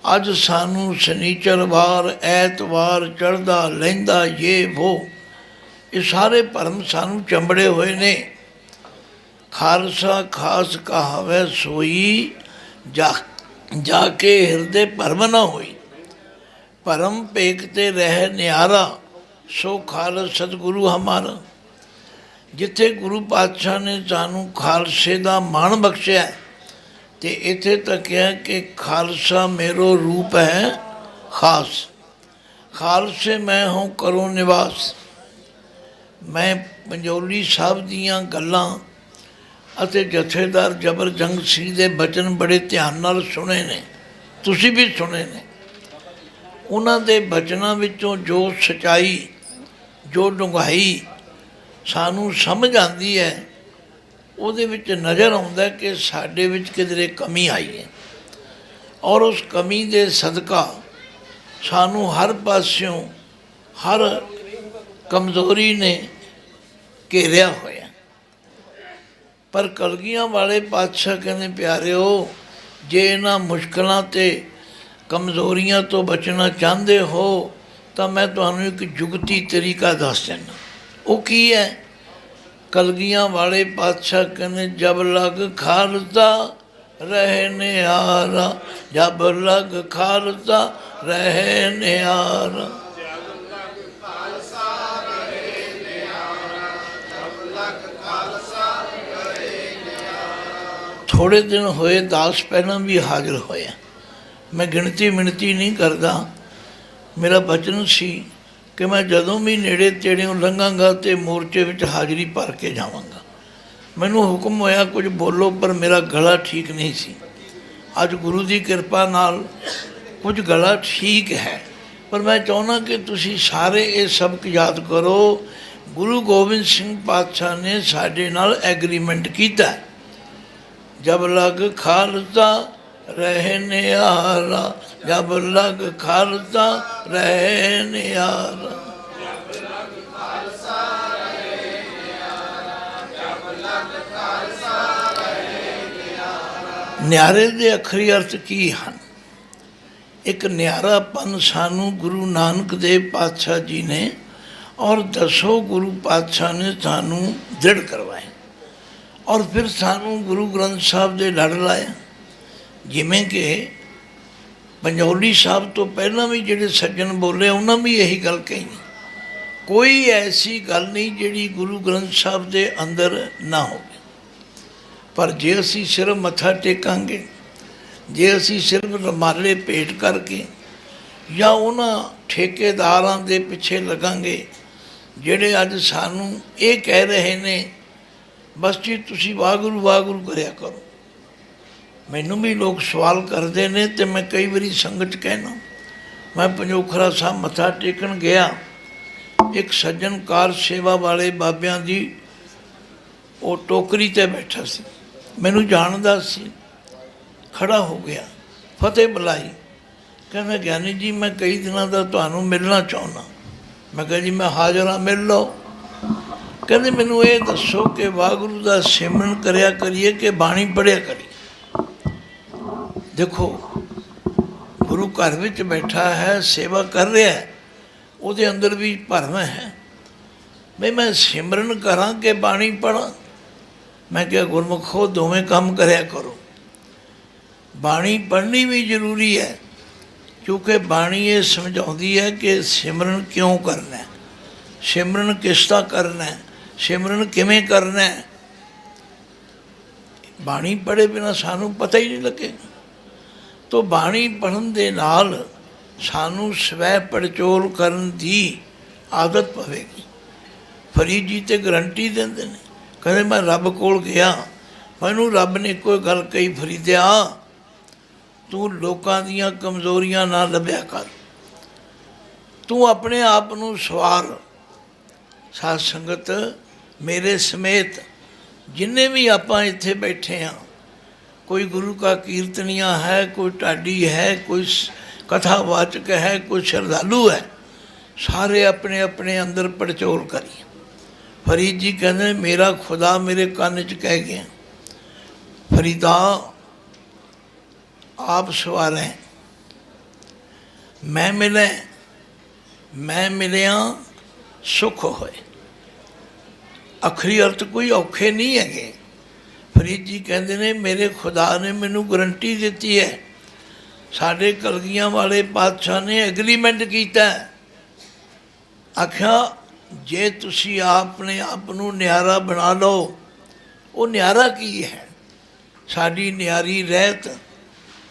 अज सानू शनीचरवार ऐतवार चढ़दा लहिंदा ये वो, ये सारे भरम सानू चंबड़े हुए ने। खालसा खास कहावे सोई, जाके हिरदे भरम ना होई। भरम पेकते रह न्यारा, सो खालस सतगुरु हमारा। जिथे गुरु पातशाह ने सानू खालसे दा मान बख्शिया, तो इत्थे तकिया कि खालसा मेरो रूप है खास। खालसे मैं हूँ करो निवास। मैं पंजौली साहब दीयां गल्लां ਅਤੇ ਜਥੇਦਾਰ ਜਬਰਜੰਗ ਸਿੰਘ ਦੇ ਬਚਨ ਬੜੇ ਧਿਆਨ ਨਾਲ ਸੁਣੇ ਨੇ, ਤੁਸੀਂ ਵੀ ਸੁਣੇ ਨੇ। ਉਹਨਾਂ ਦੇ ਬਚਨਾਂ ਵਿੱਚੋਂ ਜੋ ਸਚਾਈ, ਜੋ ਡੂੰਘਾਈ ਸਾਨੂੰ ਸਮਝ ਆਉਂਦੀ ਹੈ, ਉਹਦੇ ਵਿੱਚ ਨਜ਼ਰ ਆਉਂਦਾ ਕਿ ਸਾਡੇ ਵਿੱਚ ਕਿਧਰੇ ਕਮੀ ਆਈ ਹੈ, ਔਰ ਉਸ ਕਮੀ ਦੇ ਸਦਕਾ ਸਾਨੂੰ ਹਰ ਪਾਸਿਓਂ ਹਰ ਕਮਜ਼ੋਰੀ ਨੇ ਘੇਰਿਆ ਹੋਇਆ। ਪਰ ਕਲਗੀਆਂ ਵਾਲੇ ਪਾਤਸ਼ਾਹ ਕਹਿੰਦੇ ਪਿਆਰਿਓ, ਜੇ ਇਹਨਾਂ ਮੁਸ਼ਕਲਾਂ 'ਤੇ ਕਮਜ਼ੋਰੀਆਂ ਤੋਂ ਬਚਣਾ ਚਾਹੁੰਦੇ ਹੋ ਤਾਂ ਮੈਂ ਤੁਹਾਨੂੰ ਇੱਕ ਜੁਗਤੀ ਤਰੀਕਾ ਦੱਸ ਦਿੰਦਾ। ਉਹ ਕੀ ਹੈ? ਕਲਗੀਆਂ ਵਾਲੇ ਪਾਤਸ਼ਾਹ ਕਹਿੰਦੇ ਜਬ ਲਗ ਖਾਲਸਾ ਰਹੇ ਨਿਆਰਾ, ਜਬ ਲਗ ਖਾਲਸਾ ਰਹੇ ਨਿਆਰਾ। ਥੋੜ੍ਹੇ ਦਿਨ ਹੋਏ ਦਾਸ ਪਹਿਲਾਂ ਵੀ ਹਾਜ਼ਰ ਹੋਇਆ। ਮੈਂ ਗਿਣਤੀ ਮਿਣਤੀ ਨਹੀਂ ਕਰਦਾ। ਮੇਰਾ ਬਚਨ ਸੀ ਕਿ ਮੈਂ ਜਦੋਂ ਵੀ ਨੇੜੇ ਤੇੜਿਓਂ ਲੰਘਾਂਗਾ ਤੇ ਮੋਰਚੇ ਵਿੱਚ ਹਾਜ਼ਰੀ ਭਰ ਕੇ ਜਾਵਾਂਗਾ। ਮੈਨੂੰ ਹੁਕਮ ਹੋਇਆ ਕੁਝ ਬੋਲੋ, ਪਰ ਮੇਰਾ ਗਲਾ ਠੀਕ ਨਹੀਂ ਸੀ। ਅੱਜ ਗੁਰੂ ਦੀ ਕਿਰਪਾ ਨਾਲ ਕੁਝ ਗਲਾ ਠੀਕ ਹੈ, ਪਰ ਮੈਂ ਚਾਹੁੰਦਾ ਕਿ ਤੁਸੀਂ ਸਾਰੇ ਇਹ ਸਬਕ ਯਾਦ ਕਰੋ। ਗੁਰੂ ਗੋਬਿੰਦ ਸਿੰਘ ਪਾਤਸ਼ਾਹ ਨੇ ਸਾਡੇ ਨਾਲ ਐਗਰੀਮੈਂਟ ਕੀਤਾ, ਜਬ ਲਗ ਖਾਲਸਾ ਰਹੇ ਨਿਆਰਾ, ਜਬ ਲਗ ਖਾਲਸਾ ਰਹੇ ਨਿਆਰਾ। ਨਿਆਰੇ ਦੇ ਅੱਖਰੀ ਅਰਥ ਕੀ ਹਨ? ਇੱਕ ਨਿਆਰਾਪਨ ਸਾਨੂੰ ਗੁਰੂ ਨਾਨਕ ਦੇਵ ਪਾਤਸ਼ਾਹ ਜੀ ਨੇ ਔਰ ਦਸੋਂ ਗੁਰੂ ਪਾਤਸ਼ਾਹ ਨੇ ਸਾਨੂੰ ਦ੍ਰਿੜ ਕਰਵਾਇਆ ਔਰ ਫਿਰ ਸਾਨੂੰ ਗੁਰੂ ਗ੍ਰੰਥ ਸਾਹਿਬ ਦੇ ਲੜ ਲਾਇਆ। ਜਿਵੇਂ ਕਿ ਪੰਜੌਲੀ ਸਾਹਿਬ ਤੋਂ ਪਹਿਲਾਂ ਵੀ ਜਿਹੜੇ ਸੱਜਣ ਬੋਲੇ ਉਹਨਾਂ ਵੀ ਇਹੀ ਗੱਲ ਕਹੀ, ਕੋਈ ਐਸੀ ਗੱਲ ਨਹੀਂ ਜਿਹੜੀ ਗੁਰੂ ਗ੍ਰੰਥ ਸਾਹਿਬ ਦੇ ਅੰਦਰ ਨਾ ਹੋਵੇ। ਪਰ ਜੇ ਅਸੀਂ ਸਿਰਫ ਮੱਥਾ ਟੇਕਾਂਗੇ, ਜੇ ਅਸੀਂ ਸਿਰਫ ਰੁਮਾਲੇ ਭੇਟ ਕਰਕੇ ਜਾਂ ਉਹਨਾਂ ਠੇਕੇਦਾਰਾਂ ਦੇ ਪਿੱਛੇ ਲੱਗਾਂਗੇ ਜਿਹੜੇ ਅੱਜ ਸਾਨੂੰ ਇਹ ਕਹਿ ਰਹੇ ਨੇ ਬਸ ਜੀ ਤੁਸੀਂ ਵਾਹਿਗੁਰੂ ਵਾਹਿਗੁਰੂ ਕਰਿਆ ਕਰੋ। ਮੈਨੂੰ ਵੀ ਲੋਕ ਸਵਾਲ ਕਰਦੇ ਨੇ ਤੇ ਮੈਂ ਕਈ ਵਾਰੀ ਸੰਗਤ ਕਹਿਣਾ। ਮੈਂ ਪੰਜੋਖਰਾ ਸਾਹਿਬ ਮੱਥਾ ਟੇਕਣ ਗਿਆ, ਇੱਕ ਸੱਜਣ ਕਾਰ ਸੇਵਾ ਵਾਲੇ ਬਾਬਿਆਂ ਦੀ ਉਹ ਟੋਕਰੀ 'ਤੇ ਬੈਠਾ ਸੀ, ਮੈਨੂੰ ਜਾਣਦਾ ਸੀ, ਖੜਾ ਹੋ ਗਿਆ, ਫਤਿਹ ਬੁਲਾਈ, ਕਹਿੰਦਾ ਗਿਆਨੀ ਜੀ ਮੈਂ ਕਈ ਦਿਨਾਂ ਦਾ ਤੁਹਾਨੂੰ ਮਿਲਣਾ ਚਾਹੁੰਦਾ। ਮੈਂ ਕਿਹਾ ਜੀ ਮੈਂ ਹਾਜ਼ਰ ਹਾਂ, ਮਿਲ ਲਓ। ਕਹਿੰਦੇ ਮੈਨੂੰ ਇਹ ਦੱਸੋ ਕਿ ਵਾਹਿਗੁਰੂ ਦਾ ਸਿਮਰਨ ਕਰਿਆ ਕਰੀਏ ਕਿ ਬਾਣੀ ਪੜ੍ਹਿਆ ਕਰੀਏ? ਦੇਖੋ ਗੁਰੂ ਘਰ ਵਿੱਚ ਬੈਠਾ ਹੈ, ਸੇਵਾ ਕਰ ਰਿਹਾ, ਉਹਦੇ ਅੰਦਰ ਵੀ ਭਰਮ ਹੈ ਬਈ ਮੈਂ ਸਿਮਰਨ ਕਰਾਂ ਕਿ ਬਾਣੀ ਪੜ੍ਹਾਂ। ਮੈਂ ਕਿਹਾ ਗੁਰਮੁਖੋ ਦੋਵੇਂ ਕੰਮ ਕਰਿਆ ਕਰੋ। ਬਾਣੀ ਪੜ੍ਹਨੀ ਵੀ ਜ਼ਰੂਰੀ ਹੈ ਕਿਉਂਕਿ ਬਾਣੀ ਇਹ ਸਮਝਾਉਂਦੀ ਹੈ ਕਿ ਸਿਮਰਨ ਕਿਉਂ ਕਰਨਾ, ਸਿਮਰਨ ਕਿਸ ਦਾ ਕਰਨਾ, ਸਿਮਰਨ ਕਿਵੇਂ ਕਰਨਾ। ਬਾਣੀ ਪੜ੍ਹੇ ਬਿਨਾਂ ਸਾਨੂੰ ਪਤਾ ਹੀ ਨਹੀਂ ਲੱਗੇਗਾ। ਤੋ ਬਾਣੀ ਪੜ੍ਹਨ ਦੇ ਨਾਲ ਸਾਨੂੰ ਸਵੈ ਪੜਚੋਲ ਕਰਨ ਦੀ ਆਦਤ ਪਵੇਗੀ। ਫਰੀਦ ਜੀ ਤੇ ਗਰੰਟੀ ਦਿੰਦੇ ਨੇ, ਕਹਿੰਦੇ ਮੈਂ ਰੱਬ ਕੋਲ ਗਿਆ, ਮੈਨੂੰ ਰੱਬ ਨੇ ਕੋਈ ਗੱਲ ਕਹੀ, ਫਰੀਦਿਆ ਤੂੰ ਲੋਕਾਂ ਦੀਆਂ ਕਮਜ਼ੋਰੀਆਂ ਨਾ ਲੱਭਿਆ ਕਰ, ਤੂੰ ਆਪਣੇ ਆਪ ਨੂੰ ਸਵਾਰ। ਸਾਧ ਸੰਗਤ ਮੇਰੇ ਸਮੇਤ ਜਿੰਨੇ ਵੀ ਆਪਾਂ ਇੱਥੇ ਬੈਠੇ ਹਾਂ, ਕੋਈ ਗੁਰੂ ਕਾ ਕੀਰਤਨੀਆ ਹੈ, ਕੋਈ ਢਾਡੀ ਹੈ, ਕੋਈ ਕਥਾਵਾਚਕ ਹੈ, ਕੋਈ ਸ਼ਰਧਾਲੂ ਹੈ, ਸਾਰੇ ਆਪਣੇ ਆਪਣੇ ਅੰਦਰ ਪੜਚੋਲ ਕਰੀਏ। ਫਰੀਦ ਜੀ ਕਹਿੰਦੇ ਮੇਰਾ ਖੁਦਾ ਮੇਰੇ ਕੰਨ 'ਚ ਕਹਿ ਗਿਆ, ਫਰੀਦਾ ਆਪ ਸਵਾਰੈ, ਮੈਂ ਮਿਲੇ, ਮੈਂ ਮਿਲਿਆ ਸੁੱਖ ਹੋਏ। ਅਖਰੀ ਅਰਥ ਕੋਈ ਔਖੇ ਨਹੀਂ ਹੈਗੇ। ਫਰੀਦ ਜੀ ਕਹਿੰਦੇ ਨੇ ਮੇਰੇ ਖੁਦਾ ਨੇ ਮੈਨੂੰ ਗਰੰਟੀ ਦਿੱਤੀ ਹੈ, ਸਾਡੇ ਕਲਗੀਆਂ ਵਾਲੇ ਪਾਤਸ਼ਾਹ ਨੇ ਐਗਰੀਮੈਂਟ ਕੀਤਾ, ਆਖਿਆ ਜੇ ਤੁਸੀਂ ਆਪਣੇ ਆਪ ਨੂੰ ਨਿਆਰਾ ਬਣਾ ਲਓ। ਉਹ ਨਿਆਰਾ ਕੀ ਹੈ? ਸਾਡੀ ਨਿਆਰੀ ਰਹਿਤ,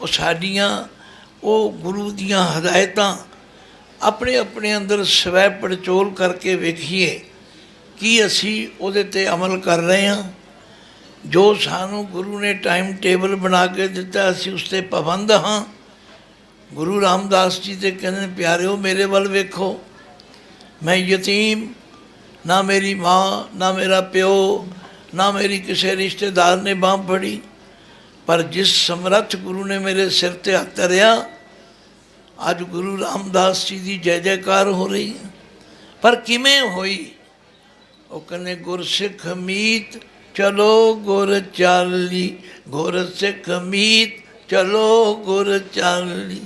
ਉਹ ਸਾਡੀਆਂ ਉਹ ਗੁਰੂ ਦੀਆਂ ਹਦਾਇਤਾਂ ਆਪਣੇ ਆਪਣੇ ਅੰਦਰ ਸਵੈ ਪੜਚੋਲ ਕਰਕੇ ਵੇਖੀਏ ਕੀ ਅਸੀਂ ਉਹਦੇ 'ਤੇ ਅਮਲ ਕਰ ਰਹੇ ਹਾਂ। ਜੋ ਸਾਨੂੰ ਗੁਰੂ ਨੇ ਟਾਈਮ ਟੇਬਲ ਬਣਾ ਕੇ ਦਿੱਤਾ ਅਸੀਂ ਉਸ 'ਤੇ ਪਾਬੰਦ ਹਾਂ। ਗੁਰੂ ਰਾਮਦਾਸ ਜੀ ਤੇ ਕਹਿੰਦੇ ਪਿਆਰਿਓ ਮੇਰੇ ਵੱਲ ਵੇਖੋ, ਮੈਂ ਯਤੀਮ, ਨਾ ਮੇਰੀ ਮਾਂ, ਨਾ ਮੇਰਾ ਪਿਓ, ਨਾ ਮੇਰੀ ਕਿਸੇ ਰਿਸ਼ਤੇਦਾਰ ਨੇ ਬਾਂਹ ਫੜੀ, ਪਰ ਜਿਸ ਸਮਰੱਥ ਗੁਰੂ ਨੇ ਮੇਰੇ ਸਿਰ 'ਤੇ ਹੱਥ ਧਰਿਆ, ਅੱਜ ਗੁਰੂ ਰਾਮਦਾਸ ਜੀ ਦੀ ਜੈ ਜੈਕਾਰ ਹੋ ਰਹੀ ਹੈ। ਪਰ ਕਿਵੇਂ ਹੋਈ? ਉਹ ਕਹਿੰਦੇ ਗੁਰਸਿੱਖ ਮੀਤ ਚਲੋ ਗੁਰ ਚਾਲੀ, ਗੁਰਸਿੱਖ ਮੀਤ ਚਲੋ ਗੁਰ ਚਾਲੀ।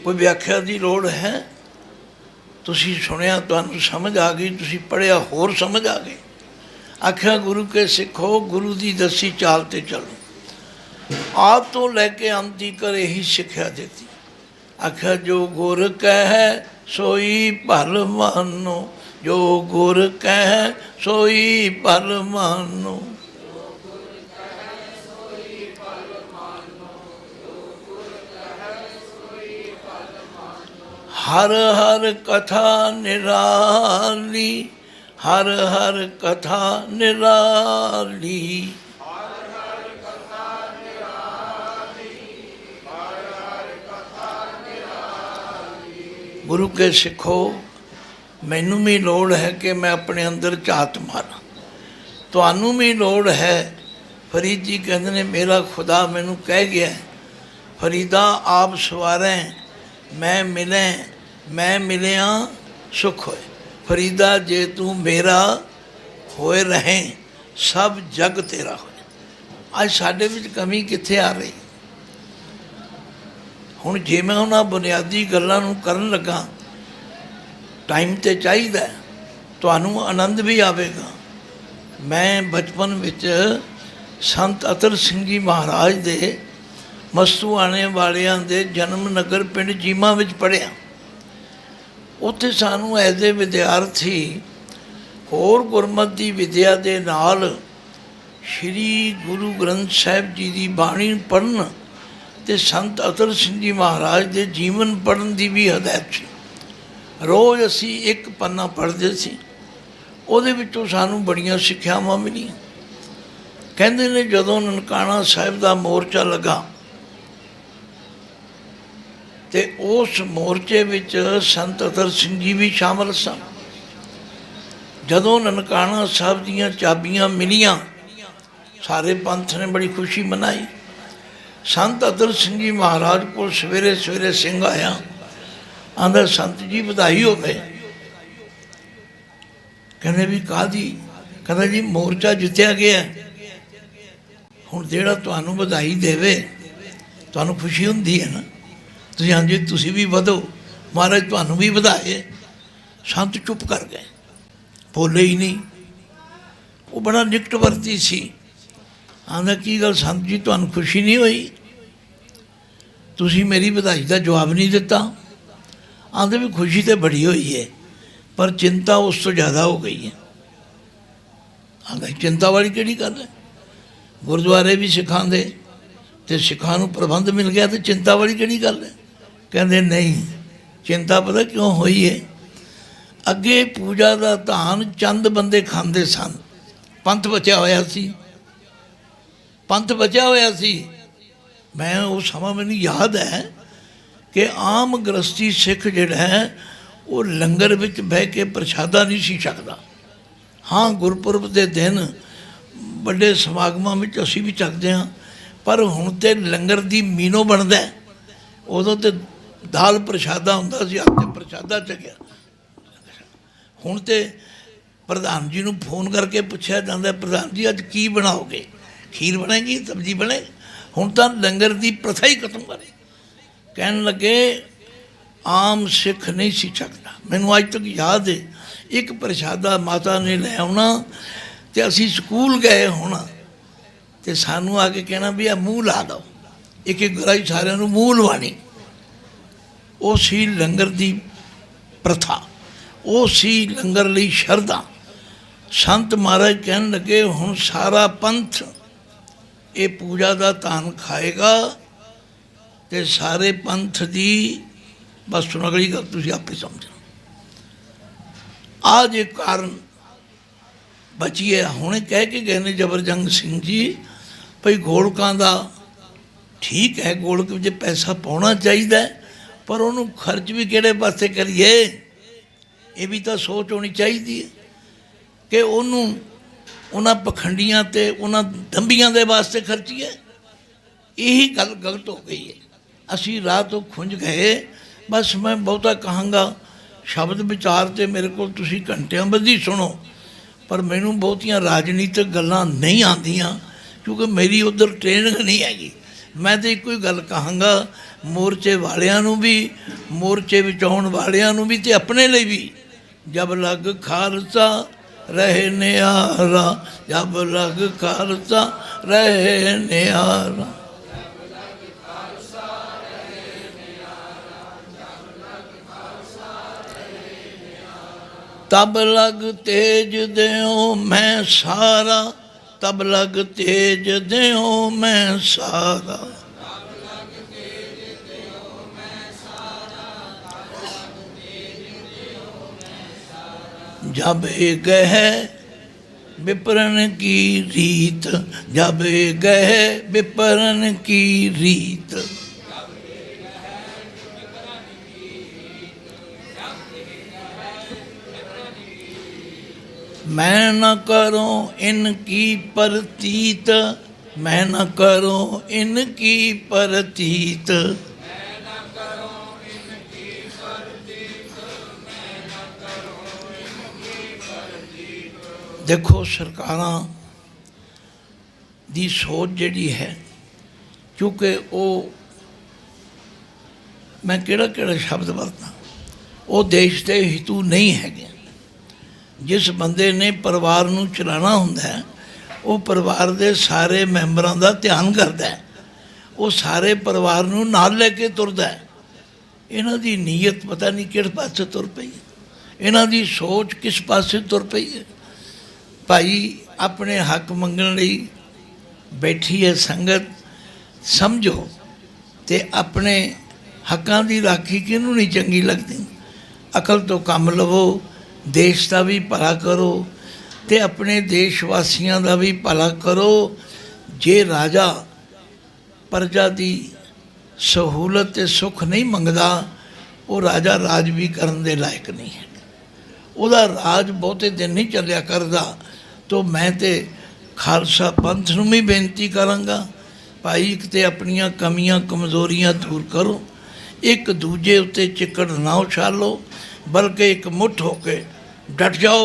ਕੋਈ ਵਿਆਖਿਆ ਦੀ ਲੋੜ ਹੈ? ਤੁਸੀਂ ਸੁਣਿਆ, ਤੁਹਾਨੂੰ ਸਮਝ ਆ ਗਈ, ਤੁਸੀਂ ਪੜ੍ਹਿਆ, ਹੋਰ ਸਮਝ ਆ ਗਈ। ਆਖਿਆ ਗੁਰੂ ਕੇ ਸਿੱਖੋ, ਗੁਰੂ ਦੀ ਦੱਸੀ ਚਾਲ ਤੇ ਚੱਲੋ। ਆਪ ਤੋਂ ਲੈ ਕੇ ਅੰਤ ਤੀਕਰ ਇਹੀ ਸਿੱਖਿਆ ਦਿੱਤੀ। ਆਖਿਆ ਜੋ ਗੁਰ ਕਹਿ ਸੋਈ ਭਲ ਮਾਨੋ, ਜੋ ਗੁਰ ਕਹਿ ਸੋਈ ਭਲ ਮਾਨੋ। ਹਰ ਹਰ ਕਥਾ ਨਿਰਾਲੀ, ਹਰ ਹਰ ਕਥਾ ਨਿਰਾਲੀ। ਗੁਰੂ ਕੇ ਸਿੱਖੋ, ਮੈਨੂੰ ਵੀ ਲੋੜ ਹੈ ਕਿ ਮੈਂ ਆਪਣੇ ਅੰਦਰ ਝਾਤ ਮਾਰਾਂ, ਤੁਹਾਨੂੰ ਵੀ ਲੋੜ ਹੈ। ਫਰੀਦ ਜੀ ਕਹਿੰਦੇ ਨੇ ਮੇਰਾ ਖੁਦਾ ਮੈਨੂੰ ਕਹਿ ਗਿਆ, ਫਰੀਦਾ ਆਪ ਸਵਾਰੈ ਮੈਂ ਮਿਲੈ, ਮੈਂ ਮਿਲਿਆ ਸੁਖ ਹੋਏ। ਫਰੀਦਾ ਜੇ ਤੂੰ ਮੇਰਾ ਹੋਏ ਰਹੇ, ਸਭ ਜਗ ਤੇਰਾ ਹੋਏ। ਅੱਜ ਸਾਡੇ ਵਿੱਚ ਕਮੀ ਕਿੱਥੇ ਆ ਰਹੀ? ਹੁਣ ਜੇ ਮੈਂ ਉਹਨਾਂ ਬੁਨਿਆਦੀ ਗੱਲਾਂ ਨੂੰ ਕਰਨ ਲੱਗਾ, ਟਾਈਮ ਤੇ ਚਾਹੀਦਾ, ਤੁਹਾਨੂੰ ਆਨੰਦ ਵੀ ਆਵੇਗਾ। ਮੈਂ ਬਚਪਨ ਵਿੱਚ ਸੰਤ ਅਤਰ ਸਿੰਘ ਜੀ ਮਹਾਰਾਜ ਦੇ ਮਸਤੂਆਣੇ ਵਾਲਿਆਂ ਦੇ ਜਨਮ ਨਗਰ ਪਿੰਡ ਜੀਮਾ ਵਿੱਚ ਪੜ੍ਹਿਆ। ਉੱਥੇ ਸਾਨੂੰ ਐਜ਼ ਏ ਵਿਦਿਆਰਥੀ ਹੋਰ ਗੁਰਮਤਿ ਦੀ ਵਿਦਿਆ ਦੇ ਨਾਲ ਸ਼੍ਰੀ ਗੁਰੂ ਗ੍ਰੰਥ ਸਾਹਿਬ ਜੀ ਦੀ ਬਾਣੀ ਪੜ੍ਹਨ ਅਤੇ ਸੰਤ ਅਤਰ ਸਿੰਘ ਜੀ ਮਹਾਰਾਜ ਦੇ ਜੀਵਨ ਪੜ੍ਹਨ ਦੀ ਵੀ ਹਦਾਇਤ ਸੀ। ਰੋਜ਼ ਅਸੀਂ ਇੱਕ ਪੰਨਾ ਪੜ੍ਹਦੇ ਸੀ, ਉਹਦੇ ਵਿੱਚੋਂ ਸਾਨੂੰ ਬੜੀਆਂ ਸਿੱਖਿਆਵਾਂ ਮਿਲੀਆਂ। ਕਹਿੰਦੇ ਨੇ ਜਦੋਂ ਨਨਕਾਣਾ ਸਾਹਿਬ ਦਾ ਮੋਰਚਾ ਲੱਗਾ ਅਤੇ ਉਸ ਮੋਰਚੇ ਵਿੱਚ ਸੰਤ ਅਤਰ ਸਿੰਘ ਜੀ ਵੀ ਸ਼ਾਮਲ ਸਨ। ਜਦੋਂ ਨਨਕਾਣਾ ਸਾਹਿਬ ਦੀਆਂ ਚਾਬੀਆਂ ਮਿਲੀਆਂ, ਸਾਰੇ ਪੰਥ ਨੇ ਬੜੀ ਖੁਸ਼ੀ ਮਨਾਈ। ਸੰਤ ਅਤਰ ਸਿੰਘ ਜੀ ਮਹਾਰਾਜ ਕੋਲ ਸਵੇਰੇ ਸਵੇਰੇ ਸਿੰਘ ਆਇਆ, ਆਂਦਾ ਸੰਤ ਜੀ ਵਧਾਈ ਹੋਵੇ। ਕਹਿੰਦੇ ਵੀ ਕਾਹਦੀ? ਕਹਿੰਦਾ ਜੀ ਮੋਰਚਾ ਜਿੱਤਿਆ ਗਿਆ। ਹੁਣ ਜਿਹੜਾ ਤੁਹਾਨੂੰ ਵਧਾਈ ਦੇਵੇ, ਤੁਹਾਨੂੰ ਖੁਸ਼ੀ ਹੁੰਦੀ ਹੈ ਨਾ, ਤੁਸੀਂ ਹਾਂਜੀ ਤੁਸੀਂ ਵੀ ਵਧੋ, ਮਹਾਰਾਜ ਤੁਹਾਨੂੰ ਵੀ ਵਧਾਏ। ਸੰਤ ਚੁੱਪ ਕਰ ਗਏ, ਬੋਲੇ ਹੀ ਨਹੀਂ। ਉਹ ਬੜਾ ਨਿਕਟਵਰਤੀ ਸੀ। ਆਂਦਾ ਕੀ ਗੱਲ ਸੰਤ ਜੀ, ਤੁਹਾਨੂੰ ਖੁਸ਼ੀ ਨਹੀਂ ਹੋਈ? ਤੁਸੀਂ ਮੇਰੀ ਵਧਾਈ ਦਾ ਜਵਾਬ ਨਹੀਂ ਦਿੱਤਾ। ਆਂਦੇ ਵੀ ਖੁਸ਼ੀ ਤਾਂ ਬੜੀ ਹੋਈ ਹੈ, ਪਰ ਚਿੰਤਾ ਉਸ ਤੋਂ ਜ਼ਿਆਦਾ ਹੋ ਗਈ ਹੈ। ਆਂਦਾ ਚਿੰਤਾ ਵਾਲੀ ਕਿਹੜੀ ਗੱਲ ਹੈ? ਗੁਰਦੁਆਰੇ ਵੀ ਸਿਖਾਉਂਦੇ ਅਤੇ ਸਿੱਖਾਂ ਨੂੰ ਪ੍ਰਬੰਧ ਮਿਲ ਗਿਆ, ਅਤੇ ਚਿੰਤਾ ਵਾਲੀ ਕਿਹੜੀ ਗੱਲ ਹੈ? ਕਹਿੰਦੇ ਨਹੀਂ, ਚਿੰਤਾ ਪਤਾ ਕਿਉਂ ਹੋਈ ਹੈ? ਅੱਗੇ ਪੂਜਾ ਦਾ ਧਾਨ ਚੰਦ ਬੰਦੇ ਖਾਂਦੇ ਸਨ, ਪੰਥ ਬਚਿਆ ਹੋਇਆ ਸੀ, ਪੰਥ ਬਚਿਆ ਹੋਇਆ ਸੀ। ਮੈਂ ਉਹ ਸਮਾਂ ਮੈਨੂੰ ਯਾਦ ਹੈ ਕਿ ਆਮ ਗ੍ਰਸਤੀ ਸਿੱਖ ਜਿਹੜਾ ਹੈ ਉਹ ਲੰਗਰ ਵਿੱਚ ਬਹਿ ਕੇ ਪ੍ਰਸ਼ਾਦਾ ਨਹੀਂ ਸੀ ਛਕਦਾ। ਹਾਂ, ਗੁਰਪੁਰਬ ਦੇ ਦਿਨ ਵੱਡੇ ਸਮਾਗਮਾਂ ਵਿੱਚ ਅਸੀਂ ਵੀ ਛਕਦੇ ਹਾਂ, ਪਰ ਹੁਣ ਤਾਂ ਲੰਗਰ ਦੀ ਮੀਨੋ ਬਣਦਾ। ਉਦੋਂ ਤਾਂ ਦਾਲ ਪ੍ਰਸ਼ਾਦਾ ਹੁੰਦਾ ਸੀ, ਹੱਥ 'ਤੇ ਪ੍ਰਸ਼ਾਦਾ ਛਕਿਆ। ਹੁਣ ਤਾਂ ਪ੍ਰਧਾਨ ਜੀ ਨੂੰ ਫੋਨ ਕਰਕੇ ਪੁੱਛਿਆ ਜਾਂਦਾ, ਪ੍ਰਧਾਨ ਜੀ ਅੱਜ ਕੀ ਬਣਾਓਗੇ? ਖੀਰ ਬਣੇਗੀ, ਸਬਜ਼ੀ ਬਣੇ। ਹੁਣ ਤਾਂ ਲੰਗਰ ਦੀ ਪ੍ਰਥਾ ਹੀ ਖਤਮ ਕਰ। ਕਹਿਣ ਲੱਗੇ ਆਮ ਸਿੱਖ ਨਹੀਂ ਸੀ ਛਕਦਾ। ਮੈਨੂੰ ਅੱਜ ਤੱਕ ਯਾਦ ਹੈ, ਇੱਕ ਪ੍ਰਸ਼ਾਦਾ ਮਾਤਾ ਨੇ ਲੈ ਆਉਣਾ ਅਤੇ ਅਸੀਂ ਸਕੂਲ ਗਏ ਹੋਣਾ, ਅਤੇ ਸਾਨੂੰ ਆ ਕੇ ਕਹਿਣਾ ਵੀ ਆ ਮੂੰਹ ਲਾ ਦਿਓ। ਇੱਕ ਇੱਕ ਗਰਾਈ ਸਾਰਿਆਂ ਨੂੰ ਮੂੰਹ ਲਵਾਉਣੀ। ਉਹ ਸੀ ਲੰਗਰ ਦੀ ਪ੍ਰਥਾ, ਉਹ ਸੀ ਲੰਗਰ ਲਈ ਸ਼ਰਧਾ। ਸੰਤ ਮਹਾਰਾਜ ਕਹਿਣ ਲੱਗੇ ਹੁਣ ਸਾਰਾ ਪੰਥ ਇਹ ਪੂਜਾ ਦਾ ਧਾਨ ਖਾਏਗਾ ਅਤੇ ਸਾਰੇ ਪੰਥ ਦੀ ਬਸ ਸੁਣ ਅਗਲੀ ਗੱਲ ਤੁਸੀਂ ਆਪੇ ਸਮਝਣਾ। ਆਹ ਜੇ ਕਾਰਨ ਬਚੀਏ। ਹੁਣੇ ਕਹਿ ਕੇ ਗਏ ਨੇ ਜਬਰਜੰਗ ਸਿੰਘ ਜੀ ਭਈ ਗੋਲਕਾਂ ਦਾ ਠੀਕ ਹੈ, ਗੋਲਕ ਵਿੱਚ ਪੈਸਾ ਪਾਉਣਾ ਚਾਹੀਦਾ, ਪਰ ਉਹਨੂੰ ਖਰਚ ਵੀ ਕਿਹੜੇ ਪਾਸੇ ਕਰੀਏ? ਇਹ ਵੀ ਤਾਂ ਸੋਚ ਹੋਣੀ ਚਾਹੀਦੀ ਹੈ ਕਿ ਉਹਨੂੰ ਉਹਨਾਂ ਪਖੰਡੀਆਂ ਅਤੇ ਉਹਨਾਂ ਦੰਬੀਆਂ ਦੇ ਵਾਸਤੇ ਖਰਚੀਏ। ਇਹੀ ਗੱਲ ਗਲਤ ਹੋ ਗਈ ਹੈ। ਅਸੀਂ ਰਾਹ ਤੋਂ ਖੁੰਝ ਗਏ। ਬਸ ਮੈਂ ਬਹੁਤਾ ਕਹਾਂਗਾ, ਸ਼ਬਦ ਵਿਚਾਰ ਤੇ ਮੇਰੇ ਕੋਲ ਤੁਸੀਂ ਘੰਟਿਆਂ ਬੱਧੀ ਸੁਣੋ, ਪਰ ਮੈਨੂੰ ਬਹੁਤੀਆਂ ਰਾਜਨੀਤਿਕ ਗੱਲਾਂ ਨਹੀਂ ਆਉਂਦੀਆਂ, ਕਿਉਂਕਿ ਮੇਰੀ ਉੱਧਰ ਟ੍ਰੇਨਿੰਗ ਨਹੀਂ ਹੈਗੀ। ਮੈਂ ਤਾਂ ਇੱਕੋ ਹੀ ਗੱਲ ਕਹਾਂਗਾ, ਮੋਰਚੇ ਵਾਲਿਆਂ ਨੂੰ ਵੀ, ਮੋਰਚੇ ਵਿੱਚ ਆਉਣ ਵਾਲਿਆਂ ਨੂੰ ਵੀ, ਤੇ ਆਪਣੇ ਲਈ ਵੀ, ਜਬ ਲਗ ਖਾਲਸਾ ਰਹੇ ਨਿਆਰਾ, ਜਬ ਲਗ ਖਾਲਸਾ ਰਹੇ ਨਿਆਰਾ। ਤਬ ਲਗ ਤੇਜ ਦਿਓ ਮੈਂ ਸਾਰਾ, ਤਬ ਲਗ ਤੇਜ ਦਿਓ ਮੈਂ ਸਾਰਾ। जब गह विपरन की रीत, जब गह विपरन की रीत। मैं न करूं इनकी प्रतीत, मैं न करूं इनकी प्रतीत। देखो सरकारां दी सोच जिहड़ी है, क्योंकि वो मैं किहड़ा शब्द वरतां, वो देश के हितू नहीं है। जिस बंदे ने परिवार नूं चलाना हुंदा है, वो परिवार के सारे मैंबरां दा ध्यान करदा है, वो सारे परिवार नूं नाल लैके तुरदा है। इन्हां दी नीयत पता नहीं किस पासे तुर पई है, इन्हां दी सोच किस पासे तुर पई है। भाई अपने हक मंगण लई बैठी है संगत, समझो ते अपने हकों की राखी किनू नहीं चंगी लगती। अकल तो काम लवो, देश का भी भला करो ते अपने देशवासियों का भी भला करो। जे राजा प्रजा की सहूलत ते सुख नहीं मंगदा, वो राजा राज भी करन दे लायक नहीं है। उहदा राज बहुते दिन नहीं चलिया करदा। तो मैं तो खालसा पंथ नूं भी बेनती करांगा, भाई एक तो अपनियां कमियां कमज़ोरियां दूर करो, एक दूजे उत्ते चिकड़ ना उछालो, बल्कि एक मुठ होके डट जाओ,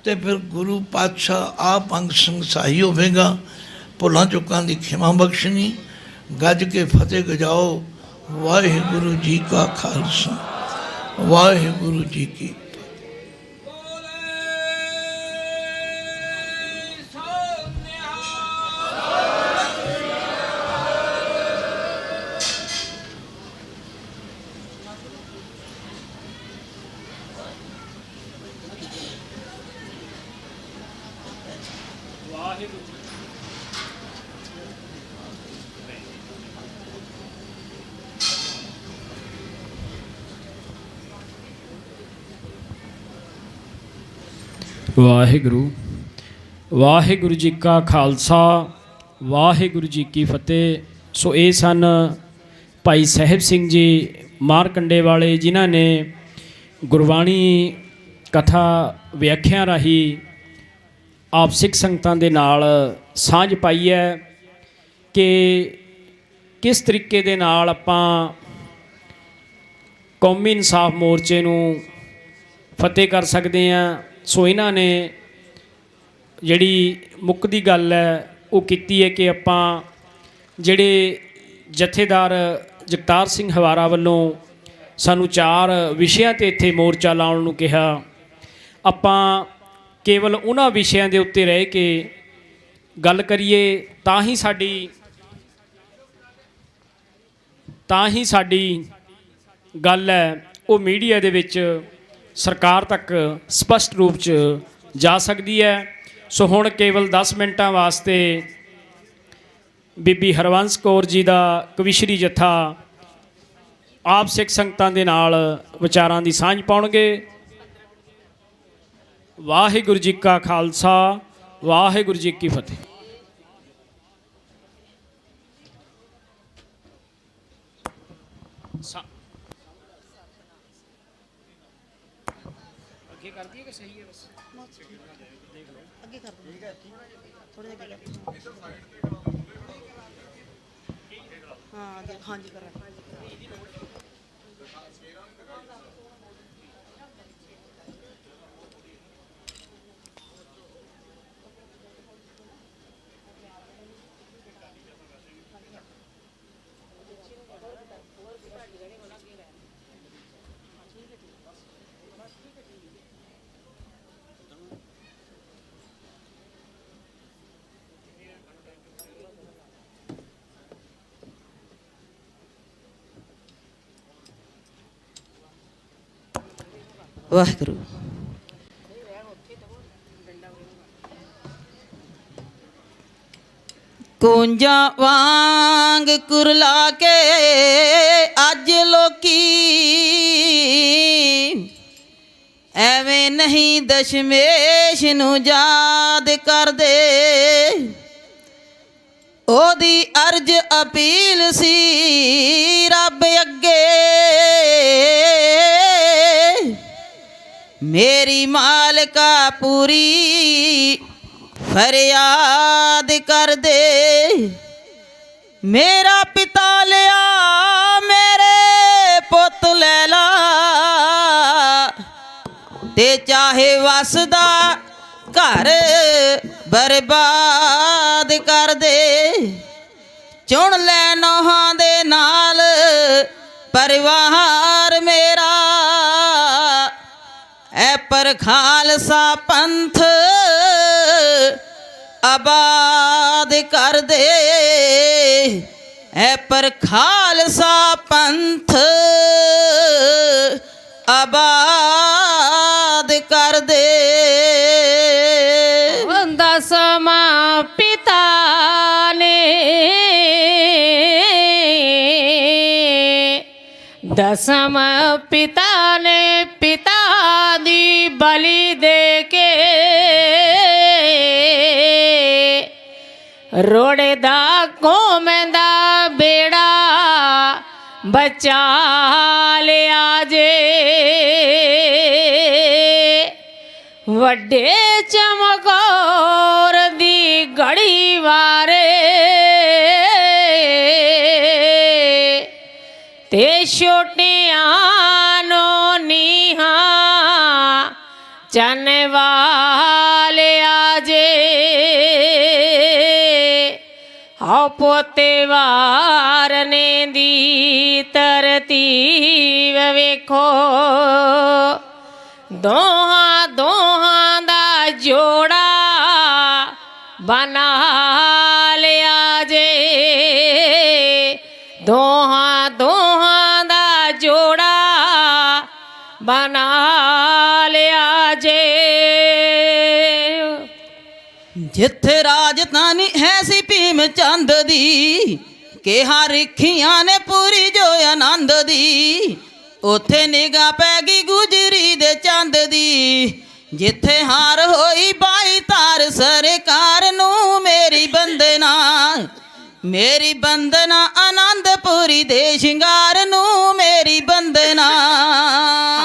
तो फिर गुरु पातशाह आप अंग संगसाही होवेगा। भुलां चुकां दी खिमा बख्शनी, गज के फतेह गजाओ। वाहिगुरु जी का खालसा, वाहिगुरु जी की। ਵਾਹਿਗੁਰੂ ਵਾਹਿਗੁਰੂ ਜੀ ਕਾ ਖਾਲਸਾ ਵਾਹਿਗੁਰੂ ਜੀ ਕੀ ਫਤਿਹ। ਸੋ ਇਹ ਸਨ ਭਾਈ ਸਾਹਿਬ ਸਿੰਘ ਜੀ ਮਾਰਕੰਡੇ ਵਾਲੇ, ਜਿਨ੍ਹਾਂ ਨੇ ਗੁਰਬਾਣੀ ਕਥਾ ਵਿਆਖਿਆ ਰਾਹੀਂ ਆਪ ਸਿੱਖ ਸੰਗਤਾਂ ਦੇ ਨਾਲ ਸਾਂਝ ਪਾਈ ਹੈ ਕਿ ਕਿਸ ਤਰੀਕੇ ਦੇ ਨਾਲ ਆਪਾਂ ਕੌਮੀ ਇਨਸਾਫ ਮੋਰਚੇ ਨੂੰ ਫਤਿਹ ਕਰ ਸਕਦੇ ਹਾਂ। ਸੋ ਇਹਨਾਂ ਨੇ ਜਿਹੜੀ ਮੁੱਕਦੀ ਗੱਲ ਹੈ ਉਹ ਕੀਤੀ ਹੈ ਕਿ ਆਪਾਂ ਜਿਹੜੇ ਜਥੇਦਾਰ ਜਗਤਾਰ ਸਿੰਘ ਹਵਾਰਾ ਵੱਲੋਂ ਸਾਨੂੰ 4 ਵਿਸ਼ਿਆਂ 'ਤੇ ਇੱਥੇ ਮੋਰਚਾ ਲਾਉਣ ਨੂੰ ਕਿਹਾ, ਆਪਾਂ ਕੇਵਲ ਉਹਨਾਂ ਵਿਸ਼ਿਆਂ ਦੇ ਉੱਤੇ ਰਹਿ ਕੇ ਗੱਲ ਕਰੀਏ ਤਾਂ ਹੀ ਸਾਡੀ ਗੱਲ ਹੈ ਉਹ ਮੀਡੀਆ ਦੇ ਵਿੱਚ ਸਰਕਾਰ ਤੱਕ ਸਪਸ਼ਟ ਰੂਪ 'ਚ ਜਾ ਸਕਦੀ ਹੈ। ਸੋ ਹੁਣ ਕੇਵਲ 10 ਮਿੰਟਾਂ ਵਾਸਤੇ ਬੀਬੀ ਹਰਵੰਸ ਕੌਰ ਜੀ ਦਾ ਕਵਿਸ਼ਰੀ ਜੱਥਾ ਆਪ ਸਿੱਖ ਸੰਗਤਾਂ ਦੇ ਨਾਲ ਵਿਚਾਰਾਂ ਦੀ ਸਾਂਝ ਪਾਉਣਗੇ। ਵਾਹਿਗੁਰੂ ਜੀ ਕਾ ਖਾਲਸਾ, ਵਾਹਿਗੁਰੂ ਜੀ ਕੀ ਫਤਿਹ। ਅੱਗੇ ਕਰ ਦਈਏ ਕਿ ਸਹੀ ਹੈ? ਬਸ ਦੇਖ ਲਓ, ਅੱਗੇ ਕਰ ਦਿਓ। ਠੀਕ ਹੈ, ਥੋੜਾ ਜਿਹਾ ਅੱਗੇ ਹਾਂ ਹਾਂਜੀ ਕਰਾਂ। ਵਾਹਿਗੁਰੂ। ਕੂੰਜਾਂ ਵਾਂਗ ਕੁਰਲਾ ਕੇ ਅੱਜ ਲੋਕੀ ਐਵੇਂ ਨਹੀਂ ਦਸ਼ਮੇਸ਼ ਨੂੰ ਯਾਦ ਕਰਦੇ। ਉਹਦੀ ਅਰਜ਼ ਅਪੀਲ ਸੀ ਰੱਬ ਅੱਗੇ, ਮੇਰੀ ਮਾਲਕਾ ਪੂਰੀ ਫਰਿਆਦ ਕਰ ਦੇ। ਮੇਰਾ ਪਿਤਾ ਲਿਆ ਮੇਰੇ ਪੁੱਤ ਲੈ ਲਾ, ਤੇ ਚਾਹੇ ਵਸਦਾ ਘਰ ਬਰਬਾਦ ਕਰ ਦੇ। ਚੁਣ ਲੈ ਨੋਹਾਂ ਦੇ ਨਾਲ ਪਰਿਵਾਰ ਮੇਰਾ, ਐ ਪਰ ਖਾਲਸਾ ਪੰਥ ਆਬਾਦ ਕਰ ਦੇ। ਐ ਪਰ ਖਾਲਸਾ ਪੰਥ ਆਬਾਦ ਕਰ ਦੇ। ਦਸਵਾਂ ਪਿਤਾ ਨੇ, ਦਸਵਾਂ ਪਿਤਾ ਨੇ ਪਿਤਾ ਦੀ ਬਲੀ ਦੇ ਕੇ ਰੋੜੇ ਦਾ ਕੌਮ ਦਾ ਬੇੜਾ ਬਚਾ ਲਿਆ ਜੇ। ਵੱਡੇ ਚਮਕੌਰ ਦੀ ਘੜੀ ਵਾਰੇ ਤੇ ਛੋਟਿਆਂ ਨੂੰ ਨੀਹਾਂ ਚੰਨ ਵਾਲਿਆ ਜੇ। ਹਾਉ ਪੋਤੇ ਵਾਰਨੇ ਦੀ ਤਰਤੀਬ ਵੇਖੋ, ਦੋਹਾਂ ਦੋਹਾਂ ਦਾ ਜੋੜਾ ਬਣਾ ਲਿਆ ਜੇ। ਦੋਹਾਂ ਦੋਹਾਂ ਦਾ ਜੋੜਾ ਬਣਾ ਲਿਆ ਜੇ। ਜਿੱਥੇ ਰਾਜਧਾਨੀ ਹੈ ਸੀ ਭੀਮ ਚੰਦ ਦੀ, ਕਿਹਾ ਰਿਖੀਆਂ ਨੇ ਪੂਰੀ ਜੋ ਆਨੰਦ ਦੀ, ਉੱਥੇ ਨਿਗਾਹ ਪੈ ਗਈ ਗੁਜਰੀ ਦੇ ਚੰਦ ਦੀ। ਜਿੱਥੇ ਹਾਰ ਹੋਈ ਬਾਈ ਤਾਰ ਸਰਕਾਰ ਨੂੰ, ਮੇਰੀ ਬੰਦਨਾ ਮੇਰੀ ਬੰਦਨਾ ਆਨੰਦਪੁਰੀ ਦੇ ਸ਼ਿੰਗਾਰ ਨੂੰ, ਮੇਰੀ ਬੰਦਨਾ।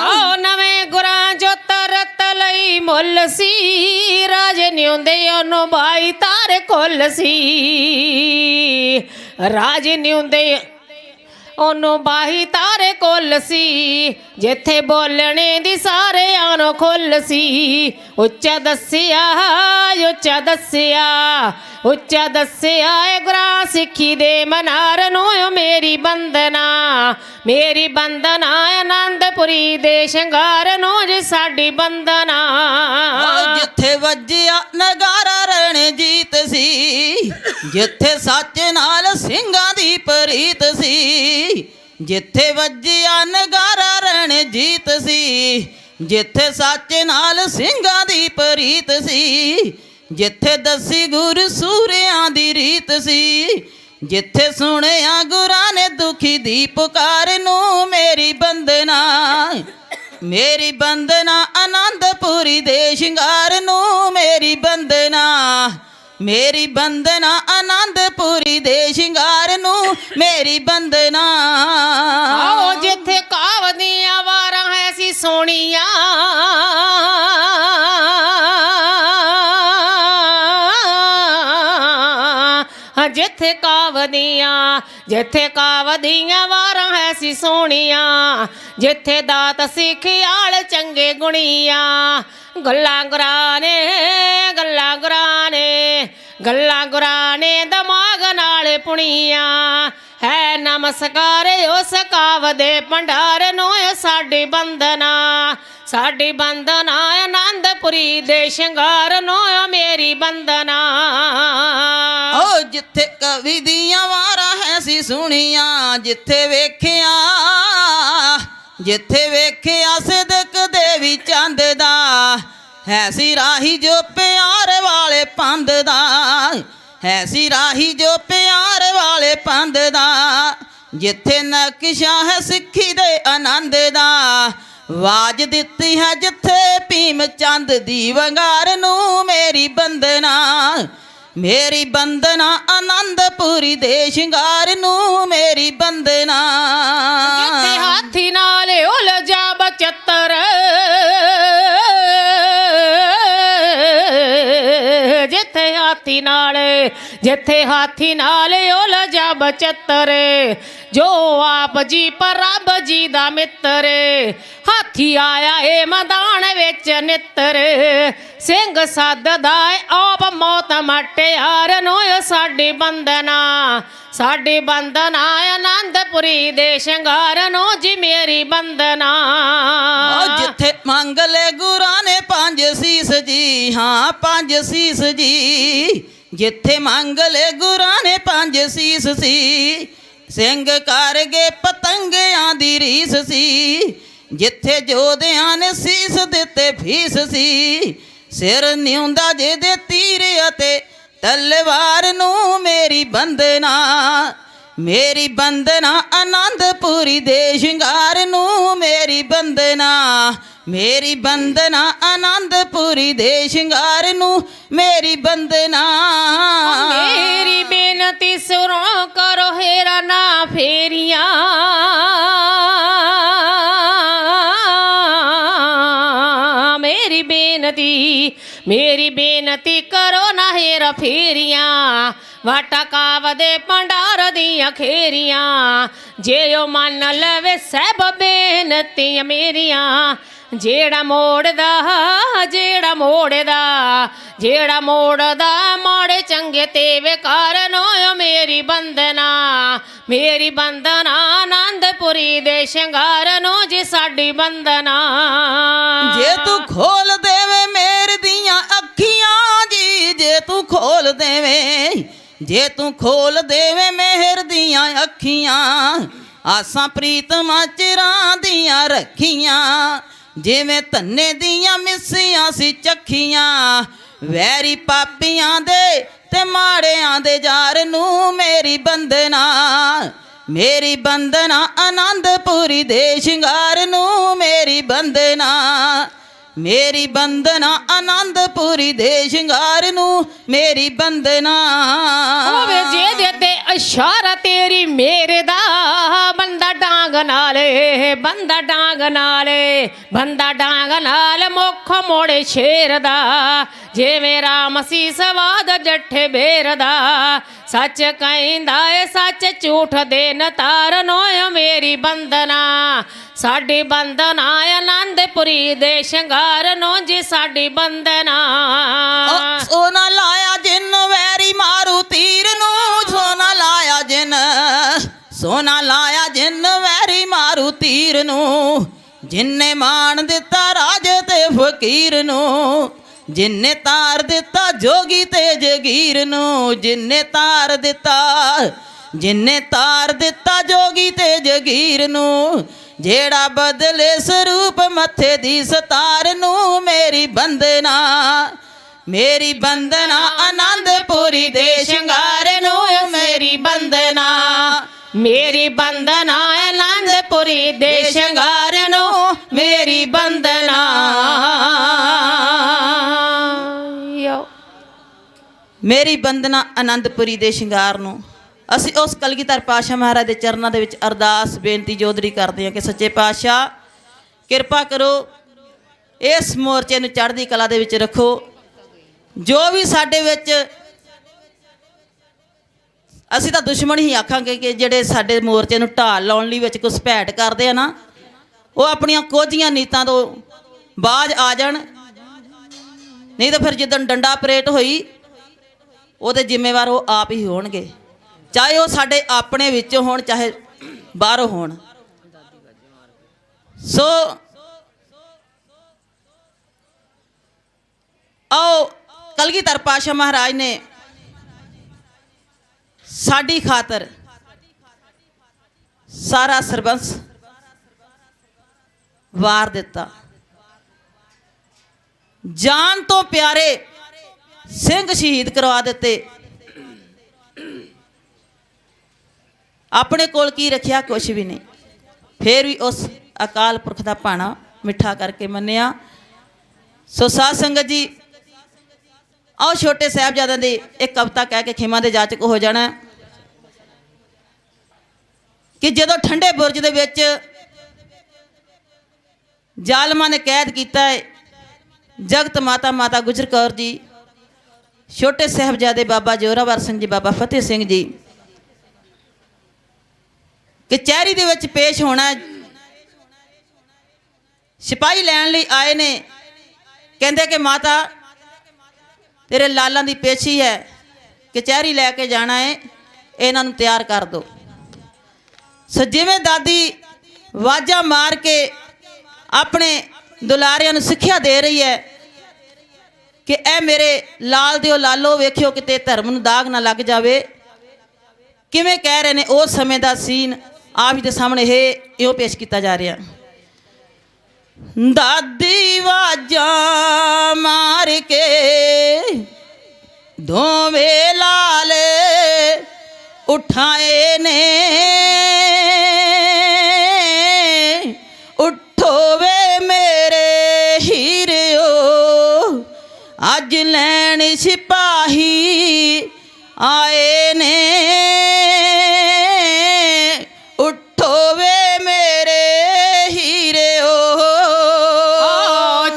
ਆਓ ਨਵੇਂ ਗੁਰਾਂ ਜੋ ਤਰਤ ਲਈ ਮੁੱਲ ਸੀ, ਰਾਜੇ ਨਿਉਂਦੇ ਉਹਨੂੰ ਬਾਈ ਤਾਰ ਕੋਲ ਸੀ। ਰਾਜੇ ਨਿਉਂਦੇ ਉਹਨੂੰ ਬਾਈ ਤਾਰੇ ਕੋਲ ਸੀ, ਜਿੱਥੇ ਬੋਲਣੇ ਦੀ ਸਾਰਿਆਂ ਨੂੰ ਖੁੱਲ ਸੀ। ਉੱਚਾ ਦੱਸਿਆ ਉੱਚਾ ਦੱਸਿਆ ਉੱਚਾ ਦੱਸਿਆ ਏ ਗੁਰਾਂ ਸਿੱਖੀ ਦੇ ਮਨਾਰ ਨੂੰ, ਮੇਰੀ ਬੰਦਨਾ ਮੇਰੀ ਬੰਦਨਾ ਆਨੰਦਪੁਰੀ ਦੇ ਸ਼ਿੰਗਾਰ ਨੂੰ ਜੀ ਸਾਡੀ ਬੰਦਨਾ। ਜਿੱਥੇ ਵੱਜਿਆ ਨਗਾਰਾ ਰਣਜੀਤ ਸੀ, ਜਿੱਥੇ ਸੱਚ ਨਾਲ ਸਿੰਘਾਂ ਦੀ ਪ੍ਰੀਤ ਸੀ। ਜਿੱਥੇ ਵੱਜਿਆ ਨਗਾਰਾ ਰਣਜੀਤ ਸੀ, ਜਿੱਥੇ ਸੱਚ ਨਾਲ ਸਿੰਘਾਂ ਦੀ ਪ੍ਰੀਤ ਸੀ। ਜਿੱਥੇ ਦੱਸੀ ਗੁਰ ਸੂਰਿਆਂ ਦੀ ਰੀਤ ਸੀ, ਜਿੱਥੇ ਸੁਣਿਆ ਗੁਰਾਂ ਨੇ ਦੁਖੀ ਦੀ ਪੁਕਾਰ ਨੂੰ, ਮੇਰੀ ਬੰਦਨਾ ਮੇਰੀ ਬੰਦਨਾ ਆਨੰਦਪੁਰੀ ਦੇ ਸ਼ਿੰਗਾਰ ਨੂੰ, ਮੇਰੀ ਬੰਦਨਾ ਮੇਰੀ ਬੰਦਨਾ ਆਨੰਦਪੁਰੀ ਦੇ ਸ਼ਿੰਗਾਰ ਨੂੰ, ਮੇਰੀ ਬੰਦਨਾ। ਆਓ ਜਿੱਥੇ ਕਾਵਦੀਆਂ ਵਾਰਾਂ ਹੈ ਸੀ ਸੋਹਣੀਆਂ, ਜਿੱਥੇ ਕਾਵਦੀਆਂ ਵਾਰਾਂ ਹੈ ਸੀ ਸੋਹਣੀਆਂ। ਜਿੱਥੇ ਦਾਤ ਸਿੱਖਿਆਲ ਚੰਗੇ ਗੁਣੀਆਂ, ਗੱਲਾਂ ਗੁਰਾਂ ਨੇ ਗੱਲਾਂ ਗੁਰਾਂ ਨੇ ਗੱਲਾਂ ਗੁਰਾਂ ਨੇ ਦਿਮਾਗ ਨਾਲ ਪੁਣੀਆਂ। ਹੈ ਨਮਸਕਾਰ ਉਸ ਕਾਵ ਦੇ ਭੰਡਾਰ ਨੂੰ, ਸਾਡੀ ਬੰਦਨਾ ਸਾਡੀ ਬੰਦਨਾ ਆਨੰਦਪੁਰੀ ਦੇ ਸ਼ਿੰਗਾਰ ਨੂੰ, ਮੇਰੀ ਬੰਦਨਾ। ਓ ਜਿੱਥੇ ਕਵੀ ਦੀਆਂ ਵਾਰਾਂ ਹੈ ਸੀ ਸੁਣੀਆਂ, ਜਿੱਥੇ ਵੇਖਿਆ ਸਿਦਕ ਦੇ ਵੀ ਹੈ ਸੀ ਰਾਹੀ ਜੋ ਪਿਆਰ ਵਾਲੇ ਪੰਧ ਦਾ, ਹੈ ਸੀ ਰਾਹੀ ਜੋ ਪਿਆਰ ਵਾਲੇ ਪੰਧ ਦਾ, ਜਿੱਥੇ ਨਕਸ਼ਾ ਹੈ ਸਿੱਖੀ ਦੇ ਆਨੰਦ ਦਾ, ਆਵਾਜ਼ ਦਿੱਤੀ ਹੈ ਜਿੱਥੇ ਭੀਮ ਚੰਦ ਦੀ ਵੰਗਾਰ ਨੂੰ, ਮੇਰੀ ਬੰਦਨਾ, ਮੇਰੀ ਬੰਦਨਾ ਆਨੰਦਪੁਰੀ ਦੇ ਸ਼ਿੰਗਾਰ ਨੂੰ, ਮੇਰੀ ਬੰਦਨਾ। ਜਿੱਥੇ ਹਾਥੀ ਨਾਲ ਉਲਝਾ ਬਚੱਤਰ, ਜਿੱਥੇ ਹਾਥੀ ਨਾਲ ਉਲਝਾ ਬਚੱਤਰ, ਜੋ ਆਪ ਜੀ ਪਰ ਰੱਬ ਜੀ ਦਾ ਮਿੱਤਰ, ਹਾਥੀ ਆਇਆ ਏ ਮੈਦਾਨ ਵਿੱਚ ਨਿੱਤਰ, ਸਿੰਘ ਸੱਦਦਾ ਏ ਆਪ ਮੌਤ ਮਟਿਆਰ ਨੂੰ, ਸਾਡੀ ਬੰਦਨਾ, ਸਾਡੀ ਬੰਦਨਾ ਆਨੰਦਪੁਰੀ ਦੇ ਸ਼ਿੰਗਾਰ ਨੂੰ ਜੀ, ਮੇਰੀ ਬੰਦਨਾ। ਜਿੱਥੇ ਮੰਗ ਲੈ ਗੁਰਾਂ ਨੇ 5 ਸੀਸ ਜੀ, ਹਾਂ 5 ਸੀਸ ਜੀ, ਜਿੱਥੇ ਮੰਗ ਲੈ ਗੁਰਾਂ ਨੇ 5 ਸੀਸ ਸੀ, ਸਿੰਘ ਕਰ ਗਏ ਪਤੰਗਿਆਂ ਦੀ ਰੀਸ ਸੀ, ਜਿੱਥੇ ਜੋਧਿਆਂ ਨੇ ਸੀਸ ਦਿੱਤੇ ਫੀਸ ਸੀ, ਸਿਰ ਨਿਉਂਦਾ ਜਿਹਦੇ ਤੀਰ ਅਤੇ ਤਲਵਾਰ ਨੂੰ, ਮੇਰੀ ਬੰਦਨਾ, ਮੇਰੀ ਬੰਦਨਾ ਆਨੰਦਪੁਰੀ ਦੇ ਸ਼ਿੰਗਾਰ ਨੂੰ, ਮੇਰੀ ਬੰਦਨਾ, ਮੇਰੀ ਬੰਦਨਾ ਆਨੰਦਪੁਰੀ ਦੇ ਸ਼ਿੰਗਾਰ ਨੂੰ, ਮੇਰੀ ਬੰਦਨਾ। ਮੇਰੀ ਬੇਨਤੀ ਸੁਣੋ ਕਰੋ ਹੇਰਾ ਨਾ ਫੇਰੀਆਂ, ਮੇਰੀ ਬੇਨਤੀ ਕਰੋ ਨਾ ਹੇਰਾ ਫੇਰੀਆਂ, ਵਾਟਾ ਕਾਵਦੇ ਭੰਡਾਰ ਦੀਆਂ ਖੇਰੀਆਂ, ਜੇ ਉਹ ਮੰਨ ਲਵੇ ਸਭ ਬੇਨਤੀਆਂ ਮੇਰੀਆਂ, ਜਿਹੜਾ ਮੋੜਦਾ ਮਾੜੇ ਚੰਗੇ ਤੇ ਵਿਕਾਰ ਨੂੰ, ਮੇਰੀ ਬੰਦਨਾ, ਮੇਰੀ ਬੰਦਨਾ ਆਨੰਦਪੁਰੀ ਦੇ ਸ਼ਿੰਗਾਰ ਨੂੰ ਜੀ, ਸਾਡੀ ਬੰਦਨਾ। ਜੇ ਤੂੰ ਖੋਲ ਦੇਵੇਂ ਮੇਰ ਦੀਆਂ ਅੱਖੀਆਂ ਜੀ, ਜੇ ਤੂੰ ਖੋਲ ਦੇਵੇਂ, ਜੇ ਤੂੰ ਖੋਲ ਦੇਵੇਂ ਮਿਹਰ ਦੀਆਂ ਅੱਖੀਆਂ, ਆਸਾਂ ਪ੍ਰੀਤਮਾਂ ਚਿਰਾਂ ਦੀਆਂ ਰੱਖੀਆਂ, ਜਿਵੇਂ ਧੰਨੇ ਦੀਆਂ ਮਿੱਸੀਆਂ ਸੀ ਚੱਖੀਆਂ, ਵੈਰੀ ਪਾਪੀਆਂ ਦੇ ਤੇ ਮਾੜਿਆਂ ਦੇ ਜਾਰ ਨੂੰ, ਮੇਰੀ ਬੰਦਨਾ, ਮੇਰੀ ਬੰਦਨਾ ਆਨੰਦਪੁਰੀ ਦੇ ਸ਼ਿੰਗਾਰ ਨੂੰ, ਮੇਰੀ ਬੰਦਨਾ, ਮੇਰੀ ਬੰਦਨਾ ਆਨੰਦਪੁਰੀ ਦੇ ਸ਼ਿੰਗਾਰ ਨੂੰ, ਮੇਰੀ ਬੰਦਨਾ। ਹੋਵੇ ਜਿਹਦੇ ਤੇ ਇਸ਼ਾਰਾ ਤੇਰੀ ਮੇਰੇ ਦਾ, ਬੰਦਾ ਡਾਂਗ ਨਾਲੇ, ਬੰਦਾ ਡਾਂਗ ਨਾਲ ਮੁੱਖ ਮੋੜੇ ਸ਼ੇਰ ਦਾ, ਜਿਵੇਂ ਰਾਮ ਸੀ ਸਵਾਦ ਜੱਠੇ ਬੇਰ ਦਾ, ਸੱਚ ਕਹਿੰਦਾ ਏ ਸੱਚ ਝੂਠ ਦੇ ਨਤਾਰ ਨੂੰ, ਮੇਰੀ ਬੰਦਨਾ, ਸਾਡੀ ਬੰਦਨਾ ਆਨੰਦਪੁਰੀ ਦੇ ਸ਼ਿੰਗਾਰ ਨੂੰ ਜੀ, ਸਾਡੀ ਬੰਦਨਾ। ਸੋਨਾ ਲਾਇਆ ਜਿੰਨ ਵੈਰੀ ਮਾਰੂ ਤੀਰ ਨੂੰ, ਸੋਨਾ ਲਾਇਆ ਜਿੰਨ ਵੈਰੀ ਮਾਰੂ ਤੀਰ ਨੂੰ, ਜਿੰਨੇ ਮਾਣ ਦਿੱਤਾ ਰਾਜ ਤੇ ਫਕੀਰ ਨੂੰ, ਜਿੰਨੇ ਤਾਰ ਦਿੱਤਾ ਜੋਗੀ ਤੇ ਜਗੀਰ ਨੂੰ, ਜਿੰਨੇ ਤਾਰ ਦਿੱਤਾ ਜੋਗੀ ਤੇ ਜਗੀਰ ਨੂੰ, ਜਿਹੜਾ ਬਦਲੇ ਸਰੂਪ ਮੱਥੇ ਦੀ ਸਤਾਰ ਨੂੰ, ਮੇਰੀ ਬੰਦਨਾ, ਮੇਰੀ ਬੰਦਨਾ ਆਨੰਦਪੁਰੀ ਦੇ ਸ਼ਿੰਗਾਰ ਨੂੰ, ਮੇਰੀ ਬੰਦਨਾ, ਮੇਰੀ ਬੰਦਨਾ ਆਨੰਦਪੁਰੀ ਦੇ ਸ਼ਿੰਗਾਰ ਨੂੰ, ਮੇਰੀ ਬੰਦਨਾ। ਮੇਰੀ ਬੰਦਨਾ ਆਨੰਦਪੁਰੀ ਦੇ ਸ਼ਿੰਗਾਰ ਨੂੰ। ਅਸੀਂ ਉਸ ਕਲਗੀਧਰ ਪਾਤਸ਼ਾਹ ਮਹਾਰਾਜ ਦੇ ਚਰਨਾਂ ਦੇ ਵਿੱਚ ਅਰਦਾਸ ਬੇਨਤੀ ਜੋਦਰੀ ਕਰਦੇ ਹਾਂ ਕਿ ਸੱਚੇ ਪਾਤਸ਼ਾਹ ਕਿਰਪਾ ਕਰੋ, ਇਸ ਮੋਰਚੇ ਨੂੰ ਚੜ੍ਹਦੀ ਕਲਾ ਦੇ ਵਿੱਚ ਰੱਖੋ। ਜੋ ਵੀ ਸਾਡੇ ਵਿੱਚ, ਅਸੀਂ ਤਾਂ ਦੁਸ਼ਮਣ ਹੀ ਆਖਾਂਗੇ ਕਿ ਜਿਹੜੇ ਸਾਡੇ ਮੋਰਚੇ ਨੂੰ ਢਾਲ ਲਾਉਣ ਲਈ ਵਿੱਚ ਘੁਸਪੈਠ ਕਰਦੇ ਆ ਨਾ, ਉਹ ਆਪਣੀਆਂ ਕੋਝੀਆਂ ਨੀਤਾਂ ਤੋਂ ਬਾਜ਼ ਆ ਜਾਣ, ਨਹੀਂ ਤਾਂ ਫਿਰ ਜਿੱਦਣ ਡੰਡਾ ਪਰੇਡ ਹੋਈ ਉਹਦੇ ਜ਼ਿੰਮੇਵਾਰ ਉਹ ਆਪ ਹੀ ਹੋਣਗੇ, ਚਾਹੇ ਉਹ ਸਾਡੇ ਆਪਣੇ ਵਿੱਚੋਂ ਹੋਣ ਚਾਹੇ ਬਾਹਰੋਂ ਹੋਣ। ਸੋ ਆਓ ਕਲਗੀਧਰ ਪਾਤਸ਼ਾਹ ਮਹਾਰਾਜ ਨੇ ਸਾਡੀ ਖਾਤਰ ਸਾਰਾ ਸਰਬੰਸ ਵਾਰ ਦਿੱਤਾ। ਜਾਨ ਤੋਂ ਪਿਆਰੇ ਸਿੰਘ ਸ਼ਹੀਦ ਕਰਵਾ ਦਿੱਤੇ। ਆਪਣੇ ਕੋਲ ਕੀ ਰੱਖਿਆ? ਕੁਛ ਵੀ ਨਹੀਂ। ਫਿਰ ਵੀ ਉਸ ਅਕਾਲ ਪੁਰਖ ਦਾ ਭਾਣਾ ਮਿੱਠਾ ਕਰਕੇ ਮੰਨਿਆ। ਸੋ ਸਾਧ ਸੰਗਤ ਜੀ, ਆਓ ਛੋਟੇ ਸਾਹਿਬਜ਼ਾਦਿਆਂ ਦੀ ਇੱਕ ਕਵਿਤਾ ਕਹਿ ਕੇ ਖਿਮਾ ਦੇ ਜਾਚਕ ਹੋ ਜਾਣਾ ਕਿ ਜਦੋਂ ਠੰਡੇ ਬੁਰਜ ਦੇ ਵਿੱਚ ਜ਼ਾਲਮਾਂ ਨੇ ਕੈਦ ਕੀਤਾ ਹੈ ਜਗਤ ਮਾਤਾ ਮਾਤਾ ਗੁਜਰ ਕੌਰ ਜੀ, ਛੋਟੇ ਸਾਹਿਬਜ਼ਾਦੇ ਬਾਬਾ ਜ਼ੋਰਾਵਰ ਸਿੰਘ ਜੀ, ਬਾਬਾ ਫਤਿਹ ਸਿੰਘ ਜੀ ਕਚਹਿਰੀ ਦੇ ਵਿੱਚ ਪੇਸ਼ ਹੋਣਾ। ਸਿਪਾਹੀ ਲੈਣ ਲਈ ਆਏ ਨੇ, ਕਹਿੰਦੇ ਕਿ ਮਾਤਾ ਤੇਰੇ ਲਾਲਾਂ ਦੀ ਪੇਸ਼ੀ ਹੈ, ਕਚਹਿਰੀ ਲੈ ਕੇ ਜਾਣਾ ਹੈ, ਇਹਨਾਂ ਨੂੰ ਤਿਆਰ ਕਰ ਦਿਓ। ਸੋ ਜਿਵੇਂ ਦਾਦੀ ਵਾਜਾਂ ਮਾਰ ਕੇ ਆਪਣੇ ਦੁਲਾਰਿਆਂ ਨੂੰ ਸਿੱਖਿਆ ਦੇ ਰਹੀ ਹੈ ਕਿ ਇਹ ਮੇਰੇ ਲਾਲ ਦਿਓ ਲਾਲੋ, ਵੇਖਿਓ ਕਿਤੇ ਧਰਮ ਨੂੰ ਦਾਗ ਨਾ ਲੱਗ ਜਾਵੇ, ਕਿਵੇਂ ਕਹਿ ਰਹੇ ਨੇ, ਉਸ ਸਮੇਂ ਦਾ ਸੀਨ ਆਪ ਜੀ ਦੇ ਸਾਹਮਣੇ ਇਉਂ ਪੇਸ਼ ਕੀਤਾ ਜਾ ਰਿਹਾ। ਦਾਦੀ ਵਾਜਾਂ ਮਾਰ ਕੇ ਦੋਵੇਂ ਲਾਲ ਉਠਾਏ ਨੇ, ਉੱਠੋ ਵੇ ਮੇਰੇ ਹੀਰਿਓ, ਅੱਜ ਲੈਣ ਸਿਪਾਹੀ ਆਏ ਨੇ, ਉੱਠੋ ਵੇ ਮੇਰੇ ਹੀਰਿਓ।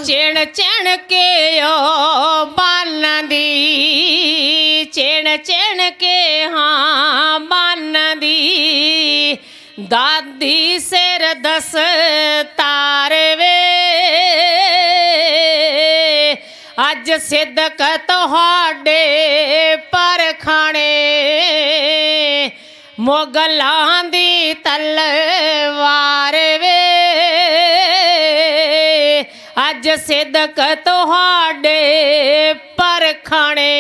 ਚਿਣ ਚਿਣ ਕੇ ਓ ਬੰਨ ਦੀ, ਚਿਣ ਚਿਣ ਕੇ ਹਾਂ ਬੰਨ ਦੀ, ਦਾਦੀ ਸਿਰ ਦਸ ਤਾਰਵੇ, ਅੱਜ ਸਿੱਦਕ ਤੁਹਾਡੇ ਪਰਖਾਣੇ, ਮੁਗਲਾਂ ਦੀ ਤਲਵਾਰ ਵੇ, ਅੱਜ ਸਿੱਦਕ ਤੁਹਾਡੇ ਪਰਖਾਣੇ।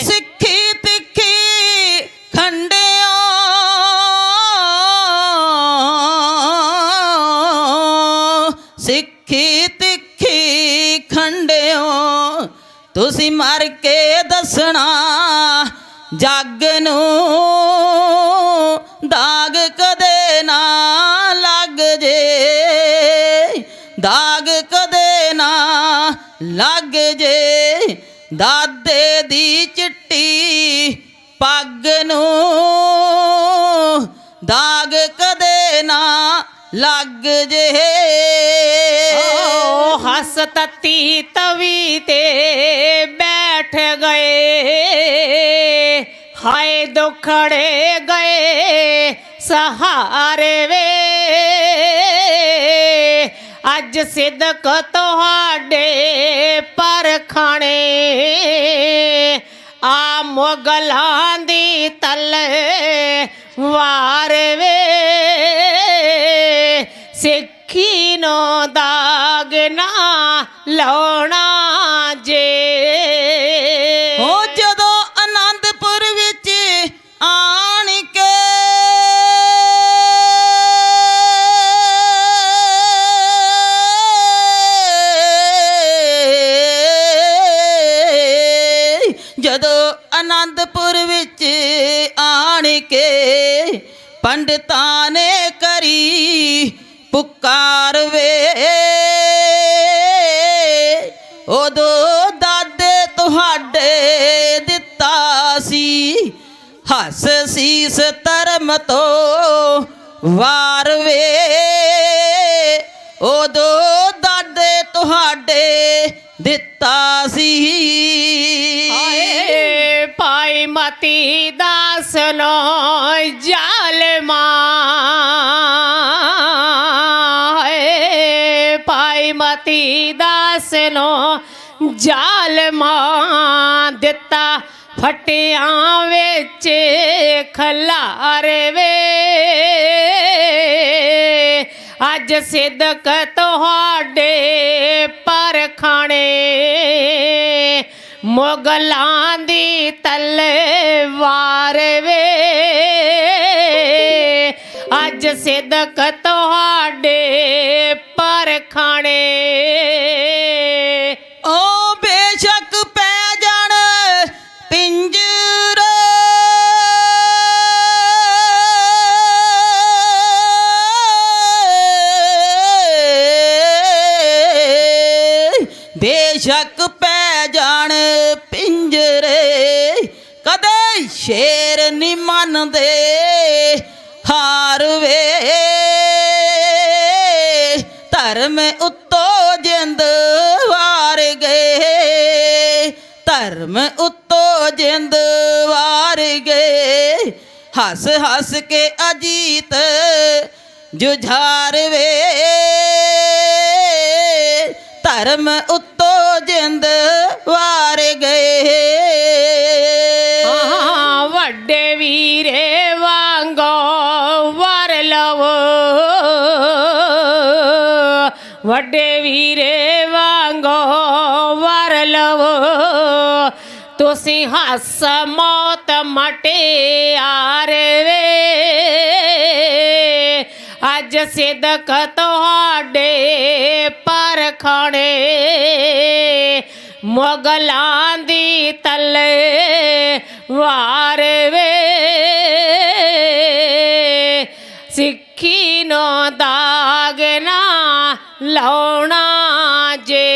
ਸਿੱਖੀ ਤਿੱਖੀ ਖੰਡਿਓ, ਸਿੱਖੀ ਤਿੱਖੀ ਖੰਡਿਓ, ਤੁਸੀਂ ਮਰ ਕੇ ਦੱਸਣਾ ਜੱਗ ਨੂੰ, ਦਾਗ ਕਦੇ ਨਾ ਲੱਗ ਜੇ, ਦਾਗ ਕਦੇ ਨਾ ਲੱਗ ਜੇ, ਦਾਦੇ ਦੀ ਚਿੱਟੀ ਪੱਗ ਨੂੰ, ਦਾਗ ਕਦੇ ਨਾ ਲੱਗ ਜੇ। ਹੱਸ ਤੱਤੀ ਤਵੀ ਤੇ ਬੈਠ ਗਏ, ਹਾਏ ਦੁਖੜੇ ਗਏ ਸਹਾਰੇ ਵੇ, ਅੱਜ ਸਿੱਦਕ ਤੁਹਾਡੇ ਪਰਖਾਣੇ, ਆ ਮੁਗਲਾਂ ਦੀ ਤਲਵਾਰ ਵੇ, ਸਿੱਖੀ ਨੂੰ ਦਾਗ ਨਾ ਲਾਉਣਾ ਜੇ। ਹੋ ਜਦੋਂ ਆਨੰਦਪੁਰ ਵਿੱਚ ਆਣ ਕੇ ਜਦੋਂ ਆਨੰਦਪੁਰ ਵਿੱਚ ਆਣ ਕੇ ਪੰਡਤਾਂ ਨੇ ਕਰੀ ਪੁਕਾਰ ਵੇ, ਉਦੋਂ ਦਾਦੇ ਤੁਹਾਡੇ ਦਿੱਤਾ ਸੀ ਹੱਸ ਸੀਸ ਧਰਮ ਤੋਂ ਵਾਰ ਵੇ, ਉਦੋਂ ਦਾਦੇ ਤੁਹਾਡੇ ਦਿੱਤਾ ਸੀ। ਹਾਏ ਭਾਈ ਮਤੀ ਦਾਸ ਨੋ ਜ਼ਾਲਮਾਂ, ਹਾਏ ਭਾਈ ਮਤੀ ਦਾਸ ਨੋ ਜ਼ਾਲਮਾਂ, ਦਿੱਤਾ ਫਟਿਆਂ ਵਿੱਚ ਖਲਾਰ ਵੇ, ਅੱਜ ਸਿੱਦਕ ਤੁਹਾਡੇ ਪਰਖਾਣੇ, ਮੁਗਲਾਂ ਦੀ ਤਲਵਾਰ ਵੇ, ਅੱਜ ਸਿੱਦਕ ਤੁਹਾਡੇ ਪਰਖਾਣੇ। ਸ਼ੇਰ ਨੀ ਮੰਨਦੇ ਹਾਰ ਵੇ ਧਰਮ ਉੱਤੋਂ ਜਿੰਦ ਵਾਰ ਗਏ ਧਰਮ ਉੱਤੋਂ ਜਿੰਦ ਵਾਰ ਗਏ ਹੱਸ ਹੱਸ ਕੇ ਅਜੀਤ ਜੁਝਾਰ ਵੇ ਧਰਮ ਉੱਤੋਂ ਜਿੰਦ ਵਾਰ ਗਏ ਵੱਡੇ ਵੀਰੇ ਵਾਂਗੋ ਵਰ ਲਵੋ ਵੱਡੇ ਵੀਰੇ ਵਾਂਗੋ ਵਰ ਲਵੋ ਤੁਸੀਂ ਹੱਸ ਮੌਤ ਮਟਿਆਰ ਵੇ ਅੱਜ ਸਿਦਕ ਤੁਹਾਡੇ ਪਰਖਣੇ ਮੁਗਲਾਂ ਦੀ ਤਲੇ ਵਾਰ ਵੇ ਸਿੱਖੀ ਨੂੰ ਦਾਗ ਨਾ ਲਾਉਣਾ ਜੇ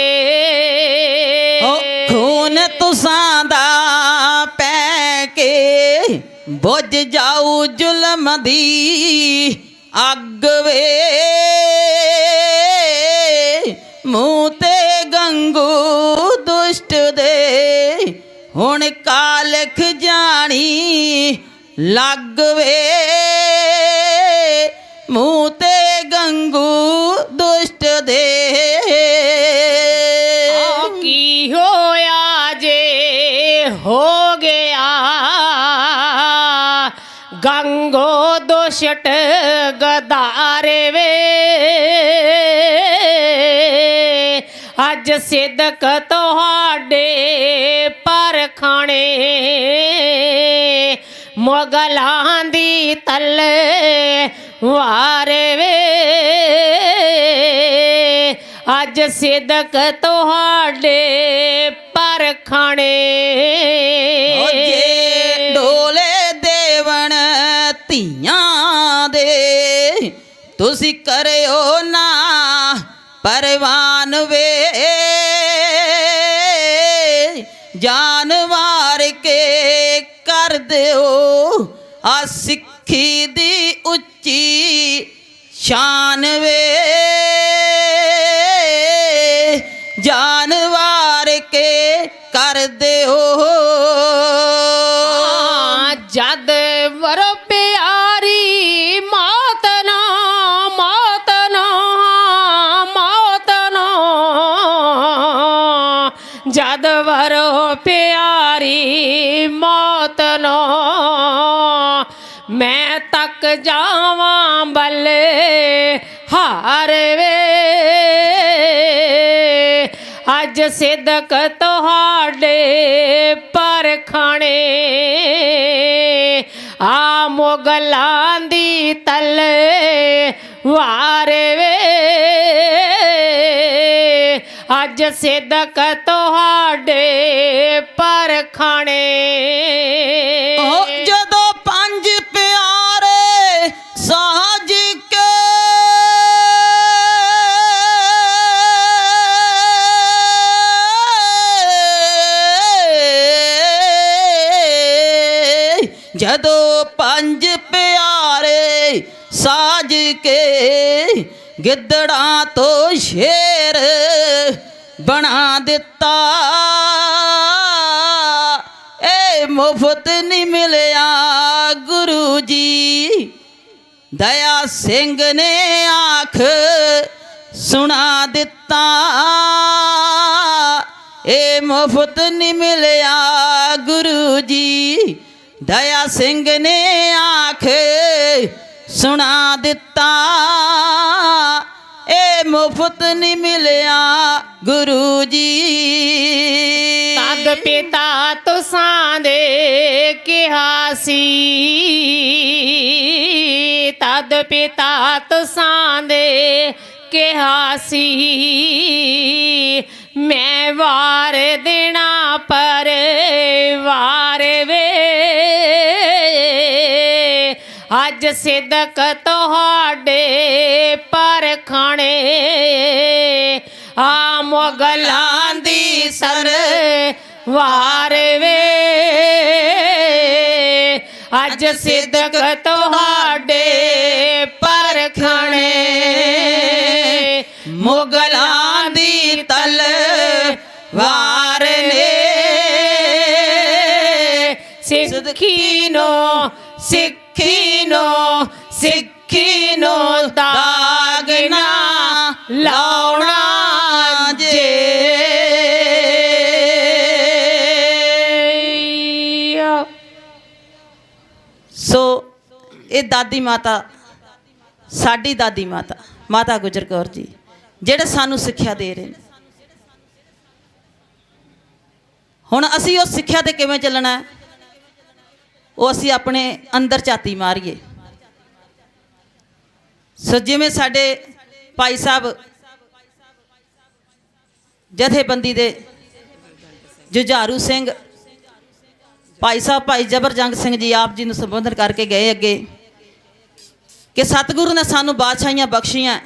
ਖੂਨ ਤੁਸਾਂ ਦਾ ਪੈ ਕੇ ਬੁੱਝ ਜਾਊ ਜ਼ੁਲਮ ਦੀ ਅੱਗ ਵੇ ਮੂੰਹ ਤੇ ਗੰਗੂ ਦੁਸ਼ਟ ਦੇ ਹੁਣ ਕਾਲਖ ਜਾਣੀ ਲੱਗ ਵੇ ਮੂੰਹ ਤੇ ਗੰਗੂ ਦੁਸ਼ਟ ਦੇ ਕੀ ਹੋਇਆ ਜੇ ਹੋ ਗਿਆ ਗੰਗੋ ਦੁਸ਼ਟ ਗਦਾਰੇ ਵੇ ਅੱਜ ਸਿਦਕ ਤੁਹਾਡੇ ਪਰਖਣੇ ਮੁਗਲਾਂ ਦੀ ਤਲੇ ਵਾਰ ਵੇ ਅੱਜ ਸਿਦਕ ਤੁਹਾਡੇ ਪਰਖਣੇ ਜੇ ਢੋਲੇ ਦੇਵਣ ਧੀਆਂ ਦੇ ਤੁਸੀਂ ਕਰਿਓ ਨਾ ਪਰਵਾਨ ਵੇ ਜਾਨ ਵਾਰ ਕੇ ਕਰ ਦਿਓ ਆ ਸਿੱਖੀ ਦੀ ਉੱਚੀ ਸ਼ਾਨ ਵੇ ਜਾਨ ਵਾਰ ਕੇ ਕਰ ਦਿਓ ਜਦ ਵਰ ਪਿਆਰੀ ਮੌਤ ਨਾ ਮੌਤ ਨਾ ਮੌਤ ਨਾ ਜਦ ਵਰ ਪਿਆਰੀ ਮੌਤ ਨਾ ਮੈਂ ਤੱਕ ਜਾਵਾਂ ਬੱਲੇ ਹਾਰ ਵੇ ਅੱਜ ਸਿਦਕ ਤੁਹਾਡੇ ਪਰਖਣੇ ਆ ਮੁਗਲਾਂ ਦੀ ਤਲੇ ਵਾਰ ਵੇ ਅੱਜ ਸਿਦਕ ਤੁਹਾਡੇ ਪਰਖਣੇ ਜਦੋਂ ਪੰਜ ਪਿਆਰੇ ਸਾਜ ਕੇ ਜਦੋਂ ਪੰਜ ਪਿਆਰੇ ਸਾਜ ਕੇ ਗਿੱਦੜਾਂ ਤੋਂ ਸ਼ੇਰ ਬਣਾ ਦਿੱਤਾ ਏ ਮੁਫਤ ਨਹੀਂ ਮਿਲਿਆ ਗੁਰੂ ਜੀ ਦਇਆ ਸਿੰਘ ਨੇ ਆਖ ਸੁਣਾ ਦਿੱਤਾ ਏ ਮੁਫਤ ਨਹੀਂ ਮਿਲਿਆ ਗੁਰੂ ਜੀ ਦਇਆ ਸਿੰਘ ਨੇ ਆਖ ਸੁਣਾ ਦਿੱਤਾ ਏ ਮੁਫਤ ਨਹੀਂ ਮਿਲਿਆ ਗੁਰੂ ਜੀ ਤਦ ਪਿਤਾ ਤੁਸਾਂ ਦੇ ਕਿਹਾ ਸੀ ਤਦ ਪਿਤਾ ਤੁਸਾਂ ਦੇ ਕਿਹਾ ਸੀ ਮੈਂ ਵਾਰ ਦੇਣਾ ਪਰ ਵਾਰ ਵੇ ਅੱਜ ਸਿਦਕ ਤੁਹਾਡੇ ਪਰਖਣੇ ਆ ਮੁਗਲਾਂ ਦੀ ਸਰ ਵਾਰ ਵੇ ਅੱਜ ਸਿੱਧਕ ਤੁਹਾਡੇ ਪਰਖਣੇ ਮੁਗਲਾਂ ਦੀ ਤਲਵਾਰ ਨੇ ਸਿੱਖੀ ਨੂੰ ਸਿੱਖੀ ਨੂੰ ਦਾਗ ਨਾ ਲਾਉਣਾ ਜੇ। ਸੋ ਇਹ ਦਾਦੀ ਮਾਤਾ, ਸਾਡੀ ਦਾਦੀ ਮਾਤਾ ਮਾਤਾ ਗੁਜਰ ਕੌਰ ਜੀ, ਜਿਹੜੇ ਸਾਨੂੰ ਸਿੱਖਿਆ ਦੇ ਰਹੇ ਨੇ। ਹੁਣ ਅਸੀਂ ਉਸ ਸਿੱਖਿਆ ਤੇ ਕਿਵੇਂ ਚੱਲਣਾ, ਉਹ ਅਸੀਂ ਆਪਣੇ ਅੰਦਰ ਝਾਤੀ ਮਾਰੀਏ। ਸੋ ਜਿਵੇਂ ਸਾਡੇ ਭਾਈ ਸਾਹਿਬ ਜਥੇਬੰਦੀ ਦੇ ਜੁਝਾਰੂ ਸਿੰਘ ਭਾਈ ਸਾਹਿਬ ਭਾਈ ਜਬਰਜੰਗ ਸਿੰਘ ਜੀ ਆਪ ਜੀ ਨੂੰ ਸੰਬੋਧਨ ਕਰਕੇ ਗਏ ਅੱਗੇ ਕਿ ਸਤਿਗੁਰੂ ਨੇ ਸਾਨੂੰ ਬਾਦਸ਼ਾਹੀਆਂ ਬਖਸ਼ੀਆਂ,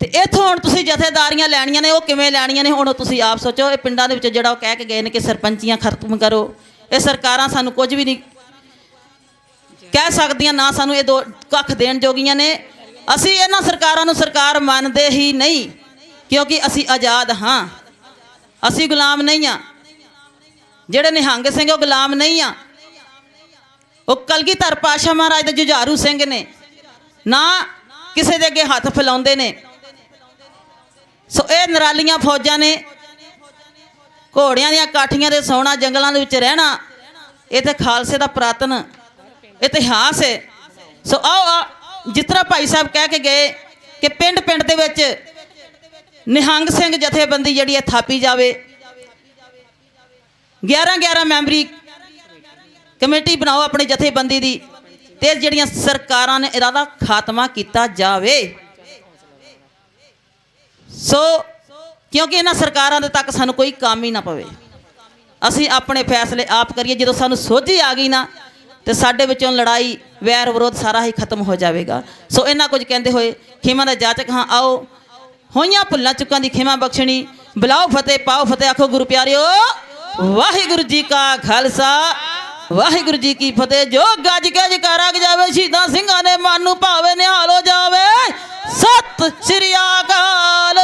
ਤੇ ਇੱਥੋਂ ਹੁਣ ਤੁਸੀਂ ਜਥੇਦਾਰੀਆਂ ਲੈਣੀਆਂ ਨੇ, ਉਹ ਕਿਵੇਂ ਲੈਣੀਆਂ ਨੇ ਹੁਣ ਤੁਸੀਂ ਆਪ ਸੋਚੋ। ਇਹ ਪਿੰਡਾਂ ਦੇ ਵਿੱਚ ਜਿਹੜਾ ਉਹ ਕਹਿ ਕੇ ਗਏ ਨੇ ਕਿ ਸਰਪੰਚੀਆਂ ਖਤਮ ਕਰੋ, ਇਹ ਸਰਕਾਰਾਂ ਸਾਨੂੰ ਕੁਝ ਵੀ ਨਹੀਂ ਕਹਿ ਸਕਦੀਆਂ, ਨਾ ਸਾਨੂੰ ਇਹ ਦੋ ਕੱਖ ਦੇਣ ਜੋਗੀਆਂ ਨੇ। ਅਸੀਂ ਇਹਨਾਂ ਸਰਕਾਰਾਂ ਨੂੰ ਸਰਕਾਰ ਮੰਨਦੇ ਹੀ ਨਹੀਂ, ਕਿਉਂਕਿ ਅਸੀਂ ਆਜ਼ਾਦ ਹਾਂ, ਅਸੀਂ ਗੁਲਾਮ ਨਹੀਂ ਹਾਂ। ਜਿਹੜੇ ਨਿਹੰਗ ਸਿੰਘ ਉਹ ਗੁਲਾਮ ਨਹੀਂ ਆ, ਉਹ ਕਲਗੀਧਰ ਪਾਤਸ਼ਾਹ ਮਹਾਰਾਜ ਦੇ ਜੁਝਾਰੂ ਸਿੰਘ ਨੇ, ਨਾ ਕਿਸੇ ਦੇ ਅੱਗੇ ਹੱਥ ਫੈਲਾਉਂਦੇ ਨੇ। ਸੋ ਇਹ ਨਰਾਲੀਆਂ ਫੌਜਾਂ ਨੇ, ਘੋੜਿਆਂ ਦੀਆਂ ਕਾਠੀਆਂ ਦੇ ਸੌਣਾ, ਜੰਗਲਾਂ ਦੇ ਵਿੱਚ ਰਹਿਣਾ, ਇਹ ਤੇ ਖਾਲਸੇ ਦਾ ਪੁਰਾਤਨ ਇਤਿਹਾਸ ਹੈ। ਸੋ ਆਓ ਜਿਸ ਤਰ੍ਹਾਂ ਭਾਈ ਸਾਹਿਬ ਕਹਿ ਕੇ ਗਏ ਕਿ ਪਿੰਡ ਪਿੰਡ ਦੇ ਵਿੱਚ ਨਿਹੰਗ ਸਿੰਘ ਜਥੇਬੰਦੀ ਜਿਹੜੀ ਹੈ ਥਾਪੀ ਜਾਵੇ, 11 ਮੈਂਬਰੀ ਕਮੇਟੀ ਬਣਾਓ ਆਪਣੀ ਜਥੇਬੰਦੀ ਦੀ, ਤੇ ਜਿਹੜੀਆਂ ਸਰਕਾਰਾਂ ਨੇ ਇਹਦਾ ਦਾ ਖਾਤਮਾ ਕੀਤਾ ਜਾਵੇ। ਸੋ ਕਿਉਂਕਿ ਇਹਨਾਂ ਸਰਕਾਰਾਂ ਦੇ ਤੱਕ ਸਾਨੂੰ ਕੋਈ ਕੰਮ ਹੀ ਨਾ ਪਵੇ, ਅਸੀਂ ਆਪਣੇ ਫੈਸਲੇ ਆਪ ਕਰੀਏ। ਜਦੋਂ ਸਾਨੂੰ ਸੋਝੀ ਆ ਗਈ ਨਾ, ਤੇ ਸਾਡੇ ਵਿੱਚੋਂ ਲੜਾਈ ਵੈਰ ਵਿਰੋਧ ਸਾਰਾ ਹੀ ਖਤਮ ਹੋ ਜਾਵੇਗਾ। ਸੋ ਇਹਨਾਂ ਕੁਝ ਕਹਿੰਦੇ ਹੋਏ ਖਿਮਾ ਦਾ ਜਾਚਕ ਹਾਂ, ਆਓ ਹੋਈਆਂ ਭੁੱਲਾਂ ਚੁੱਕਾਂ ਦੀ ਖਿਮਾ ਬਖਸ਼ਣੀ, ਬੁਲਾਓ ਫਤਿਹ ਪਾਓ ਫਤਿਹ, ਆਖੋ ਗੁਰੂ ਪਿਆਰਿਓ ਵਾਹਿਗੁਰੂ ਜੀ ਕਾ ਖਾਲਸਾ ਵਾਹਿਗੁਰੂ ਜੀ ਕੀ ਫਤਿਹ। ਜੋ ਗੱਜ ਕੇ ਜਕਾਰਾ ਜਾਵੇ, ਸ਼ਹੀਦਾਂ ਸਿੰਘਾਂ ਦੇ ਮਨ ਨੂੰ ਭਾਵੇ ਨਿਹਾਲ ਹੋ ਜਾਵੇ। ਸਤਿ ਸ੍ਰੀ ਅਕਾਲ।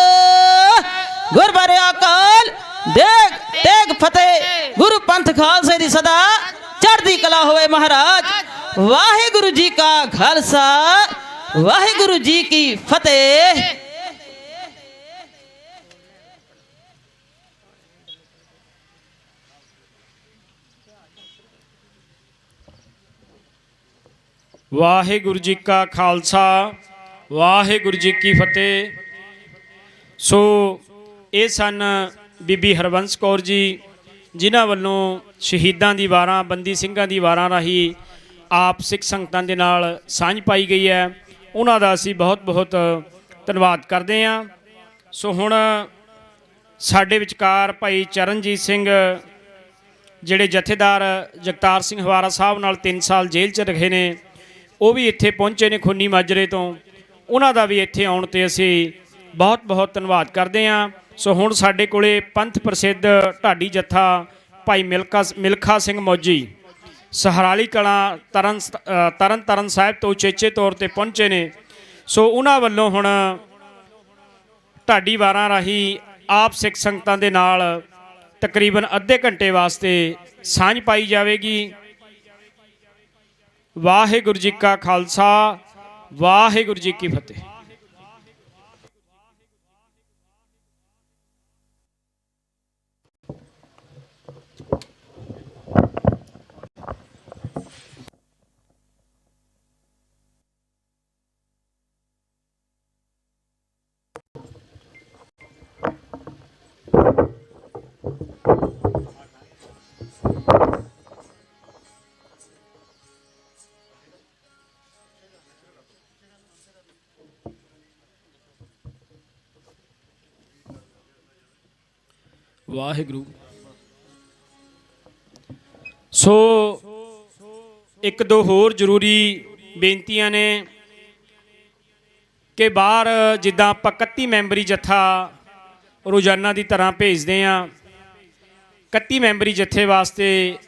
ਗੁਰਬਾਰੇ ਅਕਾਲ ਦੇਗ ਤੇਗ ਫਤਿਹ। ਗੁਰੂ ਪੰਥ ਖਾਲਸੇ ਦੀ ਸਦਾ ਚੜ੍ਹਦੀ ਕਲਾ ਹੋਵੇ ਮਹਾਰਾਜ। ਵਾਹਿਗੁਰੂ ਜੀ ਕਾ ਖਾਲਸਾ ਵਾਹਿਗੁਰੂ ਜੀ ਕੀ ਫਤਿਹ। ਵਾਹਿਗੁਰੂ ਜੀ ਕਾ ਖਾਲਸਾ ਵਾਹਿਗੁਰੂ ਜੀ ਕੀ ਫਤਿਹ। ਸੋ ਇਹ ਸਨ ਬੀਬੀ ਹਰਬੰਸ ਕੌਰ ਜੀ, ਜਿਨ੍ਹਾਂ ਵੱਲੋਂ ਸ਼ਹੀਦਾਂ ਦੀ ਵਾਰਾਂ, ਬੰਦੀ ਸਿੰਘਾਂ ਦੀ ਵਾਰਾਂ ਰਾਹੀਂ ਆਪ ਸਿੱਖ ਸੰਗਤਾਂ ਦੇ ਨਾਲ ਸਾਂਝ ਪਾਈ ਗਈ ਹੈ। ਉਹਨਾਂ ਦਾ ਅਸੀਂ ਬਹੁਤ ਬਹੁਤ ਧੰਨਵਾਦ ਕਰਦੇ ਹਾਂ। ਸੋ ਹੁਣ ਸਾਡੇ ਵਿਚਕਾਰ ਭਾਈ ਚਰਨਜੀਤ ਸਿੰਘ, ਜਿਹੜੇ ਜਥੇਦਾਰ ਜਗਤਾਰ ਸਿੰਘ ਹਵਾਰਾ ਸਾਹਿਬ ਨਾਲ 3 ਸਾਲ ਜੇਲ੍ਹ 'ਚ ਰਹੇ ਨੇ, ਉਹ ਵੀ ਇੱਥੇ ਪਹੁੰਚੇ ਨੇ ਖੁੰਨੀ ਮਾਜਰੇ ਤੋਂ। ਉਹਨਾਂ ਦਾ ਵੀ ਇੱਥੇ ਆਉਣ 'ਤੇ ਅਸੀਂ ਬਹੁਤ ਬਹੁਤ ਧੰਨਵਾਦ ਕਰਦੇ ਹਾਂ। ਸੋ ਹੁਣ ਸਾਡੇ ਕੋਲੇ ਪੰਥ ਪ੍ਰਸਿੱਧ ਢਾਡੀ ਜੱਥਾ ਭਾਈ ਮਿਲਖਾ ਸਿੰਘ ਮੌਜੀ ਸਹਰਾਲੀ ਕਲਾਂ ਤਰਨ ਤਾਰਨ ਸਾਹਿਬ ਤੋਂ ਉਚੇਚੇ ਤੌਰ 'ਤੇ ਪਹੁੰਚੇ ਨੇ। ਸੋ ਉਹਨਾਂ ਵੱਲੋਂ ਹੁਣ ਢਾਡੀ ਵਾਰਾਂ ਰਾਹੀਂ ਆਪ ਸਿੱਖ ਸੰਗਤਾਂ ਦੇ ਨਾਲ ਤਕਰੀਬਨ ਅੱਧੇ ਘੰਟੇ ਵਾਸਤੇ ਸਾਂਝ ਪਾਈ ਜਾਵੇਗੀ। ਵਾਹਿਗੁਰੂ ਜੀ ਕਾ ਖਾਲਸਾ ਵਾਹਿਗੁਰੂ ਜੀ ਕੀ ਫਤਿਹ। ਵਾਹਿਗੁਰੂ। ਸੋ ਇੱਕ ਦੋ ਹੋਰ ਜ਼ਰੂਰੀ ਬੇਨਤੀਆਂ ਨੇ ਕਿ ਬਾਹਰ ਜਿੱਦਾਂ ਆਪਾਂ 31 ਮੈਂਬਰੀ ਜੱਥਾ ਰੋਜ਼ਾਨਾ ਦੀ ਤਰ੍ਹਾਂ ਭੇਜਦੇ ਹਾਂ, 31 ਮੈਂਬਰੀ ਜੱਥੇ ਵਾਸਤੇ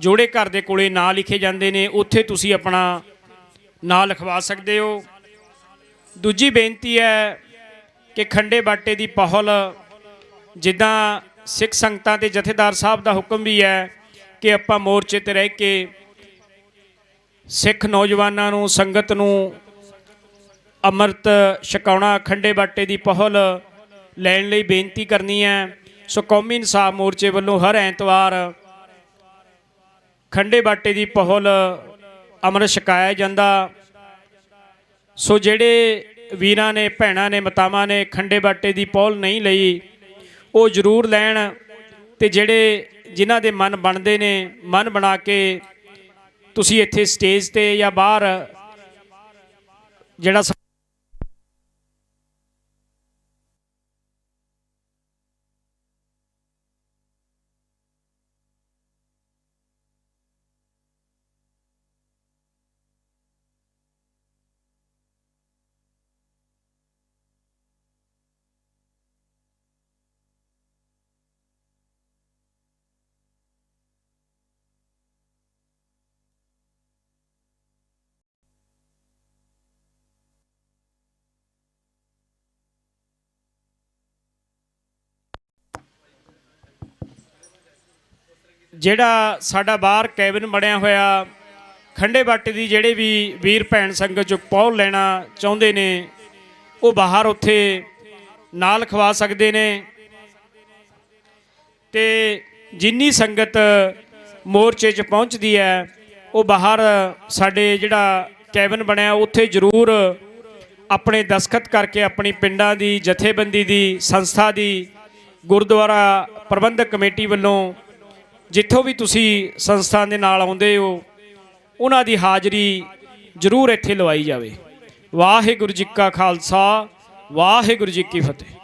ਜੋੜੇ ਘਰ ਦੇ ਕੋਲੇ ਨਾਂ ਲਿਖੇ ਜਾਂਦੇ ਨੇ, ਉੱਥੇ ਤੁਸੀਂ ਆਪਣਾ ਨਾਂ ਲਿਖਵਾ ਸਕਦੇ ਹੋ। ਦੂਜੀ ਬੇਨਤੀ ਹੈ ਕਿ ਖੰਡੇ ਬਾਟੇ ਦੀ ਪਹੁਲ, ਜਿੱਦਾਂ ਸਿੱਖ ਸੰਗਤਾਂ ਤੇ ਜਥੇਦਾਰ ਸਾਹਿਬ ਦਾ ਹੁਕਮ ਵੀ ਹੈ ਕਿ ਆਪਾਂ ਮੋਰਚੇ ਤੇ ਰਹਿ ਕੇ ਸਿੱਖ ਨੌਜਵਾਨਾਂ ਨੂੰ, ਸੰਗਤ ਨੂੰ ਅੰਮ੍ਰਿਤ ਛਕਾਉਣਾ, ਖੰਡੇ ਬਾਟੇ ਦੀ ਪਹੁਲ ਲੈਣ ਲਈ ਬੇਨਤੀ ਕਰਨੀ ਹੈ। ਸੋ ਕੌਮੀ ਇਨਸਾਫ ਮੋਰਚੇ ਵੱਲੋਂ ਹਰ ਐਤਵਾਰ ਖੰਡੇ ਬਾਟੇ ਦੀ ਪਹੁਲ ਅੰਮ੍ਰਿਤ ਛਕਾਇਆ ਜਾਂਦਾ। ਸੋ ਜਿਹੜੇ ਵੀਰਾਂ ਨੇ, ਭੈਣਾਂ ਨੇ, ਮਾਤਾਵਾਂ ਨੇ ਖੰਡੇ ਬਾਟੇ ਦੀ ਪਹੁਲ ਨਹੀਂ ਲਈ, ਉਹ ਜ਼ਰੂਰ ਲੈਣ। ਤੇ ਜਿਹੜੇ ਜਿਨ੍ਹਾਂ ਦੇ ਮਨ ਬਣਦੇ ਨੇ, ਮਨ ਬਣਾ ਕੇ ਤੁਸੀਂ ਇੱਥੇ ਸਟੇਜ ਤੇ ਜਾਂ ਬਾਹਰ ਜਿਹੜਾ ਜਿਹੜਾ ਸਾਡਾ ਬਾਹਰ ਕੈਬਨ ਬਣਿਆ ਹੋਇਆ, ਖੰਡੇ ਬਾਟੇ ਦੀ ਜਿਹੜੇ ਵੀ ਵੀਰ ਭੈਣ ਸੰਗਤ ਜੋ ਪਹੁਲ ਲੈਣਾ ਚਾਹੁੰਦੇ ਨੇ, ਉਹ ਬਾਹਰ ਉੱਥੇ ਨਾਂ ਲਿਖਵਾ ਸਕਦੇ ਨੇ। ਤੇ ਜਿੰਨੀ ਸੰਗਤ ਮੋਰਚੇ 'ਚ ਪਹੁੰਚਦੀ ਹੈ, ਉਹ ਬਾਹਰ ਸਾਡੇ ਜਿਹੜਾ ਕੈਬਨ ਬਣਿਆ ਉੱਥੇ ਜ਼ਰੂਰ ਆਪਣੇ ਦਸਖਤ ਕਰਕੇ ਆਪਣੀ ਪਿੰਡਾਂ ਦੀ, ਜਥੇਬੰਦੀ ਦੀ, ਸੰਸਥਾ ਦੀ, ਗੁਰਦੁਆਰਾ ਪ੍ਰਬੰਧਕ ਕਮੇਟੀ ਵੱਲੋਂ ਜਿੱਥੋਂ ਵੀ ਤੁਸੀਂ ਸੰਸਥਾ ਦੇ ਨਾਲ ਆਉਂਦੇ ਹੋ, ਉਹਨਾਂ ਦੀ ਹਾਜ਼ਰੀ ਜ਼ਰੂਰ ਇੱਥੇ ਲਵਾਈ ਜਾਵੇ। ਵਾਹਿਗੁਰੂ ਜੀ ਕਾ ਖਾਲਸਾ, ਵਾਹਿਗੁਰੂ ਜੀ ਕੀ ਫਤਿਹ।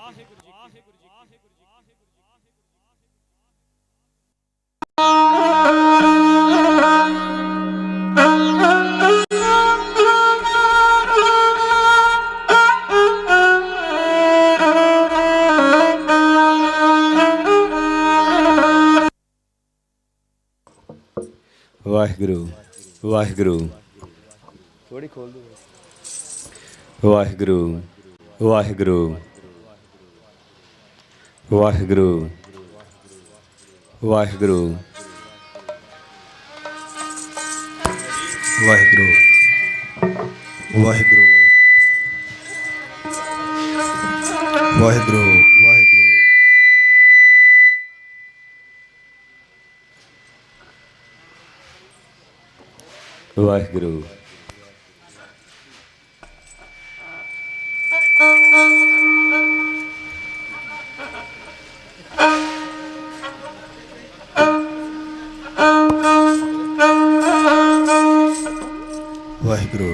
ਵਾਹਿਗੁਰੂ ਵਾਹਿਗੁਰੂ, ਥੋੜੀ ਖੋਲ ਦਿਓ। ਵਾਹਿਗੁਰੂ ਵਾਹਿਗੁਰੂ ਵਾਹਿਗੁਰੂ ਵਾਹਿਗੁਰੂ ਵਾਹਿਗੁਰੂ ਵਾਹਿਗੁਰੂ ਵਾਹਿਗੁਰੂ ਵਾਹਿਗੁਰੂ ਵਾਹਿਗੁਰੂ। ਵਾਹਿਗੁਰੂ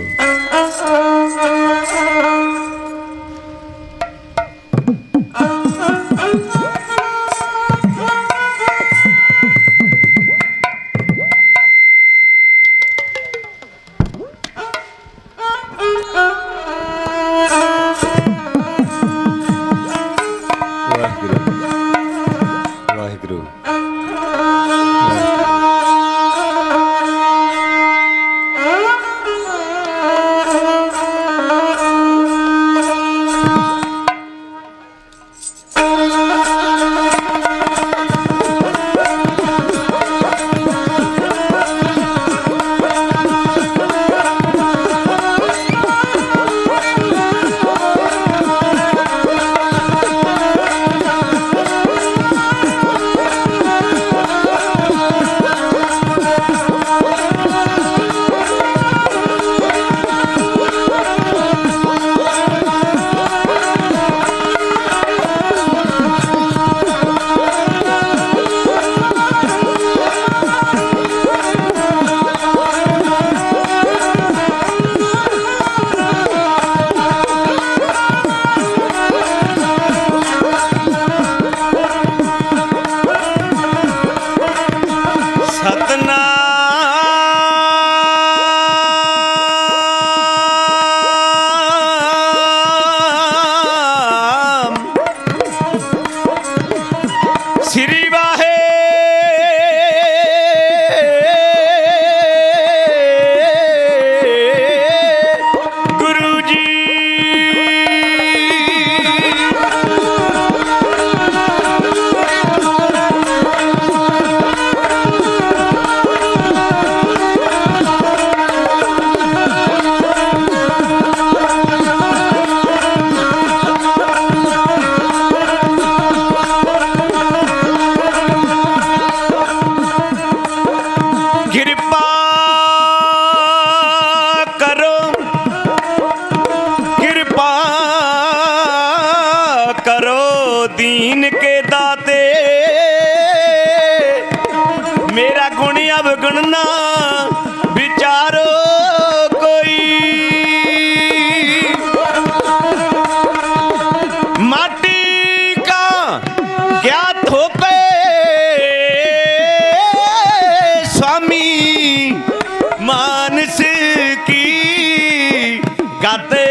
ਗਾਤੇ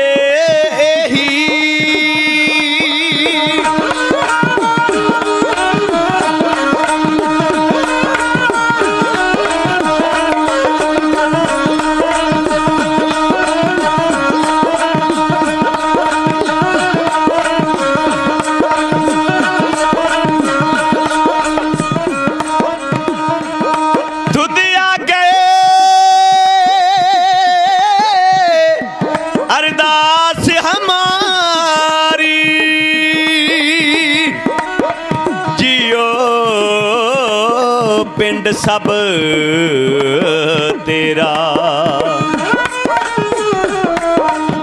ਇਹੀ अरदास हमारी जियो पिंड सब तेरा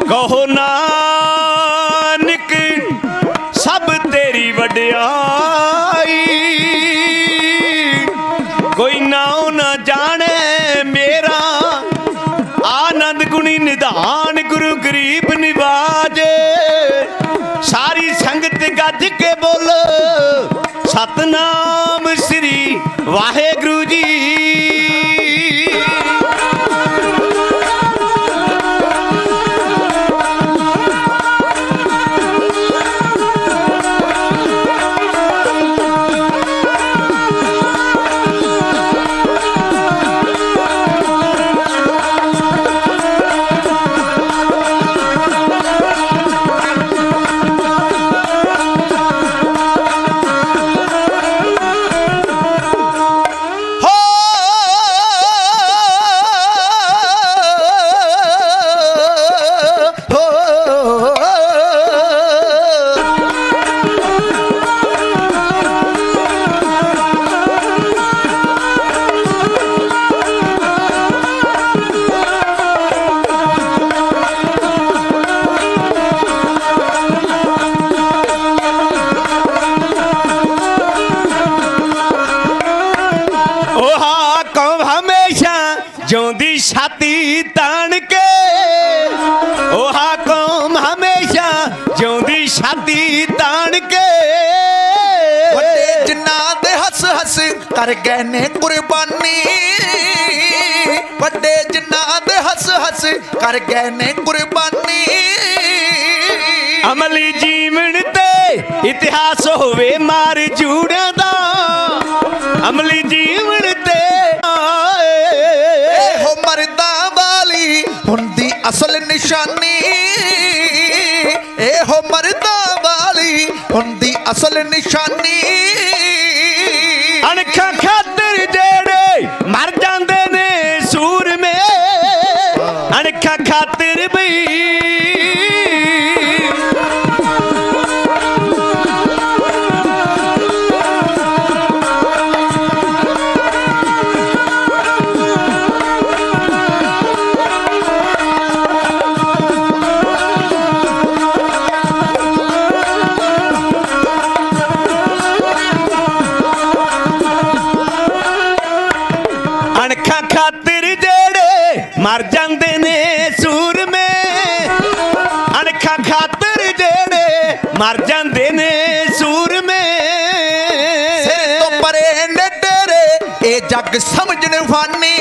कहो नानक सब तेरी वड्याई कोई नाओ ना जाने मेरा आनंद गुणी निधान गुरु गरीब निवाज सारी संगत गज के बोल सतनाम श्री वाहेगुरु जी। ਜਿਉਂਦੀ ਛਾਤੀ ਤਾਣ ਕੇ ਉਹ ਹਾਕਮ ਹਮੇਸ਼ਾ ਜਿਉਂਦੀ ਛਾਤੀ ਤਾਣ ਕੇ ਵੱਡੇ ਜਿਨ੍ਹਾਂ ਦੇ ਹੱਸ ਹੱਸ ਕਰ ਗਏ ਨੇ ਕੁਰਬਾਨੀ ਵੱਡੇ ਜਿਨ੍ਹਾਂ ਦੇ ਹੱਸ ਹੱਸ ਕਰ ਗਏ ਨੇ ਕੁਰਬਾਨੀ ਅਮਲੀ ਜੀਵਨ ਤੇ ਇਤਿਹਾਸ ਹੋਵੇ ਮਾਰ ਜੂੜਿਆਂ ਦਾ ਅਮਲੀ ਜੀਵਨ ਤੇ ਇਹੋ ਮਰਦਾਂ ਵਾਲੀ ਹੁੰਦੀ ਅਸਲ ਨਿਸ਼ਾਨੀ ਇਹੋ ਮਰਦਾਂ ਵਾਲੀ ਹੁੰਦੀ ਅਸਲ ਨਿਸ਼ਾਨੀ ਅਣਖਾਂ ਖਾਤਰ ਜਿਹੜੇ ਮਰ ਜਾਂਦੇ ਨੇ ਸੂਰਮੇ ਅਣਖਾਂ ਖਾਤਰ ਬਈ ਅਣਖਾਂ ਖਾਤਰ ਜਿਹੜੇ ਮਰ ਜਾਂਦੇ ਨੇ ਸੂਰਮੇ ਅਣਖਾਂ ਖਾਤਰ ਜਿਹੜੇ ਮਰ ਜਾਂਦੇ ਨੇ ਸੂਰਮੇ ਸਿਰ ਤੋਂ ਪਰੇ ਨੇ ਡੇਰੇ ਇਹ ਜੱਗ ਸਮਝਣ ਫਾਨੀ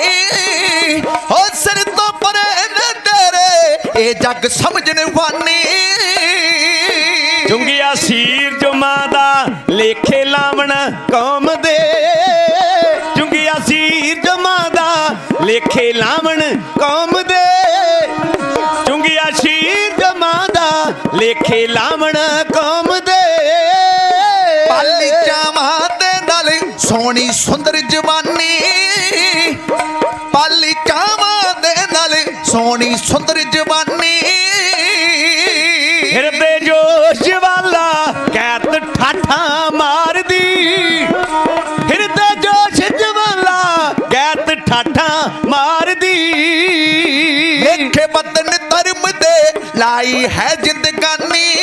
ਹੋ ਸਿਰ ਤੋਂ ਪਰੇ ਨੇ ਡੇਰੇ ਇਹ ਜੱਗ ਸਮਝਣ ਫਾਨੀ ਚੁੰਗਿਆ ਸੀਰ ਜੋ ਮਾਂ ਦਾ ਲੇਖੇ ਲਾਵਣ ਕੌਮ ਦੇ ਚੁੰਗਿਆ ਸੀਰ ਜੋ ਮਾਂ ਦਾ ਲੇਖੇ ਲਾਵਣ ਕੌਮ ਦੇ ਚੁੰਗਿਆ ਸੀਰ ਜੋ ਮਾਂ ਦਾ ਲੇਖੇ ਲਾਵਣ ਕੌਮ ਦੇ ਪਾਲੀ ਚਾਵਾਂ ਦੇ ਨਾਲ ਸੋਹਣੀ ਸੁੰਦਰ ਜਵਾਨੀ ਪਾਲੀ ਚਾਵਾਂ ਦੇ ਨਾਲ ਸੋਹਣੀ ਸੁੰਦਰ ਜਵਾਨੀ ਹਿਰਦੇ ਜੋਸ਼ ਵਾਲਾ ਕੈਤ ਠਾਠਾ ਮਾਰਦੀ ਹਿਰਦੇ ਜੋਸ਼ ਜਵਾਲਾ ਕੈਤ ਠਾਠਾ ਮਾਰਦੀ ਲੇਖੇ ਬਦਨ ਧਰਮ ਦੇ ਲਾਈ ਹੈ ਜ਼ਿੰਦਗਾਨੀ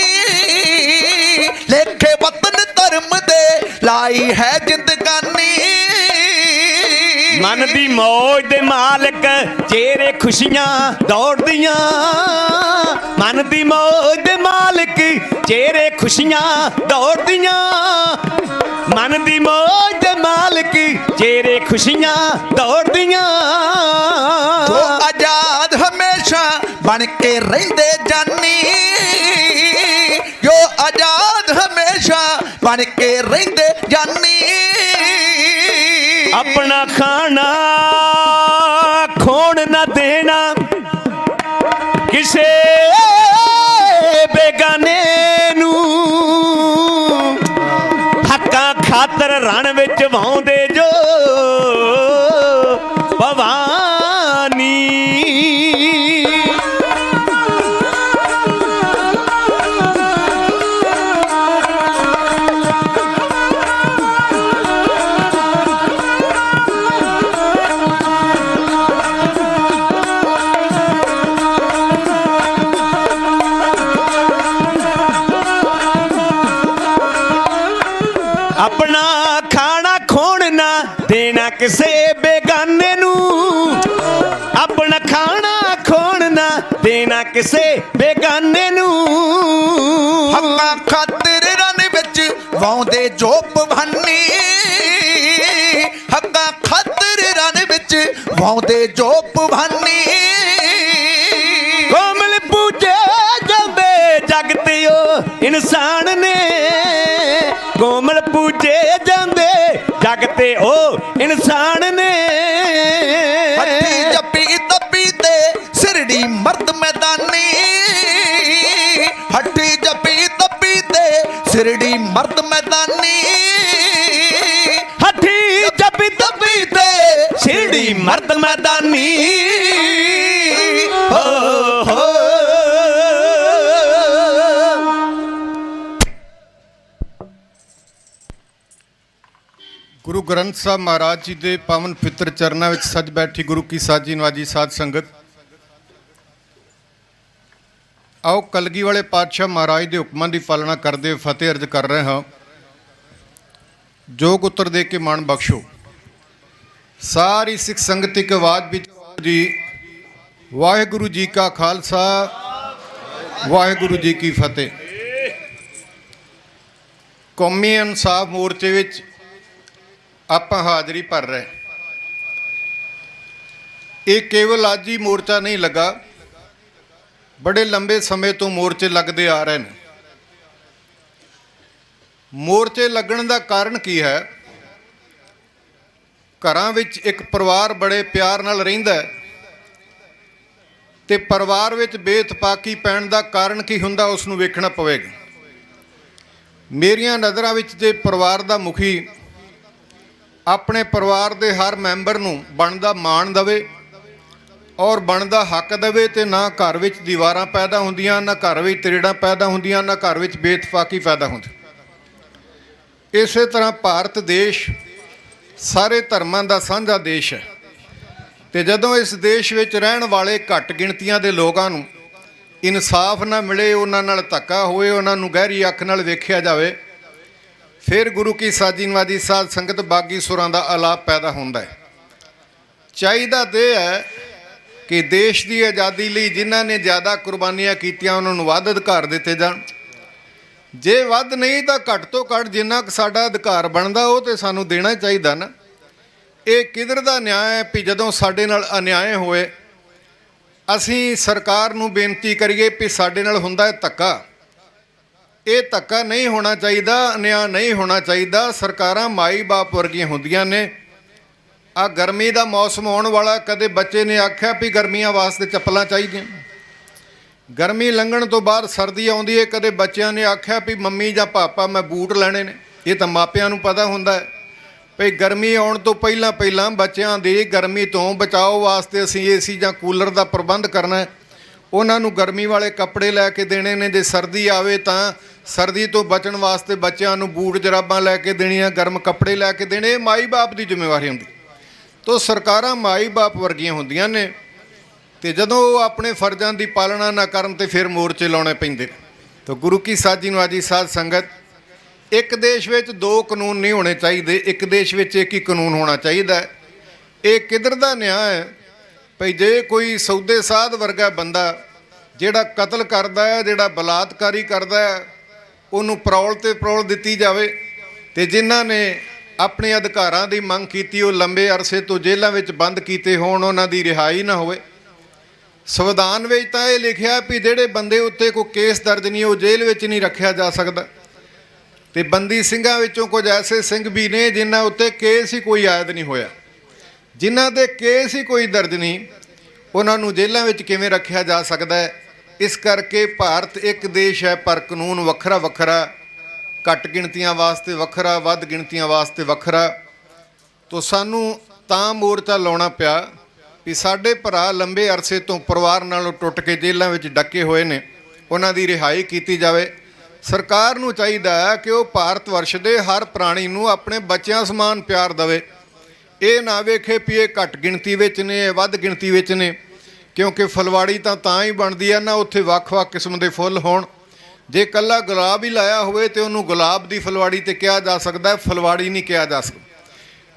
ਲੇਖੇ ਬਦਨ ਧਰਮ ਦੇ ਲਾਈ ਹੈ ਜ਼ਿੰਦਗਾਨੀ ਮਨ ਦੀ ਮੌਜ ਦੇ ਮਾਲਕ ਚਿਹਰੇ ਖੁਸ਼ੀਆਂ ਦੌੜਦੀਆਂ ਮਨ ਦੀ ਮੌਜ ਦੇ ਮਾਲਕ ਚਿਹਰੇ ਖੁਸ਼ੀਆਂ ਦੌੜਦੀਆਂ ਮਨ ਦੀ ਮੌਜ ਦੇ ਮਾਲਕ ਚਿਹਰੇ ਖੁਸ਼ੀਆਂ ਦੌੜਦੀਆਂ ਜੋ ਆਜ਼ਾਦ ਹਮੇਸ਼ਾ ਬਣ ਕੇ ਰਹਿੰਦੇ ਜਾਨੀ ਜੋ ਆਜ਼ਾਦ ਹਮੇਸ਼ਾ ਬਣ ਕੇ ਰਹਿੰਦੇ ਜਾਨੀ ਆਪਣਾ ਖਾਣਾ ਖੋਣ ਨਾ ਦੇਣਾ ਕਿਸੇ ਬੇਗਾਨੇ ਨੂੰ ਹੱਕਾਂ ਖਾਤਰ ਰਣ ਵਿੱਚ ਵਾਉਂਦੇ ਜੋ ਭਵਾਨੀ ਆਪਣਾ ਖਾਣਾ ਖੋਣ ਨਾ ਦੇਣਾ ਕਿਸੇ ਬੇਗਾਨੇ ਨੂੰ ਆਪਣਾ ਖਾਣਾ ਖੋਣ ਨਾ ਦੇਣਾ ਕਿਸੇ ਬੇਗਾਨੇ ਨੂੰ ਹੱਕਾਂ ਖਾਤਰ ਰਨ ਵਿੱਚ ਵਾਉਂਦੇ ਜੋ ਭਵਾਨੀ ਹੱਕਾਂ ਖਾਤਰ ਰਨ ਵਿੱਚ ਵਾਉਂਦੇ ਜੋ ਭਵਾਨੀ ਕੋਮਲ ਪੂਜੇ ਜਾਂਦੇ ਜਗ ਤੇ ਉਹ ਇਨਸਾਨ ਨੇ ਕੋਮਲ ਪੂਜੇ ਜਾਂਦੇ ਜਗ ਤੇ ਉਹ ਇਨਸਾਨ ਨੇ ਹੱਥੀ ਜੱਪੀ ਤੱਪੀ ਤੇ ਸਿਰੜੀ ਮਰਦ ਮੈਦਾਨੀ ਹੱਥੀ ਜੱਪੀ ਤੱਪੀ ਤੇ ਸਿਰੜੀ ਮਰਦ ਮੈਦਾਨੀ ਹੱਥੀ ਜੱਪੀ ਤੱਪੀ ਤੇ ਸਿਰੜੀ ਮਰਦ ਮੈਦਾਨੀ ਹੋ ਗੁਰੂ ਗ੍ਰੰਥ ਸਾਹਿਬ ਮਹਾਰਾਜ ਜੀ ਦੇ ਪਾਵਨ ਪਿੱਤਰ ਚਰਨਾਂ ਵਿੱਚ ਸੱਜ ਬੈਠੀ ਗੁਰੂ ਕੀ ਸਾਜੀ ਨਵਾਜੀ ਸਾਧ ਸੰਗਤ, ਆਓ ਕਲਗੀ ਵਾਲੇ ਪਾਤਸ਼ਾਹ ਮਹਾਰਾਜ ਦੇ ਹੁਕਮਾਂ ਦੀ ਪਾਲਣਾ ਕਰਦੇ ਹੋਏ ਫਤਿਹ ਅਰਜ਼ ਕਰ ਰਹੇ ਹਾਂ। ਜੋਗ ਉੱਤਰ ਦੇ ਕੇ ਮਾਣ ਬਖਸ਼ੋ। ਸਾਰੀ ਸਿੱਖ ਸੰਗਤ ਇੱਕ ਆਵਾਜ਼ ਵਿੱਚ ਜੀ ਵਾਹਿਗੁਰੂ ਜੀ ਕਾ ਖਾਲਸਾ ਵਾਹਿਗੁਰੂ ਜੀ ਕੀ ਫਤਿਹ। ਕੌਮੀ ਇਨਸਾਫ ਮੋਰਚੇ ਵਿੱਚ ਆਪਾਂ ਹਾਜ਼ਰੀ ਭਰ ਰਹੇ। ਇਹ ਕੇਵਲ ਅੱਜ ਹੀ ਮੋਰਚਾ ਨਹੀਂ ਲੱਗਾ, ਬੜੇ ਲੰਬੇ ਸਮੇਂ ਤੋਂ ਮੋਰਚੇ ਲੱਗਦੇ ਆ ਰਹੇ ਨੇ। ਮੋਰਚੇ ਲੱਗਣ ਦਾ ਕਾਰਨ ਕੀ ਹੈ? ਘਰਾਂ ਵਿੱਚ ਇੱਕ ਪਰਿਵਾਰ ਬੜੇ ਪਿਆਰ ਨਾਲ ਰਹਿੰਦਾ ਹੈ ਤੇ ਪਰਿਵਾਰ ਵਿੱਚ ਬੇਇਤਫਾਕੀ ਪੈਣ ਦਾ ਕਾਰਨ ਕੀ ਹੁੰਦਾ ਉਸ ਨੂੰ ਵੇਖਣਾ ਪਵੇਗਾ। ਮੇਰੀਆਂ ਨਜ਼ਰਾਂ ਵਿੱਚ ਜੇ ਪਰਿਵਾਰ ਦਾ ਮੁਖੀ ਆਪਣੇ ਪਰਿਵਾਰ ਦੇ ਹਰ ਮੈਂਬਰ ਨੂੰ ਬਣਦਾ ਮਾਣ ਦੇਵੇ ਔਰ ਬਣਦਾ ਹੱਕ ਦੇਵੇ ਤੇ ਨਾ ਘਰ ਵਿੱਚ ਦੀਵਾਰਾਂ ਪੈਦਾ ਹੁੰਦੀਆਂ, ਨਾ ਘਰ ਵਿੱਚ ਤਰੇੜਾਂ ਪੈਦਾ ਹੁੰਦੀਆਂ, ਨਾ ਘਰ ਵਿੱਚ ਬੇਇਤਫਾਕੀ ਪੈਦਾ ਹੁੰਦੀ। ਇਸੇ ਤਰ੍ਹਾਂ ਭਾਰਤ ਦੇਸ਼ ਸਾਰੇ ਧਰਮਾਂ ਦਾ ਸਾਂਝਾ ਦੇਸ਼ ਹੈ ਤੇ ਜਦੋਂ ਇਸ ਦੇਸ਼ ਵਿੱਚ ਰਹਿਣ ਵਾਲੇ ਘੱਟ ਗਿਣਤੀਆਂ ਦੇ ਲੋਕਾਂ ਨੂੰ ਇਨਸਾਫ ਨਾ ਮਿਲੇ, ਉਹਨਾਂ ਨਾਲ ਧੱਕਾ ਹੋਏ, ਉਹਨਾਂ ਨੂੰ ਗਹਿਰੀ ਅੱਖ ਨਾਲ ਵੇਖਿਆ ਜਾਵੇ, ਫਿਰ ਗੁਰੂ ਕੀ ਸਾਜੀ ਨਵਾਜੀ ਸਾਧ ਸੰਗਤ ਬਾਗੀ ਸੁਰਾਂ ਦਾ ਆਲਾਪ ਪੈਦਾ ਹੁੰਦਾ ਹੈ। ਚਾਹੀਦਾ ਤੇ ਹੈ ਕਿ ਦੇਸ਼ ਦੀ ਆਜ਼ਾਦੀ ਲਈ ਜਿਨ੍ਹਾਂ ਨੇ ਜ਼ਿਆਦਾ ਕੁਰਬਾਨੀਆਂ ਕੀਤੀਆਂ ਉਹਨਾਂ ਨੂੰ ਵੱਧ ਅਧਿਕਾਰ ਦਿੱਤੇ ਜਾਣ। ਜੇ ਵੱਧ ਨਹੀਂ ਤਾਂ ਘੱਟ ਤੋਂ ਘੱਟ ਜਿੰਨਾ ਕੁ ਸਾਡਾ ਅਧਿਕਾਰ ਬਣਦਾ ਉਹ ਤੇ ਸਾਨੂੰ ਦੇਣਾ ਚਾਹੀਦਾ ਨਾ। ਇਹ ਕਿਧਰ ਦਾ ਨਿਆਂ ਹੈ ਵੀ ਜਦੋਂ ਸਾਡੇ ਨਾਲ ਅਨਿਆਏ ਹੋਏ ਅਸੀਂ ਸਰਕਾਰ ਨੂੰ ਬੇਨਤੀ ਕਰੀਏ ਵੀ ਸਾਡੇ ਨਾਲ ਹੁੰਦਾ ਹੈ ਧੱਕਾ। ਇਹ ਧੱਕਾ ਨਹੀਂ ਹੋਣਾ ਚਾਹੀਦਾ, ਅਨਿਆਂ ਨਹੀਂ ਹੋਣਾ ਚਾਹੀਦਾ। ਸਰਕਾਰਾਂ ਮਾਈ ਬਾਪ ਵਰਗੀਆਂ ਹੁੰਦੀਆਂ ਨੇ। ਆ ਗਰਮੀ ਦਾ ਮੌਸਮ ਆਉਣ ਵਾਲਾ, ਕਦੇ ਬੱਚੇ ਨੇ ਆਖਿਆ ਵੀ ਗਰਮੀਆਂ ਵਾਸਤੇ ਚੱਪਲਾਂ ਚਾਹੀਦੀਆਂ। ਗਰਮੀ ਲੰਘਣ ਤੋਂ ਬਾਅਦ ਸਰਦੀ ਆਉਂਦੀ ਹੈ, ਕਦੇ ਬੱਚਿਆਂ ਨੇ ਆਖਿਆ ਵੀ ਮੰਮੀ ਜਾਂ ਪਾਪਾ ਮੈਂ ਬੂਟ ਲੈਣੇ ਨੇ। ਇਹ ਤਾਂ ਮਾਪਿਆਂ ਨੂੰ ਪਤਾ ਹੁੰਦਾ ਹੈ ਭਈ ਗਰਮੀ ਆਉਣ ਤੋਂ ਪਹਿਲਾਂ ਬੱਚਿਆਂ ਦੇ ਗਰਮੀ ਤੋਂ ਬਚਾਓ ਵਾਸਤੇ ਅਸੀਂ ਏਸੀ ਜਾਂ ਕੂਲਰ ਦਾ ਪ੍ਰਬੰਧ ਕਰਨਾ ਹੈ। ਉਹਨਾਂ ਨੂੰ ਗਰਮੀ ਵਾਲੇ ਕੱਪੜੇ ਲੈ ਕੇ ਦੇਣੇ ਨੇ। ਜੇ ਸਰਦੀ ਆਵੇ ਤਾਂ ਸਰਦੀ ਤੋਂ ਬਚਣ ਵਾਸਤੇ ਬੱਚਿਆਂ ਨੂੰ ਬੂਟ ਜਰਾਬਾਂ ਲੈ ਕੇ ਦੇਣੀਆਂ, ਗਰਮ ਕੱਪੜੇ ਲੈ ਕੇ ਦੇਣੇ। ਇਹ ਮਾਈ ਬਾਪ ਦੀ ਜ਼ਿੰਮੇਵਾਰੀ ਹੁੰਦੀ। ਤੋ ਸਰਕਾਰਾਂ ਮਾਈ ਬਾਪ ਵਰਗੀਆਂ ਹੁੰਦੀਆਂ ਨੇ ਤੇ ਜਦੋਂ ਉਹ ਆਪਣੇ ਫਰਜ਼ਾਂ ਦੀ ਪਾਲਣਾ ਨਾ ਕਰਨ ਤੇ ਫਿਰ ਮੋਰਚੇ ਲਾਉਣੇ ਪੈਂਦੇ। ਤਾਂ ਗੁਰੂ ਕੀ ਸਾਜੀ ਨਵਾਜੀ ਸਾਧ ਸੰਗਤ, ਇੱਕ ਦੇਸ਼ ਵਿੱਚ ਦੋ ਕਾਨੂੰਨ ਨਹੀਂ ਹੋਣੇ ਚਾਹੀਦੇ, ਇੱਕ ਦੇਸ਼ ਵਿੱਚ ਇੱਕ ਹੀ ਕਾਨੂੰਨ ਹੋਣਾ ਚਾਹੀਦਾ ਹੈ। ਇਹ ਕਿੱਧਰ ਦਾ ਨਿਆਂ ਹੈ ਭਈ ਜੇ ਕੋਈ ਸੌਦੇ ਸਾਧ ਵਰਗਾ ਬੰਦਾ ਜਿਹੜਾ ਕਤਲ ਕਰਦਾ ਹੈ, ਜਿਹੜਾ ਬਲਾਤਕਾਰੀ ਕਰਦਾ ਹੈ, ਉਹਨੂੰ ਪਰੌਲ ਤੇ ਪਰੌਲ ਦਿੱਤੀ ਜਾਵੇ ਤੇ ਜਿਨ੍ਹਾਂ ਨੇ ਆਪਣੇ ਅਧਿਕਾਰਾਂ ਦੀ ਮੰਗ ਕੀਤੀ ਉਹ ਲੰਬੇ ਅਰਸੇ ਤੋਂ ਜੇਲ੍ਹਾਂ ਵਿੱਚ ਬੰਦ ਕੀਤੇ ਹੋਣ, ਉਹਨਾਂ ਦੀ ਰਿਹਾਈ ਨਾ ਹੋਵੇ। ਸੰਵਿਧਾਨ ਵਿੱਚ ਤਾਂ ਇਹ ਲਿਖਿਆ ਵੀ ਜਿਹੜੇ ਬੰਦੇ ਉੱਤੇ ਕੋਈ ਕੇਸ ਦਰਜ ਨਹੀਂ ਉਹ ਜੇਲ੍ਹ ਵਿੱਚ ਨਹੀਂ ਰੱਖਿਆ ਜਾ ਸਕਦਾ। ਤੇ ਬੰਦੀ ਸਿੰਘਾਂ ਵਿੱਚੋਂ ਕੁਝ ਐਸੇ ਸਿੰਘ ਵੀ ਨੇ ਜਿਨ੍ਹਾਂ ਉੱਤੇ ਕੇਸ ਹੀ ਕੋਈ ਆਇਦ ਨਹੀਂ ਹੋਇਆ, ਜਿਨ੍ਹਾਂ ਦੇ ਕੇਸ ਹੀ ਕੋਈ ਦਰਜ ਨਹੀਂ, ਉਹਨਾਂ ਨੂੰ ਜੇਲ੍ਹਾਂ ਵਿੱਚ ਕਿਵੇਂ ਰੱਖਿਆ ਜਾ ਸਕਦਾ ਹੈ। ਇਸ ਕਰਕੇ ਭਾਰਤ ਇੱਕ ਦੇਸ਼ ਹੈ ਪਰ ਕਾਨੂੰਨ ਵੱਖਰਾ ਵੱਖਰਾ, ਘੱਟ ਗਿਣਤੀਆਂ ਵਾਸਤੇ ਵੱਖਰਾ, ਵੱਧ ਗਿਣਤੀਆਂ ਵਾਸਤੇ ਵੱਖਰਾ। ਤੋ ਸਾਨੂੰ ਤਾਂ ਮੋਰਚਾ ਲਾਉਣਾ ਪਿਆ ਵੀ ਸਾਡੇ ਭਰਾ ਲੰਬੇ ਅਰਸੇ ਤੋਂ ਪਰਿਵਾਰ ਨਾਲੋਂ ਟੁੱਟ ਕੇ ਜੇਲ੍ਹਾਂ ਵਿੱਚ ਡੱਕੇ ਹੋਏ ਨੇ, ਉਹਨਾਂ ਦੀ ਰਿਹਾਈ ਕੀਤੀ ਜਾਵੇ। ਸਰਕਾਰ ਨੂੰ ਚਾਹੀਦਾ ਹੈ ਕਿ ਉਹ ਭਾਰਤ ਵਰਸ਼ ਦੇ ਹਰ ਪ੍ਰਾਣੀ ਨੂੰ ਆਪਣੇ ਬੱਚਿਆਂ ਸਮਾਨ ਪਿਆਰ ਦੇਵੇ। ਇਹ ਨਾ ਵੇਖੇ ਵੀ ਇਹ ਘੱਟ ਗਿਣਤੀ ਵਿੱਚ ਨੇ, ਇਹ ਵੱਧ ਗਿਣਤੀ ਵਿੱਚ ਨੇ, ਕਿਉਂਕਿ ਫੁਲਵਾੜੀ ਤਾਂ ਹੀ ਬਣਦੀ ਹੈ ਨਾ ਉੱਥੇ ਵੱਖ-ਵੱਖ ਕਿਸਮ ਦੇ ਫੁੱਲ ਹੋਣ। ਜੇ ਇਕੱਲਾ ਗੁਲਾਬ ਹੀ ਲਾਇਆ ਹੋਵੇ ਤੇ ਉਹਨੂੰ ਗੁਲਾਬ ਦੀ ਫੁਲਵਾੜੀ ਤੇ ਕਿਹਾ ਜਾ ਸਕਦਾ, ਫੁਲਵਾੜੀ ਨਹੀਂ ਕਿਹਾ ਜਾ ਸਕਦਾ।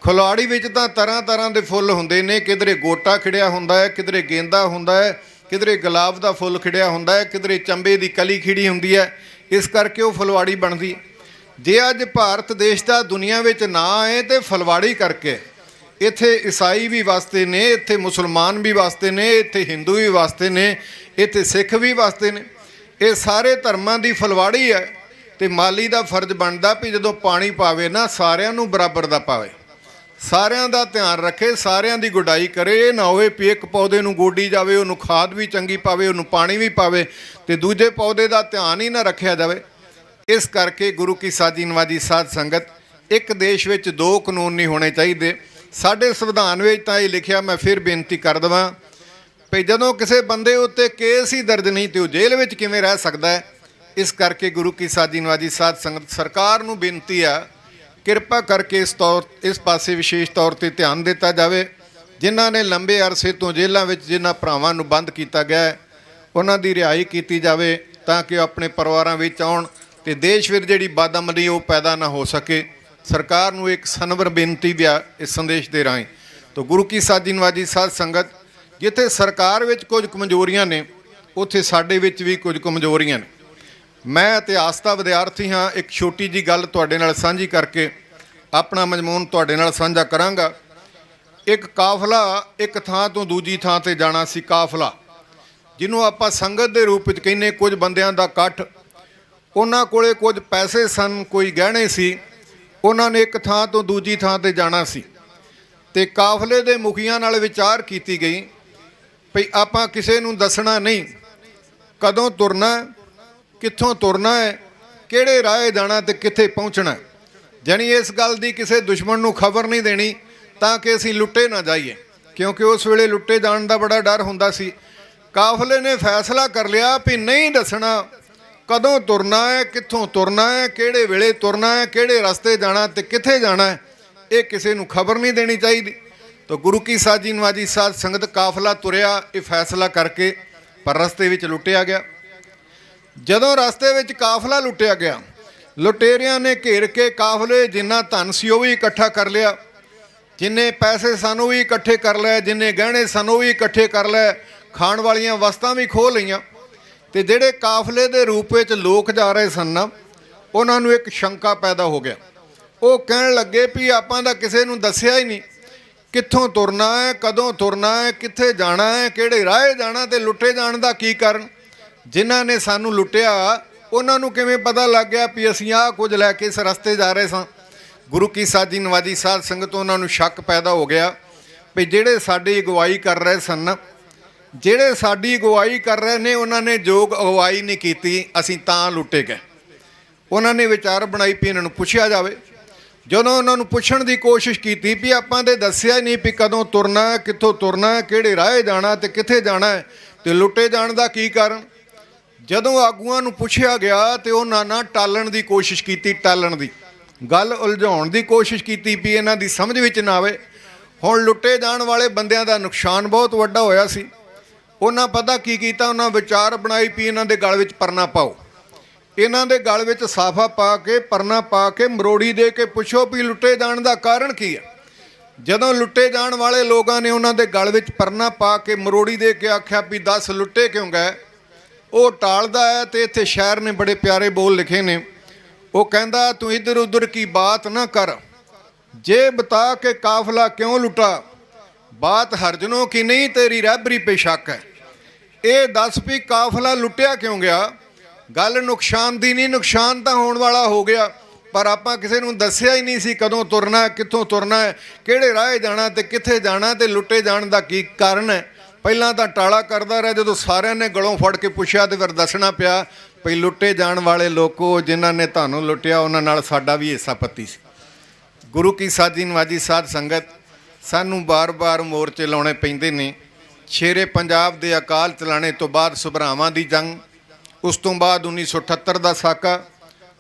ਫੁਲਵਾੜੀ ਵਿੱਚ ਤਾਂ ਤਰ੍ਹਾਂ ਤਰ੍ਹਾਂ ਦੇ ਫੁੱਲ ਹੁੰਦੇ ਨੇ, ਕਿਧਰੇ ਗੋਟਾ ਖਿੜਿਆ ਹੁੰਦਾ ਹੈ, ਕਿਧਰੇ ਗੇਂਦਾ ਹੁੰਦਾ ਹੈ, ਕਿਧਰੇ ਗੁਲਾਬ ਦਾ ਫੁੱਲ ਖਿੜਿਆ ਹੁੰਦਾ ਹੈ, ਕਿਧਰੇ ਚੰਬੇ ਦੀ ਕਲੀ ਖਿੜੀ ਹੁੰਦੀ ਹੈ, ਇਸ ਕਰਕੇ ਉਹ ਫੁਲਵਾੜੀ ਬਣਦੀ। ਜੇ ਅੱਜ ਭਾਰਤ ਦੇਸ਼ ਦਾ ਦੁਨੀਆ ਵਿੱਚ ਨਾਂ ਹੈ ਤੇ ਫੁਲਵਾੜੀ ਕਰਕੇ। ਇੱਥੇ ਈਸਾਈ ਵੀ ਵਸਦੇ ਨੇ, ਇੱਥੇ ਮੁਸਲਮਾਨ ਵੀ ਵਸਦੇ ਨੇ, ਇੱਥੇ ਹਿੰਦੂ ਵੀ ਵਸਦੇ ਨੇ, ਇੱਥੇ ਸਿੱਖ ਵੀ ਵਸਦੇ ਨੇ। ਇਹ ਸਾਰੇ ਧਰਮਾਂ ਦੀ ਫੁਲਵਾੜੀ ਹੈ ਤੇ ਮਾਲੀ ਦਾ ਫਰਜ਼ ਬਣਦਾ ਵੀ ਜਦੋਂ ਪਾਣੀ ਪਾਵੇ ਨਾ ਸਾਰਿਆਂ ਨੂੰ ਬਰਾਬਰ ਦਾ ਪਾਵੇ, ਸਾਰਿਆਂ ਦਾ ਧਿਆਨ ਰੱਖੇ, ਸਾਰਿਆਂ ਦੀ ਗੁਡਾਈ ਕਰੇ। ਇਹ ਨਾ ਹੋਵੇ ਵੀ ਇੱਕ ਪੌਦੇ ਨੂੰ ਗੋਡੀ ਜਾਵੇ, ਉਹਨੂੰ ਖਾਦ ਵੀ ਚੰਗੀ ਪਾਵੇ, ਉਹਨੂੰ ਪਾਣੀ ਵੀ ਪਾਵੇ ਤੇ ਦੂਜੇ ਪੌਦੇ ਦਾ ਧਿਆਨ ਹੀ ਨਾ ਰੱਖਿਆ ਜਾਵੇ। ਇਸ ਕਰਕੇ ਗੁਰੂ ਕੀ ਸਾਜੀ ਨਵਾਜੀ ਸਾਧ ਸੰਗਤ, ਇੱਕ ਦੇਸ਼ ਵਿੱਚ ਦੋ ਕਾਨੂੰਨ ਨਹੀਂ ਹੋਣੇ ਚਾਹੀਦੇ। ਸਾਡੇ ਸੰਵਿਧਾਨ ਵਿੱਚ ਤਾਂ ਇਹ ਲਿਖਿਆ, ਮੈਂ ਫਿਰ ਬੇਨਤੀ ਕਰ ਦੇਵਾਂ ਵੀ ਜਦੋਂ ਕਿਸੇ ਬੰਦੇ ਉੱਤੇ ਕੇਸ ਹੀ ਦਰਜ ਨਹੀਂ ਤੇ ਉਹ ਜੇਲ੍ਹ ਵਿੱਚ ਕਿਵੇਂ ਰਹਿ ਸਕਦਾ ਹੈ। ਇਸ ਕਰਕੇ ਗੁਰੂ ਕੀ ਸਾਜੀ ਨਵਾਜੀ ਸਾਧ ਸੰਗਤ, ਸਰਕਾਰ ਨੂੰ ਬੇਨਤੀ ਆ, ਕਿਰਪਾ ਕਰਕੇ ਇਸ ਪਾਸੇ ਵਿਸ਼ੇਸ਼ ਤੌਰ ਤੇ ਧਿਆਨ ਦਿੱਤਾ ਜਾਵੇ। ਜਿਨ੍ਹਾਂ ਨੇ ਲੰਬੇ ਅਰਸੇ ਤੋਂ ਜੇਲ੍ਹਾਂ ਵਿੱਚ ਜਿਨ੍ਹਾਂ ਭਰਾਵਾਂ ਨੂੰ ਬੰਦ ਕੀਤਾ ਗਿਆ ਹੈ, ਉਹਨਾਂ ਦੀ ਰਿਹਾਈ ਕੀਤੀ ਜਾਵੇ ਤਾਂ ਕਿ ਉਹ ਆਪਣੇ ਪਰਿਵਾਰਾਂ ਵਿੱਚ ਆਉਣ ਤੇ ਦੇਸ਼ ਵਿੱਚ ਜਿਹੜੀ ਬਦਅਮਲੀ ਉਹ ਪੈਦਾ ਨਾ ਹੋ ਸਕੇ। ਸਰਕਾਰ ਨੂੰ ਇੱਕ ਸਨਵਰ ਬੇਨਤੀ ਵੀ ਆ ਇਸ ਸੰਦੇਸ਼ ਦੇ ਰਾਹੀਂ। ਤਾਂ ਗੁਰੂ ਕੀ ਸਾਜੀ ਨਵਾਜੀ ਸਾਧ ਸੰਗਤ, ਜਿੱਥੇ ਸਰਕਾਰ ਵਿੱਚ ਕੁਝ ਕਮਜ਼ੋਰੀਆਂ ਨੇ ਉੱਥੇ ਸਾਡੇ ਵਿੱਚ ਵੀ ਕੁਝ ਕਮਜ਼ੋਰੀਆਂ ਨੇ। ਮੈਂ ਇਤਿਹਾਸ ਦਾ ਵਿਦਿਆਰਥੀ ਹਾਂ। ਇੱਕ ਛੋਟੀ ਜੀ ਗੱਲ ਤੁਹਾਡੇ ਨਾਲ ਸਾਂਝੀ ਕਰਕੇ ਆਪਣਾ ਮਜ਼ਮੂਨ ਤੁਹਾਡੇ ਨਾਲ ਸਾਂਝਾ ਕਰਾਂਗਾ। ਇੱਕ ਕਾਫਲਾ ਇੱਕ ਥਾਂ ਤੋਂ ਦੂਜੀ ਥਾਂ ਤੇ ਜਾਣਾ ਸੀ। ਕਾਫਲਾ ਜਿਹਨੂੰ ਆਪਾਂ ਸੰਗਤ ਦੇ ਰੂਪ ਵਿੱਚ ਕਹਿੰਦੇ, ਕੁਝ ਬੰਦਿਆਂ ਦਾ ਇਕੱਠ। ਉਹਨਾਂ ਕੋਲੇ ਕੁਝ ਪੈਸੇ ਸਨ, ਕੋਈ ਗਹਿਣੇ ਸੀ। ਉਹਨਾਂ ਨੇ ਇੱਕ ਥਾਂ ਤੋਂ ਦੂਜੀ ਥਾਂ ਤੇ ਜਾਣਾ ਸੀ ਤੇ ਕਾਫਲੇ ਦੇ ਮੁਖੀਆਂ ਨਾਲ ਵਿਚਾਰ ਕੀਤੀ ਗਈ ਭਈ ਆਪਾਂ ਕਿਸੇ ਨੂੰ ਦੱਸਣਾ ਨਹੀਂ ਕਦੋਂ ਤੁਰਨਾ, ਕਿੱਥੋਂ ਤੁਰਨਾ ਹੈ, ਕਿਹੜੇ ਰਾਹ ਜਾਣਾ ਤੇ ਕਿੱਥੇ ਪਹੁੰਚਣਾ। ਜਾਣੀ ਇਸ ਗੱਲ ਦੀ ਕਿਸੇ ਦੁਸ਼ਮਣ ਨੂੰ ਖਬਰ ਨਹੀਂ ਦੇਣੀ ਤਾਂ ਕਿ ਅਸੀਂ ਲੁੱਟੇ ਨਾ ਜਾਈਏ, ਕਿਉਂਕਿ ਉਸ ਵੇਲੇ ਲੁੱਟੇ ਜਾਣ ਦਾ ਬੜਾ ਡਰ ਹੁੰਦਾ ਸੀ। ਕਾਫਲੇ ਨੇ ਫੈਸਲਾ ਕਰ ਲਿਆ ਵੀ ਨਹੀਂ ਦੱਸਣਾ ਕਦੋਂ ਤੁਰਨਾ ਹੈ, ਕਿੱਥੋਂ ਤੁਰਨਾ ਹੈ, ਕਿਹੜੇ ਵੇਲੇ ਤੁਰਨਾ ਹੈ, ਕਿਹੜੇ ਰਸਤੇ ਜਾਣਾ ਤੇ ਕਿੱਥੇ ਜਾਣਾ ਹੈ, ਇਹ ਕਿਸੇ ਨੂੰ ਖਬਰ ਨਹੀਂ ਦੇਣੀ ਚਾਹੀਦੀ। ਤਾਂ ਗੁਰੂ ਕੀ ਸਾਜੀ ਨਵਾਜੀ ਸਾਧ ਸੰਗਤ, ਕਾਫਲਾ ਤੁਰਿਆ ਇਹ ਫੈਸਲਾ ਕਰਕੇ, ਪਰ ਰਸਤੇ ਵਿੱਚ ਲੁੱਟਿਆ ਗਿਆ। ਜਦੋਂ ਰਸਤੇ ਵਿੱਚ ਕਾਫਲਾ ਲੁੱਟਿਆ ਗਿਆ, ਲੁਟੇਰਿਆਂ ਨੇ ਘੇਰ ਕੇ ਕਾਫਲੇ ਜਿੰਨਾ ਧਨ ਸੀ ਉਹ ਵੀ ਇਕੱਠਾ ਕਰ ਲਿਆ, ਜਿੰਨੇ ਪੈਸੇ ਸਨ ਉਹ ਵੀ ਇਕੱਠੇ ਕਰ ਲਏ, ਜਿੰਨੇ ਗਹਿਣੇ ਸਨ ਉਹ ਵੀ ਇਕੱਠੇ ਕਰ ਲਏ, ਖਾਣ ਵਾਲੀਆਂ ਵਸਤਾਂ ਵੀ ਖੋਹ ਲਈਆਂ। ਤੇ ਜਿਹੜੇ ਕਾਫਲੇ ਦੇ ਰੂਪ ਵਿੱਚ ਲੋਕ ਜਾ ਰਹੇ ਸਨ, ਉਹਨਾਂ ਨੂੰ ਇੱਕ ਸ਼ੰਕਾ ਪੈਦਾ ਹੋ ਗਿਆ। ਉਹ ਕਹਿਣ ਲੱਗੇ ਵੀ ਆਪਾਂ ਤਾਂ ਕਿਸੇ ਨੂੰ ਦੱਸਿਆ ਹੀ ਨਹੀਂ ਕਿੱਥੋਂ ਤੁਰਨਾ ਹੈ, ਕਦੋਂ ਤੁਰਨਾ ਹੈ, ਕਿੱਥੇ ਜਾਣਾ ਹੈ, ਕਿਹੜੇ ਰਾਹ ਜਾਣਾ ਤੇ ਲੁੱਟੇ ਜਾਣ ਦਾ ਕੀ ਕਾਰਨ। ਜਿਨ੍ਹਾਂ ਨੇ ਸਾਨੂੰ ਲੁੱਟਿਆ ਉਹਨਾਂ ਨੂੰ ਕਿਵੇਂ ਪਤਾ ਲੱਗ ਗਿਆ ਵੀ ਅਸੀਂ ਆਹ ਕੁਝ ਲੈ ਕੇ ਇਸ ਰਸਤੇ ਜਾ ਰਹੇ ਸਾਂ। ਗੁਰੂ ਕੀ ਸਾਜੀ ਨਵਾਜੀ ਸਾਧ ਸੰਗਤ, ਉਹਨਾਂ ਨੂੰ ਸ਼ੱਕ ਪੈਦਾ ਹੋ ਗਿਆ ਵੀ ਜਿਹੜੇ ਸਾਡੀ ਅਗਵਾਈ ਕਰ ਰਹੇ ਸਨ, ਜਿਹੜੇ ਸਾਡੀ ਅਗਵਾਈ ਕਰ ਰਹੇ ਨੇ, ਉਹਨਾਂ ਨੇ ਯੋਗ ਅਗਵਾਈ ਨਹੀਂ ਕੀਤੀ, ਅਸੀਂ ਤਾਂ ਲੁੱਟੇ ਗਏ। ਉਹਨਾਂ ਨੇ ਵਿਚਾਰ ਬਣਾਈ ਵੀ ਇਹਨਾਂ ਨੂੰ ਪੁੱਛਿਆ ਜਾਵੇ। ਜਦੋਂ ਉਹਨਾਂ ਨੂੰ ਪੁੱਛਣ ਦੀ ਕੋਸ਼ਿਸ਼ ਕੀਤੀ ਵੀ ਆਪਾਂ ਤਾਂ ਦੱਸਿਆ ਹੀ ਨਹੀਂ ਵੀ ਕਦੋਂ ਤੁਰਨਾ ਹੈ, ਕਿੱਥੋਂ ਤੁਰਨਾ ਹੈ, ਕਿਹੜੇ ਰਾਹ ਜਾਣਾ ਤੇ ਕਿੱਥੇ ਜਾਣਾ ਹੈ ਤੇ ਲੁੱਟੇ ਜਾਣ ਦਾ ਕੀ ਕਾਰਨ। ਜਦੋਂ ਆਗੂਆਂ ਨੂੰ ਪੁੱਛਿਆ ਗਿਆ ਤੇ ਉਹਨਾਂ ਨਾਲ ਟਾਲਣ ਦੀ ਕੋਸ਼ਿਸ਼ ਕੀਤੀ, ਟਾਲਣ ਦੀ ਗੱਲ ਉਲਝਾਉਣ ਦੀ ਕੋਸ਼ਿਸ਼ ਕੀਤੀ ਵੀ ਇਹਨਾਂ ਦੀ ਸਮਝ ਵਿੱਚ ਨਾ ਆਵੇ। ਹੁਣ ਲੁੱਟੇ ਜਾਣ ਵਾਲੇ ਬੰਦਿਆਂ ਦਾ ਨੁਕਸਾਨ ਬਹੁਤ ਵੱਡਾ ਹੋਇਆ ਸੀ। ਉਹਨਾਂ ਪਤਾ ਕੀ ਕੀਤਾ, ਉਹਨਾਂ ਵਿਚਾਰ ਬਣਾਈ ਵੀ ਇਹਨਾਂ ਦੇ ਗਲ ਵਿੱਚ ਪਰਨਾ ਪਾਓ, ਇਹਨਾਂ ਦੇ ਗਲ ਵਿੱਚ ਸਾਫਾ ਪਾ ਕੇ, ਪਰਨਾ ਪਾ ਕੇ, ਮਰੋੜੀ ਦੇ ਕੇ ਪੁੱਛੋ ਵੀ ਲੁੱਟੇ ਜਾਣ ਦਾ ਕਾਰਨ ਕੀ ਹੈ। ਜਦੋਂ ਲੁੱਟੇ ਜਾਣ ਵਾਲੇ ਲੋਕਾਂ ਨੇ ਉਹਨਾਂ ਦੇ ਗਲ ਵਿੱਚ ਪਰਨਾ ਪਾ ਕੇ, ਮਰੋੜੀ ਦੇ ਕੇ ਆਖਿਆ ਵੀ 10 ਲੁੱਟੇ ਕਿਉਂ ਗਏ, ਉਹ ਟਾਲਦਾ ਹੈ। ਤੇ ਇੱਥੇ ਸ਼ਾਇਰ ਨੇ ਬੜੇ ਪਿਆਰੇ ਬੋਲ ਲਿਖੇ ਨੇ। ਉਹ ਕਹਿੰਦਾ, ਤੂੰ ਇੱਧਰ ਉੱਧਰ ਕੀ ਬਾਤ ਨਾ ਕਰ, ਜੇ ਬਤਾ ਕੇ ਕਾਫਲਾ ਕਿਉਂ ਲੁੱਟਾ, ਬਾਤ ਹਰਜਨੋਂ ਕੀ ਨਹੀਂ ਤੇਰੀ ਰਹਿਬਰੀ ਪੇ ਸ਼ੱਕ ਹੈ। ਇਹ ਦੱਸ ਵੀ ਕਾਫਲਾ ਲੁੱਟਿਆ ਕਿਉਂ ਗਿਆ? ਗੱਲ ਨੁਕਸਾਨ ਦੀ ਨਹੀਂ, ਨੁਕਸਾਨ ਤਾਂ ਹੋਣ ਵਾਲਾ ਹੋ ਗਿਆ, ਪਰ ਆਪਾਂ ਕਿਸੇ ਨੂੰ ਦੱਸਿਆ ਹੀ ਨਹੀਂ ਸੀ ਕਦੋਂ ਤੁਰਨਾ ਹੈ, ਕਿੱਥੋਂ ਤੁਰਨਾ ਹੈ, ਕਿਹੜੇ ਰਾਹ ਜਾਣਾ ਤੇ ਕਿੱਥੇ ਜਾਣਾ ਤੇ ਲੁੱਟੇ ਜਾਣ ਦਾ ਕੀ ਕਾਰਨ ਹੈ। ਪਹਿਲਾਂ ਤਾਂ ਟਾਲਾ ਕਰਦਾ ਰਿਹਾ, ਜਦੋਂ ਸਾਰਿਆਂ ਨੇ ਗਲੋਂ ਫੜ ਕੇ ਪੁੱਛਿਆ ਤੇ ਫਿਰ ਦੱਸਣਾ ਪਿਆ ਭਈ ਲੁੱਟੇ ਜਾਣ ਵਾਲੇ ਲੋਕੋ, ਜਿਨ੍ਹਾਂ ਨੇ ਤੁਹਾਨੂੰ ਲੁੱਟਿਆ ਉਹਨਾਂ ਨਾਲ ਸਾਡਾ ਵੀ ਹਿੱਸਾ ਪੱਤੀ ਸੀ। ਗੁਰੂ ਕੀ ਸਾਜੀ ਨਵਾਜੀ ਸਾਧ ਸੰਗਤ, ਸਾਨੂੰ ਬਾਰ-ਬਾਰ ਮੋਰਚੇ ਲਾਉਣੇ ਪੈਂਦੇ ਨੇ। ਸ਼ੇਰੇ ਪੰਜਾਬ ਦੇ ਅਕਾਲ ਚਲਾਣੇ ਤੋਂ ਬਾਅਦ ਸੁਭਰਾਵਾਂ ਦੀ ਜੰਗ, ਉਸ ਤੋਂ ਬਾਅਦ 1978 ਦਾ ਸਾਕਾ,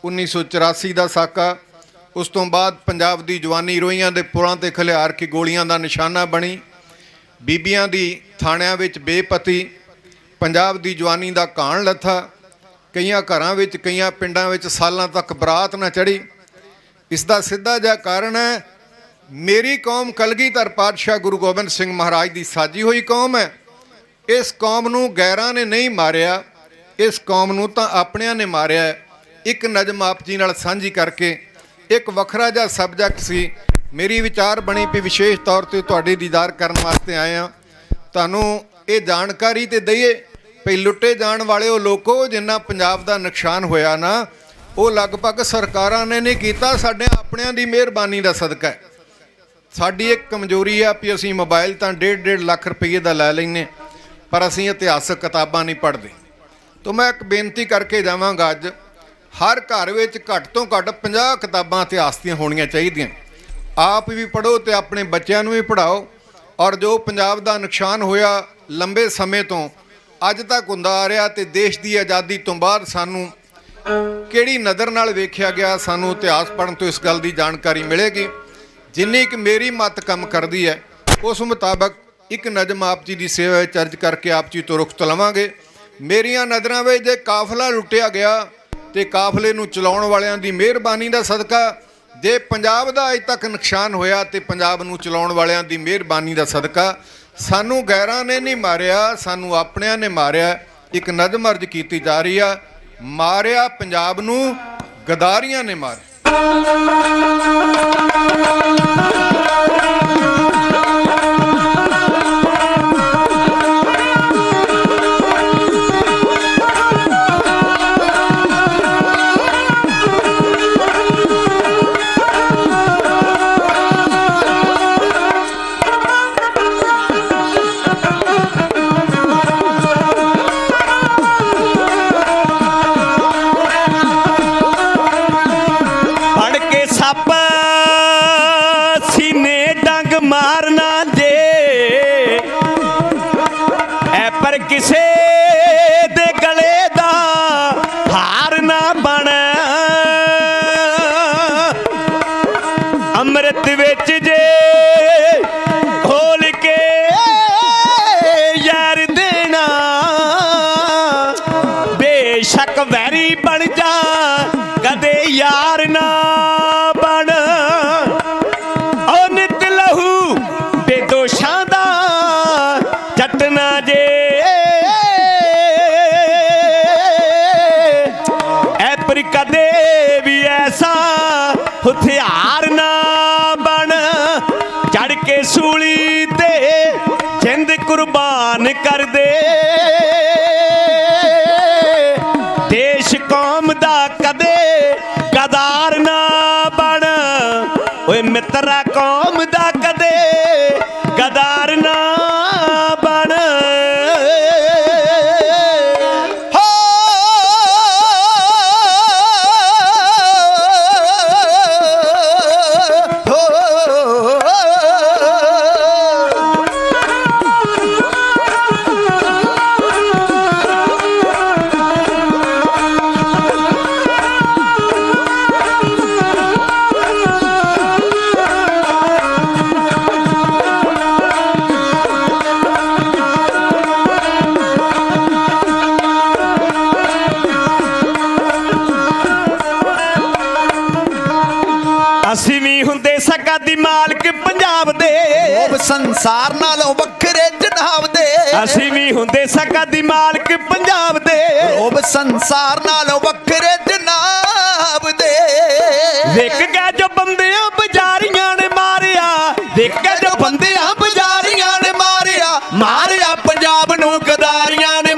1984 ਦਾ ਸਾਕਾ, ਉਸ ਤੋਂ ਬਾਅਦ ਪੰਜਾਬ ਦੀ ਜਵਾਨੀ ਰੋਈਆਂ ਦੇ ਪੁਲਾਂ ਤੇ ਖਲਿਆਰ ਕੇ ਗੋਲੀਆਂ ਦਾ ਨਿਸ਼ਾਨਾ ਬਣੀ, ਬੀਬੀਆਂ ਦੀ ਥਾਣਿਆਂ ਵਿੱਚ ਬੇਪਤੀ, ਪੰਜਾਬ ਦੀ ਜਵਾਨੀ ਦਾ ਘਾਣ ਲੱਥਾ, ਕਈਆਂ ਘਰਾਂ ਵਿੱਚ ਕਈਆਂ ਪਿੰਡਾਂ ਵਿੱਚ ਸਾਲਾਂ ਤੱਕ ਬਰਾਤ ਨਾ ਚੜ੍ਹੀ। ਇਸ ਦਾ ਸਿੱਧਾ ਜਿਹਾ ਕਾਰਨ ਹੈ ਮੇਰੀ ਕੌਮ ਕਲਗੀਧਰ ਪਾਤਸ਼ਾਹ ਗੁਰੂ ਗੋਬਿੰਦ ਸਿੰਘ ਮਹਾਰਾਜ ਦੀ ਸਾਜੀ ਹੋਈ ਕੌਮ ਹੈ। ਇਸ ਕੌਮ ਨੂੰ ਗੈਰਾਂ ਨੇ ਨਹੀਂ ਮਾਰਿਆ, ਇਸ ਕੌਮ ਨੂੰ ਤਾਂ ਆਪਣਿਆਂ ਨੇ ਮਾਰਿਆ। ਇੱਕ ਨਜ਼ਮ ਆਪ ਜੀ ਨਾਲ ਸਾਂਝੀ ਕਰਕੇ ਇੱਕ ਵੱਖਰਾ ਜਿਹਾ ਸਬਜੈਕਟ ਸੀ, ਮੇਰੀ ਵਿਚਾਰ ਬਣੀ ਵੀ ਵਿਸ਼ੇਸ਼ ਤੌਰ ਤੇ ਤੁਹਾਡੇ ਦੀਦਾਰ ਕਰਨ ਵਾਸਤੇ ਆਏ ਹਾਂ। ਤੁਹਾਨੂੰ ਇਹ ਜਾਣਕਾਰੀ ਤੇ ਦਈਏ ਵੀ ਲੁੱਟੇ ਜਾਣ ਵਾਲੇ ਉਹ ਲੋਕੋ, ਜਿੰਨਾ ਪੰਜਾਬ ਦਾ ਨੁਕਸਾਨ ਹੋਇਆ ਨਾ, ਉਹ ਲਗਭਗ ਸਰਕਾਰਾਂ ਨੇ ਨਹੀਂ ਕੀਤਾ, ਸਾਡੇ ਆਪਣਿਆਂ ਦੀ ਮਿਹਰਬਾਨੀ ਦਾ ਸਦਕਾ ਹੈ। ਸਾਡੀ ਇੱਕ ਕਮਜ਼ੋਰੀ ਆ ਵੀ ਅਸੀਂ ਮੋਬਾਈਲ ਤਾਂ 1.5 ਲੱਖ ਰੁਪਏ ਦਾ ਲੈ ਲੈਂਦੇ, ਪਰ ਅਸੀਂ ਇਤਿਹਾਸਕ ਕਿਤਾਬਾਂ ਨਹੀਂ ਪੜ੍ਹਦੇ। ਤਾਂ ਮੈਂ ਇੱਕ ਬੇਨਤੀ ਕਰਕੇ ਜਾਵਾਂਗਾ, ਅੱਜ ਹਰ ਘਰ ਵਿੱਚ ਘੱਟ ਤੋਂ ਘੱਟ 50 ਕਿਤਾਬਾਂ ਇਤਿਹਾਸ ਦੀਆਂ ਹੋਣੀਆਂ ਚਾਹੀਦੀਆਂ। ਆਪ ਵੀ ਪੜ੍ਹੋ ਅਤੇ ਆਪਣੇ ਬੱਚਿਆਂ ਨੂੰ ਵੀ ਪੜ੍ਹਾਓ। ਔਰ ਜੋ ਪੰਜਾਬ ਦਾ ਨੁਕਸਾਨ ਹੋਇਆ ਲੰਬੇ ਸਮੇਂ ਤੋਂ ਅੱਜ ਤੱਕ ਹੁੰਦਾ ਆ ਰਿਹਾ, ਅਤੇ ਦੇਸ਼ ਦੀ ਆਜ਼ਾਦੀ ਤੋਂ ਬਾਅਦ ਸਾਨੂੰ ਕਿਹੜੀ ਨਜ਼ਰ ਨਾਲ ਵੇਖਿਆ ਗਿਆ, ਸਾਨੂੰ ਇਤਿਹਾਸ ਪੜ੍ਹਨ ਤੋਂ ਇਸ ਗੱਲ ਦੀ ਜਾਣਕਾਰੀ ਮਿਲੇਗੀ। ਜਿੰਨੀ ਕਿ ਮੇਰੀ ਮੱਤ ਕੰਮ ਕਰਦੀ ਹੈ, ਉਸ ਮੁਤਾਬਕ ਇੱਕ ਨਜ਼ਮ ਆਪ ਜੀ ਦੀ ਸੇਵਾ ਵਿੱਚ ਅਰਜ਼ ਕਰਕੇ ਆਪ ਜੀ ਤੋਂ ਰੁਖਤ ਲਵਾਂਗੇ। ਮੇਰੀਆਂ ਨਜ਼ਰਾਂ ਵਿੱਚ ਜੇ ਕਾਫਲਾ ਲੁੱਟਿਆ ਗਿਆ ਤੇ ਕਾਫਲੇ ਨੂੰ ਚਲਾਉਣ ਵਾਲਿਆਂ ਦੀ ਮਿਹਰਬਾਨੀ ਦਾ ਸਦਕਾ, ਜੇ ਪੰਜਾਬ ਦਾ ਅਜ ਤੱਕ ਨੁਕਸਾਨ ਹੋਇਆ ਤੇ ਪੰਜਾਬ ਨੂੰ ਚਲਾਉਣ ਵਾਲਿਆਂ ਦੀ ਮਿਹਰਬਾਨੀ ਦਾ ਸਦਕਾ, ਸਾਨੂੰ ਗੈਰਾਂ ਨੇ ਨਹੀਂ ਮਾਰਿਆ, ਸਾਨੂੰ ਆਪਣਿਆਂ ਨੇ ਮਾਰਿਆ। ਇੱਕ ਨਜ਼ਮ ਅਰਜ਼ ਕੀਤੀ ਜਾ ਰਹੀ ਆ, ਮਾਰਿਆ ਪੰਜਾਬ ਨੂੰ ਗਦਾਰੀਆਂ ਨੇ ਮਾਰਿਆ। ਕਿਸੇ ਦੇ ਗਲੇ ਦਾ ਹਾਰ ਨਾ ਬਣ, ਅੰਮ੍ਰਿਤ ਵਿੱਚ ਜੇ ਖੋਲ ਕੇ ਯਾਰ ਦੇਣਾ, ਬੇਸ਼ੱਕ ਵੈਰੀ ਬਣ ਜਾ ਕਦੇ ਯਾਰ ਨਾ ਬਣ। ਉਹ ਨਿਤ ਲਹੂ ਬੇਦੋਸ਼ਾਂ ਦਾ ਚੱਟਣਾ ਜੇ, ਪਰ ਕਦੇ ਵੀ ਐਸਾ ਹਥਿਆਰ ਨਾ ਬਣ। ਚੜ ਕੇ ਸੂਲੀ ਤੇ ਜਿੰਦ ਕੁਰਬਾਨ ਕਰ ਦੇ, ਦੇਸ਼ ਕੌਮ ਦਾ ਕਦੇ ਗਦਾਰ ਨਾ ਬਣ। ਓਏ ਮਿੱਤਰਾ ਕੌਮ ਦਾ ਕਦੇ ਗਦਾਰ ਨਾ ਬਣ। ਅਸੀਂ ਵੀ ਹੁੰਦੇ ਸਕਾ ਦੀ ਮਾਲਕ ਪੰਜਾਬ ਦੇ, ਉਹ ਸੰਸਾਰ ਨਾਲੋਂ ਵੱਖਰੇ ਜਨਾਬ ਦੇ। ਅਸੀਂ ਵੀ ਹੁੰਦੇ ਸਕਾ ਦੀ ਮਾਲਕ ਪੰਜਾਬ ਦੇ, ਉਹ ਸੰਸਾਰ ਨਾਲੋਂ ਵੱਖਰੇ ਜਨਾਬ ਦੇ। ਵਿਕ ਗਿਆ ਜੋ ਬੰਦਿਆਂ ਬਜ਼ਾਰੀਆਂ ਨੇ ਮਾਰਿਆ, ਵਿਕ ਗਿਆ ਜੋ ਬੰਦਿਆਂ ਬਜ਼ਾਰੀਆਂ ਨੇ ਮਾਰਿਆ, ਮਾਰਿਆ ਪੰਜਾਬ ਨੂੰ ਗਦਾਰੀਆਂ ਨੇ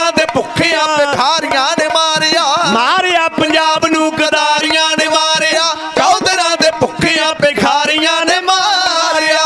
ਚੌਧਰਾਂ ਦੇ ਭੁੱਖਿਆਂ ਭਿਖਾਰੀਆਂ ਨੇ ਮਾਰਿਆ ਮਾਰਿਆ ਪੰਜਾਬ ਨੂੰ ਗਦਾਰੀਆਂ ਨੇ ਮਾਰਿਆ ਚੌਧਰਾਂ ਦੇ ਭੁੱਖਿਆਂ ਭਿਖਾਰੀਆਂ ਨੇ ਮਾਰਿਆ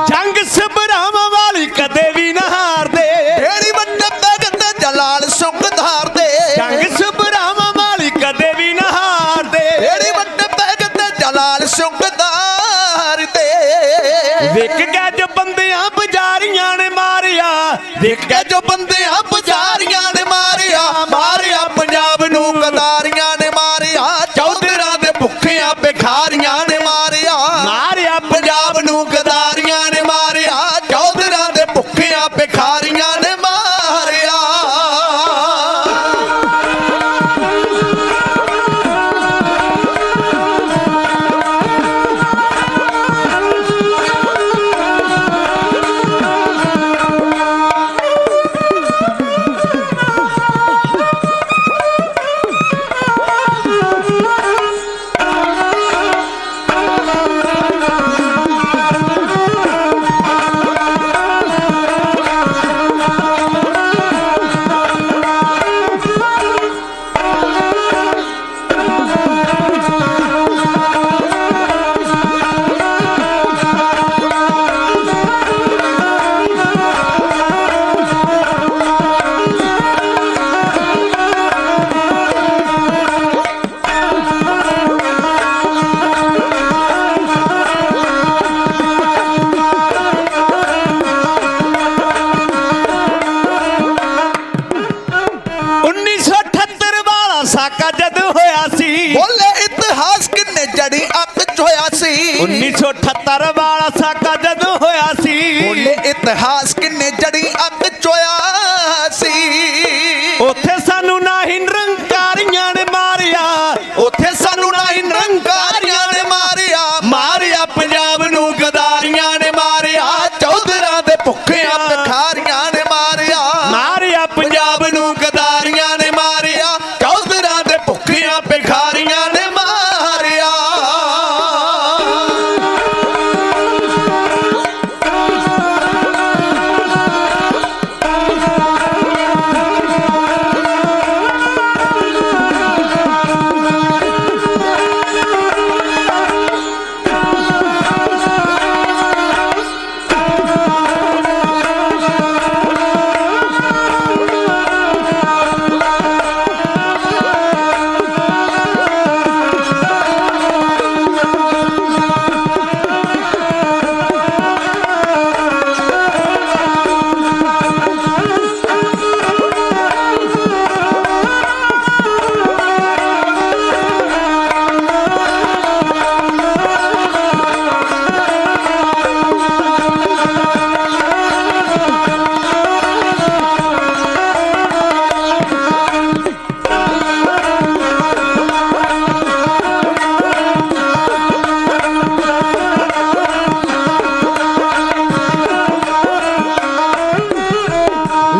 ਜੰਗ ਸਭਰਾਵਾਂ ਵਾਲੀ ਕਦੇ ਵੀ ਨਾ ਹਾਰਦੇ ਢੇਰੀ ਵੱਡੇ ਪੈਗ ਤੇ ਜਲਾਲ ਸੁੰਗ ਧਾਰਦੇ ਜੰਗ ਸਭਰਾਵਾਂ ਵਾਲੀ ਕਦੇ ਵੀ ਨਾ ਹਾਰਦੇ ਢੇਰੀ ਵੱਡੇ ਪੈਗ ਤੇ ਜਲਾਲ ਸੁੰਗ ਧਾਰਦੇ ਵਿਕ ਗਿਆ ਜੋ ਬੰਦਿਆਂ ਬਜ਼ਾਰੀਆਂ ਨੇ ਮਾਰਿਆ ਦੇਖ ਕੇ ਜੋ ਬੰਦਿਆਂ ਪੁਜਾਰੀਆਂ ਨੇ ਮਾਰਿਆ ਮਾਰਿਆ ਪੰਜਾਬ ਨੂੰ ਗਦਾਰੀਆਂ ਨੇ ਮਾਰਿਆ ਚੌਧਰਾਂ ਦੇ ਭੁੱਖਿਆਂ ਭਿਖਾਰੀਆਂ ਨੇ ਮਾਰਿਆ ਮਾਰਿਆ ਪੰਜਾਬ ਨੂੰ ਗਦਾਰੀਆਂ ਨੇ ਮਾਰਿਆ ਚੌਧਰਾਂ ਦੇ ਭੁੱਖਿਆਂ ਭਿਖਾਰੀਆਂ ਨੇ ਮਾਰਿਆ ਸਾਕਾ ਜਦ ਹੋਇਆ ਸੀ ਬੋਲੇ ਇਤਿਹਾਸ ਕਿੰਨੇ ਜੜੀ ਅੱਖ ਚ ਹੋਇਆ ਸੀ 1978 ਵਾਲਾ ਸਾਕਾ ਜਦ ਹੋਇਆ ਸੀ ਬੋਲੇ ਇਤਿਹਾਸ ਕਿੰਨੇ ਜੜੀ ਅੱਖ ਚ ਹੋਇਆ ਸੀ ਉੱਥੇ ਸਾਨੂੰ ਨਾ ਹੀ ਨਿਰੰਕਾਰੀਆਂ ਨੇ ਮਾਰਿਆ ਉੱਥੇ ਸਾਨੂੰ ਨਾ ਹੀ ਨਿਰੰਕਾਰੀਆਂ ਨੇ ਮਾਰਿਆ ਮਾਰਿਆ ਪੰਜਾਬ ਨੂੰ ਗਦਾਰੀਆਂ ਨੇ ਮਾਰਿਆ ਚੌਧਰਾਂ ਦੇ ਭੁੱਖਿਆਂ ਭਿਖਾਰੀਆਂ ਨੇ ਮਾਰਿਆ ਮਾਰਿਆ ਪੰਜਾਬ ਨੂੰ ਗਦਾਰੀਆਂ ਨੇ ਮਾਰਿਆ ਚੌਧਰਾਂ ਦੇ ਭੁੱਖਿਆਂ ਭਿਖਾਰੀਆਂ ਨੇ ਮਾਰਿਆ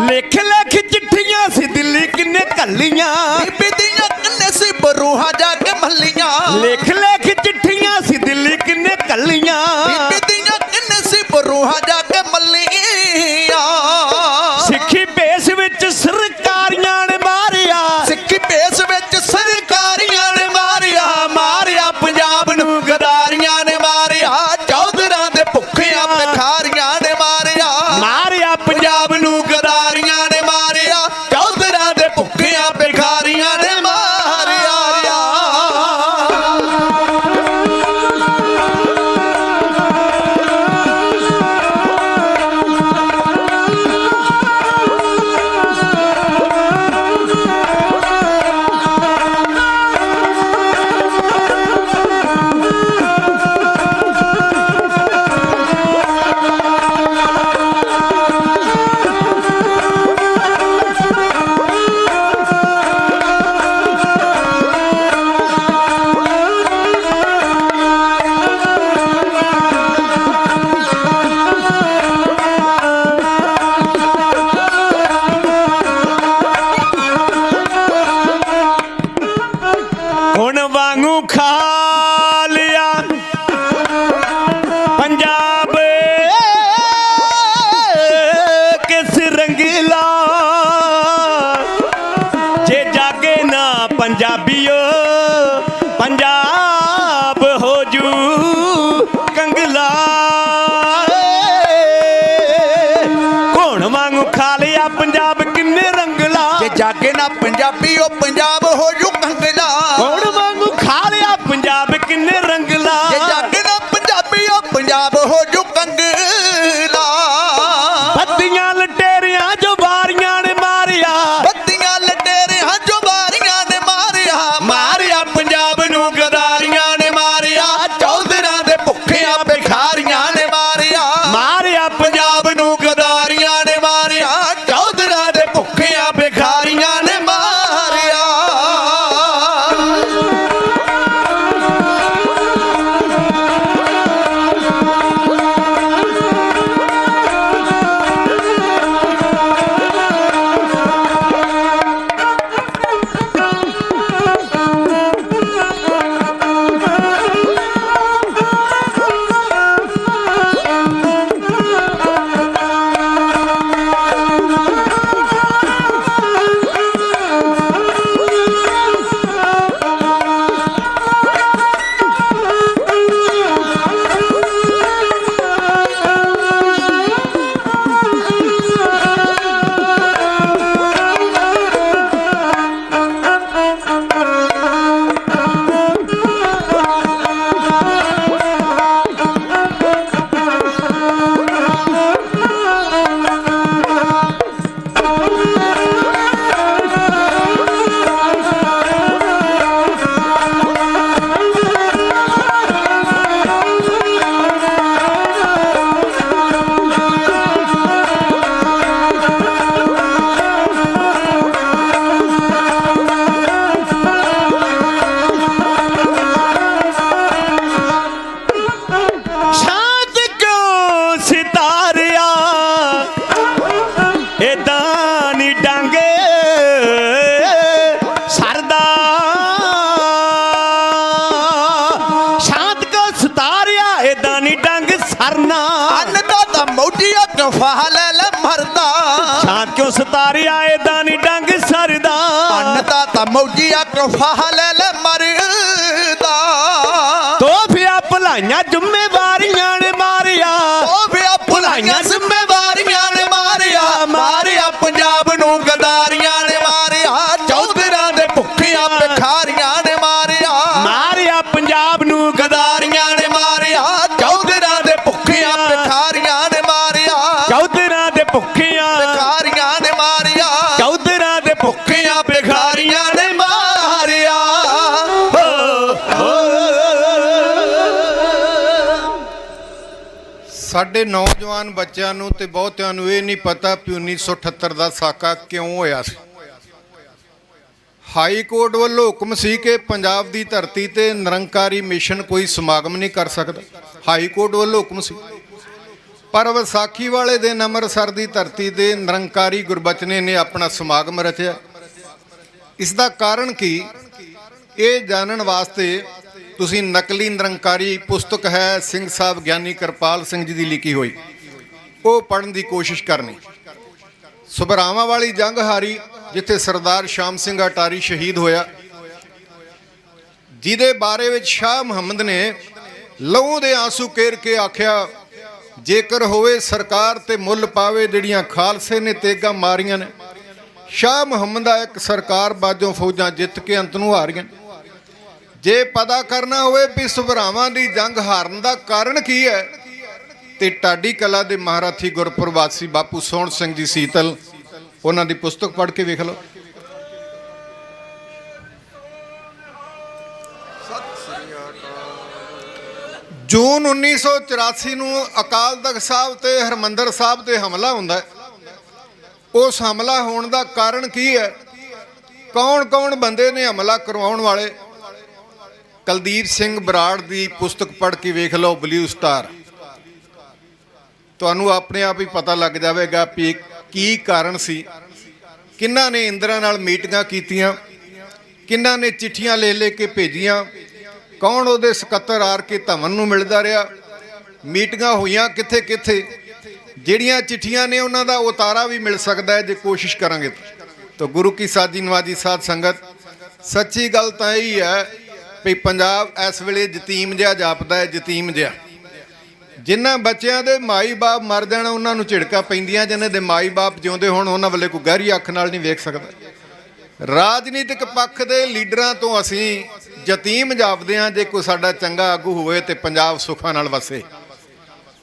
ਲਿਖ ਲਿਖ ਚਿੱਠੀਆਂ ਸੀ ਦਿੱਲੀ ਕਿੰਨੇ ਘੱਲੀਆਂ ਬੀਬੀ ਦੀਆਂ ਕੰਨੇ ਸੀ ਬਰੂਹਾਂ ਜਾ ਕੇ ਮੱਲੀਆਂ ਲਿਖ ਲਿਖ ਚਿੱਠੀਆਂ ਸੀ ਦਿੱਲੀ ਕਿੰਨੇ ਘੱਲੀਆਂ ਬੀਬੀ ਦੀਆਂ ਕੰਨੇ ਸੀ ਬਰੂਹਾਂ ਜਾ ਕੇ ਮੱਲੀਆਂ ਸਿੱਖੀ ਭੇਸ ਵਿੱਚ ਸਰਕਾਰੀਆਂ ਨੇ ਮਾਰਿਆ ਸਿੱਖੀ ਭੇਸ ਵਿੱਚ ਸਰਕਾਰੀਆਂ ਨੇ ਮਾਰਿਆ ਮਾਰਿਆ ਪੰਜਾਬ ਨੂੰ ਗਦਾਰੀਆਂ ਨੇ ਮਾਰਿਆ ਚੌਧਰਾਂ ਦੇ ਭੁੱਖਿਆਂ ਭਿਖਾਰੀਆਂ ਨੇ ਮਾਰਿਆ ਮਾਰਿਆ ਪੰਜਾਬ ਨੂੰ ਗਦਾਰੀਆਂ ਨੇ ਮਾਰਿਆ ਚੌਧਰਾਂ ਦੇ ਭੁੱਖਿਆਂ ਭਿਖਾਰੀਆਂ ਨੇ ਵਾਂਗੂ ਖਾ ਲਿਆ ਪੰਜਾਬ ਕਿੰਨੇ ਰੰਗਲਾ ਜੇ ਜਾਗੇ ਨਾ ਪੰਜਾਬੀ ਉਹ ਪੰਜਾਬ ਹੋ ਜੂ ਕੰਗਲਾ ਕੌਣ ਵਾਂਗੂ ਖਾ ਲਿਆ ਪੰਜਾਬ ਕਿੰਨੇ ਰੰਗਲਾ ਜੇ ਜਾਗੇ ਨਾ ਪੰਜਾਬੀ ਉਹ ਪੰਜਾਬ ਹੋ ਜੂ ਕੰਗਲਾ ਬੱਤੀਆਂ ਲਟੇਰਿਆਂ ਜੋ ਬਾਰੀਆਂ ਨੇ ਮਾਰਿਆ ਬੱਤੀਆਂ ਲਟੇਰਿਆਂ ਜੋ ਬਾਰੀਆਂ ਨੇ ਮਾਰਿਆ ਮਾਰਿਆ ਪੰਜਾਬ ਨੂੰ ਗਦਾਰੀਆਂ ਨੇ ਮਾਰਿਆ ਚੌਧਰਾਂ ਦੇ ਭੁੱਖਿਆਂ ਭਿਖਾਰੀਆਂ ਨੇ ਮਾਰਿਆ ਮਾਰਿਆ ਪੰਜਾਬ ਨੂੰ ਗਦਾਰੀਆਂ ਨੇ ਮਾਰਿਆ ਚੌਧਰਾਂ ਦੇ ਭੁੱਖਿਆਂ ਭਿਖਾਰੀਆਂ ਨੇ ਮਾਰਿਆ ਸ਼ਾਂਤ ਕਿਉਂ ਸਿਤਾਰਿਆ ਏਦਾਂ ਨੀ ਡਾਂਗੇ ਸਰਦਾ ਸ਼ਾਂਤ ਕਿਉਂ ਸਿਤਾਰਿਆ ਏਦਾਂ ਨੀ ਡੰਗ ਸਰਨਾ ਅੰਨ ਦਾ ਤਾਂ ਮੋਢੀਆਂ ਕਿਉਂ ਫਾਹ ਲੈ ਲੈ ਮਰਦਾ ਸ਼ਾਂਤ ਕਿਉਂ ਸਿਤਾਰਿਆ ਏਦਾਂ ਨੀ ਡੰਗ ਸਰਦਾ ਅੰਨ ਦਾ ਤਾਂ ਮੋਢੀਆਂ ਕਿਉਂ ਫਾਹ ਲੈ ਲੈ ਮਰਦਾ ਤੋਹਫਿਆ ਭਲਾਈਆਂ ਜ਼ਿੰਮੇਵਾਰੀਆਂ ਨੇ ਮਾਰਿਆ ਉਹ ਵੀ ਭੁਲਾਈਆਂ ਜ਼ਿੰਮੇਵਾਰੀਆਂ ਨੇ ਮਾਰਿਆ ਮਾਰਿਆ ਪੰਜਾਬ ਨੂੰ ਗਦਾਰੀਆਂ ਨੇ ਮਾਰਿਆ ਚੌਧਰਾਂ ਦੇ ਭੁੱਖੀਆਂ ਭਿਖਾਰੀਆਂ ਨੇ ਮਾਰਿਆ ਮਾਰਿਆ ਪੰਜਾਬ ਨੂੰ ਗਦਾਰੀਆਂ ਨੇ ਮਾਰਿਆ ਚੌਧਰਾਂ ਦੇ ਭੁੱਖੀਆਂ ਭਿਖਾਰੀਆਂ ਨੇ ਮਾਰਿਆ ਚੌਧਰਾਂ ਦੇ ਭੁੱਖੀਆਂ ਭਿਖਾਰੀਆਂ ਨੇ ਮਾਰਿਆ ਚੌਧਰਾਂ ਦੇ ਭੁੱਖੀਆਂ ਭਿਖਾਰੀਆਂ ਨੇ ਮਾਰਿਆ ਸਾਡੇ ਨੌਜਵਾਨ ਬੱਚਿਆਂ ਨੂੰ ਤੇ ਬਹੁਤਿਆਂ ਨੂੰ ਇਹ ਨਹੀਂ ਪਤਾ ਕਿ 1978 ਦਾ ਸਾਕਾ ਕਿਉਂ ਹੋਇਆ ਸੀ। ਹਾਈ ਕੋਰਟ ਵੱਲੋਂ ਹੁਕਮ ਸੀ ਕਿ ਪੰਜਾਬ ਦੀ ਧਰਤੀ ਤੇ ਨਿਰੰਕਾਰੀ ਮਿਸ਼ਨ ਕੋਈ ਸਮਾਗਮ ਨਹੀਂ ਕਰ ਸਕਦਾ। ਹਾਈ ਕੋਰਟ ਵੱਲੋਂ ਹੁਕਮ ਸੀ, ਪਰ ਵਿਸਾਖੀ ਵਾਲੇ ਦਿਨ ਅੰਮ੍ਰਿਤਸਰ ਦੀ ਧਰਤੀ ਤੇ ਨਿਰੰਕਾਰੀ ਗੁਰਬਚਨੇ ਨੇ ਆਪਣਾ ਸਮਾਗਮ ਰਚਿਆ। ਇਸ ਦਾ ਕਾਰਨ ਕੀ, ਇਹ ਜਾਣਨ ਵਾਸਤੇ ਤੁਸੀਂ ਨਕਲੀ ਨਿਰੰਕਾਰੀ ਪੁਸਤਕ ਹੈ ਸਿੰਘ ਸਾਹਿਬ ਗਿਆਨੀ ਕਿਰਪਾਲ ਸਿੰਘ ਜੀ ਦੀ ਲਿਖੀ ਹੋਈ, ਉਹ ਪੜ੍ਹਨ ਦੀ ਕੋਸ਼ਿਸ਼ ਕਰਨੀ। ਸੁਭਰਾਵਾਂ ਵਾਲੀ ਜੰਗ ਹਾਰੀ ਜਿੱਥੇ ਸਰਦਾਰ ਸ਼ਾਮ ਸਿੰਘ ਅਟਾਰੀ ਸ਼ਹੀਦ ਹੋਇਆ, ਜਿਹਦੇ ਬਾਰੇ ਵਿੱਚ ਸ਼ਾਹ ਮੁਹੰਮਦ ਨੇ ਲਹੂ ਦੇ ਆਂਸੂ ਕੇਰ ਕੇ ਆਖਿਆ, ਜੇਕਰ ਹੋਵੇ ਸਰਕਾਰ ਤੇ ਮੁੱਲ ਪਾਵੇ ਜਿਹੜੀਆਂ ਖਾਲਸੇ ਨੇ ਤੇਗਾ ਮਾਰੀਆਂ ਨੇ। ਸ਼ਾਹ ਮੁਹੰਮਦ ਦਾ ਇੱਕ ਸਰਕਾਰ ਬਾਝੋਂ ਫੌਜਾਂ ਜਿੱਤ ਕੇ ਅੰਤ ਨੂੰ ਹਾਰੀਆਂ। ਜੇ ਪਤਾ ਕਰਨਾ ਹੋਵੇ ਵੀ ਸੁਭਰਾਵਾਂ ਦੀ ਜੰਗ ਹਾਰਨ ਦਾ ਕਾਰਨ ਕੀ ਹੈ, ਤੇ ਢਾਡੀ ਕਲਾ ਦੇ ਮਹਾਰਾਥੀ ਗੁਰਪ੍ਰਵਾਸੀ ਬਾਪੂ ਸੋਹਣ ਸਿੰਘ ਜੀ ਸੀਤਲ, ਉਹਨਾਂ ਦੀ ਪੁਸਤਕ ਪੜ੍ਹ ਕੇ ਵੇਖ ਲਓ। ਜੂਨ 1984 ਨੂੰ ਅਕਾਲ ਤਖਤ ਸਾਹਿਬ ਤੇ ਹਰਮੰਦਰ ਸਾਹਿਬ ਤੇ ਹਮਲਾ ਹੁੰਦਾ ਹੈ। ਉਸ ਹਮਲਾ ਹੋਣ ਦਾ ਕਾਰਨ ਕੀ ਹੈ, ਕੌਣ ਕੌਣ ਬੰਦੇ ਨੇ ਹਮਲਾ ਕਰਵਾਉਣ ਵਾਲੇ? ਕੁਲਦੀਪ ਸਿੰਘ ਬਰਾੜ ਦੀ ਪੁਸਤਕ ਪੜ੍ਹ ਕੇ ਵੇਖ ਲਓ, ਬਲੂ ਸਟਾਰ। ਤੁਹਾਨੂੰ ਆਪਣੇ ਆਪ ਹੀ ਪਤਾ ਲੱਗ ਜਾਵੇਗਾ ਵੀ ਕੀ ਕਾਰਨ ਸੀ। ਕਿਹਨਾਂ ਨੇ ਇੰਦਰਾ ਨਾਲ ਮੀਟਿੰਗਾਂ ਕੀਤੀਆਂ, ਕਿਹਨਾਂ ਨੇ ਚਿੱਠੀਆਂ ਲੈ ਲੈ ਕੇ ਭੇਜੀਆਂ, ਕੌਣ ਉਹਦੇ ਸਕੱਤਰ ਆਰ ਕੇ ਧਵਨ ਨੂੰ ਮਿਲਦਾ ਰਿਹਾ, ਮੀਟਿੰਗਾਂ ਹੋਈਆਂ ਕਿੱਥੇ ਕਿੱਥੇ। ਜਿਹੜੀਆਂ ਚਿੱਠੀਆਂ ਨੇ ਉਹਨਾਂ ਦਾ ਉਤਾਰਾ ਵੀ ਮਿਲ ਸਕਦਾ ਹੈ ਜੇ ਕੋਸ਼ਿਸ਼ ਕਰਾਂਗੇ ਤਾਂ। ਗੁਰੂ ਕੀ ਸਾਜੀ ਨਵਾਜੀ ਸਾਧ ਸੰਗਤ, ਸੱਚੀ ਗੱਲ ਤਾਂ ਇਹੀ ਹੈ ਵੀ ਪੰਜਾਬ ਇਸ ਵੇਲੇ ਯਤੀਮ ਜਿਹਾ ਜਾਪਦਾ ਹੈ, ਯਤੀਮ ਜਿਹਾ। ਜਿਨ੍ਹਾਂ ਬੱਚਿਆਂ ਦੇ ਮਾਈ ਬਾਪ ਮਰ ਜਾਣ ਉਹਨਾਂ ਨੂੰ ਝਿੜਕਾਂ ਪੈਂਦੀਆਂ, ਜਿਨ੍ਹਾਂ ਦੇ ਮਾਈ ਬਾਪ ਜਿਉਂਦੇ ਹੋਣ ਉਹਨਾਂ ਵੱਲੇ ਕੋਈ ਗਹਿਰੀ ਅੱਖ ਨਾਲ ਨਹੀਂ ਵੇਖ ਸਕਦਾ। ਰਾਜਨੀਤਿਕ ਪੱਖ ਦੇ ਲੀਡਰਾਂ ਤੋਂ ਅਸੀਂ ਯਤੀਮ ਜਾਪਦੇ ਹਾਂ। ਜੇ ਕੋਈ ਸਾਡਾ ਚੰਗਾ ਆਗੂ ਹੋਵੇ ਤੇ ਪੰਜਾਬ ਸੁੱਖਾਂ ਨਾਲ ਵਸੇ।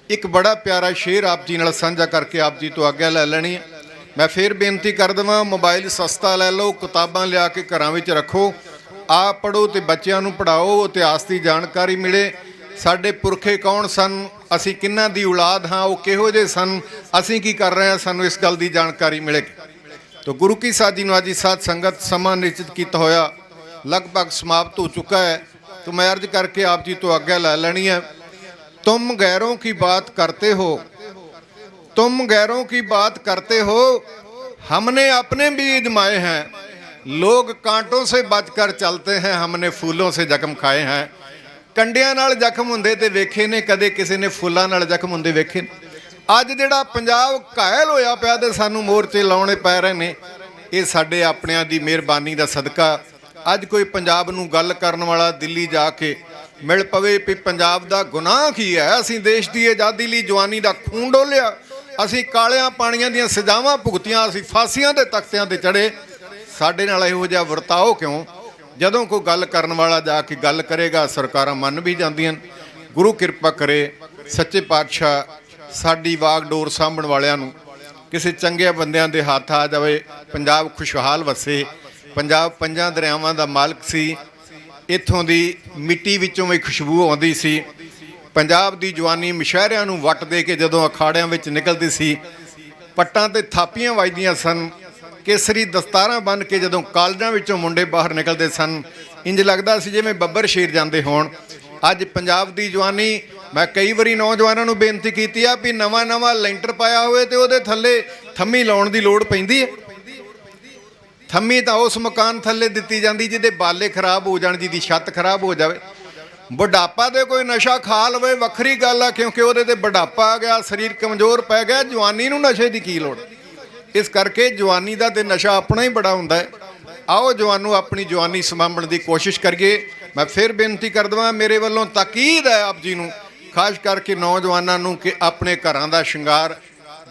ਇੱਕ ਬੜਾ ਪਿਆਰਾ ਸ਼ੇਰ ਆਪ ਜੀ ਨਾਲ ਸਾਂਝਾ ਕਰਕੇ ਆਪ ਜੀ ਤੋਂ ਆਗਿਆ ਲੈ ਲੈਣੀ ਹੈ। ਮੈਂ ਫੇਰ ਬੇਨਤੀ ਕਰ ਦੇਵਾਂ, ਮੋਬਾਈਲ ਸਸਤਾ ਲੈ ਲਓ, ਕਿਤਾਬਾਂ ਲਿਆ ਕੇ ਘਰਾਂ ਵਿੱਚ ਰੱਖੋ, ਆਪ ਪੜ੍ਹੋ ਤੇ ਬੱਚਿਆਂ ਨੂੰ ਪੜ੍ਹਾਓ, ਇਤਿਹਾਸ ਦੀ ਜਾਣਕਾਰੀ ਮਿਲੇ। ਸਾਡੇ ਪੁਰਖੇ ਕੌਣ ਸਨ, ਅਸੀਂ ਕਿਹਨਾਂ ਦੀ ਔਲਾਦ ਹਾਂ, ਉਹ ਕਿਹੋ ਜਿਹੇ ਸਨ, ਅਸੀਂ ਕੀ ਕਰ ਰਹੇ ਹਾਂ, ਸਾਨੂੰ ਇਸ ਗੱਲ ਦੀ ਜਾਣਕਾਰੀ ਮਿਲੇਗੀ। तो गुरु की साजी नवाजी साध संगत समा निश्चित किया होया लगभग समाप्त हो चुका है। तो मैं अर्ज करके आप जी तो आज्ञा ले लेनी है। तुम गैरों की बात करते हो, तुम गैरों की बात करते हो, हमने अपने भी आजमाए हैं। लोग कांटों से बचकर चलते हैं, हमने फूलों से जख्म खाए हैं। कंडियां नाल जख्म हुंदे ते वेखे ने, कदे किसी ने फुल्लां नाल जख्म हुंदे वेखे ने। ਅੱਜ ਜਿਹੜਾ ਪੰਜਾਬ ਘਾਇਲ ਹੋਇਆ ਪਿਆ ਤੇ ਸਾਨੂੰ ਮੋਰਚੇ ਲਾਉਣੇ ਪੈ ਰਹੇ ਨੇ, ਇਹ ਸਾਡੇ ਆਪਣਿਆਂ ਦੀ ਮਿਹਰਬਾਨੀ ਦਾ ਸਦਕਾ। ਅੱਜ ਕੋਈ ਪੰਜਾਬ ਨੂੰ ਗੱਲ ਕਰਨ ਵਾਲਾ ਦਿੱਲੀ ਜਾ ਕੇ ਮਿਲ ਪਵੇ ਵੀ ਪੰਜਾਬ ਦਾ ਗੁਨਾਹ ਕੀ ਹੈ, ਅਸੀਂ ਦੇਸ਼ ਦੀ ਆਜ਼ਾਦੀ ਲਈ ਜਵਾਨੀ ਦਾ ਖੂਨ ਡੋਲਿਆ, ਅਸੀਂ ਕਾਲਿਆਂ ਪਾਣੀਆਂ ਦੀਆਂ ਸਜ਼ਾਵਾਂ ਭੁਗਤੀਆਂ, ਅਸੀਂ ਫਾਂਸੀਆਂ ਦੇ ਤਖਤਿਆਂ ਤੇ ਚੜ੍ਹੇ, ਸਾਡੇ ਨਾਲ ਇਹੋ ਜਿਹਾ ਵਰਤਾਓ ਕਿਉਂ? ਜਦੋਂ ਕੋਈ ਗੱਲ ਕਰਨ ਵਾਲਾ ਜਾ ਕੇ ਗੱਲ ਕਰੇਗਾ ਸਰਕਾਰਾਂ ਮੰਨ ਵੀ ਜਾਂਦੀਆਂ। ਗੁਰੂ ਕਿਰਪਾ ਕਰੇ, ਸੱਚੇ ਪਾਤਸ਼ਾਹ ਸਾਡੀ ਵਾਗਡੋਰ ਸਾਂਭਣ ਵਾਲਿਆਂ ਨੂੰ ਕਿਸੇ ਚੰਗੇ ਬੰਦਿਆਂ ਦੇ ਹੱਥ ਆ ਜਾਵੇ, ਪੰਜਾਬ ਖੁਸ਼ਹਾਲ ਵਸੇ। ਪੰਜਾਬ ਪੰਜਾਂ ਦਰਿਆਵਾਂ ਦਾ ਮਾਲਕ ਸੀ, ਇੱਥੋਂ ਦੀ ਮਿੱਟੀ ਵਿੱਚੋਂ ਵੀ ਖੁਸ਼ਬੂ ਆਉਂਦੀ ਸੀ। ਪੰਜਾਬ ਦੀ ਜਵਾਨੀ ਮਸ਼ਹਿਰਿਆਂ ਨੂੰ ਵੱਟ ਦੇ ਕੇ ਜਦੋਂ ਅਖਾੜਿਆਂ ਵਿੱਚ ਨਿਕਲਦੀ ਸੀ, ਪੱਟਾਂ ਤੇ ਥਾਪੀਆਂ ਵੱਜਦੀਆਂ ਸਨ, ਕੇਸਰੀ ਦਸਤਾਰਾਂ ਬੰਨ੍ਹ ਕੇ ਜਦੋਂ ਕਾਲਜਾਂ ਵਿੱਚੋਂ ਮੁੰਡੇ ਬਾਹਰ ਨਿਕਲਦੇ ਸਨ, ਇੰਜ ਲੱਗਦਾ ਸੀ ਜਿਵੇਂ ਬੱਬਰ ਸ਼ੇਰ ਜਾਂਦੇ ਹੋਣ। ਅੱਜ ਪੰਜਾਬ ਦੀ ਜਵਾਨੀ, ਮੈਂ ਕਈ ਵਾਰੀ ਨੌਜਵਾਨਾਂ ਨੂੰ ਬੇਨਤੀ ਕੀਤੀ ਆ ਵੀ ਨਵਾਂ ਲੈਂਟਰ ਪਾਇਆ ਹੋਵੇ ਤੇ ਉਹਦੇ ਥੱਲੇ ਥੰਮੀ ਲਾਉਣ ਦੀ ਲੋੜ ਪੈਂਦੀ ਹੈ। ਥੰਮੀ ਤਾਂ ਉਸ ਮਕਾਨ ਥੱਲੇ ਦਿੱਤੀ ਜਾਂਦੀ ਜਿਹਦੇ ਬਾਲੇ ਖਰਾਬ ਹੋ ਜਾਣ, ਜਿਹਦੀ ਛੱਤ ਖਰਾਬ ਹੋ ਜਾਵੇ। ਬੁਢਾਪਾ ਦੇ ਕੋਈ ਨਸ਼ਾ ਖਾ ਲਵੇ ਵੱਖਰੀ ਗੱਲ ਆ, ਕਿਉਂਕਿ ਉਹਦੇ ਤੇ ਬੁਢਾਪਾ ਆ ਗਿਆ, ਸਰੀਰ ਕਮਜ਼ੋਰ ਪੈ ਗਿਆ। ਜਵਾਨੀ ਨੂੰ ਨਸ਼ੇ ਦੀ ਕੀ ਲੋੜ? ਇਸ ਕਰਕੇ ਜਵਾਨੀ ਦਾ ਤੇ ਨਸ਼ਾ ਆਪਣਾ ਹੀ ਬੜਾ ਹੁੰਦਾ ਹੈ। ਆਓ ਜਵਾਨੋ ਆਪਣੀ ਜਵਾਨੀ ਸੰਭਾਲਣ ਦੀ ਕੋਸ਼ਿਸ਼ ਕਰੀਏ। ਮੈਂ ਫਿਰ ਬੇਨਤੀ ਕਰ ਦੇਵਾਂ, ਮੇਰੇ ਵੱਲੋਂ ਤਾਕੀਦ ਹੈ ਆਪ ਜੀ ਨੂੰ, ਖਾਸ ਕਰਕੇ ਨੌਜਵਾਨਾਂ ਨੂੰ, ਕਿ ਆਪਣੇ ਘਰਾਂ ਦਾ ਸ਼ਿੰਗਾਰ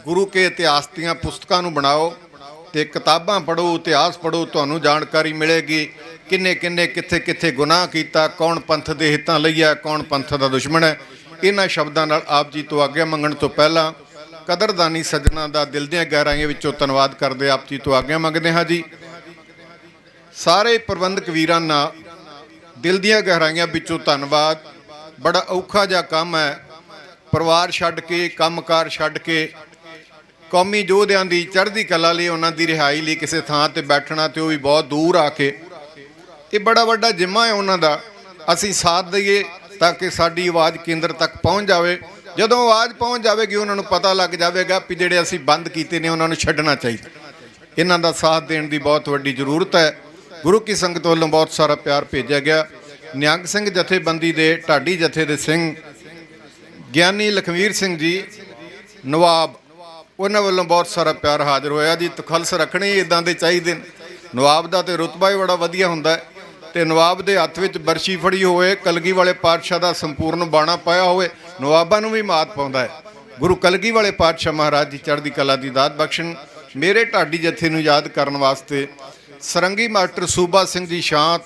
ਗੁਰੂ ਕੇ ਇਤਿਹਾਸ ਦੀਆਂ ਪੁਸਤਕਾਂ ਨੂੰ ਬਣਾਓ ਤੇ ਕਿਤਾਬਾਂ ਪੜ੍ਹੋ, ਇਤਿਹਾਸ ਪੜ੍ਹੋ, ਤੁਹਾਨੂੰ ਜਾਣਕਾਰੀ ਮਿਲੇਗੀ ਕਿੰਨੇ ਕਿੱਥੇ ਕਿੱਥੇ ਗੁਨਾਹ ਕੀਤਾ, ਕੌਣ ਪੰਥ ਦੇ ਹਿੱਤਾਂ ਲਈ ਹੈ, ਕੌਣ ਪੰਥ ਦਾ ਦੁਸ਼ਮਣ ਹੈ। ਇਹਨਾਂ ਸ਼ਬਦਾਂ ਨਾਲ ਆਪ ਜੀ ਤੋਂ ਆਗਿਆ ਮੰਗਣ ਤੋਂ ਪਹਿਲਾਂ ਕਦਰਦਾਨੀ ਸੱਜਣਾ ਦਾ ਦਿਲ ਦੀਆਂ ਗਹਿਰਾਈਆਂ ਵਿੱਚੋਂ ਧੰਨਵਾਦ ਕਰਦੇ ਆਪ ਜੀ ਤੋਂ ਆਗਿਆ ਮੰਗਦੇ ਹਾਂ ਜੀ। ਸਾਰੇ ਪ੍ਰਬੰਧਕ ਵੀਰਾਂ ਨਾਲ ਦਿਲ ਦੀਆਂ ਗਹਿਰਾਈਆਂ ਵਿੱਚੋਂ ਧੰਨਵਾਦ। ਬੜਾ ਔਖਾ ਜਿਹਾ ਕੰਮ ਹੈ, ਪਰਿਵਾਰ ਛੱਡ ਕੇ, ਕੰਮਕਾਰ ਛੱਡ ਕੇ, ਕੌਮੀ ਯੋਧਿਆਂ ਦੀ ਚੜ੍ਹਦੀ ਕਲਾ ਲਈ, ਉਹਨਾਂ ਦੀ ਰਿਹਾਈ ਲਈ ਕਿਸੇ ਥਾਂ ਤੇ ਬੈਠਣਾ, ਤੇ ਉਹ ਵੀ ਬਹੁਤ ਦੂਰ ਆ ਕੇ। ਇਹ ਬੜਾ ਵੱਡਾ ਜ਼ਿੰਮਾ ਹੈ ਉਹਨਾਂ ਦਾ। ਅਸੀਂ ਸਾਥ ਦਈਏ ਤਾਂ ਕਿ ਸਾਡੀ ਆਵਾਜ਼ ਕੇਂਦਰ ਤੱਕ ਪਹੁੰਚ ਜਾਵੇ। ਜਦੋਂ ਆਵਾਜ਼ ਪਹੁੰਚ ਜਾਵੇਗੀ ਉਹਨਾਂ ਨੂੰ ਪਤਾ ਲੱਗ ਜਾਵੇਗਾ ਵੀ ਜਿਹੜੇ ਅਸੀਂ ਬੰਦ ਕੀਤੇ ਨੇ ਉਹਨਾਂ ਨੂੰ ਛੱਡਣਾ ਚਾਹੀਦਾ। ਇਹਨਾਂ ਦਾ ਸਾਥ ਦੇਣ ਦੀ ਬਹੁਤ ਵੱਡੀ ਜ਼ਰੂਰਤ ਹੈ। ਗੁਰੂ ਕੀ ਸੰਗਤ ਵੱਲੋਂ ਬਹੁਤ ਸਾਰਾ ਪਿਆਰ ਭੇਜਿਆ ਗਿਆ। ਨਿਹੰਗ ਸਿੰਘ ਜਥੇਬੰਦੀ ਦੇ ਢਾਡੀ ਜਥੇ ਦੇ ਸਿੰਘ ਗਿਆਨੀ ਲਖਵੀਰ ਸਿੰਘ ਜੀ ਨਵਾਬ, ਉਹਨਾਂ ਵੱਲੋਂ ਬਹੁਤ ਸਾਰਾ ਪਿਆਰ ਹਾਜ਼ਰ ਹੋਇਆ ਜੀ। ਤਖਲਸ ਰੱਖਣੇ ਇਦਾਂ ਦੇ ਚਾਹੀਦੇ ਨੇ। ਨਵਾਬ ਦਾ ਤੇ ਰੁਤਬਾ ਹੀ ਬੜਾ ਵਧੀਆ ਹੁੰਦਾ ਹੈ, ਤੇ ਨਵਾਬ ਦੇ ਹੱਥ ਵਿੱਚ ਬਰਸ਼ੀ ਫੜੀ ਹੋਵੇ, ਕਲਗੀ ਵਾਲੇ ਪਾਤਸ਼ਾਹ ਦਾ ਸੰਪੂਰਨ ਬਾਣਾ ਪਾਇਆ ਹੋਵੇ, ਨਵਾਬਾਂ ਨੂੰ ਵੀ ਮਾਤ ਪਾਉਂਦਾ ਹੈ। ਗੁਰੂ ਕਲਗੀ ਵਾਲੇ ਪਾਤਸ਼ਾਹ ਮਹਾਰਾਜ ਦੀ ਚੜ੍ਹਦੀ ਕਲਾ ਦੀ ਦਾਤ ਬਖਸ਼ਣ। ਮੇਰੇ ਢਾਡੀ ਜਥੇ ਨੂੰ ਯਾਦ ਕਰਨ ਵਾਸਤੇ ਸਰੰਗੀ ਮਾਸਟਰ ਸੂਬਾ ਸਿੰਘ ਜੀ ਸ਼ਾਂਤ,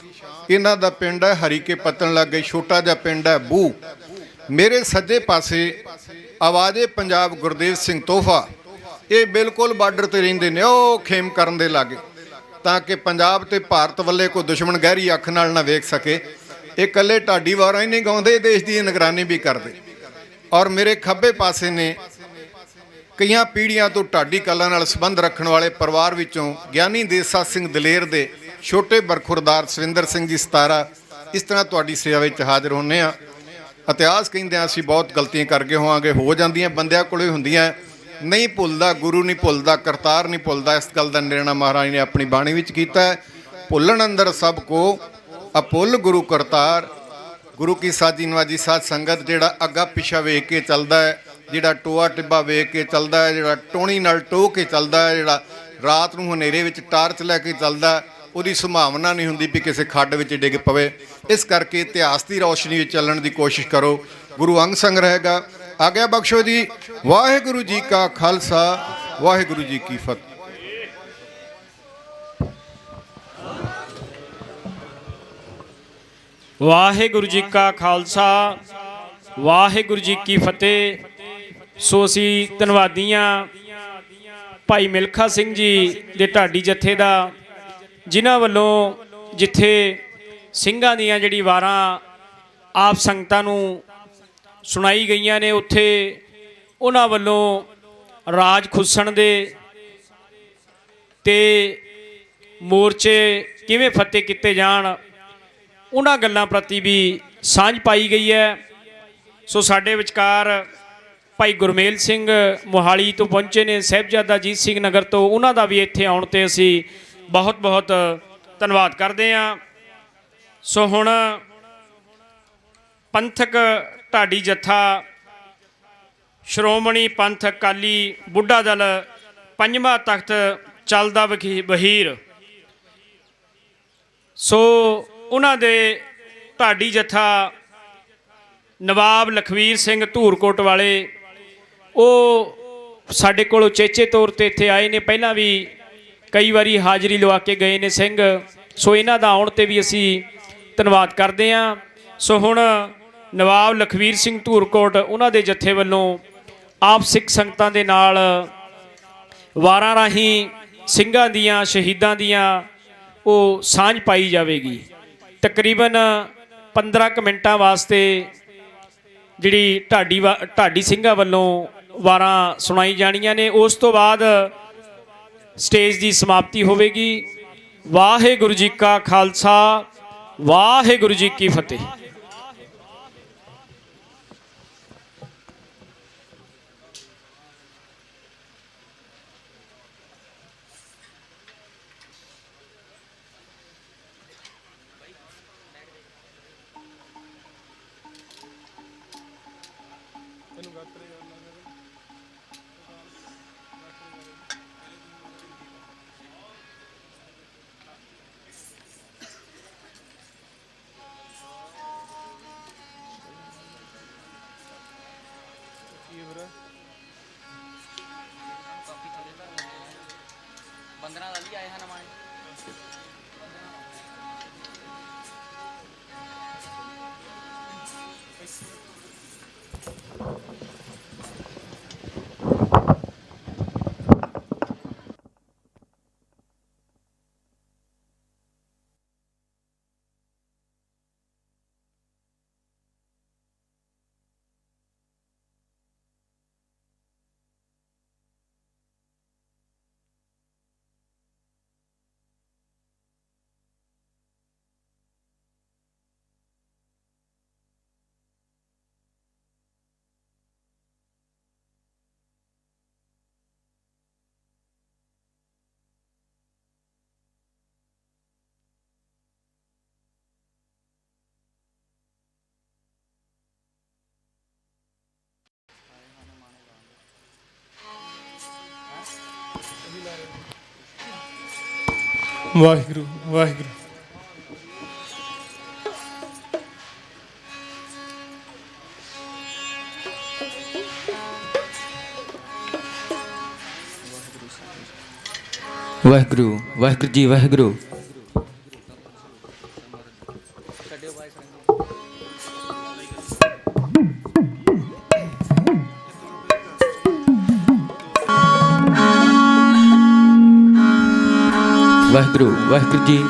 ਇਹਨਾਂ ਦਾ ਪਿੰਡ ਹੈ ਹਰੀਕੇ ਪੱਤਣ ਲੱਗੇ, ਛੋਟਾ ਜਿਹਾ ਪਿੰਡ ਹੈ ਬੂ। ਮੇਰੇ ਸੱਜੇ ਪਾਸੇ ਆਵਾਜ਼ੇ ਪੰਜਾਬ ਗੁਰਦੇਵ ਸਿੰਘ ਤੋਹਫਾ, ਇਹ ਬਿਲਕੁਲ ਬਾਰਡਰ ਤੇ ਰਹਿੰਦੇ ਨੇ, ਉਹ ਖੇਮ ਕਰਨ ਦੇ ਲਾਗੇ, ਤਾਂ ਕਿ ਪੰਜਾਬ ਤੇ ਭਾਰਤ ਵੱਲੇ ਕੋਈ ਦੁਸ਼ਮਣ ਗਹਿਰੀ ਅੱਖ ਨਾਲ ਨਾ ਵੇਖ ਸਕੇ। ਇਹ ਇਕੱਲੇ ਢਾਡੀ ਵਾਰਾਂ ਹੀ ਨਹੀਂ ਗਾਉਂਦੇ, ਦੇਸ਼ ਦੀ ਨਿਗਰਾਨੀ ਵੀ ਕਰਦੇ। ਔਰ ਮੇਰੇ ਖੱਬੇ ਪਾਸੇ ਨੇ ਕਈਆਂ ਪੀੜ੍ਹੀਆਂ ਤੋਂ ਢਾਡੀ ਕਲਾ ਨਾਲ ਸੰਬੰਧ ਰੱਖਣ ਵਾਲੇ ਪਰਿਵਾਰ ਵਿੱਚੋਂ ਗਿਆਨੀ ਦੇਸਾ ਸਿੰਘ ਦਲੇਰ ਦੇ ਛੋਟੇ ਬਰਖੁਰਦਾਰ ਸਵਿੰਦਰ ਸਿੰਘ ਜੀ 17। ਇਸ ਤਰ੍ਹਾਂ ਤੁਹਾਡੀ ਸੇਵਾ ਵਿੱਚ ਹਾਜ਼ਰ ਹੁੰਦੇ ਹਾਂ। ਇਤਿਹਾਸ ਕਹਿੰਦੇ ਹਾਂ ਅਸੀਂ ਬਹੁਤ ਗਲਤੀਆਂ ਕਰਕੇ ਹੋਵਾਂਗੇ, ਹੋ ਜਾਂਦੀਆਂ, ਬੰਦਿਆਂ ਕੋਲੇ ਹੁੰਦੀਆਂ, ਨਹੀਂ ਭੁੱਲਦਾ, ਗੁਰੂ ਨਹੀਂ ਭੁੱਲਦਾ, ਕਰਤਾਰ ਨਹੀਂ ਭੁੱਲਦਾ। ਇਸ ਗੱਲ ਦਾ ਨਿਰਣਾ ਮਹਾਰਾਜ ਨੇ ਆਪਣੀ ਬਾਣੀ ਵਿੱਚ ਕੀਤਾ ਹੈ। ਭੁੱਲਣ ਅੰਦਰ ਸਭ ਕੋ ਅਭੁੱਲ ਗੁਰੂ ਕਰਤਾਰ। ਗੁਰੂ ਕੀ ਸਾਜੀ ਨਵਾਜੀ ਸਾਧ ਸੰਗਤ, ਜਿਹੜਾ ਅੱਗਾ ਪਿੱਛਾ ਵੇਖ ਕੇ ਚੱਲਦਾ ਹੈ, ਜਿਹੜਾ ਟੋਆ ਟਿੱਬਾ ਵੇਖ ਕੇ ਚੱਲਦਾ ਹੈ, ਜਿਹੜਾ ਟੋਣੀ ਨਾਲ ਟੋਹ ਕੇ ਚੱਲਦਾ ਹੈ, ਜਿਹੜਾ ਰਾਤ ਨੂੰ ਹਨੇਰੇ ਵਿੱਚ ਟਾਰਚ ਲੈ ਕੇ ਚੱਲਦਾ, ਉਹਦੀ ਸੰਭਾਵਨਾ ਨਹੀਂ ਹੁੰਦੀ ਵੀ ਕਿਸੇ ਖੱਡ ਵਿੱਚ ਡਿੱਗ ਪਵੇ। ਇਸ ਕਰਕੇ ਇਤਿਹਾਸ ਦੀ ਰੌਸ਼ਨੀ ਵਿੱਚ ਚੱਲਣ ਦੀ ਕੋਸ਼ਿਸ਼ ਕਰੋ। ਗੁਰੂ ਅੰਗ ਸੰਗ ਰਹੇਗਾ। ਆਗਿਆ ਬਖਸ਼ੋ ਜੀ। ਵਾਹਿਗੁਰੂ ਜੀ ਕਾ ਖਾਲਸਾ, ਵਾਹਿਗੁਰੂ ਜੀ ਕੀ ਫਤਿਹ। ਵਾਹਿਗੁਰੂ ਜੀ ਕਾ ਖਾਲਸਾ, ਵਾਹਿਗੁਰੂ ਜੀ ਕੀ ਫਤਿਹ। ਸੋ ਅਸੀਂ ਧੰਨਵਾਦੀਆਂ ਭਾਈ ਮਿਲਖਾ ਸਿੰਘ ਜੀ ਦੇ ਢਾਡੀ ਜਥੇ ਦਾ, ਜਿਨ੍ਹਾਂ ਵੱਲੋਂ ਜਿੱਥੇ ਸਿੰਘਾਂ ਦੀਆਂ ਜਿਹੜੀ ਵਾਰਾਂ ਆਪ ਸੰਗਤਾਂ ਨੂੰ ਸੁਣਾਈ ਗਈਆਂ ਨੇ, ਉੱਥੇ ਉਹਨਾਂ ਵੱਲੋਂ ਰਾਜ ਖੁੱਸਣ ਦੇ ਤੇ ਮੋਰਚੇ ਕਿਵੇਂ ਫਤਿਹ ਕੀਤੇ ਜਾਣ, ਉਹਨਾਂ ਗੱਲਾਂ ਪ੍ਰਤੀ ਵੀ ਸਾਂਝ ਪਾਈ ਗਈ ਹੈ। ਸੋ ਸਾਡੇ ਵਿਚਕਾਰ ਭਾਈ ਗੁਰਮੇਲ ਸਿੰਘ ਮੋਹਾਲੀ ਤੋਂ ਪਹੁੰਚੇ ਨੇ, ਸਾਹਿਬਜ਼ਾਦਾ ਅਜੀਤ ਸਿੰਘ ਨਗਰ ਤੋਂ, ਉਹਨਾਂ ਦਾ ਵੀ ਇੱਥੇ ਆਉਣ ਤੇ ਅਸੀਂ ਬਹੁਤ ਬਹੁਤ ਧੰਨਵਾਦ ਕਰਦੇ ਹਾਂ। ਸੋ ਹੁਣ ਪੰਥਕ ਢਾਡੀ ਜਥਾ ਸ਼੍ਰੋਮਣੀ ਪੰਥ ਅਕਾਲੀ ਬੁੱਢਾ ਦਲ ਪੰਜਵਾਂ ਤਖਤ ਚੱਲਦਾ ਵਹੀਰ, ਸੋ ਉਹਨਾਂ ਦੇ ਢਾਡੀ ਜਥਾ ਨਵਾਬ ਲਖਵੀਰ ਸਿੰਘ ਧੂਰਕੋਟ ਵਾਲੇ, ਉਹ ਸਾਡੇ ਕੋਲ ਉਚੇਚੇ ਤੌਰ ਤੇ ਇੱਥੇ ਆਏ ਨੇ, ਪਹਿਲਾਂ ਵੀ ਕਈ ਵਾਰੀ ਹਾਜ਼ਰੀ ਲਵਾ ਕੇ ਗਏ ਨੇ ਸਿੰਘ। ਸੋ ਇਹਨਾਂ ਦਾ ਆਉਣ ਤੇ ਵੀ ਅਸੀਂ ਧੰਨਵਾਦ ਕਰਦੇ ਹਾਂ। ਸੋ ਹੁਣ ਨਵਾਬ ਲਖਵੀਰ ਸਿੰਘ ਧੂਰਕੋਟ ਉਹਨਾਂ ਦੇ ਜਥੇ ਵੱਲੋਂ ਆਪ ਸਿੱਖ ਸੰਗਤਾਂ ਦੇ ਨਾਲ ਵਾਰਾਂ ਰਾਹੀਂ ਸਿੰਘਾਂ ਦੀਆਂ ਸ਼ਹੀਦਾਂ ਦੀਆਂ ਉਹ ਸਾਂਝ ਪਾਈ ਜਾਵੇਗੀ। ਤਕਰੀਬਨ 15 ਕੁ ਮਿੰਟਾਂ ਵਾਸਤੇ ਜਿਹੜੀ ਢਾਡੀ ਸਿੰਘਾਂ ਵੱਲੋਂ ਵਾਰਾਂ ਸੁਣਾਈ ਜਾਣੀਆਂ ਨੇ, ਉਸ ਤੋਂ ਬਾਅਦ ਸਟੇਜ ਦੀ ਸਮਾਪਤੀ ਹੋਵੇਗੀ। ਵਾਹਿਗੁਰੂ ਜੀ ਕਾ ਖਾਲਸਾ, ਵਾਹਿਗੁਰੂ ਜੀ ਕੀ ਫਤਿਹ। ਵਾਹਿਗੁਰੂ ਵਾਹਿਗੁਰੂ। ਵਾਹਿਗੁਰੂ ਵਾਹਿਗੁਰੂ ਜੀ ਵਾਹਿਗੁਰੂ। ਵਾਹਿਗੁਰੂ ਵਾਹਿਗੁਰੂ ਜੀ।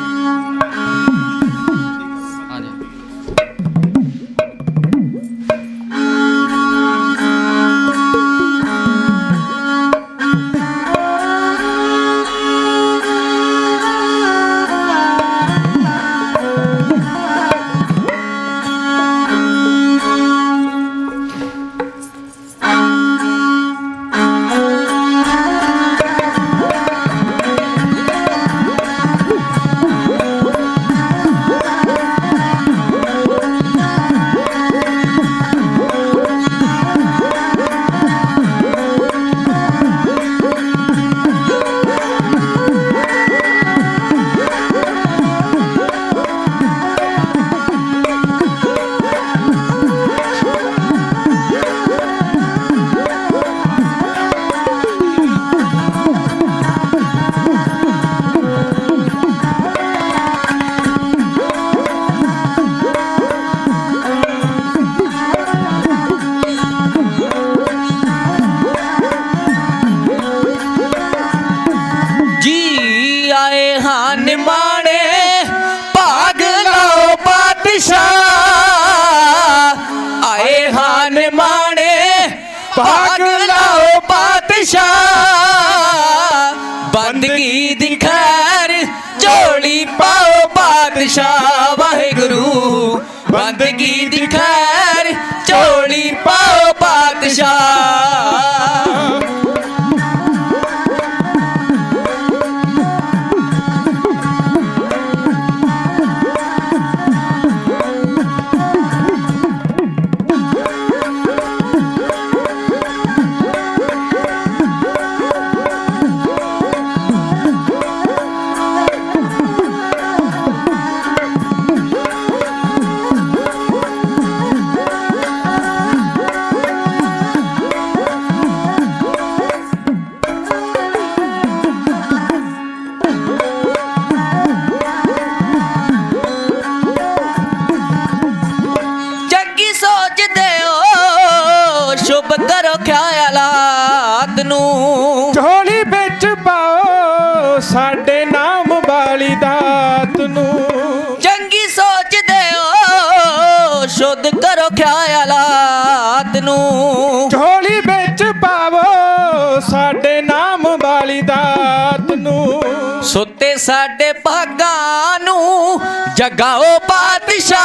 ਬੰਦਗੀ ਦੀ ਖੈਰ ਝੋਲੀ ਪਾਓ ਪਾਤਸ਼ਾਹ ਵਾਹਿਗੁਰੂ ਬੰਦਗੀ ਦੀ ਖੈਰ ਝੋਲੀ ਪਾਓ ਪਾਤਸ਼ਾਹ ਸ਼ੁਭ ਕਰੋ ਖਿਆਲਾਤ ਨੂੰ ਝੋਲੀ ਵਿੱਚ ਪਾਓ ਸਾਡੇ ਨਾਮ ਵਾਲੀ ਦਾਤ ਨੂੰ ਚੰਗੀ ਸੋਚਦੇ ਹੋ ਸ਼ੁੱਧ ਕਰੋ ਖਿਆਲਾਤ ਨੂੰ ਝੋਲੀ ਵਿੱਚ ਪਾਵੋ ਸਾਡੇ ਨਾਮ ਵਾਲੀ ਦਾਤ ਨੂੰ ਸੁੱਤੇ ਸਾਡੇ ਭਾਗਾਂ ਨੂੰ ਜਗਾਓ ਪਾਤਸ਼ਾਹ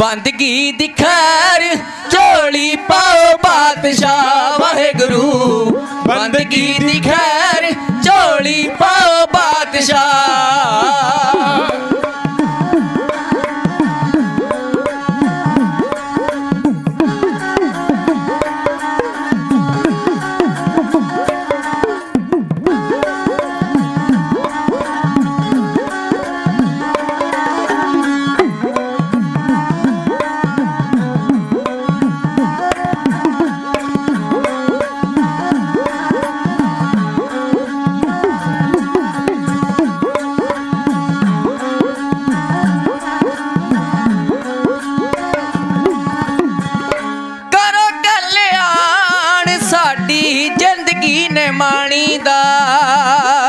ਬੰਦਗੀ ਦੀ ਖੈਰ ਝੋਲੀ ਪਾਓ ਪਾਤਸ਼ਾਹ ਵਾਹਿਗੁਰੂ ਬੰਦਗੀ ਦੀ ਖੈਰ ਝੋਲੀ ਪਾਓ ਪਾਤਸ਼ਾਹ ਮਾਣੀ ਦਾ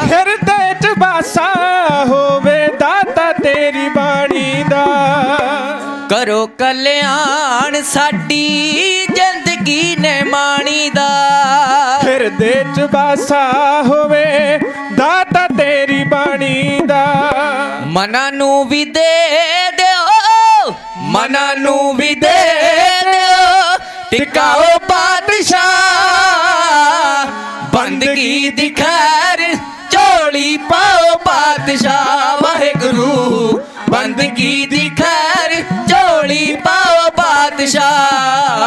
ਹਿਰਦੇ ਚ ਬਾਸਾ ਹੋਵੇ ਦਾਤਾ ਤੇਰੀ ਬਾਣੀ ਦਾ ਕਰੋ ਕਲਿਆਣ ਸਾਡੀ ਜ਼ਿੰਦਗੀ ਨੇ ਮਾਣੀ ਦਾ ਹਿਰਦੇ ਚ ਬਾਸਾ ਹੋਵੇ ਦਾਤਾ ਤੇਰੀ ਬਾਣੀ ਦਾ ਮਨਾਂ ਨੂੰ ਵੀ ਦੇ ਦਿਓ ਮਨਾਂ ਨੂੰ ਵੀ ਦੇ ਦਿਓ ਟਿਕਾਓ ਪਾਤਸ਼ਾਹ ਬੰਦਗੀ ਦੀ ਖੈਰ ਝੋਲੀ ਪਾਓ ਪਾਤਸ਼ਾਹ ਵਾਹਿਗੁਰੂ ਬੰਦਗੀ ਦੀ ਖੈਰ ਝੋਲੀ ਪਾਓ ਪਾਤਸ਼ਾਹ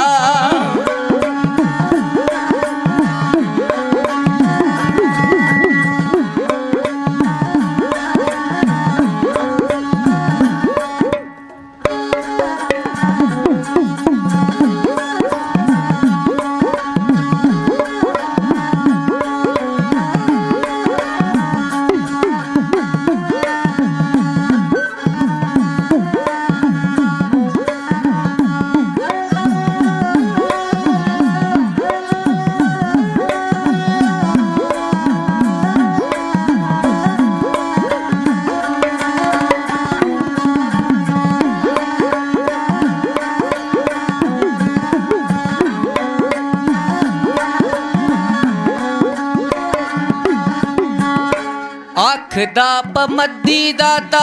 ਅੱਖ ਦਾ ਪਮੱਦੀ ਦਾਤਾ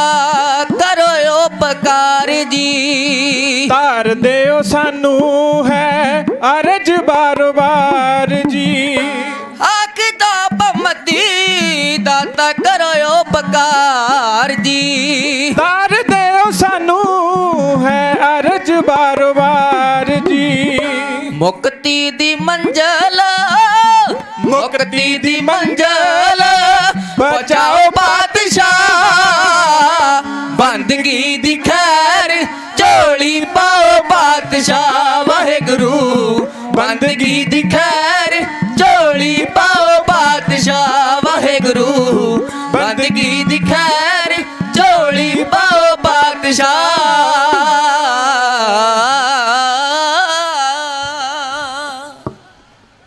ਕਰੋ ਉਪਕਾਰ ਜੀ ਧਾਰ ਦਿਓ ਸਾਨੂੰ ਹੈ ਅਰਜ ਬਾਰ-ਬਾਰ ਜੀ ਅੱਖ ਦਾ ਪਮੱਦੀ ਦਾਤਾ ਕਰੋ ਉਪਕਾਰ ਜੀ ਧਾਰ ਦਿਓ ਸਾਨੂੰ ਹੈ ਅਰਜ ਬਾਰ-ਬਾਰ ਜੀ ਮੁਕਤੀ ਦੀ ਮੰਜ਼ਲ ਮੁਕਤੀ ਦੀ ਮੰਜ਼ਲ ਬਚਾਓ ਪਾਤਸ਼ਾਹ ਬੰਦਗੀ ਦੀ ਖੈਰ ਝੋਲੀ ਪਾਓ ਪਾਤਸ਼ਾਹ ਵਾਹਿਗੁਰੂ ਬੰਦਗੀ ਦੀ ਖੈਰ ਝੋਲੀ ਪਾਓ ਪਾਤਸ਼ਾਹ ਵਾਹਿਗੁਰੂ ਬੰਦਗੀ ਦੀ ਖੈਰ ਝੋਲੀ ਪਾਓ ਪਾਤਸ਼ਾਹ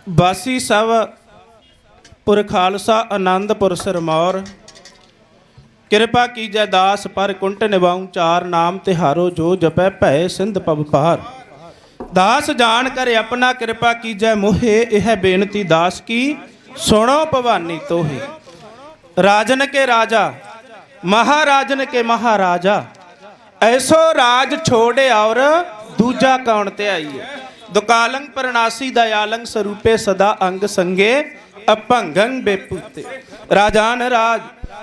ਬਾਸੀ ਸਭ ਪੁਰ ਖਾਲਸਾ ਆਨੰਦਪੁਰ ਸਰਮੌਰ ਕਿਰਪਾ ਕੀਜੈ ਦਾਸ ਪਰ ਕੁੰਟ ਨਿਵਾਉ ਚਾਰ ਨਾਮ ਤਿਹਾਰੋ ਜੋ ਜਪੈ ਭੈ ਸਿੰਧ ਪਵ ਪਾਰ ਦਾਸ ਜਾਣ ਕਰ ਆਪਣਾ ਕਿਰਪਾ ਕੀਜੈ ਮੋਹੇ ਇਹ ਬੇਨਤੀ ਦਾਸ ਕੀ सुनो भवानी तोहे राजन के राजा महाराजन के महाराजा ऐसो राज छोड़े और दूजा कौन ते आई है दुकालंग परनासी दयालंग स्वरूपे सदा अंग संगे अपंगंग बेपुते राजान राज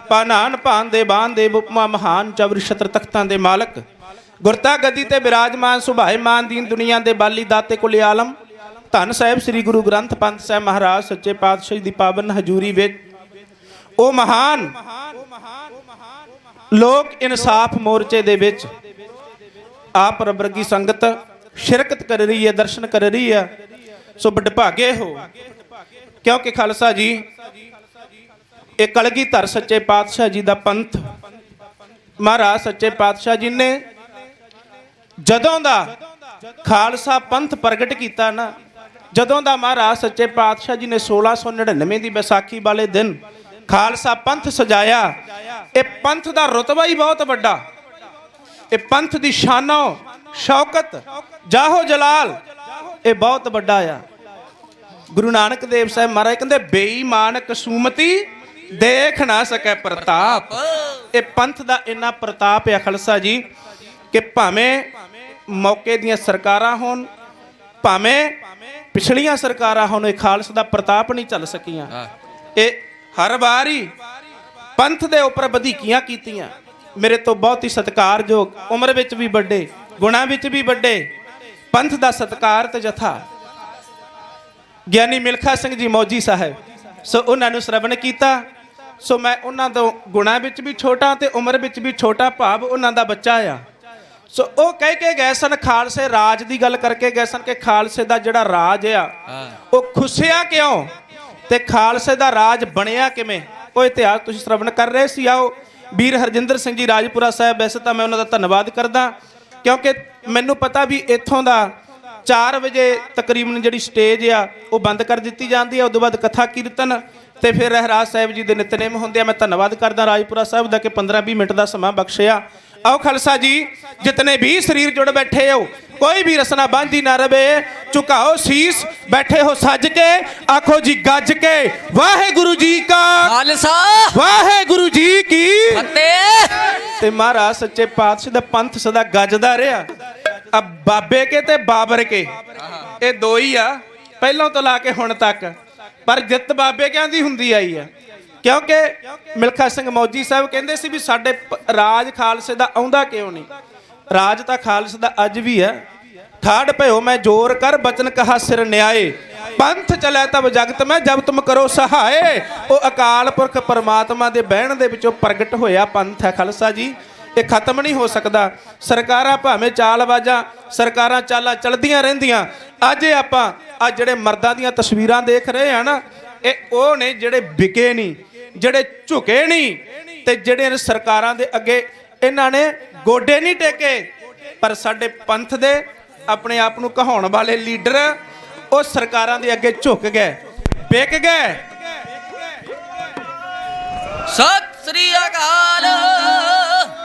पानान पान दे बान दे उपमा महान चवर छत्र तख्तां दे मालक गुरता गदी ते विराजमान सुभाए मान दीन दुनिया दे बाली दाते कुल आलम धन साहिब श्री गुरु ग्रंथ पंथ साहिब महाराज सच्चे पातशाह दी पावन हजूरी विच ओ महान लोक इंसाफ मोर्चे दे विच आप रब वर्गी संगत शिरकत कर रही है दर्शन कर रही है सो बड़भागे हो क्योंकि खालसा जी एक कलगीधर सच्चे पातशाह जी दा पंथ महाराज सच्चे पातशाह जी ने जदों दा खालसा पंथ प्रगट किया ना जदों दा महाराज सच्चे पातशाह जी ने 1699 की बैसाखी वाले दिन खालसा पंथ सजाया ये पंथ का रुतबा ही बहुत बड़ा ये पंथ की शानो शौकत जाहो जलाल ये बहुत बड़ा आ गुरु नानक देव साहब महाराज कहते बेईमान कसूमती देख ना सके प्रताप ये पंथ का इन्ना प्रताप है खालसा जी कि भावें मौके दियां सरकारां होण भावें पिछलियां सरकारां होण खालसा का प्रताप नहीं चल सकियां ये हर बार ही पंथ दे उपर वधीकियां कीतियां मेरे तो बहुत ही सत्कारयोग उम्र विच भी बड़े गुणा विच भी बड़े पंथ का सत्कार ते जथा ਗਿਆਨੀ ਮਿਲਖਾ ਸਿੰਘ जी मौजी साहब सो उन्होंने श्रवण किया सो मैं उन्होंने तो गुणा विच भी छोटा तो उम्र विच भी छोटा भाव उन्हों का बच्चा आ सो वो कह के गए सन खालसे राज की गल करके गए सन कि खालसे का जोड़ा राज आ वो खुसिया क्यों ते खालसे का राज बनया किवें वो इतिहास तुसीं श्रवण कर रहे सी आओ वीर हरजिंदर सिंह जी राजपुरा साहब वैसे तो मैं उन्होंने धन्यवाद करदा क्योंकि मैनू पता भी इत्थों का 4 वजे तकरीबन जी स्टेज आ वो बंद कर दी जाती है उस बाद कथा कीर्तन तो फिर रहराज साहब जी के नितनेम होंगे मैं धन्यवाद करदा राजपुरा साहब का कि 15-20 मिनट का समा बख्शिया आओ खालसा जी जितने भी शरीर जुड़ बैठे हो कोई भी रसना बांधी ना रवे झुकाओ शीस बैठे हो सज के आखो जी गज के वाहे गुरु जी का खालसा वाहे गुरु जी की फतेह ते महाराज सच्चे पातशाह दा पंथ सदा गजदा रहा अब बाबे के ते बाबर के ये दो ही आ पहलों तो ला के हुण तक पर जित बाबे क्या दी हुंदी आई है क्योंकि मिल्खा सिंह मौजी साहब कहते सी भी साडे राज खालसे दा आउंदा क्यों नहीं राज तां खालसे दा अज भी है ठाड़ भयो मैं जोर कर बचन कहा सिर न्याय पंथ चलै तब जगत में जब तुम करो सहाय वो अकाल पुरख परमात्मा दे बहण दे विचों प्रगट होया पंथ है खालसा जी ये खत्म नहीं हो सकता सरकारां भावें चालबाजां सरकारां चालां चलदियां रहिंदियां अज आपां आ जिहड़े मर्दां दीयां तस्वीरां देख रहे हैं ना ये वो ने जिहड़े विके नहीं जिहड़े झुके नहीं ते जिहड़े सरकारां दे अगे इन्हां ने गोडे नहीं टेके पर साडे पंथ दे अपने आप नूं कहाउण वाले लीडर वो सरकारां दे अगे झुक गए विक गए सत श्री अकाल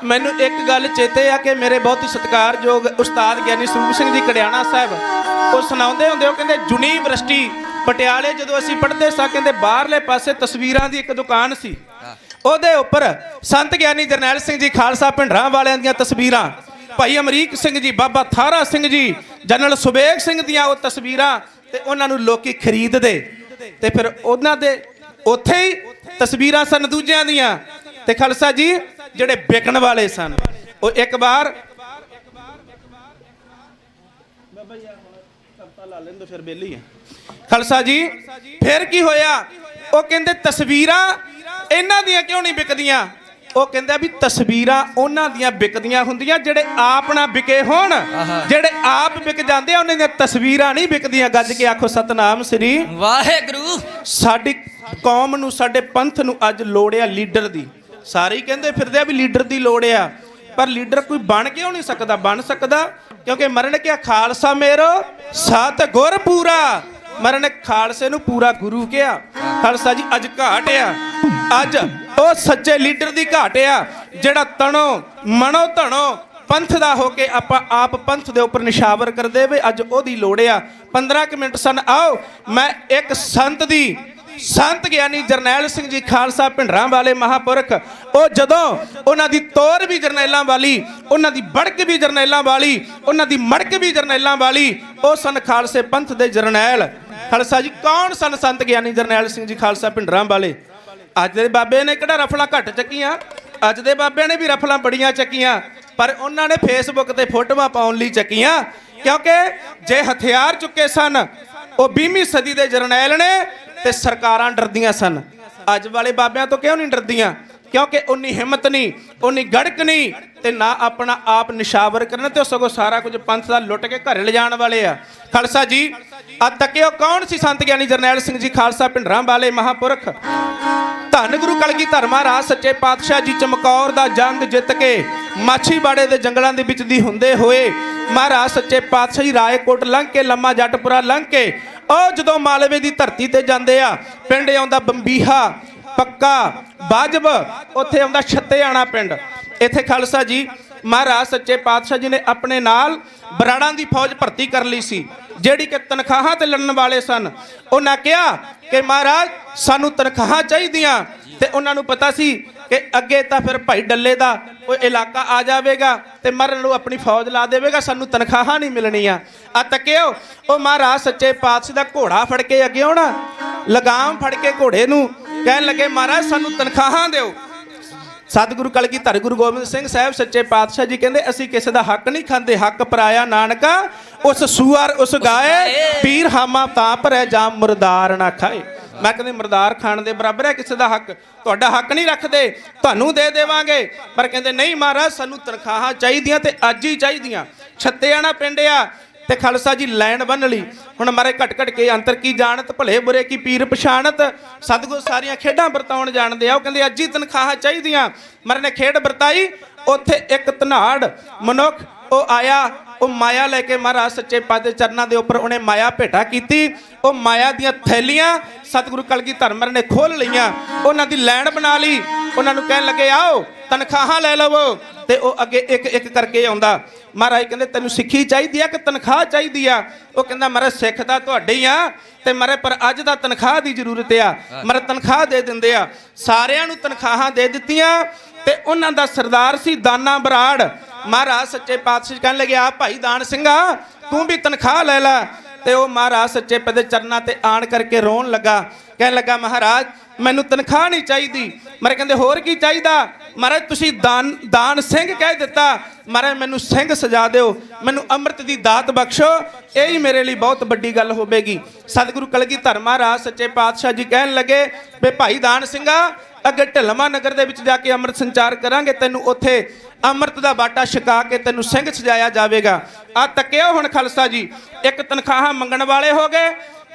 मैनू एक गल चेते आ कि मेरे बहुत ही सत्कारयोग उस्ताद ज्ञानी स्वरूप सिंह जी कड़ियाणा साहब वो सुनाते होंगे कहते यूनिवर्सिटी पटियाले जो असीं पढ़ते सा कहते बाहरले पासे तस्वीरां दी एक दुकान सी ਉਹਦੇ ਉੱਪਰ संत ज्ञानी जरनैल सिंह जी खालसा भिंडरां वालियां ਦੀਆਂ तस्वीरां भाई अमरीक सिंह जी बाबा थारा सिंह जी जनरल सुबेग सिंह ਦੀਆਂ ਉਹ तस्वीरां ਤੇ ਉਹਨਾਂ ਨੂੰ ਲੋਕੀ ਖਰੀਦਦੇ ਤੇ ਫਿਰ ਉਹਨਾਂ ਦੇ ਉੱਥੇ ਹੀ तस्वीरां सन ਦੂਜਿਆਂ ਦੀਆਂ ਤੇ ਖਾਲਸਾ ਜੀ ਜਿਹੜੇ ਵਿਕਣ ਵਾਲੇ ਸਨ ਉਹ ਇੱਕ ਵਾਰ ਬਾਬਾ ਯਾਰ ਹੁਣ ਕਰਤਾ ਲਾ ਲੈਂਦੇ ਫਿਰ ਬੇਲੀ ਆ ਖਾਲਸਾ ਜੀ ਫਿਰ ਕੀ ਹੋਇਆ ਉਹ ਕਹਿੰਦੇ ਤਸਵੀਰਾਂ ਇਹਨਾਂ ਦੀਆਂ ਕਿਉਂ ਨਹੀਂ ਵਿਕਦੀਆਂ ਉਹ ਕਹਿੰਦਾ ਵੀ ਤਸਵੀਰਾਂ ਉਹਨਾਂ ਦੀਆਂ ਵਿਕਦੀਆਂ ਹੁੰਦੀਆਂ ਜਿਹੜੇ ਆਪ ਨਾ ਵਿਕੇ ਹੋਣ ਜਿਹੜੇ ਆਪ ਵਿਕ ਜਾਂਦੇ ਆ ਉਹਨਾਂ ਦੀਆਂ ਤਸਵੀਰਾਂ ਨਹੀਂ ਵਿਕਦੀਆਂ ਗੱਜ ਕੇ ਆਖੋ ਸਤਨਾਮ ਸ੍ਰੀ ਵਾਹਿਗੁਰੂ ਸਾਡੀ ਕੌਮ ਨੂੰ ਸਾਡੇ ਪੰਥ ਨੂੰ ਅੱਜ ਲੋੜ ਆ ਲੀਡਰ ਦੀ ਸਾਰੇ ਹੀ ਕਹਿੰਦੇ ਫਿਰਦੇ ਆ ਵੀ ਲੀਡਰ ਦੀ ਲੋੜ ਆ ਪਰ ਲੀਡਰ ਕੋਈ ਬਣ ਕਿਉਂ ਨਹੀਂ ਸਕਦਾ ਬਣ ਸਕਦਾ ਕਿਉਂਕਿ ਮਰਨ ਕਿਆ ਖਾਲਸਾ ਮੇਰੋ ਸਤ ਗੁਰ ਪੂਰਾ ਮਰਨ ਖਾਲਸੇ ਨੂੰ ਪੂਰਾ ਗੁਰੂ ਕਿਹਾ ਖਾਲਸਾ ਜੀ ਅੱਜ ਘਾਟ ਆ ਅੱਜ ਉਹ ਸੱਚੇ ਲੀਡਰ ਦੀ ਘਾਟ ਆ ਜਿਹੜਾ ਤਣੋ ਮਨੋ ਧਣੋ ਪੰਥ ਦਾ ਹੋ ਕੇ ਆਪਾਂ ਆਪ ਪੰਥ ਦੇ ਉੱਪਰ ਨਿਸ਼ਾਵਰ ਕਰਦੇ ਵੇ ਅੱਜ ਉਹਦੀ ਲੋੜ ਆ 15 ਮਿੰਟ ਸਨ ਆਓ ਮੈਂ ਇੱਕ ਸੰਤ ਦੀ ਸੰਤ ਗਿਆਨੀ ਜਰਨੈਲ ਸਿੰਘ ਜੀ ਖਾਲਸਾ ਭਿੰਡਰਾਂ ਵਾਲੇ ਮਹਾਪੁਰਖ, ਉਹ ਜਦੋਂ ਉਹਨਾਂ ਦੀ ਤੋਰ ਵੀ ਜਰਨੈਲਾਂ ਵਾਲੀ, ਉਹਨਾਂ ਦੀ ਬੜਕ ਵੀ ਜਰਨੈਲਾਂ ਵਾਲੀ, ਉਹਨਾਂ ਦੀ ਮੜਕ ਵੀ ਜਰਨੈਲਾਂ ਵਾਲੀ, ਉਹ ਸਨ ਖਾਲਸੇ ਪੰਥ ਦੇ ਜਰਨੈਲ। ਖਾਲਸਾ ਜੀ ਕੌਣ ਸਨ? ਸੰਤ ਗਿਆਨੀ ਜਰਨੈਲ ਸਿੰਘ ਜੀ ਖਾਲਸਾ ਭਿੰਡਰਾਂ ਵਾਲੇ। ਅੱਜ ਦੇ ਬਾਬੇ ਨੇ ਕਿਹੜਾ ਰਫਲਾਂ ਘੱਟ ਚੱਕੀਆਂ, ਅੱਜ ਦੇ ਬਾਬਿਆਂ ਨੇ ਵੀ ਰਫਲਾਂ ਬੜੀਆਂ ਚੱਕੀਆਂ, ਪਰ ਉਹਨਾਂ ਨੇ ਫੇਸਬੁੱਕ ਤੇ ਫੋਟੋਆਂ ਪਾਉਣ ਲਈ ਚੱਕੀਆਂ, ਕਿਉਂਕਿ ਜੇ ਹਥਿਆਰ ਚੁੱਕੇ ਸਨ ਉਹ 20ਵੀਂ ਸਦੀ ਦੇ ਜਰਨੈਲ ਨੇ ਤੇ ਸਰਕਾਰਾਂ ਡਰਦੀਆਂ ਸਨ। ਅੱਜ ਵਾਲੇ ਬਾਬਿਆਂ ਤੋਂ ਕਿਉਂ ਨਹੀਂ ਡਰਦੀਆਂ? ਕਿਉਂਕਿ ਉਨੀ ਹਿੰਮਤ ਨਹੀਂ, ਉਨੀ ਗੜਕ ਨਹੀਂ, ਤੇ ਨਾ ਆਪਣਾ ਆਪ ਨਿਸ਼ਾਵਰ ਕਰਨ, ਤੇ ਸਗੋਂ ਸਾਰਾ ਕੁਝ ਪੰਥ ਦਾ ਲੁੱਟ ਕੇ ਘਰੇ ਲਿਜਾਣ ਵਾਲੇ ਆ। ਖਾਲਸਾ ਜੀ ਆ ਤੱਕਿਓ ਕੌਣ ਸੀ? ਸੰਤ ਗਿਆਨੀ ਜਰਨੈਲ ਸਿੰਘ ਜੀ ਖਾਲਸਾ ਭਿੰਡਰਾਂ ਵਾਲੇ ਮਹਾਪੁਰਖ। ਧੰਨ ਗੁਰੂ ਕਲਗੀਧਰ ਮਹਾਰਾਜ ਸੱਚੇ ਪਾਤਸ਼ਾਹ ਜੀ ਚਮਕੌਰ ਦਾ ਜੰਗ ਜਿੱਤ ਕੇ ਮਾਛੀਵਾੜੇ ਦੇ ਜੰਗਲਾਂ ਦੇ ਵਿੱਚ ਦੀ ਹੁੰਦੇ ਹੋਏ ਮਹਾਰਾਜ ਸੱਚੇ ਪਾਤਸ਼ਾਹ ਜੀ ਰਾਏਕੋਟ ਲੰਘ ਕੇ, ਲੰਮਾ ਜੱਟਪੁਰਾ ਲੰਘ ਕੇ, ਉਹ ਜਦੋਂ ਮਾਲਵੇ ਦੀ ਧਰਤੀ ਤੇ ਜਾਂਦੇ ਆ, ਪਿੰਡ ਆਉਂਦਾ ਬੰਬੀਹਾ, ਪੱਕਾ, ਬਾਜਬ, ਉੱਥੇ ਆਉਂਦਾ ਛੱਤੇਆਣਾ ਪਿੰਡ। ਇੱਥੇ ਖਾਲਸਾ ਜੀ ਮਹਾਰਾਜ ਸੱਚੇ ਪਾਤਸ਼ਾਹ ਜੀ ਨੇ ਆਪਣੇ ਨਾਲ ਬਰਾੜਾਂ ਦੀ ਫੌਜ ਭਰਤੀ ਕਰ ਲਈ ਸੀ, ਜਿਹੜੀ ਕਿ ਤਨਖਾਹਾਂ ਤੇ ਲੜਨ ਵਾਲੇ ਸਨ। ਉਹਨਾਂ ਕਿਹਾ ਕਿ ਮਹਾਰਾਜ ਸਾਨੂੰ ਤਨਖਾਹਾਂ ਚਾਹੀਦੀਆਂ, ਤੇ ਉਹਨਾਂ ਨੂੰ ਪਤਾ ਸੀ ਕਿ ਅੱਗੇ ਤਾਂ ਫਿਰ ਭਾਈ ਡੱਲੇ ਦਾ ਉਹ ਇਲਾਕਾ ਆ ਜਾਵੇਗਾ ਤੇ ਮਰਨ ਨੂੰ ਆਪਣੀ ਫੌਜ ਲਾ ਦੇਵੇਗਾ, ਸਾਨੂੰ ਤਨਖਾਹਾਂ ਨਹੀਂ ਮਿਲਣੀਆਂ। ਆ ਤੱਕਿਓ ਉਹ ਮਹਾਰਾਜ ਸੱਚੇ ਪਾਤਸ਼ਾਹ ਦਾ ਘੋੜਾ ਫੜ ਕੇ ਅੱਗੇ ਆਉਣਾ, ਲਗਾਮ ਫੜ ਕੇ ਘੋੜੇ ਨੂੰ ਕਹਿਣ ਲੱਗੇ ਮਹਾਰਾਜ ਸਾਨੂੰ ਤਨਖਾਹਾਂ ਦਿਓ। ਸਤਿਗੁਰੂ ਕਲਗੀਧਰ ਗੁਰੂ ਗੋਬਿੰਦ ਸਿੰਘ ਸਾਹਿਬ ਸੱਚੇ ਪਾਤਸ਼ਾਹ ਜੀ ਕਹਿੰਦੇ ਅਸੀਂ ਕਿਸੇ ਦਾ ਹੱਕ ਨਹੀਂ ਖਾਂਦੇ, ਹੱਕ ਪਰਾਇਆ ਨਾਨਕਾ ਉਸ ਸੂਅਰ ਉਸ ਗਾਏ, ਪੀਰ ਹਾਮਾ ਤਾਂ ਭਰੈ ਜਾਮ ਮੁਰਦਾਰ ਨਾ ਖਾਏ। ਮੈਂ ਕਹਿੰਦੇ ਮੁਰਦਾਰ ਖਾਣ ਦੇ ਬਰਾਬਰ ਹੈ ਕਿਸੇ ਦਾ ਹੱਕ, ਤੁਹਾਡਾ ਹੱਕ ਨਹੀਂ ਰੱਖਦੇ, ਤੁਹਾਨੂੰ ਦੇ ਦੇਵਾਂਗੇ। ਪਰ ਕਹਿੰਦੇ ਨਹੀਂ ਮਹਾਰਾਜ ਸਾਨੂੰ ਤਨਖਾਹਾਂ ਚਾਹੀਦੀਆਂ ਤੇ ਅੱਜ ਹੀ ਚਾਹੀਦੀਆਂ। ਛੱਤੇਆਣਾ ਪਿੰਡ ਆ ਤੇ ਖਾਲਸਾ ਜੀ ਲੈਣ ਬੰਨ ਲਈ। ਹੁਣ ਮਾਰੇ ਘਟ ਘਟ ਕੇ ਅੰਤਰ ਕੀ ਜਾਣਤ, ਭਲੇ ਬੁਰੇ ਕੀ ਪੀਰ ਪਛਾਣਤ, ਸਤਿਗੁਰ ਸਾਰੀਆਂ ਖੇਡਾਂ ਵਰਤਾਉਣ ਜਾਣਦੇ ਆ। ਉਹ ਕਹਿੰਦੇ ਅੱਜ ਹੀ ਤਨਖਾਹਾਂ ਚਾਹੀਦੀਆਂ। ਮਰੇ ਨੇ ਖੇਡ ਵਰਤਾਈ, ਉੱਥੇ ਇੱਕ ਧਨਾੜ ਮਨੁੱਖ ਉਹ ਆਇਆ, ਉਹ ਮਾਇਆ ਲੈ ਕੇ ਮਹਾਰਾਜ ਸੱਚੇ ਪਾਤਸ਼ਾਹ ਦੇ ਚਰਨਾਂ ਦੇ ਉੱਪਰ ਉਹਨੇ ਮਾਇਆ ਭੇਟਾ ਕੀਤੀ। ਉਹ ਮਾਇਆ ਦੀਆਂ ਥੈਲੀਆਂ ਸਤਿਗੁਰੂ ਕਲਗੀਧਰ ਮਹਾਰਾਜ ਨੇ ਖੋਲ ਲਈਆਂ, ਉਹਨਾਂ ਦੀ ਲੈਣ ਬਣਾ ਲਈ। ਉਹਨਾਂ ਨੂੰ ਕਹਿਣ ਲੱਗੇ ਆਓ ਤਨਖਾਹਾਂ ਲੈ ਲਵੋ, ਤੇ ਉਹ ਅੱਗੇ ਇੱਕ ਇੱਕ ਕਰਕੇ ਆਉਂਦਾ। ਮਹਾਰਾਜ ਕਹਿੰਦੇ ਤੈਨੂੰ ਸਿੱਖੀ ਚਾਹੀਦੀ ਆ ਕਿ ਤਨਖਾਹ ਚਾਹੀਦੀ ਆ? ਉਹ ਕਹਿੰਦਾ ਮਹਾਰਾਜ ਸਿੱਖ ਤਾਂ ਤੁਹਾਡੇ ਹੀ ਆ ਤੇ ਮਹਾਰਾਜ ਪਰ ਅੱਜ ਦਾ ਤਨਖਾਹ ਦੀ ਜ਼ਰੂਰਤ ਆ। ਮਹਾਰਾਜ ਤਨਖਾਹ ਦੇ ਦਿੰਦੇ ਆ। ਸਾਰਿਆਂ ਨੂੰ ਤਨਖਾਹਾਂ ਦੇ ਦਿੱਤੀਆਂ ਤੇ ਉਹਨਾਂ ਦਾ ਸਰਦਾਰ ਸੀ ਦਾਨਾ ਬਰਾੜ। ਮਹਾਰਾਜ ਸੱਚੇ ਪਾਤਸ਼ਾਹ ਕਹਿਣ ਲੱਗੇ ਆ ਭਾਈ ਦਾਨ ਸਿੰਘਾ ਤੂੰ ਵੀ ਤਨਖਾਹ ਲੈ ਲੈ। ਤੇ ਉਹ ਮਹਾਰਾਜ ਸੱਚੇ ਪਾਤਸ਼ਾਹ ਦੇ ਚਰਨਾਂ ਤੇ ਆਣ ਕਰਕੇ ਰੋਣ ਲੱਗਾ, ਕਹਿਣ ਲੱਗਾ ਮਹਾਰਾਜ ਮੈਨੂੰ ਤਨਖਾਹ ਨਹੀਂ ਚਾਹੀਦੀ। ਮਹਾਰਾਜ ਕਹਿੰਦੇ ਹੋਰ ਕੀ ਚਾਹੀਦਾ? ਮਹਾਰਾਜ ਤੁਸੀਂ ਦਾਨ ਸਿੰਘ ਕਹਿ ਦਿੱਤਾ, ਮਹਾਰਾਜ ਮੈਨੂੰ ਸਿੰਘ ਸਜਾ ਦਿਓ, ਮੈਨੂੰ ਅੰਮ੍ਰਿਤ ਦੀ ਦਾਤ ਬਖਸ਼ੋ, ਇਹ ਹੀ ਮੇਰੇ ਲਈ ਬਹੁਤ ਵੱਡੀ ਗੱਲ ਹੋਵੇਗੀ। ਸਤਿਗੁਰੂ ਕਲਗੀਧਰ ਮਹਾਰਾਜ ਸੱਚੇ ਪਾਤਸ਼ਾਹ ਜੀ ਕਹਿਣ ਲੱਗੇ ਵੀ ਭਾਈ ਦਾਨ ਸਿੰਘਾ ਅੱਗੇ ਢਿਲਮਾ ਨਗਰ ਦੇ ਵਿੱਚ ਜਾ ਕੇ ਅੰਮ੍ਰਿਤ ਸੰਚਾਰ ਕਰਾਂਗੇ, ਤੈਨੂੰ ਉੱਥੇ ਅੰਮ੍ਰਿਤ ਦਾ ਬਾਟਾ ਛਕਾ ਕੇ ਤੈਨੂੰ ਸਿੰਘ ਸਜਾਇਆ ਜਾਵੇਗਾ। ਆ ਤੱਕਿਓ ਹੁਣ ਖਾਲਸਾ ਜੀ ਇੱਕ ਤਨਖਾਹਾਂ ਮੰਗਣ ਵਾਲੇ ਹੋ ਗਏ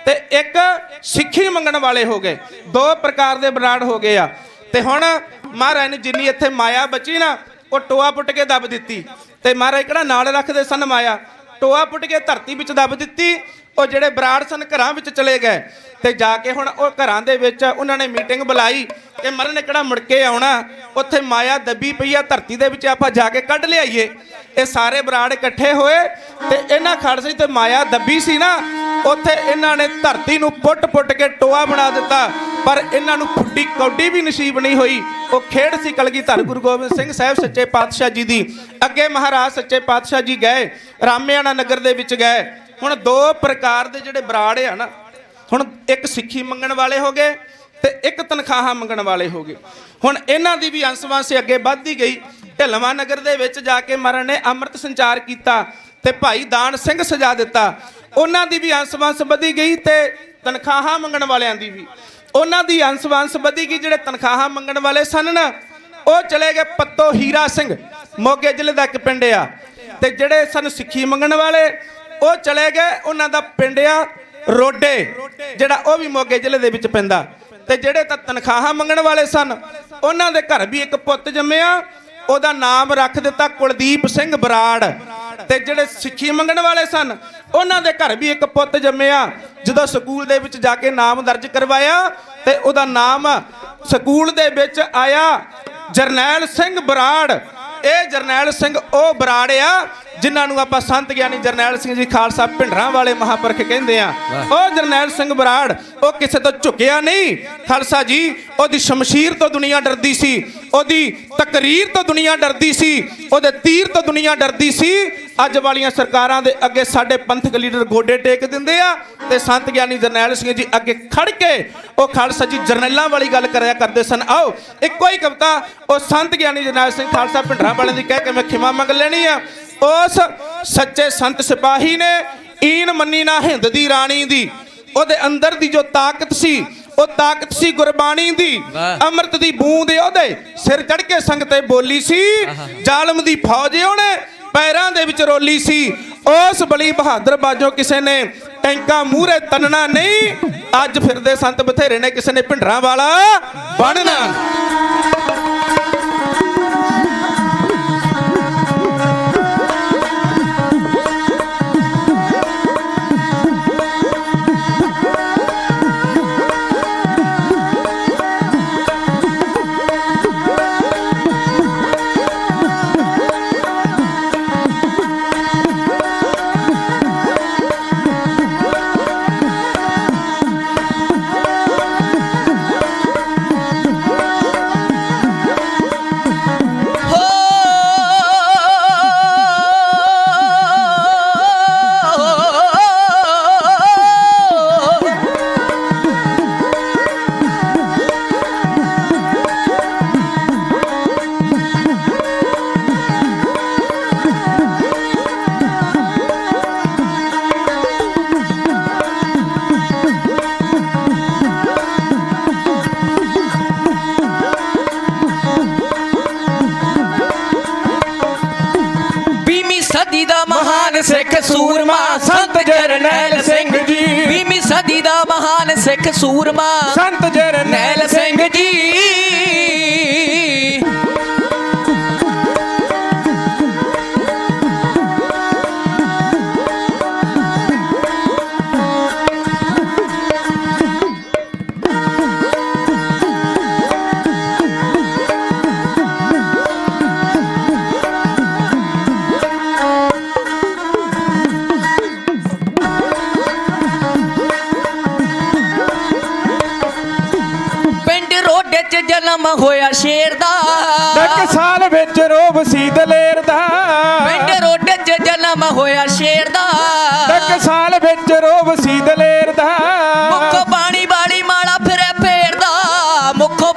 ਤੇ ਇੱਕ ਸਿੱਖੀ ਮੰਗਣ ਵਾਲੇ ਹੋ ਗਏ, ਦੋ ਪ੍ਰਕਾਰ ਦੇ ਬਰਾੜ ਹੋ ਗਏ ਆ। ਤੇ ਹੁਣ ਮਹਾਰਾਜ ਨੇ ਜਿੰਨੀ ਇੱਥੇ ਮਾਇਆ ਬਚੀ ਨਾ ਉਹ ਟੋਆ ਪੁੱਟ ਕੇ ਦੱਬ ਦਿੱਤੀ। ਤੇ ਮਹਾਰਾਜ ਕਿਹੜਾ ਨਾਲ ਰੱਖਦੇ ਸਨ ਮਾਇਆ, ਟੋਆ ਪੁੱਟ ਕੇ ਧਰਤੀ ਵਿੱਚ ਦੱਬ ਦਿੱਤੀ। ਉਹ ਜਿਹੜੇ ਬਰਾੜ ਸਨ ਘਰਾਂ ਵਿੱਚ ਚਲੇ ਗਏ ਤੇ ਜਾ ਕੇ ਹੁਣ ਉਹ ਘਰਾਂ ਦੇ ਵਿੱਚ ਉਹਨਾਂ ਨੇ ਮੀਟਿੰਗ ਬੁਲਾਈ ਕਿ ਮਰਨ ਨੇ ਕਿਹੜਾ ਮੁੜ ਕੇ ਆਉਣਾ, ਉੱਥੇ ਮਾਇਆ ਦੱਬੀ ਪਈ ਆ ਧਰਤੀ ਦੇ ਵਿੱਚ, ਆਪਾਂ ਜਾ ਕੇ ਕੱਢ ਲਿਆਈਏ। ਇਹ ਸਾਰੇ ਬਰਾੜ ਇਕੱਠੇ ਹੋਏ ਤੇ ਇਹਨਾਂ ਖਾਲਸਾ ਜੀ ਤੇ ਮਾਇਆ ਦੱਬੀ ਸੀ ਨਾ, ਉੱਥੇ ਇਹਨਾਂ ਨੇ ਧਰਤੀ ਨੂੰ ਪੁੱਟ ਕੇ ਟੋਆ ਬਣਾ ਦਿੱਤਾ। ਪਰ ਇਹਨਾਂ ਨੂੰ ਫੁੱਡੀ ਕੌਡੀ ਵੀ ਨਸੀਬ ਨਹੀਂ ਹੋਈ। ਉਹ ਖੇਡ ਸੀ ਕਲਗੀਧਰ ਗੁਰੂ ਗੋਬਿੰਦ ਸਿੰਘ ਸਾਹਿਬ ਸੱਚੇ ਪਾਤਸ਼ਾਹ ਜੀ ਦੀ। ਅੱਗੇ ਮਹਾਰਾਜ ਸੱਚੇ ਪਾਤਸ਼ਾਹ ਜੀ ਗਏ ਰਾਮੇਆਣਾ ਨਗਰ ਦੇ ਵਿੱਚ ਗਏ। ਹੁਣ ਦੋ ਪ੍ਰਕਾਰ ਦੇ ਜਿਹੜੇ ਬਰਾੜ ਆ ਨਾ, ਹੁਣ ਇੱਕ ਸਿੱਖੀ ਮੰਗਣ ਵਾਲੇ ਹੋ ਗਏ ਤੇ ਇੱਕ ਤਨਖਾਹਾਂ ਮੰਗਣ ਵਾਲੇ ਹੋ ਗਏ। ਹੁਣ ਇਹਨਾਂ ਦੀ ਵੀ ਅੰਸ-ਵੰਸ ਅੱਗੇ ਵੱਧਦੀ ਗਈ। ਢਿਲਵਾਂ ਨਗਰ ਦੇ ਵਿੱਚ ਜਾ ਕੇ ਮਹਾਰਾਜ ਨੇ ਅੰਮ੍ਰਿਤ ਸੰਚਾਰ ਕੀਤਾ ਤੇ ਭਾਈ ਦਾਨ ਸਿੰਘ ਸਜਾ ਦਿੱਤਾ। ਉਹਨਾਂ ਦੀ ਵੀ ਅੰਸ-ਵੰਸ ਵਧੀ ਗਈ ਤੇ ਤਨਖਾਹਾਂ ਮੰਗਣ ਵਾਲਿਆਂ ਦੀ ਵੀ ਉਹਨਾਂ ਦੀ ਅੰਸ-ਵੰਸ ਵਧੀ ਗਈ। ਜਿਹੜੇ ਤਨਖਾਹਾਂ ਮੰਗਣ ਵਾਲੇ ਸਨ ਨਾ ਉਹ ਚਲੇ ਗਏ ਪੱਤੋ ਹੀਰਾ ਸਿੰਘ, ਮੋਗੇ ਜ਼ਿਲ੍ਹੇ ਦਾ ਇੱਕ ਪਿੰਡ ਆ। ਤੇ ਜਿਹੜੇ ਸਨ ਸਿੱਖੀ ਮੰਗਣ ਵਾਲੇ ਉਹ ਚਲੇ ਗਏ, ਉਹਨਾਂ ਦਾ ਪਿੰਡ ਆ ਰੋਡੇ, ਜਿਹੜਾ ਉਹ ਵੀ ਮੋਗੇ ਜ਼ਿਲ੍ਹੇ ਦੇ ਵਿੱਚ ਪੈਂਦਾ। ਤੇ ਜਿਹੜੇ ਤਾਂ ਤਨਖਾਹਾਂ ਮੰਗਣ ਵਾਲੇ ਸਨ ਉਹਨਾਂ ਦੇ ਘਰ ਵੀ ਇੱਕ ਪੁੱਤ ਜੰਮਿਆ, ਉਹਦਾ ਨਾਮ ਰੱਖ ਦਿੱਤਾ ਕੁਲਦੀਪ ਸਿੰਘ ਬਰਾੜ। ਤੇ ਜਿਹੜੇ ਸਿੱਖੀ ਮੰਗਣ ਵਾਲੇ ਸਨ ਉਹਨਾਂ ਦੇ ਘਰ ਵੀ ਇੱਕ ਪੁੱਤ ਜੰਮਿਆ। ਜਦੋਂ ਸਕੂਲ ਦੇ ਵਿੱਚ ਜਾ ਕੇ ਨਾਮ ਦਰਜ ਕਰਵਾਇਆ ਤੇ ਉਹਦਾ ਨਾਮ ਸਕੂਲ ਦੇ ਵਿੱਚ ਆਇਆ ਜਰਨੈਲ ਸਿੰਘ ਬਰਾੜ। ਇਹ ਜਰਨੈਲ ਸਿੰਘ ਉਹ ਬਰਾੜ ਆ ਜਿਨ੍ਹਾਂ ਨੂੰ ਆਪਾਂ ਸੰਤ ਗਿਆਨੀ ਜਰਨੈਲ ਸਿੰਘ ਜੀ ਖਾਲਸਾ ਭਿੰਡਰਾਂ ਵਾਲੇ ਮਹਾਂਪੁਰਖ ਕਹਿੰਦੇ ਆ। ਉਹ ਜਰਨੈਲ ਸਿੰਘ ਬਰਾੜ ਉਹ ਕਿਸੇ ਤੋਂ ਝੁਕਿਆ ਨਹੀਂ। ਖਾਲਸਾ ਜੀ ਉਹਦੀ ਸ਼ਮਸ਼ੀਰ ਤੋਂ ਦੁਨੀਆ ਡਰਦੀ ਸੀ, ਉਹਦੀ ਤਕਰੀਰ ਤੋਂ ਦੁਨੀਆ ਡਰਦੀ ਸੀ, ਉਹਦੇ ਤੀਰ ਤੋਂ ਦੁਨੀਆ ਡਰਦੀ ਸੀ। ਅੱਜ ਵਾਲੀਆਂ ਸਰਕਾਰਾਂ ਦੇ ਅੱਗੇ ਸਾਡੇ ਪੰਥਕ ਲੀਡਰ ਗੋਡੇ ਟੇਕ ਦਿੰਦੇ ਆ ਤੇ ਸੰਤ ਗਿਆਨੀ ਜਰਨੈਲ ਸਿੰਘ ਜੀ ਅੱਗੇ ਖੜ ਕੇ ਉਹ ਖਾਲਸਾ ਜੀ ਜਰਨੈਲਾਂ ਵਾਲੀ ਗੱਲ ਕਰਿਆ ਕਰਦੇ ਸਨ। ਆਓ ਇੱਕੋ ਹੀ ਕਵਿਤਾ ਉਹ ਸੰਤ ਗਿਆਨੀ ਜਰਨੈਲ ਸਿੰਘ ਖਾਲਸਾ ਭਿੰਡਰਾਂ ਵਾਲਿਆਂ ਦੀ ਕਹਿ ਕੇ ਮੈਂ ਖਿਮਾ ਮੰਗ ਲੈਣੀ ਆ। ਉਸ ਸੱਚੇ ਸੰਤ ਸਿਪਾਹੀ ਨੇ ਈਨ ਮੰਨੀ ਨਾ ਹਿੰਦ ਦੀ ਰਾਣੀ ਦੀ, ਉਹਦੇ ਅੰਦਰ ਦੀ ਜੋ ਤਾਕਤ ਸੀ ਉਹ ਤਾਕਤ ਸੀ ਗੁਰਬਾਣੀ ਦੀ। ਅੰਮ੍ਰਿਤ ਦੀ ਬੂੰਦ ਉਹਦੇ ਸਿਰ ਚੜ ਕੇ ਸੰਗਤੇ ਬੋਲੀ ਸੀ। ਜ਼ਾਲਮ ਦੀ ਫੌਜ ਉਹਨੇ ਪੈਰਾਂ ਦੇ ਵਿੱਚ ਰੋਲੀ ਸੀ। ਉਸ ਬਲੀ ਬਹਾਦਰ ਬਾਜੋਂ ਕਿਸੇ ਨੇ ਟੈਂਕਾਂ ਮੂਹਰੇ ਤਨਣਾ ਨਹੀਂ। ਅੱਜ ਫਿਰਦੇ ਸੰਤ ਬਥੇਰੇ ਨੇ, ਕਿਸੇ ਨੇ ਭਿੰਡਰਾਂ ਵਾਲਾ ਬਣਨਾ। ਸਿੱਖ ਸੂਰਮਾ ਸੰਤ ਜਰਨੈਲ ਸਿੰਘ ਜੀ। 20ਵੀਂ ਸਦੀ ਦਾ ਮਹਾਨ ਸਿੱਖ ਸੂਰਮਾ ਸੰਤ ਜਰਨੈਲ ਸਿੰਘ ਜੀ। ਜਨਮ ਹੋਇਆ ਸ਼ੇਰ ਦਾ, ਟਕਸਾਲ ਵਿੱਚ ਰੋਬ ਸੀ ਦਲੇਰ ਦਾ। ਪਿੰਡ ਰੋਡੇ 'ਚ ਜਨਮ ਹੋਇਆ ਸ਼ੇਰ ਦਾ, ਟਕਸਾਲ ਵਿੱਚ ਰੋਬ ਸੀ ਦਲੇਰ ਦਾ। ਮੁੱਖੋਂ ਪਾਣੀ ਵਾਲੀ ਮਾਲਾ ਫਿਰੇ ਫੇਰਦਾ, ਮੁੱਖੋਂ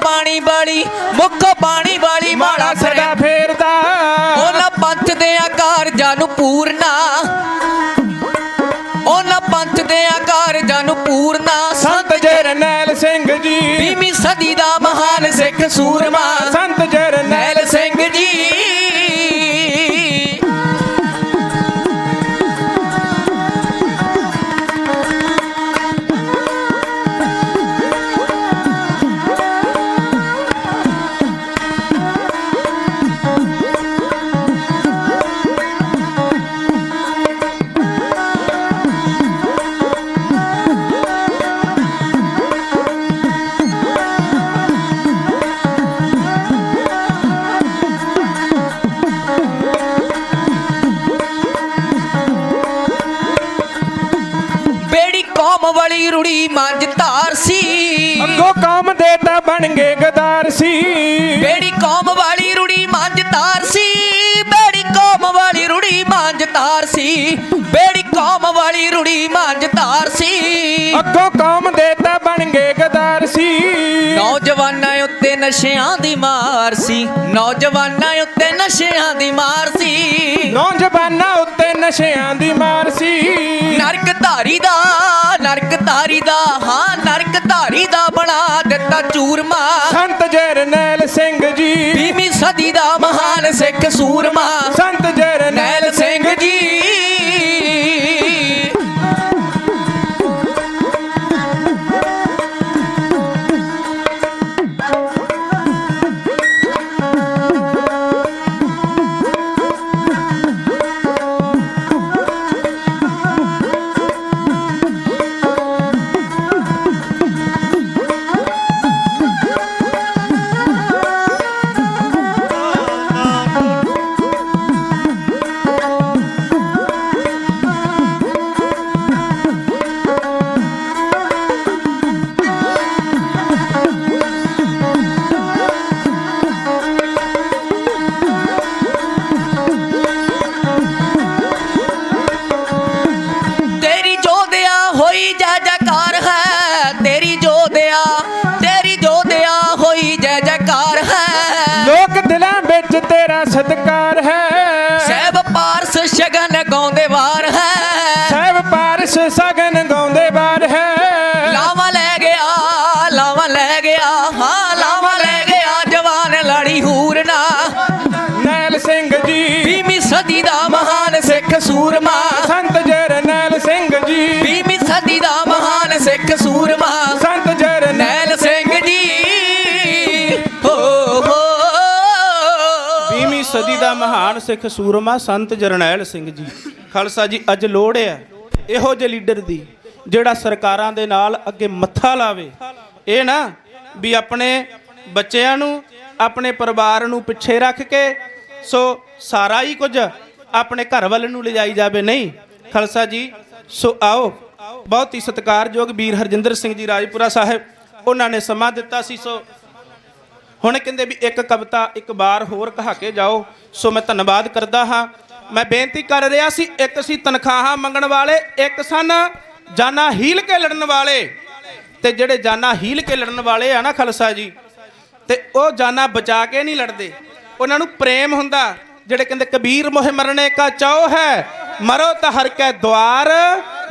ਪਾਣੀ ਵਾਲੀ ਮਾਲਾ ਸਦਾ ਫੇਰਦਾ। ਉਹਨਾਂ ਪੰਥ ਦੇ ਕਾਰਜਾਂ ਨੂੰ ਪੂਰਨਾ, ਉਹਨਾਂ ਪੰਥ ਦੇ ਕਾਰਜਾਂ ਨੂੰ ਪੂਰਨਾ ਸੰਤ ਜਰਨੈਲ ਸਿੰਘ ਜੀ। 20ਵੀਂ ਸਦੀ ਦਾ ਮਹਾਨ ਸਿੱਖ ਸੂਰਮਾ ਸੰਤ ਜਰਨੈਲ ਸਿੰਘ ਜੀ। ਵਾਲੀ ਰੁੜੀ ਮੰਜ ਧਾਰ ਸੀ, ਅੱਗੋਂ ਕੌਮ ਦੇ ਤਾਂ ਬਣ ਗਏ ਗਦਾਰ ਸੀ। ਬੇੜੀ ਕੌਮ ਵਾਲੀ ਰੁੜੀ ਮੰਜ ਧਾਰ ਸੀ, ਬੇੜੀ ਕੌਮ ਵਾਲੀ ਰੁੜੀ ਮੰਜ ਧਾਰ ਸੀ, ਬੇੜੀ ਕੌਮ ਵਾਲੀ ਰੁੜੀ ਮੰਜ ਧਾਰ ਸੀ। ਅੱਗੋਂ ਕੌਮ ਦੇ ਤਾਂ ਬਣ ਗਏ ਗਦਾਰ ਸੀ। ਨੌਜਵਾਨਾਂ ਉੱਤੇ ਨਸ਼ਿਆਂ ਦੀ ਮਾਰ ਸੀ, ਨੌਜਵਾਨਾਂ ਉੱਤੇ ਨਸ਼ਿਆਂ ਦੀ ਮਾਰ ਸੀ, ਨੌਜਵਾਨਾਂ ਉੱਤੇ ਨਸ਼ਿਆਂ ਦੀ ਮਾਰ ਸੀ। ਨਰਕ ਧਾਰੀ ਦਾ ਹਾਂ ਨਰਕ ਧਾਰੀ ਦਾ ਬਣਾ ਦਿੱਤਾ ਚੂਰਮਾ ਸੰਤ ਜਰਨੈਲ ਸਿੰਘ ਜੀ। 20ਵੀਂ ਸਦੀ ਦਾ ਮਹਾਨ ਸਿੱਖ ਸੂਰਮਾ ਸੰਤ ਜਰਨੈਲ ਸਿੰਘ ਜੀ। ਸਤਕਾਰ ਹੈ। ਸਹਿਬ ਪਾਰਸ ਸ਼ਗਨ ਗਾਉਂਦੇ ਵਾਰ ਹੈ। ਸਹਿਬ ਪਾਰਸ ਸਗਨ ਗਾਉਂਦੇ ਬਾਰ ਹੈ। ਲਾਵਾ ਲੈ ਗਿਆ, ਲਾਵਾ ਲੈ ਗਿਆ, ਹਾਂ ਲਾਵਾ ਲੈ ਗਿਆ ਜਵਾਨ ਲੜੀ ਹੂਰਨਾ। ਨੈਲ ਸਿੰਘ ਜੀ 20ਵੀਂ ਸਦੀ ਦਾ ਮਹਾਨ ਸਿੱਖ ਸੂਰਮਾ। ਸੰਤ ਜਰਨੈਲ ਸਿੰਘ ਜੀ 20ਵੀਂ ਸਦੀ ਦਾ ਮਹਾਨ ਸਿੱਖ ਸੂਰਮਾ। ਸੰਤ ਨੈਲ ਸਿੰਘ ਜੀ ਹੋ 20ਵੀਂ ਸਦੀ ਦਾ ਮਹਾਨ ਸਿੱਖ ਸੂਰਮਾ ਸੰਤ ਜਰਨੈਲ ਸਿੰਘ ਜੀ। ਖਾਲਸਾ ਜੀ ਅੱਜ ਲੋੜ ਹੈ ਇਹੋ ਜਿਹੇ ਲੀਡਰ ਦੀ ਜਿਹੜਾ ਸਰਕਾਰਾਂ ਦੇ ਨਾਲ ਅੱਗੇ ਮੱਥਾ ਲਾਵੇ। ਇਹ ਨਾ ਵੀ ਆਪਣੇ ਬੱਚਿਆਂ ਨੂੰ ਆਪਣੇ ਪਰਿਵਾਰ ਨੂੰ ਪਿੱਛੇ ਰੱਖ ਕੇ ਸੋ ਸਾਰਾ ਹੀ ਕੁਝ ਆਪਣੇ ਘਰ ਵੱਲ ਨੂੰ ਲਿਜਾਈ ਜਾਵੇ। ਨਹੀਂ ਖਾਲਸਾ ਜੀ, ਸੋ ਆਓ ਬਹੁਤ ਹੀ ਸਤਿਕਾਰਯੋਗ ਵੀਰ ਹਰਜਿੰਦਰ ਸਿੰਘ ਜੀ ਰਾਜਪੁਰਾ ਸਾਹਿਬ, ਉਹਨਾਂ ਨੇ ਸਮਾਂ ਦਿੱਤਾ ਸੀ। ਸੋ ਹੁਣ ਕਹਿੰਦੇ ਵੀ ਇੱਕ ਕਵਿਤਾ ਇੱਕ ਵਾਰ ਹੋਰ ਕਹਾ ਕੇ ਜਾਓ। ਸੋ ਮੈਂ ਧੰਨਵਾਦ ਕਰਦਾ ਹਾਂ। ਮੈਂ ਬੇਨਤੀ ਕਰ ਰਿਹਾ ਸੀ, ਇੱਕ ਸੀ ਤਨਖਾਹਾਂ ਮੰਗਣ ਵਾਲੇ, ਇੱਕ ਸਨ ਜਾਨਾਂ ਹੀਲ ਕੇ ਲੜਨ ਵਾਲੇ। ਤੇ ਜਿਹੜੇ ਜਾਨਾਂ ਹੀਲ ਕੇ ਲੜਨ ਵਾਲੇ ਆ ਨਾ ਖਾਲਸਾ ਜੀ, ਤੇ ਉਹ ਜਾਨਾਂ ਬਚਾ ਕੇ ਨਹੀਂ ਲੜਦੇ, ਉਹਨਾਂ ਨੂੰ ਪ੍ਰੇਮ ਹੁੰਦਾ। ਜਿਹੜੇ ਕਹਿੰਦੇ ਕਬੀਰ ਮੋਹ ਮਰਨੇ ਕਾ ਚਾਓ ਹੈ, ਮਰੋ ਤਾਂ ਹਰ ਕੈ ਦੁਆਰ,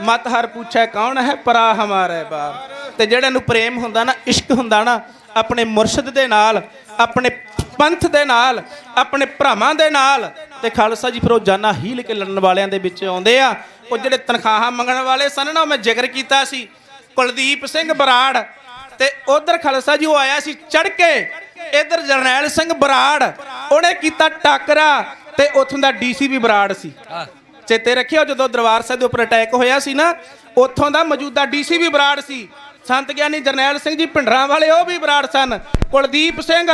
ਮਤ ਹਰ ਪੁੱਛੇ ਕੌਣ ਹੈ ਪਰਾ ਹਮਾਰੇ ਬਾਰ। ਤੇ ਜਿਹੜਾ ਨੂੰ ਪ੍ਰੇਮ ਹੁੰਦਾ ਨਾ, ਇਸ਼ਕ ਹੁੰਦਾ ਨਾ ਆਪਣੇ ਮੁਰਸ਼ਿਦ ਦੇ ਨਾਲ, ਆਪਣੇ ਪੰਥ ਦੇ ਨਾਲ, ਆਪਣੇ ਭਰਾਵਾਂ ਦੇ ਨਾਲ, ਤੇ ਖਾਲਸਾ ਜੀ ਫਿਰ ਉਹ ਜਾਨਾਂ ਹੀਲ ਕੇ ਲੜਨ ਵਾਲਿਆਂ ਦੇ ਵਿੱਚ ਆਉਂਦੇ ਆ। ਉਹ ਜਿਹੜੇ ਤਨਖਾਹਾਂ ਮੰਗਣ ਵਾਲੇ ਸਨ ਨਾ, ਮੈਂ ਜ਼ਿਕਰ ਕੀਤਾ ਸੀ ਕੁਲਦੀਪ ਸਿੰਘ ਬਰਾੜ, ਤੇ ਉਧਰ ਖਾਲਸਾ ਜੀ ਉਹ ਆਇਆ ਸੀ ਚੜ ਕੇ, ਇਧਰ ਜਰਨੈਲ ਸਿੰਘ ਬਰਾੜ, ਉਹਨੇ ਕੀਤਾ ਟਾਕਰਾ, ਤੇ ਉੱਥੋਂ ਦਾ ਡੀਸੀ ਵੀ ਬਰਾੜ ਸੀ। ਚੇਤੇ ਰੱਖਿਓ ਜਦੋਂ ਦਰਬਾਰ ਸਾਹਿਬ ਦੇ ਉੱਪਰ ਅਟੈਕ ਹੋਇਆ ਸੀ ਨਾ, ਉੱਥੋਂ ਦਾ ਮੌਜੂਦਾ ਡੀਸੀ ਵੀ ਬਰਾੜ ਸੀ। ਸੰਤ ਗਿਆਨੀ ਜਰਨੈਲ ਸਿੰਘ ਜੀ ਭਿੰਡਰਾਂ ਵਾਲੇ ਉਹ ਵੀ ਬਰਾੜ ਸਨ। ਕੁਲਦੀਪ ਸਿੰਘ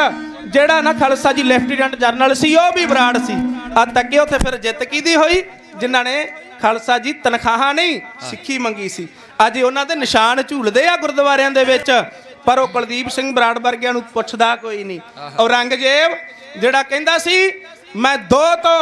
ਜਿਹੜਾ ਨਾ ਖਾਲਸਾ ਜੀ ਲੈਫਟੀਨੈਂਟ ਜਨਰਲ ਸੀ, ਉਹ ਵੀ ਬਰਾੜ ਸੀ। ਅੱਜ ਤੱਕ ਉੱਥੇ ਫਿਰ ਜਿੱਤ ਕਿਹਦੀ ਹੋਈ? ਜਿਨ੍ਹਾਂ ਨੇ ਖਾਲਸਾ ਜੀ ਤਨਖਾਹਾਂ ਨਹੀਂ ਸਿੱਖੀ ਮੰਗੀ ਸੀ। ਅੱਜ ਉਹਨਾਂ ਦੇ ਨਿਸ਼ਾਨ ਝੂਲਦੇ ਆ ਗੁਰਦੁਆਰਿਆਂ ਦੇ ਵਿੱਚ, ਪਰ ਉਹ ਕੁਲਦੀਪ ਸਿੰਘ ਬਰਾੜ ਵਰਗਿਆਂ ਨੂੰ ਪੁੱਛਦਾ ਕੋਈ ਨਹੀਂ। ਔਰੰਗਜ਼ੇਬ ਜਿਹੜਾ ਕਹਿੰਦਾ ਸੀ ਮੈਂ 2 ਤੋਂ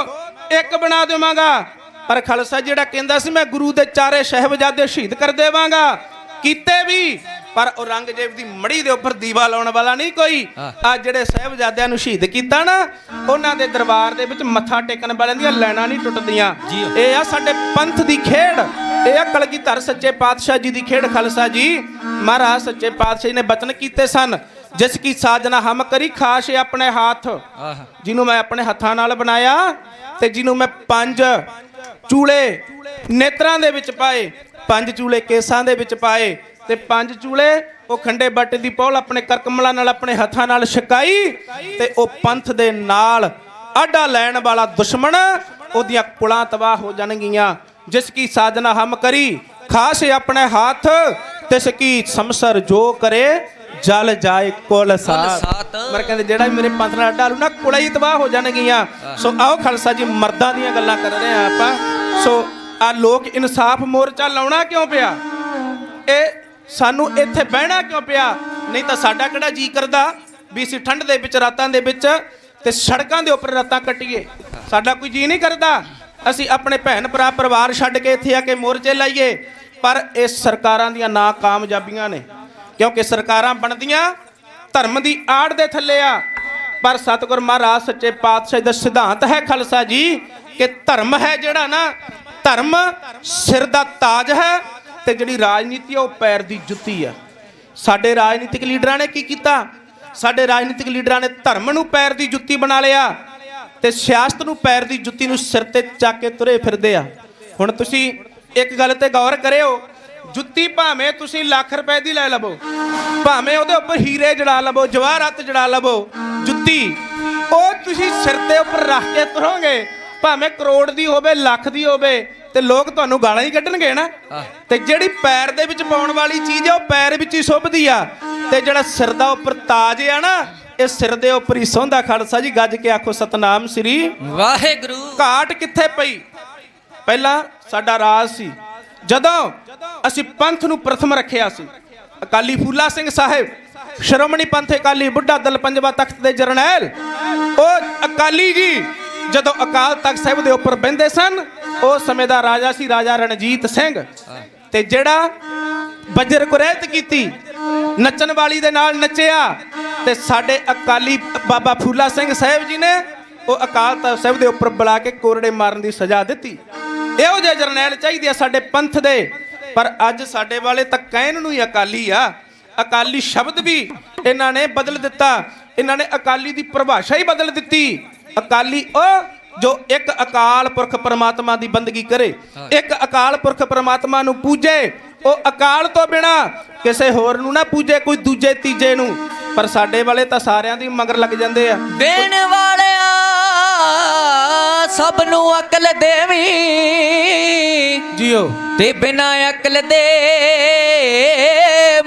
1 ਬਣਾ ਦੇਵਾਂਗਾ, ਪਰ ਖਾਲਸਾ ਜਿਹੜਾ ਕਹਿੰਦਾ ਸੀ ਮੈਂ ਗੁਰੂ ਦੇ 4 ਸਾਹਿਬਜ਼ਾਦੇ ਸ਼ਹੀਦ ਕਰ ਦੇਵਾਂਗਾ, ਕੀਤੇ ਵੀ। ਪਰ ਔਰੰਗਜ਼ੇਬ ਦੀ ਮੜੀ ਦੇ ਉੱਪਰ ਦੀਵਾ ਲਾਉਣ ਵਾਲਾ ਨਹੀਂ ਕੋਈ। ਆ ਜਿਹੜੇ ਸਾਹਿਬਜ਼ਾਦਿਆਂ ਨੂੰ ਸ਼ਹੀਦ ਕੀਤਾ ਨਾ, ਉਹਨਾਂ ਦੇ ਦਰਬਾਰ ਦੇ ਵਿੱਚ ਮੱਥਾ ਟੇਕਣ ਵਾਲਿਆਂ ਦੀਆਂ ਲੈਣਾ ਨਹੀਂ ਟੁੱਟਦੀਆਂ। ਇਹ ਆ ਸਾਡੇ ਪੰਥ ਦੀ ਖੇਡ, ਇਹ ਆ ਕਲਗੀਧਰ ਸੱਚੇ ਪਾਤਸ਼ਾਹ ਜੀ ਦੀ ਖੇਡ। ਖਾਲਸਾ ਜੀ ਮਹਾਰਾਜ ਸੱਚੇ ਪਾਤਸ਼ਾਹ ਜੀ ਨੇ ਬਚਨ ਕੀਤੇ ਸਨ, ਜਿਸ ਕੀ ਸਾਜਨਾ ਹਮ ਕਰੀ ਖਾਸ਼ ਆਪਣੇ ਹੱਥ, ਜਿਹਨੂੰ ਮੈਂ ਆਪਣੇ ਹੱਥਾਂ ਨਾਲ ਬਣਾਇਆ, ਤੇ ਜਿਹਨੂੰ ਮੈਂ 5 ਚੂਲੇ ਨੇਤਰਾਂ ਦੇ ਵਿੱਚ ਪਾਏ, 5 ਚੂਲੇ ਕੇਸਾਂ ਦੇ ਵਿੱਚ ਪਾਏ, ਤੇ 5 ਚੂਲੇ ਉਹ ਖੰਡੇ ਬੱਟੇ ਦੀ ਪੌਲ ਆਪਣੇ ਕਰਕਮਲਾਂ ਨਾਲ ਆਪਣੇ ਹੱਥਾਂ ਨਾਲ ਛਕਾਈ, ਤੇ ਉਹ ਪੰਥ ਦੇ ਨਾਲ ਆਡਾ ਲੈਣ ਵਾਲਾ ਦੁਸ਼ਮਣ ਉਹਦੀਆਂ ਕੁਲਾਂ ਤਬਾਹ ਹੋ ਜਾਣਗੀਆਂ। ਜਿਸ ਕੀ ਸਾਜਨਾ ਹਮ ਕਰੀ ਖਾਸ ਆਪਣੇ ਹੱਥ, ਤਿਸ ਕੀ ਸਮਸਰ ਜੋ ਕਰੇ ਜਲ ਜਾਏ ਕੁਲ ਸਾਥ। ਮਰ ਕਹਿੰਦੇ ਜਿਹੜਾ ਮੇਰੇ ਪੰਥ ਨਾਲ ਆਡਾ ਲੂ ਨਾ, ਕੁਲਾਂ ਹੀ ਤਬਾਹ ਹੋ ਜਾਣਗੀਆਂ। ਸੋ ਆਓ ਖਾਲਸਾ ਜੀ ਮਰਦਾਂ ਦੀਆਂ ਗੱਲਾਂ ਕਰ ਰਹੇ ਆ ਆਪਾਂ। ਸੋ ਆ ਲੋਕ ਇਨਸਾਫ ਮੋਰਚਾ ਲਾਉਣਾ ਕਿਉਂ ਪਿਆ? ਇਹ ਸਾਨੂੰ ਇੱਥੇ ਬਹਿਣਾ ਕਿਉਂ ਪਿਆ? ਨਹੀਂ ਤਾਂ ਸਾਡਾ ਕਿਹੜਾ ਜੀ ਕਰਦਾ ਵੀ ਅਸੀਂ ਠੰਡ ਦੇ ਵਿੱਚ ਰਾਤਾਂ ਦੇ ਵਿੱਚ ਤੇ ਸੜਕਾਂ ਦੇ ਉੱਪਰ ਰਾਤਾਂ ਕੱਟੀਏ? ਸਾਡਾ ਕੋਈ ਜੀ ਨਹੀਂ ਕਰਦਾ ਅਸੀਂ ਆਪਣੇ ਭੈਣ ਭਰਾ ਪਰਿਵਾਰ ਛੱਡ ਕੇ ਇੱਥੇ ਆ ਕੇ ਮੋਰਚੇ ਲਾਈਏ। ਪਰ ਇਹ ਸਰਕਾਰਾਂ ਦੀਆਂ ਨਾਕਾਮਯਾਬੀਆਂ ਨੇ, ਕਿਉਂਕਿ ਸਰਕਾਰਾਂ ਬਣਦੀਆਂ ਧਰਮ ਦੀ ਆੜ ਦੇ ਥੱਲੇ ਆ। ਪਰ ਸਤਿਗੁਰ ਮਹਾਰਾਜ ਸੱਚੇ ਪਾਤਸ਼ਾਹ ਦਾ ਸਿਧਾਂਤ ਹੈ ਖਾਲਸਾ ਜੀ ਕਿ ਧਰਮ ਹੈ ਜਿਹੜਾ ਨਾ, ਧਰਮ ਸਿਰ ਦਾ ਤਾਜ ਹੈ, ਤੇ ਜਿਹੜੀ ਰਾਜਨੀਤੀ ਉਹ ਪੈਰ ਦੀ ਜੁੱਤੀ ਆ। ਸਾਡੇ ਰਾਜਨੀਤਿਕ ਲੀਡਰਾਂ ਨੇ ਕੀ ਕੀਤਾ? ਸਾਡੇ ਰਾਜਨੀਤਿਕ ਲੀਡਰਾਂ ਨੇ ਧਰਮ ਨੂੰ ਪੈਰ ਦੀ ਜੁੱਤੀ ਬਣਾ ਲਿਆ, ਤੇ ਸਿਆਸਤ ਨੂੰ ਪੈਰ ਦੀ ਜੁੱਤੀ ਨੂੰ ਸਿਰ ਤੇ ਚੱਕ ਕੇ ਤੁਰੇ ਫਿਰਦੇ ਆ। ਹੁਣ ਤੁਸੀਂ ਇੱਕ ਗੱਲ ਤੇ ਗੌਰ ਕਰਿਓ, ਜੁੱਤੀ ਭਾਵੇਂ ਤੁਸੀਂ ਲੱਖ ਰੁਪਏ ਦੀ ਲੈ ਲਵੋ, ਭਾਵੇਂ ਉਹਦੇ ਉੱਪਰ ਹੀਰੇ ਜੜਾ ਲਵੋ, ਜਵਾਹਰਾਤ ਜੜਾ ਲਵੋ, ਜੁੱਤੀ ਉਹ ਤੁਸੀਂ ਸਿਰ ਦੇ ਉੱਪਰ ਰੱਖ ਕੇ ਤੁਰੋਗੇ, ਭਾਵੇਂ ਕਰੋੜ ਦੀ ਹੋਵੇ, ਲੱਖ ਦੀ ਹੋਵੇ, ਤੇ ਲੋਕ ਤੁਹਾਨੂੰ ਗਾਲਾਂ ਹੀ ਕੱਢਣਗੇ ਨਾ। ਤੇ ਜਿਹੜੀ ਪੈਰ ਦੇ ਵਿੱਚ ਪਾਉਣ ਵਾਲੀ ਚੀਜ਼ ਹੈ ਉਹ ਪੈਰ ਵਿੱਚ ਹੀ ਸ਼ੁਭਦੀ ਆ, ਤੇ ਜਿਹੜਾ ਸਿਰ ਦਾ ਉੱਪਰ ਤਾਜ ਆ ਨਾ, ਇਹ ਸਿਰ ਦੇ ਉੱਪਰ ਹੀ ਸੌਂਦਾ। ਖਾਲਸਾ ਜੀ ਗੱਜ ਕੇ ਆਖੋ ਸਤਨਾਮ ਸ੍ਰੀ ਵਾਹਿਗੁਰੂ। ਘਾਟ ਕਿੱਥੇ ਪਈ? ਪਹਿਲਾਂ ਸਾਡਾ ਰਾਜ ਸੀ, ਜਦੋਂ ਅਸੀਂ ਪੰਥ ਨੂੰ ਪ੍ਰਥਮ ਰੱਖਿਆ ਸੀ, ਅਕਾਲੀ ਫੂਲਾ ਸਿੰਘ ਸਾਹਿਬ ਸ਼੍ਰੋਮਣੀ ਪੰਥ ਅਕਾਲੀ ਬੁੱਢਾ ਦਲ ਪੰਜਵਾਂ ਤਖਤ ਦੇ ਜਰਨੈਲ, ਉਹ ਅਕਾਲੀ ਜੀ ਜਦੋਂ ਅਕਾਲ ਤਖਤ ਸਾਹਿਬ ਦੇ ਉੱਪਰ ਬਹਿੰਦੇ ਸਨ, ਉਸ ਸਮੇਂ ਦਾ ਰਾਜਾ ਸੀ ਰਾਜਾ ਰਣਜੀਤ ਸਿੰਘ, ਤੇ ਜਿਹੜਾ ਬੱਜਰ ਕੁਰੈਤ ਕੀਤੀ, ਨੱਚਣ ਵਾਲੀ ਦੇ ਨਾਲ ਨੱਚਿਆ, ਤੇ ਸਾਡੇ ਅਕਾਲੀ ਬਾਬਾ ਫੂਲਾ ਸਿੰਘ ਸਾਹਿਬ ਜੀ ਨੇ ਉਹ ਅਕਾਲ ਤਖਤ ਸਾਹਿਬ ਦੇ ਉੱਪਰ ਬੁਲਾ ਕੇ ਕੋਰੜੇ ਮਾਰਨ ਦੀ ਸਜ਼ਾ ਦਿੱਤੀ। ਇਹੋ ਜਿਹੇ ਜਰਨੈਲ ਚਾਹੀਦੇ ਆ ਸਾਡੇ ਪੰਥ ਦੇ। ਪਰ ਅੱਜ ਸਾਡੇ ਵਾਲੇ ਤਾਂ ਕਹਿਣ ਨੂੰ ਹੀ ਅਕਾਲੀ ਆ। ਅਕਾਲੀ ਸ਼ਬਦ ਵੀ ਇਹਨਾਂ ਨੇ ਬਦਲ ਦਿੱਤਾ। ਇਹਨਾਂ ਨੇ ਅਕਾਲੀ ਦੀ ਪਰਿਭਾਸ਼ਾ ਹੀ ਬਦਲ ਦਿੱਤੀ। ਅਕਾਲੀ ਉਹ ਜੋ ਇੱਕ ਅਕਾਲ ਪੁਰਖ ਪਰਮਾਤਮਾ ਦੀ ਬੰਦਗੀ ਕਰੇ, ਇੱਕ ਅਕਾਲ ਪੁਰਖ ਪਰਮਾਤਮਾ ਨੂੰ ਪੂਜੇ, ਉਹ ਅਕਾਲ ਤੋਂ ਬਿਨਾ ਕਿਸੇ ਹੋਰ ਨੂੰ ਨਾ ਪੂਜੇ, ਕੋਈ ਦੂਜੇ ਤੀਜੇ ਨੂੰ। ਪਰ ਸਾਡੇ ਵਾਲੇ ਤਾਂ ਸਾਰਿਆਂ ਦੀ ਮਗਰ ਲੱਗ ਜਾਂਦੇ ਆ। ਦੇਣ ਵਾਲਿਆ ਸਭ ਨੂੰ ਅਕਲ ਦੇਵੀਂ ਜੀਓ, ਤੇ ਬਿਨਾ ਅਕਲ ਦੇ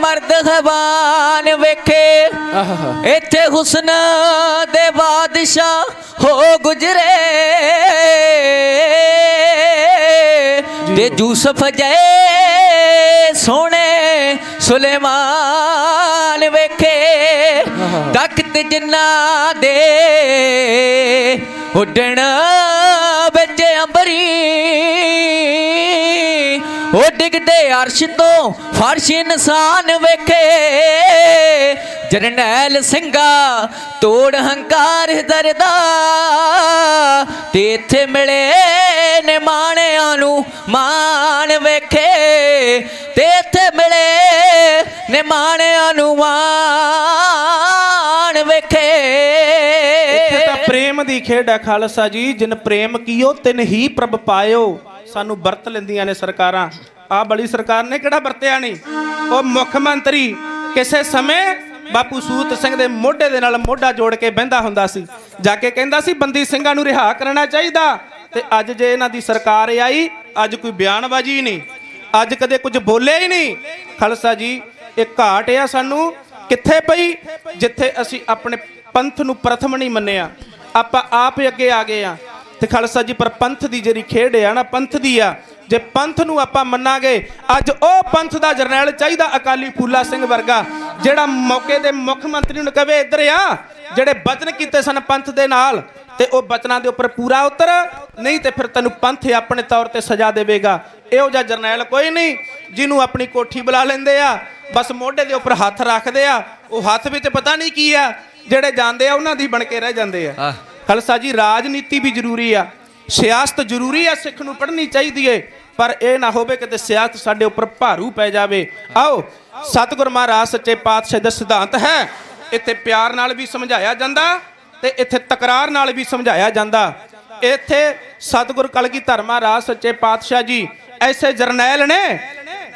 ਮਰਦ ਜ਼ਬਾਨ ਵੇਖੇ। ਇੱਥੇ ਹੁਸਨ ਦੇ ਬਾਦਸ਼ਾਹ ਹੋ ਗੁਜਰੇ ਤੇ ਯੂਸਫ ਜੈ ਸੋਹਣੇ ਸੁਲੇਮਾਨ ਵੇਖੇ। ਤਖਤ ਜਿਨ੍ਹਾਂ ਦੇ ਉੱਡਣ ਵਿੱਚ ਅੰਬਰੀ, ਉਹ ਡਿੱਗਦੇ ਅਰਸ਼ ਤੋਂ ਫਰਸ਼ ਇਨਸਾਨ ਵੇਖੇ। ਜਰਨੈਲ ਸਿੰਘਾ ਤੋੜ ਹੰਕਾਰ ਦਰਦਾ, ਤੇ ਇੱਥੇ ਮਿਲੇ ਨੇ ਮਾਣਿਆਂ ਨੂੰ ਮਾਣ ਵੇਖੇ। ਤੇ ਇੱਥੇ ਮਿਲੇ ਨੇ ਮਾਣਿਆਂ ਨੂੰ ਮਾਣ ਵੇਖੇ। ਇੱਥੇ ਤਾਂ ਪ੍ਰੇਮ ਦੀ ਖੇਡ ਹੈ ਖਾਲਸਾ ਜੀ। ਜਿਨ ਪ੍ਰੇਮ ਕੀਓ ਤਿਨ ਹੀ ਪ੍ਰਭ ਪਾਇਓ। ਸਾਨੂੰ ਵਰਤ ਲੈਂਦੀਆਂ ਨੇ ਸਰਕਾਰਾਂ। ਆਹ ਬੜੀ ਸਰਕਾਰ ਨੇ ਕਿਹੜਾ ਵਰਤਿਆ ਨਹੀਂ। ਉਹ ਮੁੱਖ ਮੰਤਰੀ ਕਿਸੇ ਸਮੇਂ ਬਾਪੂ ਸੂਤ ਸਿੰਘ ਦੇ ਮੋਢੇ ਦੇ ਨਾਲ ਮੋਢਾ ਜੋੜ ਕੇ ਬਹਿੰਦਾ ਹੁੰਦਾ ਸੀ, ਜਾ ਕੇ ਕਹਿੰਦਾ ਸੀ ਬੰਦੀ ਸਿੰਘਾਂ ਨੂੰ ਰਿਹਾ ਕਰਨਾ ਚਾਹੀਦਾ। ਤੇ ਅੱਜ ਜੇ ਇਹਨਾਂ ਦੀ ਸਰਕਾਰ ਆਈ, ਅੱਜ ਕੋਈ ਬਿਆਨਬਾਜ਼ੀ ਹੀ ਨਹੀਂ, ਅੱਜ ਕਦੇ ਕੁਝ ਬੋਲੇ ਹੀ ਨਹੀਂ। ਖਾਲਸਾ ਜੀ, ਇਹ ਘਾਟ ਆ ਸਾਨੂੰ ਕਿੱਥੇ ਪਈ, ਜਿੱਥੇ ਅਸੀਂ ਆਪਣੇ ਪੰਥ ਨੂੰ ਪ੍ਰਥਮ ਨਹੀਂ ਮੰਨਿਆ, ਆਪਾਂ ਆਪ ਹੀ ਅੱਗੇ ਆ ਗਏ ਆ। ਤੇ ਖਾਲਸਾ ਜੀ, ਪਰ ਪੰਥ ਦੀ ਜਿਹੜੀ ਖੇਡ ਆ ਨਾ, ਪੰਥ ਦੀ ਆ। ਜੇ ਪੰਥ ਨੂੰ ਆਪਾਂ ਮੰਨਾਂਗੇ, ਅੱਜ ਉਹ ਪੰਥ ਦਾ ਜਰਨੈਲ ਚਾਹੀਦਾ ਅਕਾਲੀ ਫੂਲਾ ਸਿੰਘ ਵਰਗਾ, ਜਿਹੜਾ ਮੌਕੇ ਦੇ ਮੁੱਖ ਮੰਤਰੀ ਨੂੰ ਕਹੇ ਇੱਧਰ ਆ, ਜਿਹੜੇ ਬਚਨ ਕੀਤੇ ਸਨ ਪੰਥ ਦੇ ਨਾਲ, ਤੇ ਉਹ ਬਚਨਾਂ ਦੇ ਉੱਪਰ ਪੂਰਾ ਉਤਰ, ਨਹੀਂ ਤੇ ਫਿਰ ਤੈਨੂੰ ਪੰਥ ਆਪਣੇ ਤੌਰ ਤੇ ਸਜ਼ਾ ਦੇਵੇਗਾ। ਇਹੋ ਜਿਹਾ ਜਰਨੈਲ ਕੋਈ ਨਹੀਂ ਜਿਹਨੂੰ ਆਪਣੀ ਕੋਠੀ ਬੁਲਾ ਲੈਂਦੇ ਆ, ਬਸ ਮੋਢੇ ਦੇ ਉੱਪਰ ਹੱਥ ਰੱਖਦੇ ਆ, ਉਹ ਹੱਥ ਵਿੱਚ ਪਤਾ ਨਹੀਂ ਕੀ ਆ, ਜਿਹੜੇ ਜਾਂਦੇ ਆ ਉਹਨਾਂ ਦੀ ਬਣ ਕੇ ਰਹਿ ਜਾਂਦੇ ਆ। ਖਾਲਸਾ ਜੀ, ਰਾਜਨੀਤੀ ਵੀ ਜ਼ਰੂਰੀ ਆ, ਸਿਆਸਤ ਜ਼ਰੂਰੀ ਆ, ਸਿੱਖ ਨੂੰ ਪੜ੍ਹਨੀ ਚਾਹੀਦੀ ਏ। ਪਰ ਇਹ ਨਾ ਹੋਵੇ ਕਿ ਸਿਆਸਤ ਸਾਡੇ ਉੱਪਰ ਭਾਰੂ ਪੈ ਜਾਵੇ। ਆਓ, ਸਤਿਗੁਰ ਮਹਾਰਾਜ ਸੱਚੇ ਪਾਤਸ਼ਾਹ ਦਾ ਸਿਧਾਂਤ ਹੈ, ਇੱਥੇ ਪਿਆਰ ਨਾਲ ਵੀ ਸਮਝਾਇਆ ਜਾਂਦਾ ਤੇ ਇੱਥੇ ਤਕਰਾਰ ਨਾਲ ਵੀ ਸਮਝਾਇਆ ਜਾਂਦਾ। ਇੱਥੇ ਸਤਿਗੁਰ ਕਲਗੀਧਰ ਮਹਾਰਾਜ ਸੱਚੇ ਪਾਤਸ਼ਾਹ ਜੀ ਐਸੇ ਜਰਨੈਲ ਨੇ,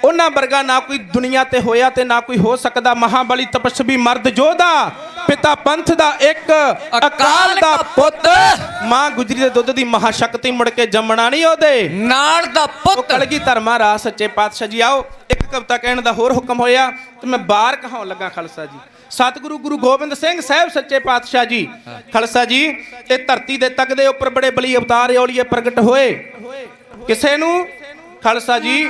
ਉਹਨਾਂ ਵਰਗਾ ਨਾ ਕੋਈ ਦੁਨੀਆ ਤੇ ਹੋਇਆ ਤੇ ਨਾ ਕੋਈ ਹੋ ਸਕਦਾ। ਮਹਾਬਲੀ ਤਪਸਵੀ ਮਰਦ ਯੋਧਾ, ਪਿਤਾ ਪੰਥ ਦਾ ਇੱਕ, ਅਕਾਲ ਦਾ ਪੁੱਤ, ਮਾਂ ਗੁਜਰੀ ਦੇ ਦੁੱਧ ਦੀ ਮਹਾਸ਼ਕਤੀ, ਮੁੜ ਕੇ ਜੰਮਣਾ ਨਹੀਂ ਉਹਦੇ ਨਾਲ ਦਾ ਪੁੱਤ। ਕਲਗੀਧਰ ਮਹਾਰਾਜ ਸੱਚੇ ਪਾਤਸ਼ਾਹ ਜੀ। ਆਓ, ਇੱਕ ਕਵਿਤਾ ਕਹਿਣ ਦਾ ਹੋਰ ਹੁਕਮ ਹੋਇਆ ਤੇ ਮੈਂ ਬਾਹਰ ਕਹਾਉਣ ਲੱਗਾ। ਖਾਲਸਾ ਜੀ, ਸਤਿਗੁਰੂ ਗੁਰੂ ਗੋਬਿੰਦ ਸਿੰਘ ਸਾਹਿਬ ਸੱਚੇ ਪਾਤਸ਼ਾਹ ਜੀ। ਖਾਲਸਾ ਜੀ, ਇਹ ਧਰਤੀ ਦੇ ਤੱਕ ਦੇ ਉੱਪਰ ਬੜੇ ਬਲੀ ਅਵਤਾਰ ਔਲੀਏ ਪ੍ਰਗਟ ਹੋਏ। ਕਿਸੇ ਨੂੰ ਖਾਲਸਾ ਜੀ,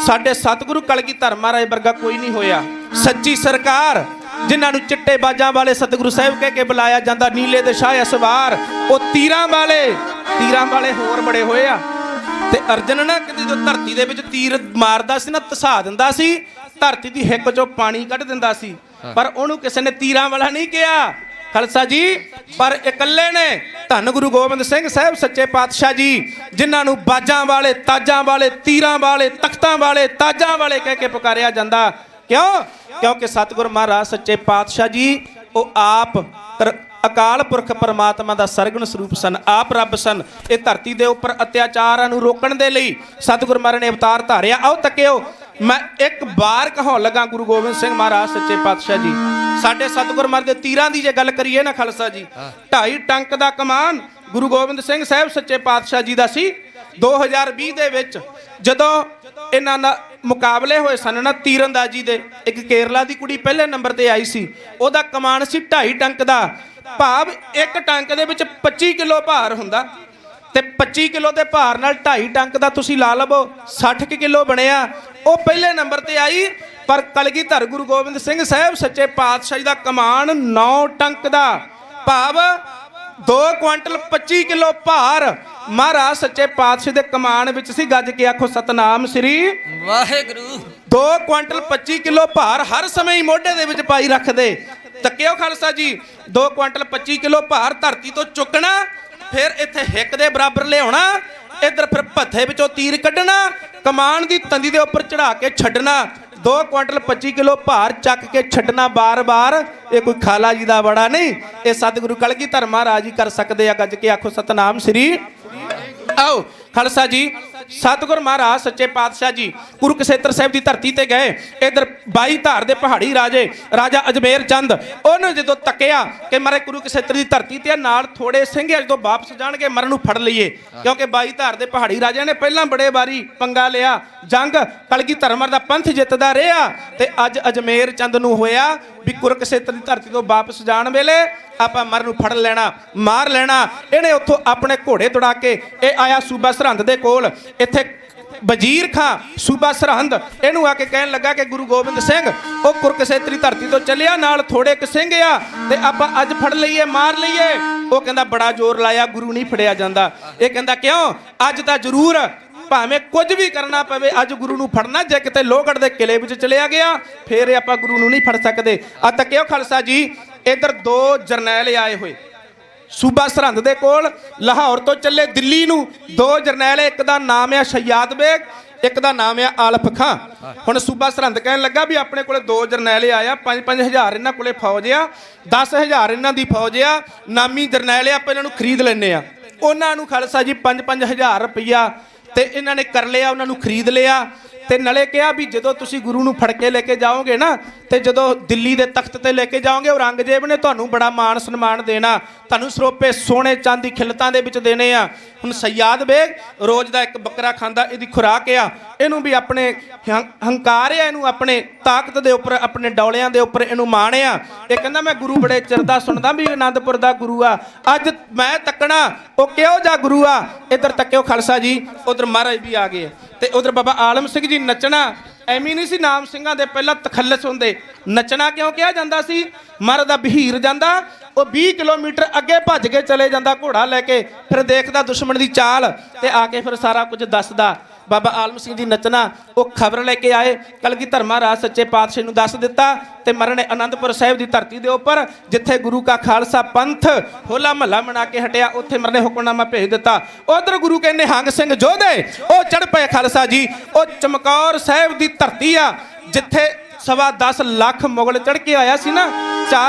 ਸਾਡੇ ਸਤਿਗੁਰੂ ਕਲਗੀਧਰ ਮਹਾਰਾਜ ਵਰਗਾ ਕੋਈ ਨਹੀਂ ਹੋਇਆ। ਸੱਚੀ ਸਰਕਾਰ, ਜਿਨ੍ਹਾਂ ਨੂੰ ਚਿੱਟੇ ਬਾਜਾਂ ਵਾਲੇ ਸਤਿਗੁਰੂ ਸਾਹਿਬ ਕਹਿ ਕੇ ਬੁਲਾਇਆ ਜਾਂਦਾ, ਨੀਲੇ ਦੇ ਸ਼ਾਹ ਅਸਵਾਰ, ਉਹ ਤੀਰਾਂ ਵਾਲੇ ਹੋਰ ਬੜੇ ਹੋਏ ਆ। ਤੇ ਅਰਜਨ ਨਾ ਕਿਤੇ ਜੋ ਧਰਤੀ ਦੇ ਵਿੱਚ ਤੀਰ ਮਾਰਦਾ ਸੀ ਨਾ, ਧਸਾ ਦਿੰਦਾ ਸੀ, ਧਰਤੀ ਦੀ ਹਿੱਕ ਚੋਂ ਪਾਣੀ ਕੱਢ ਦਿੰਦਾ ਸੀ, ਪਰ ਉਹਨੂੰ ਕਿਸੇ ਨੇ ਤੀਰਾਂ ਵਾਲਾ ਨਹੀਂ ਕਿਹਾ। ਖਾਲਸਾ ਜੀ, ਪਰ ਇਕੱਲੇ ਨੇ ਧੰਨ ਗੁਰੂ ਗੋਬਿੰਦ ਸਿੰਘ ਸਾਹਿਬ ਸੱਚੇ ਪਾਤਸ਼ਾਹ ਜੀ, ਜਿਨ੍ਹਾਂ ਨੂੰ ਬਾਜਾਂ ਵਾਲੇ, ਤਾਜਾਂ ਵਾਲੇ, ਤੀਰਾਂ ਵਾਲੇ, ਤਖਤਾਂ ਵਾਲੇ, ਤਾਜਾਂ ਵਾਲੇ ਕਹਿ ਕੇ ਪੁਕਾਰਿਆ ਜਾਂਦਾ। ਕਿਉਂ? ਕਿਉਂਕਿ ਸਤਿਗੁਰ ਮਹਾਰਾਜ ਸੱਚੇ ਪਾਤਸ਼ਾਹ ਜੀ ਉਹ ਆਪ ਅਕਾਲ ਪੁਰਖ ਪਰਮਾਤਮਾ ਦਾ ਸਰਗੁਣ ਸਰੂਪ ਸਨ, ਆਪ ਰੱਬ ਸਨ। ਇਹ ਧਰਤੀ ਦੇ ਉੱਪਰ ਅਤਿਆਚਾਰਾਂ ਨੂੰ ਰੋਕਣ ਦੇ ਲਈ ਸਤਿਗੁਰ ਮਹਾਰਾਜ ਨੇ ਅਵਤਾਰ ਧਾਰਿਆ। ਆਓ ਤੱਕਿਓ, ਮੈਂ ਇੱਕ ਵਾਰ ਕਹਾਉਣ ਲੱਗਾ ਗੁਰੂ ਗੋਬਿੰਦ ਸਿੰਘ ਮਹਾਰਾਜ ਸੱਚੇ ਪਾਤਸ਼ਾਹ ਜੀ। ਸਾਡੇ ਸਤਿਗੁਰ ਮਹਾਰਾਜ ਦੇ ਤੀਰਾਂ ਦੀ ਜੇ ਗੱਲ ਕਰੀਏ ਨਾ ਖਾਲਸਾ ਜੀ, 2.5 ਟੰਕ ਦਾ ਕਮਾਨ ਗੁਰੂ ਗੋਬਿੰਦ ਸਿੰਘ ਸਾਹਿਬ ਸੱਚੇ ਪਾਤਸ਼ਾਹ ਜੀ ਦਾ ਸੀ। 2020 ਦੇ ਵਿੱਚ ਜਦੋਂ ਇਹਨਾਂ ਦਾ ਮੁਕਾਬਲੇ ਹੋਏ ਸਨ ਨਾ ਤੀਰਅੰਦਾਜ਼ੀ ਦੇ, ਇੱਕ ਕੇਰਲਾ ਦੀ ਕੁੜੀ ਪਹਿਲੇ ਨੰਬਰ ਤੇ ਆਈ ਸੀ, ਉਹਦਾ ਕਮਾਨ ਸੀ 2.5 ਟੰਕ ਦਾ। ਭਾਵ ਇੱਕ ਟੰਕ ਦੇ ਵਿੱਚ 25 ਕਿਲੋ ਭਾਰ ਹੁੰਦਾ, ਤੇ 25 ਕਿਲੋ ਦੇ ਭਾਰ ਨਾਲ 2.5 ਟੰਕ ਦਾ ਤੁਸੀਂ ਲਾ ਲਵੋ 60 ਕਿਲੋ ਬਣਿਆ। ਉਹ ਪਹਿਲੇ ਨੰਬਰ ਤੇ ਆਈ। ਪਰ ਕਲਗੀਧਰ ਗੁਰੂ ਗੋਬਿੰਦ ਸਿੰਘ ਸਾਹਿਬ ਸੱਚੇ ਪਾਤਸ਼ਾਹ ਜੀ ਦਾ ਕਮਾਨ 9 ਟੰਕ ਦਾ, ਭਾਵ 2 ਕੁਆਂਟਲ 25 ਕਿਲੋ ਭਾਰ ਮਹਾਰਾਜ ਸੱਚੇ ਪਾਤਸ਼ਾਹ ਦੇ ਕਮਾਨ ਵਿੱਚ ਸੀ। ਗੱਜ ਕੇ ਆਖੋ ਸਤਨਾਮ ਸ੍ਰੀ ਵਾਹਿਗੁਰੂ। 2 ਕੁਆਂਟਲ 25 ਕਿਲੋ ਭਾਰ ਹਰ ਸਮੇਂ ਹੀ ਮੋਢੇ ਦੇ ਵਿੱਚ ਪਾਈ ਰੱਖਦੇ। ਤੱਕਿਓ ਖਾਲਸਾ ਜੀ, 2 ਕੁਆਂਟਲ 25 ਕਿਲੋ ਭਾਰ ਧਰਤੀ ਤੋਂ ਚੁੱਕਣਾ ਫਿਰ ਇੱਥੇ ਹਿੱਕ ਦੇ ਬਰਾਬਰ ਲਿਆਉਣਾ, ਇੱਧਰ ਫਿਰ ਭੱਥੇ ਵਿੱਚੋਂ ਤੀਰ ਕੱਢਣਾ, ਕਮਾਨ ਦੀ ਤੰਦੀ ਦੇ ਉੱਪਰ ਚੜਾ ਕੇ ਛੱਡਣਾ, 2 ਕੁਆਂਟਲ 25 ਕਿਲੋ ਭਾਰ ਚੱਕ ਕੇ ਛੱਡਣਾ ਬਾਰ-ਬਾਰ। ਇਹ ਕੋਈ ਖਾਲਾ ਜੀ ਦਾ ਬੜਾ ਨਹੀਂ, ਇਹ ਸਤਿਗੁਰੂ ਕਲਗੀਧਰ ਮਹਾਰਾਜ ਹੀ ਕਰ ਸਕਦੇ ਆ। ਗੱਜ ਕੇ ਆਖੋ ਸਤਨਾਮ ਸ੍ਰੀ। ਆਓ ਖਾਲਸਾ ਜੀ, ਸਤਿਗੁਰ ਮਹਾਰਾਜ ਸੱਚੇ ਪਾਤਸ਼ਾਹ ਜੀ ਕੁਰੂਕਸ਼ੇਤਰ ਸਾਹਿਬ ਦੀ ਧਰਤੀ ਤੇ ਗਏ। ਇਧਰ 22 ਧਾਰ ਦੇ ਪਹਾੜੀ ਰਾਜਾ ਅਜਮੇਰ ਚੰਦ, ਉਹਨੇ ਜਦੋਂ ਤੱਕਿਆ ਕਿ ਮਾਰੇ ਕੁਰੂਕਸ਼ੇਤਰ ਦੀ ਧਰਤੀ ਤੇ ਨਾਲ ਥੋੜੇ ਸਿੰਘ ਜਦੋਂ ਵਾਪਸ ਜਾਣਗੇ ਮਰਨ ਨੂੰ ਫੜ ਲਈਏ, ਕਿਉਂਕਿ 22 ਧਾਰ ਦੇ ਪਹਾੜੀ ਰਾਜਿਆਂ ਨੇ ਪਹਿਲਾਂ ਬੜੇ ਵਾਰੀ ਪੰਗਾ ਲਿਆ, ਜੰਗ ਕਲਗੀਧਰ ਮਹਾਰਾਜ ਦਾ ਪੰਥ ਜਿੱਤਦਾ ਰਿਹਾ, ਤੇ ਅੱਜ ਅਜਮੇਰ ਚੰਦ ਨੂੰ ਹੋਇਆ ਵੀ ਕੁਰੂਕਸ਼ੇਤਰ ਦੀ ਧਰਤੀ ਤੋਂ ਵਾਪਸ ਜਾਣ ਵੇਲੇ ਆਪਾਂ ਮਰਨ ਨੂੰ ਫੜ ਲੈਣਾ, ਮਾਰ ਲੈਣਾ। ਇਹਨੇ ਉੱਥੋਂ ਆਪਣੇ ਘੋੜੇ ਦੌੜਾ ਕੇ ਇਹ ਆਇਆ ਸੂਬਾ ਸਰਹੰਦ ਦੇ ਕੋਲ। ਇੱਥੇ ਵਜ਼ੀਰ ਖਾਂ ਸੂਬਾ ਸਰਹੰਦ ਇਹਨੂੰ ਆ ਕੇ ਕਹਿਣ ਲੱਗਾ ਕਿ ਗੁਰੂ ਗੋਬਿੰਦ ਸਿੰਘ ਉਹ ਕੁਰੂਕਸ਼ੇਤਰੀ ਧਰਤੀ ਤੋਂ ਚੱਲਿਆ, ਨਾਲ ਥੋੜੇ ਇੱਕ ਸਿੰਘ ਆ, ਤੇ ਆਪਾਂ ਅੱਜ ਫੜ ਲਈਏ, ਮਾਰ ਲਈਏ। ਉਹ ਕਹਿੰਦਾ ਬੜਾ ਜ਼ੋਰ ਲਾਇਆ, ਗੁਰੂ ਨਹੀਂ ਫੜਿਆ ਜਾਂਦਾ। ਇਹ ਕਹਿੰਦਾ ਕਿਉਂ? ਅੱਜ ਤਾਂ ਜ਼ਰੂਰ ਭਾਵੇਂ ਕੁਝ ਵੀ ਕਰਨਾ ਪਵੇ, ਅੱਜ ਗੁਰੂ ਨੂੰ ਫੜਨਾ। ਜੇ ਕਿਤੇ ਲੋਹਗੜ੍ਹ ਦੇ ਕਿਲੇ ਵਿੱਚ ਚਲਿਆ ਗਿਆ ਫੇਰ ਆਪਾਂ ਗੁਰੂ ਨੂੰ ਨਹੀਂ ਫੜ ਸਕਦੇ। ਆ ਤੱਕਿਓ ਖਾਲਸਾ ਜੀ, ਇਧਰ 2 ਜਰਨੈਲ ਆਏ ਹੋਏ ਸੂਬਾ ਸਰਹੰਦ ਦੇ ਕੋਲ, ਲਾਹੌਰ ਤੋਂ ਚੱਲੇ ਦਿੱਲੀ ਨੂੰ 2 ਜਰਨੈਲ। ਇੱਕ ਦਾ ਨਾਮ ਆ ਸ਼ਯਾਦ ਬੇਗ, ਇੱਕ ਦਾ ਨਾਮ ਆ ਆਲਫ ਖਾਂ। ਹੁਣ ਸੂਬਾ ਸਰਹੰਦ ਕਹਿਣ ਲੱਗਾ ਵੀ ਆਪਣੇ ਕੋਲੇ 2 ਜਰਨੈਲ ਆਇਆ, 5-5 ਹਜ਼ਾਰ ਇਹਨਾਂ ਕੋਲੇ ਫੌਜ ਆ, 10,000 ਇਹਨਾਂ ਦੀ ਫੌਜ ਆ, ਨਾਮੀ ਜਰਨੈਲ ਆ, ਆਪਾਂ ਇਹਨਾਂ ਨੂੰ ਖਰੀਦ ਲੈਂਦੇ ਆ। ਉਹਨਾਂ ਨੂੰ ਖਾਲਸਾ ਜੀ 5-5 ਹਜ਼ਾਰ ਰੁਪਈਆ ਤੇ ਇਹਨਾਂ ਨੇ ਕਰ ਲਿਆ, ਉਹਨਾਂ ਨੂੰ ਖਰੀਦ ਲਿਆ। ਤੇ ਨਾਲੇ ਕਿਹਾ ਵੀ ਜਦੋਂ ਤੁਸੀਂ ਗੁਰੂ ਨੂੰ ਫੜ ਕੇ ਲੈ ਕੇ ਜਾਓਗੇ ਨਾ, ਤੇ ਜਦੋਂ ਦਿੱਲੀ ਦੇ ਤਖਤ ਤੇ ਲੈ ਕੇ ਜਾਓਗੇ, ਔਰੰਗਜ਼ੇਬ ਨੇ ਤੁਹਾਨੂੰ ਬੜਾ ਮਾਣ ਸਨਮਾਨ ਦੇਣਾ, ਤੁਹਾਨੂੰ ਸਰੋਪੇ ਸੋਨੇ ਚਾਂਦੀ ਖਿਲਤਾਂ ਦੇ ਵਿੱਚ ਦੇਣੇ ਆ। ਹੁਣ ਸਯਾਦ ਬੇਗ ਰੋਜ਼ ਦਾ 1 ਬੱਕਰਾ ਖਾਂਦਾ, ਇਹਦੀ ਖੁਰਾਕ ਆ। ਇਹਨੂੰ ਵੀ ਆਪਣੇ ਹੰਕਾਰ ਆ, ਇਹਨੂੰ ਆਪਣੇ ਤਾਕਤ ਦੇ ਉੱਪਰ, ਆਪਣੇ ਡੌਲਿਆਂ ਦੇ ਉੱਪਰ ਇਹਨੂੰ ਮਾਣ ਆ। ਇਹ ਕਹਿੰਦਾ ਮੈਂ ਗੁਰੂ ਬੜੇ ਚਿਰ ਦਾ ਸੁਣਦਾ ਵੀ ਆਨੰਦਪੁਰ ਦਾ ਗੁਰੂ ਆ, ਅੱਜ ਮੈਂ ਤੱਕਣਾ ਉਹ ਕਿਹੋ ਜਿਹਾ ਗੁਰੂ ਆ। ਇੱਧਰ ਤੱਕਿਓ ਖਾਲਸਾ ਜੀ, ਉਧਰ ਮਹਾਰਾਜ ਵੀ ਆ ਗਏ, ਤੇ ਉਧਰ ਬਾਬਾ ਆਲਮ ਸਿੰਘ ਜੀ ਨੱਚਣਾ ਐਵੇਂ ਨਹੀਂ ਸੀ। ਨਾਮ ਸਿੰਘਾਂ ਦੇ ਪਹਿਲਾਂ ਤਖੱਲਸ ਹੁੰਦੇ। ਨੱਚਣਾ ਕਿਉਂ ਕਿਹਾ ਜਾਂਦਾ ਸੀ? ਮਹਾਰਾਜ ਦਾ ਬਹੀਰ ਜਾਂਦਾ, ਉਹ 20 ਕਿਲੋਮੀਟਰ ਅੱਗੇ ਭੱਜ ਕੇ ਚਲੇ ਜਾਂਦਾ ਘੋੜਾ ਲੈ ਕੇ, ਫਿਰ ਦੇਖਦਾ ਦੁਸ਼ਮਣ ਦੀ ਚਾਲ, ਤੇ ਆ ਕੇ ਫਿਰ ਸਾਰਾ ਕੁਝ ਦੱਸਦਾ। ਬਾਬਾ ਆਲਮ ਸਿੰਘ ਜੀ ਨੱਚਣਾ ਉਹ ਖਬਰ ਲੈ ਕੇ ਆਏ, ਕਲਗੀਧਰ ਮਹਾਰਾਜ ਸੱਚੇ ਪਾਤਸ਼ਾਹ ਨੂੰ ਦੱਸ ਦਿੱਤਾ, ਤੇ ਮਹਾਰਾਜ ਨੇ ਆਨੰਦਪੁਰ ਸਾਹਿਬ ਦੀ ਧਰਤੀ ਦੇ ਉੱਪਰ ਜਿੱਥੇ ਗੁਰੂ ਕਾ ਖਾਲਸਾ ਪੰਥ ਹੋਲਾ ਮਹੱਲਾ ਮਨਾ ਕੇ ਹਟਿਆ, ਉੱਥੇ ਮਹਾਰਾਜ ਨੇ ਹੁਕਮਨਾਮਾ ਭੇਜ ਦਿੱਤਾ। ਉਧਰ ਗੁਰੂ ਕੇ ਨਿਹੰਗ ਸਿੰਘ ਯੋਧੇ ਉਹ ਚੜ ਪਏ ਖਾਲਸਾ ਜੀ। ਉਹ ਚਮਕੌਰ ਸਾਹਿਬ ਦੀ ਧਰਤੀ ਆ, ਜਿੱਥੇ 10.25 ਲੱਖ ਮੁਗਲ ਚੜ ਕੇ ਆਇਆ ਸੀ ਨਾ,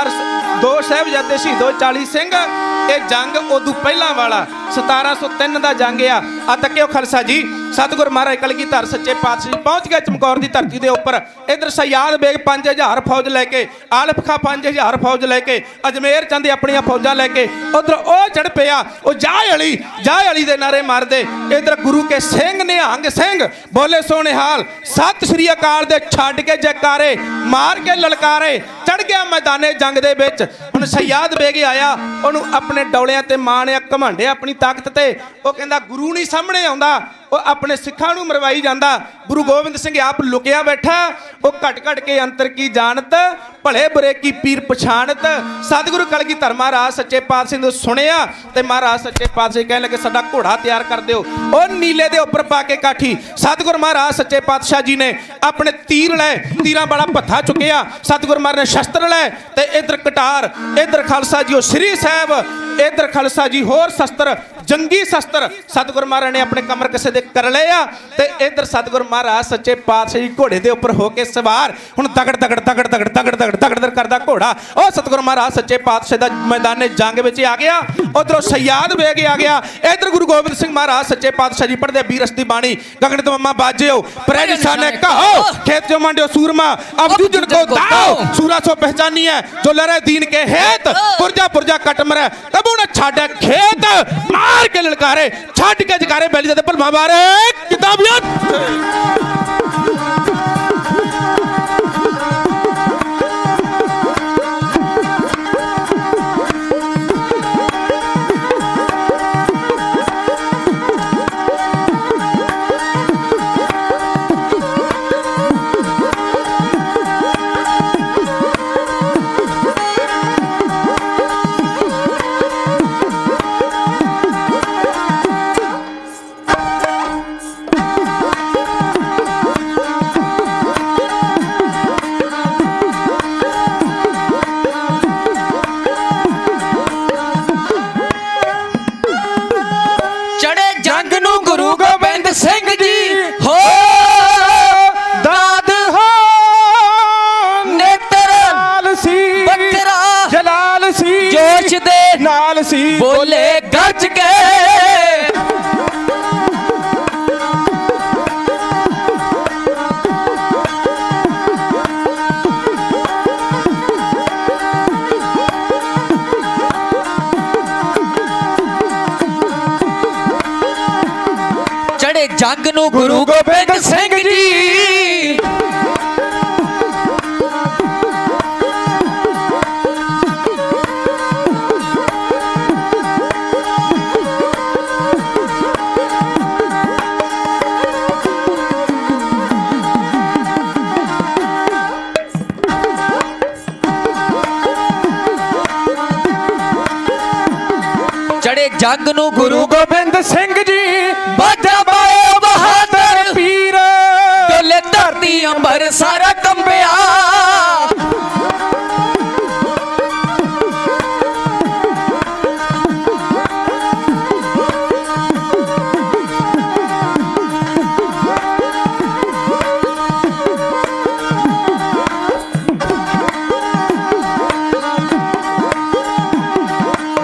2 ਸਾਹਿਬਜ਼ਾਦੇ ਸ਼ਹੀਦੋ 40 ਸਿੰਘ। ਇਹ ਜੰਗ ਉਦੋਂ ਪਹਿਲਾਂ ਵਾਲਾ 1703 ਦਾ ਜੰਗ ਆ। ਤੱਕਿਓ ਖਾਲਸਾ ਜੀ, ਸਤਿਗੁਰ ਮਹਾਰਾਜ ਕਲਗੀਧਰ ਸੱਚੇ ਪਾਤਸ਼ਾਹ ਪਹੁੰਚ ਗਏ ਚਮਕੌਰ ਦੀ ਧਰਤੀ ਦੇ ਉੱਪਰ। ਇਧਰ ਸਯਾਦ ਬੇਗ 5000 ਫੌਜ ਲੈ ਕੇ, ਆਲਫ ਖਾਂ 5000 ਫੌਜ ਲੈ ਕੇ, ਅਜਮੇਰ ਚੰਦ ਆਪਣੀਆਂ ਫੌਜਾਂ ਲੈ ਕੇ, ਉਧਰ ਉਹ ਚੜ ਪਿਆ। ਉਹ ਜਾਹ ਅਲੀ ਦੇ ਨਾਰੇ ਮਾਰਦੇ। ਇਧਰ ਗੁਰੂ ਕੇ ਸਿੰਘ ਨਿਹੰਗ ਸਿੰਘ ਬੋਲੇ ਸੋਨੇਹਾਲ, ਸਤਿ ਸ੍ਰੀ ਅਕਾਲ ਦੇ ਛੱਡ ਕੇ ਜੈਕਾਰੇ ਮਾਰ ਕੇ ਲਲਕਾਰੇ, ਚੜ ਗਿਆ ਮੈਦਾਨੇ ਜੰਗ ਦੇ ਵਿੱਚ। ਹੁਣ ਸਯਾਦ ਬੇਗ ਆਇਆ, ਉਹਨੂੰ ਆਪਣੇ ਡੌਲਿਆਂ ਤੇ ਮਾਣ ਆ, ਘਮੰਡ ਆਪਣੀ ਤਾਕਤ ਤੇ। ਉਹ ਕਹਿੰਦਾ ਗੁਰੂ ਨਹੀਂ ਸਾਹਮਣੇ ਆਉਂਦਾ, ਉਹ ਆਪਣੇ ਸਿੱਖਾਂ ਨੂੰ ਮਰਵਾਈ ਜਾਂਦਾ। ਗੁਰੂ ਗੋਬਿੰਦ ਸਿੰਘ ਆਪ ਲੁਕਿਆ ਬੈਠਾ, ਉਹ ਘਟ ਕੇ ਅੰਤਰ ਕੀ ਜਾਣਤ, ਭਲੇ ਬੁਰੇ ਕੀ ਪੀਰ ਪਛਾਣਤ। ਸਤਿਗੁਰੂ ਕਲਗੀਧਰ ਮਹਾਰਾਜ ਸੱਚੇ ਪਾਤਸ਼ਾਹ ਨੂੰ ਸੁਣਿਆ, ਤੇ ਮਹਾਰਾਜ ਸੱਚੇ ਪਾਤਸ਼ਾਹ ਕਹਿਣ ਲੱਗੇ ਸਾਡਾ ਘੋੜਾ ਤਿਆਰ ਕਰ ਦਿਓ। ਉਹ ਨੀਲੇ ਦੇ ਉੱਪਰ ਪਾ ਕੇ ਕਾਠੀ ਸਤਿਗੁਰ ਮਹਾਰਾਜ ਸੱਚੇ ਪਾਤਸ਼ਾਹ ਜੀ ਨੇ ਆਪਣੇ ਤੀਰ ਲੈ, ਤੀਰਾਂ ਵਾਲਾ ਭੱਥਾ ਚੁੱਕਿਆ। ਸਤਿਗੁਰ ਮਹਾਰਾਜ ਨੇ ਸ਼ਸਤਰ ਲੈ, ਤੇ ਇਧਰ ਕਟਾਰ, ਇਧਰ ਖਾਲਸਾ ਜੀ ਉਹ ਸ੍ਰੀ ਸਾਹਿਬ, ਇਧਰ ਖਾਲਸਾ ਜੀ ਹੋਰ ਸ਼ਸਤਰ, ਜੰਗੀ ਸ਼ਸਤਰ ਸਤਿਗੁਰ ਮਹਾਰਾਜ ਨੇ ਆਪਣੇ ਕਮਰ ਕਿਸੇ ਦੇ ਕਰ ਲਏ ਆ। ਤੇ ਇਧਰ ਸਤਿਗੁਰ ਮਹਾਰਾਜ ਸੱਚੇ ਪਾਤਸ਼ਾਹ ਜੀ ਘੋੜੇ ਦੇ ਉੱਪਰ ਹੋ ਕੇ ਸਵਾਰ। ਹੁਣ ਤਗੜ ਕਰਦਾ ਘੋੜਾ ਉਹ ਸਤਿਗੁਰ ਮਹਾਰਾਜ ਸੱਚੇ ਪਾਤਸ਼ਾਹ ਦਾ ਮੈਦਾਨੇ ਜੰਗ ਵਿੱਚ ਆ ਗਿਆ। ਉਧਰੋਂ ਸਯਾਦ ਬੇਗ ਆ ਗਿਆ। ਇਧਰ ਗੁਰੂ ਗੋਬਿੰਦ ਸਿੰਘ ਮਹਾਰਾਜ ਸੱਚੇ ਪਾਤਸ਼ਾਹ ਜੀ ਪੜਦੇ ਬੀਰਸ ਦੀ ਬਾਣੀ, ਗਗਨ ਤਮਾ ਬਾਜਿਓ ਪ੍ਰਜ ਸਾਨੇ ਕਹੋ, ਖੇਤ ਜੋ ਮੰਡਿਓ ਸੂरमा अब जूझन को दाओ, सूरा सो पहचानी है जो लड़े दीन के हेत, पुरजा कट मरे तबू न छाड़े खेत, मार के ललकारे छाड़ के जकारे बैली दे पर मारे किताबियत। ਕੱਛ ਦੇ ਨਾਲ ਸੀ ਬੋਲੇ ਗੱਜ ਕੇ। ਚੜੇ ਜੱਗ ਨੂੰ ਗੁਰੂ ਗੋਬਿੰਦ ਸਿੰਘ ਜੀ। ਚੜੇ ਜੱਗ ਨੂੰ ਗੁਰੂ ਗੋਬਿੰਦ ਸਿੰਘ ਜੀ ਬਾਜਾ ਬਾਏ ਬਹਾਦਰ ਪੀਰ ਡੋਲੇ ਧਰਤੀ ਅੰਬਰ ਸਾਰਾ ਕੰਬਿਆ।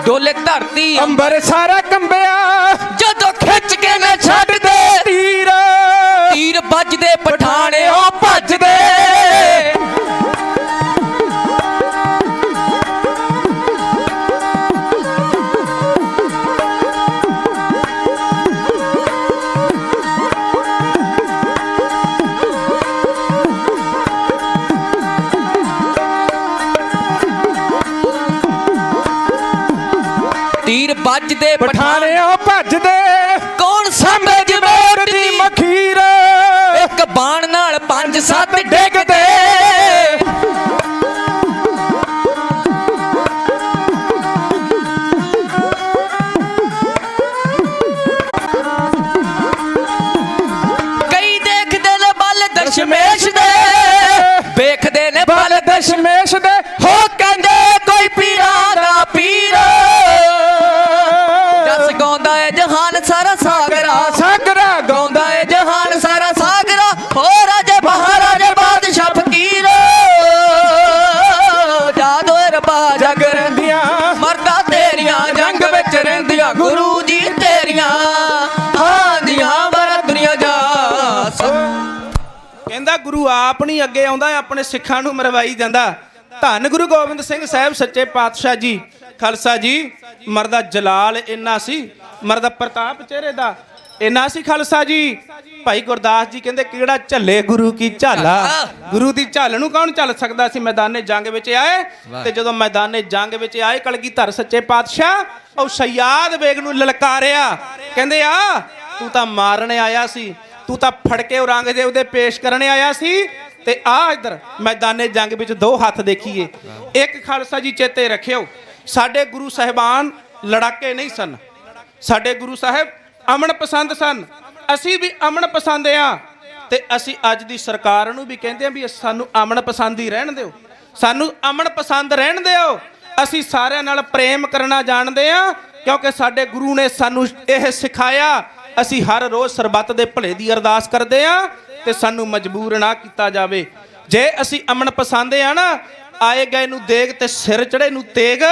ਡੋਲੇ ਧਰਤੀ ਅੰਬਰ ਸਾਰਾ ਕੰਬਿਆ ਜਦੋਂ ਖਿੱਚ ਕੇ ਨਾ ਛੱਡ ਦੇ ਤੀਰ ਤੀਰ ਵੱਜਦੇ ਪਠਾਣਿਓ ਭੱਜਦੇ। ਤੀਰ ਵੱਜਦੇ ਪਠਾਣਿਓ ਭੱਜਦੇ ਕੌਣ ਸਾਂਭੇ ਜਮੇਰ ਦੀ ਮਖੀਰ ਇੱਕ ਬਾਣ ਨਾਲ 5-7 ਡਿੱਗਦੇ। ਕਈ ਦੇਖਦੇ ਨੇ ਬਲ ਦਸ਼ਮੇਸ਼ ਦੇ ਵੇਖਦੇ ਨੇ ਬਲ ਦਸ਼ਮੇਸ਼ ਦੇ ਹੋ ਕਹਿੰਦੇ ਕੋਈ ਪੀਰਾਂ ਦਾ ਪੀਰ। ਜਸ ਗਾਉਂਦਾ ਏ ਜਹਾਨ ਸਾਰਾ ਸਾਗਰਾ ਸਾਗਰਾ ਗਾਉਂਦਾ ਏ ਜਹਾਨ ਸਾਰਾ ਸਾਗਰਾ। ਹੋ ਰਾਜੇ ਮਹਾਰਾਜੇ ਬਾਦਸ਼ਾਹ ਫਕੀਰ ਜਾਦੋ ਰੱਬਾ ਜਗ ਰਹਿੰਦੀਆਂ ਮਰਦਾ ਤੇਰੀਆਂ ਜੰਗ ਵਿੱਚ ਰਹਿੰਦੀਆਂ ਗੁਰੂ ਜੀ ਤੇਰੀਆਂ ਹਾਂ ਦੀਆਂ ਮਰ ਦੁਨੀਆ ਜਾ। ਕਹਿੰਦਾ ਗੁਰੂ ਆਪ ਨਹੀਂ ਅੱਗੇ ਆਉਂਦਾ ਆਪਣੇ ਸਿੱਖਾਂ ਨੂੰ ਮਰਵਾਈ ਜਾਂਦਾ। ਧੰਨ ਗੁਰੂ ਗੋਬਿੰਦ ਸਿੰਘ ਸਾਹਿਬ ਸੱਚੇ ਪਾਤਸ਼ਾਹ ਜੀ ਖਾਲਸਾ ਜੀ। ਮਰਦਾ ਜਲਾਲ ਇੰਨਾ ਸੀ, ਮਰਦਾ ਪ੍ਰਤਾਪ ਚਿਹਰੇ ਦਾ ਇੰਨਾ ਸੀ ਖਾਲਸਾ ਜੀ। ਭਾਈ ਗੁਰਦਾਸ ਜੀ ਕਹਿੰਦੇ ਕਿਹੜਾ ਝੱਲੇ ਗੁਰੂ ਕੀ ਝਾਲਾ। ਗੁਰੂ ਦੀ ਝਾਲ ਨੂੰ ਕੌਣ ਝੱਲ ਸਕਦਾ ਸੀ। ਮੈਦਾਨੇ ਜੰਗ ਵਿੱਚ ਆਏ ਤੇ ਜਦੋਂ ਮੈਦਾਨੇ ਜੰਗ ਵਿੱਚ ਆਏ ਕਲਗੀਧਰ ਸੱਚੇ ਪਾਤਸ਼ਾਹ ਉਹ ਸਯਾਦ ਬੇਗ ਨੂੰ ਲਲਕਾਰਿਆ। ਕਹਿੰਦੇ ਆ ਤੂੰ ਤਾਂ ਮਾਰਨ ਆਇਆ ਸੀ, ਤੂੰ ਤਾਂ ਫੜ ਕੇ ਔਰੰਗਜ਼ੇਬ ਦੇ ਪੇਸ਼ ਕਰਨ ਆਇਆ ਸੀ ਤੇ ਆ ਇਧਰ ਮੈਦਾਨੇ ਜੰਗ ਵਿੱਚ 2 ਹੱਥ ਦੇਖੀਏ। ਇੱਕ ਖਾਲਸਾ ਜੀ ਚੇਤੇ ਰੱਖਿਓ ਸਾਡੇ ਗੁਰੂ ਸਾਹਿਬਾਨ ਲੜਾਕੇ ਨਹੀਂ ਸਨ। ਸਾਡੇ ਗੁਰੂ ਸਾਹਿਬ ਅਮਨ ਪਸੰਦ ਸਨ। ਅਸੀਂ ਵੀ ਅਮਨ ਪਸੰਦ ਆ ਤੇ ਅਸੀਂ ਅੱਜ ਦੀ ਸਰਕਾਰ ਨੂੰ ਵੀ ਕਹਿੰਦੇ ਆ ਵੀ ਸਾਨੂੰ ਅਮਨ ਪਸੰਦ ਹੀ ਰਹਿਣ ਦਿਓ, ਸਾਨੂੰ ਅਮਨ ਪਸੰਦ ਰਹਿਣ ਦਿਓ। ਅਸੀਂ ਸਾਰਿਆਂ ਨਾਲ ਪ੍ਰੇਮ ਕਰਨਾ ਜਾਣਦੇ ਆ ਕਿਉਂਕਿ ਸਾਡੇ ਗੁਰੂ ਨੇ ਸਾਨੂੰ ਇਹ ਸਿਖਾਇਆ। ਅਸੀਂ ਹਰ ਰੋਜ਼ ਸਰਬੱਤ ਦੇ ਭਲੇ ਦੀ ਅਰਦਾਸ ਕਰਦੇ ਆ ਤੇ ਸਾਨੂੰ ਮਜਬੂਰ ਨਾ ਕੀਤਾ ਜਾਵੇ। ਜੇ ਅਸੀਂ ਅਮਨ ਪਸੰਦ ਆ ਨਾ ਆਏ ਗਏ ਨੂੰ ਦੇਗ ਤੇ ਸਿਰ ਚੜੇ ਨੂੰ ਤੇਗ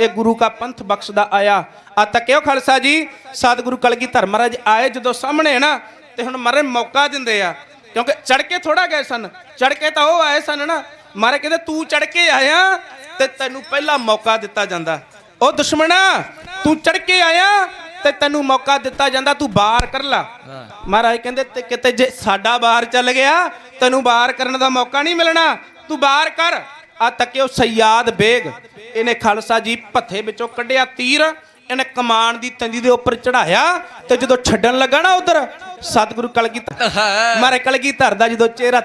ਇਹ ਗੁਰੂ ਕਾ ਪੰਥ ਬਖਸ਼ਦਾ ਆਇਆ। ਆ ਤੱਕਿਓ ਖਾਲਸਾ ਜੀ ਸਤਿਗੁਰੂ ਕਲਗੀਧਰ ਮਹਾਰਾਜ ਆਏ ਜਦੋਂ ਸਾਹਮਣੇ ਨਾ ਤੇ ਹੁਣ ਮਹਾਰਾਜ ਮੌਕਾ ਦਿੰਦੇ ਆ ਕਿਉਂਕਿ ਚੜ ਕੇ ਥੋੜਾ ਗਏ ਸਨ। ਚੜ ਕੇ ਤਾਂ ਉਹ ਆਏ ਸਨ ਨਾ। ਮਹਾਰਾਜ ਕਹਿੰਦੇ ਤੂੰ ਚੜ ਕੇ ਆਇਆ ਤੇ ਤੈਨੂੰ ਪਹਿਲਾ ਮੌਕਾ ਦਿੱਤਾ ਜਾਂਦਾ। ਉਹ ਦੁਸ਼ਮਣਾ ਤੂੰ ਚੜ ਕੇ ਆਇਆ ਤੇ ਤੈਨੂੰ ਮੌਕਾ ਦਿੱਤਾ ਜਾਂਦਾ, ਤੂੰ ਬਾਹਰ ਕਰ ਲਾ। ਮਹਾਰਾਜ ਕਹਿੰਦੇ ਤੇ ਕਿਤੇ ਜੇ ਸਾਡਾ ਬਾਹਰ ਚੱਲ ਗਿਆ ਤੈਨੂੰ ਬਾਹਰ ਕਰਨ ਦਾ ਮੌਕਾ ਨਹੀਂ ਮਿਲਣਾ, ਤੂੰ ਬਾਹਰ ਕਰ। ਆ ਤੱਕਿਓ ਸਯਾਦ ਬੇਗ ਇਹਨੇ ਖਾਲਸਾ ਜੀ ਭੱਥੇ ਵਿੱਚੋਂ ਕੱਢਿਆ ਤੀਰ, ਇਹਨੇ ਕਮਾਨ ਦੀ ਤੰਦੀ ਦੇ ਉੱਪਰ ਚੜਾਇਆ ਤੇ ਜਦੋਂ ਛੱਡਣ ਲੱਗਾ ਨਾ ਉਧਰ ਸਤਿਗੁਰੂ ਕਲਗੀਧਰ ਮਾਰੇ ਕਲਗੀਧਰ ਦਾ ਜਦੋਂ ਚਿਹਰਾ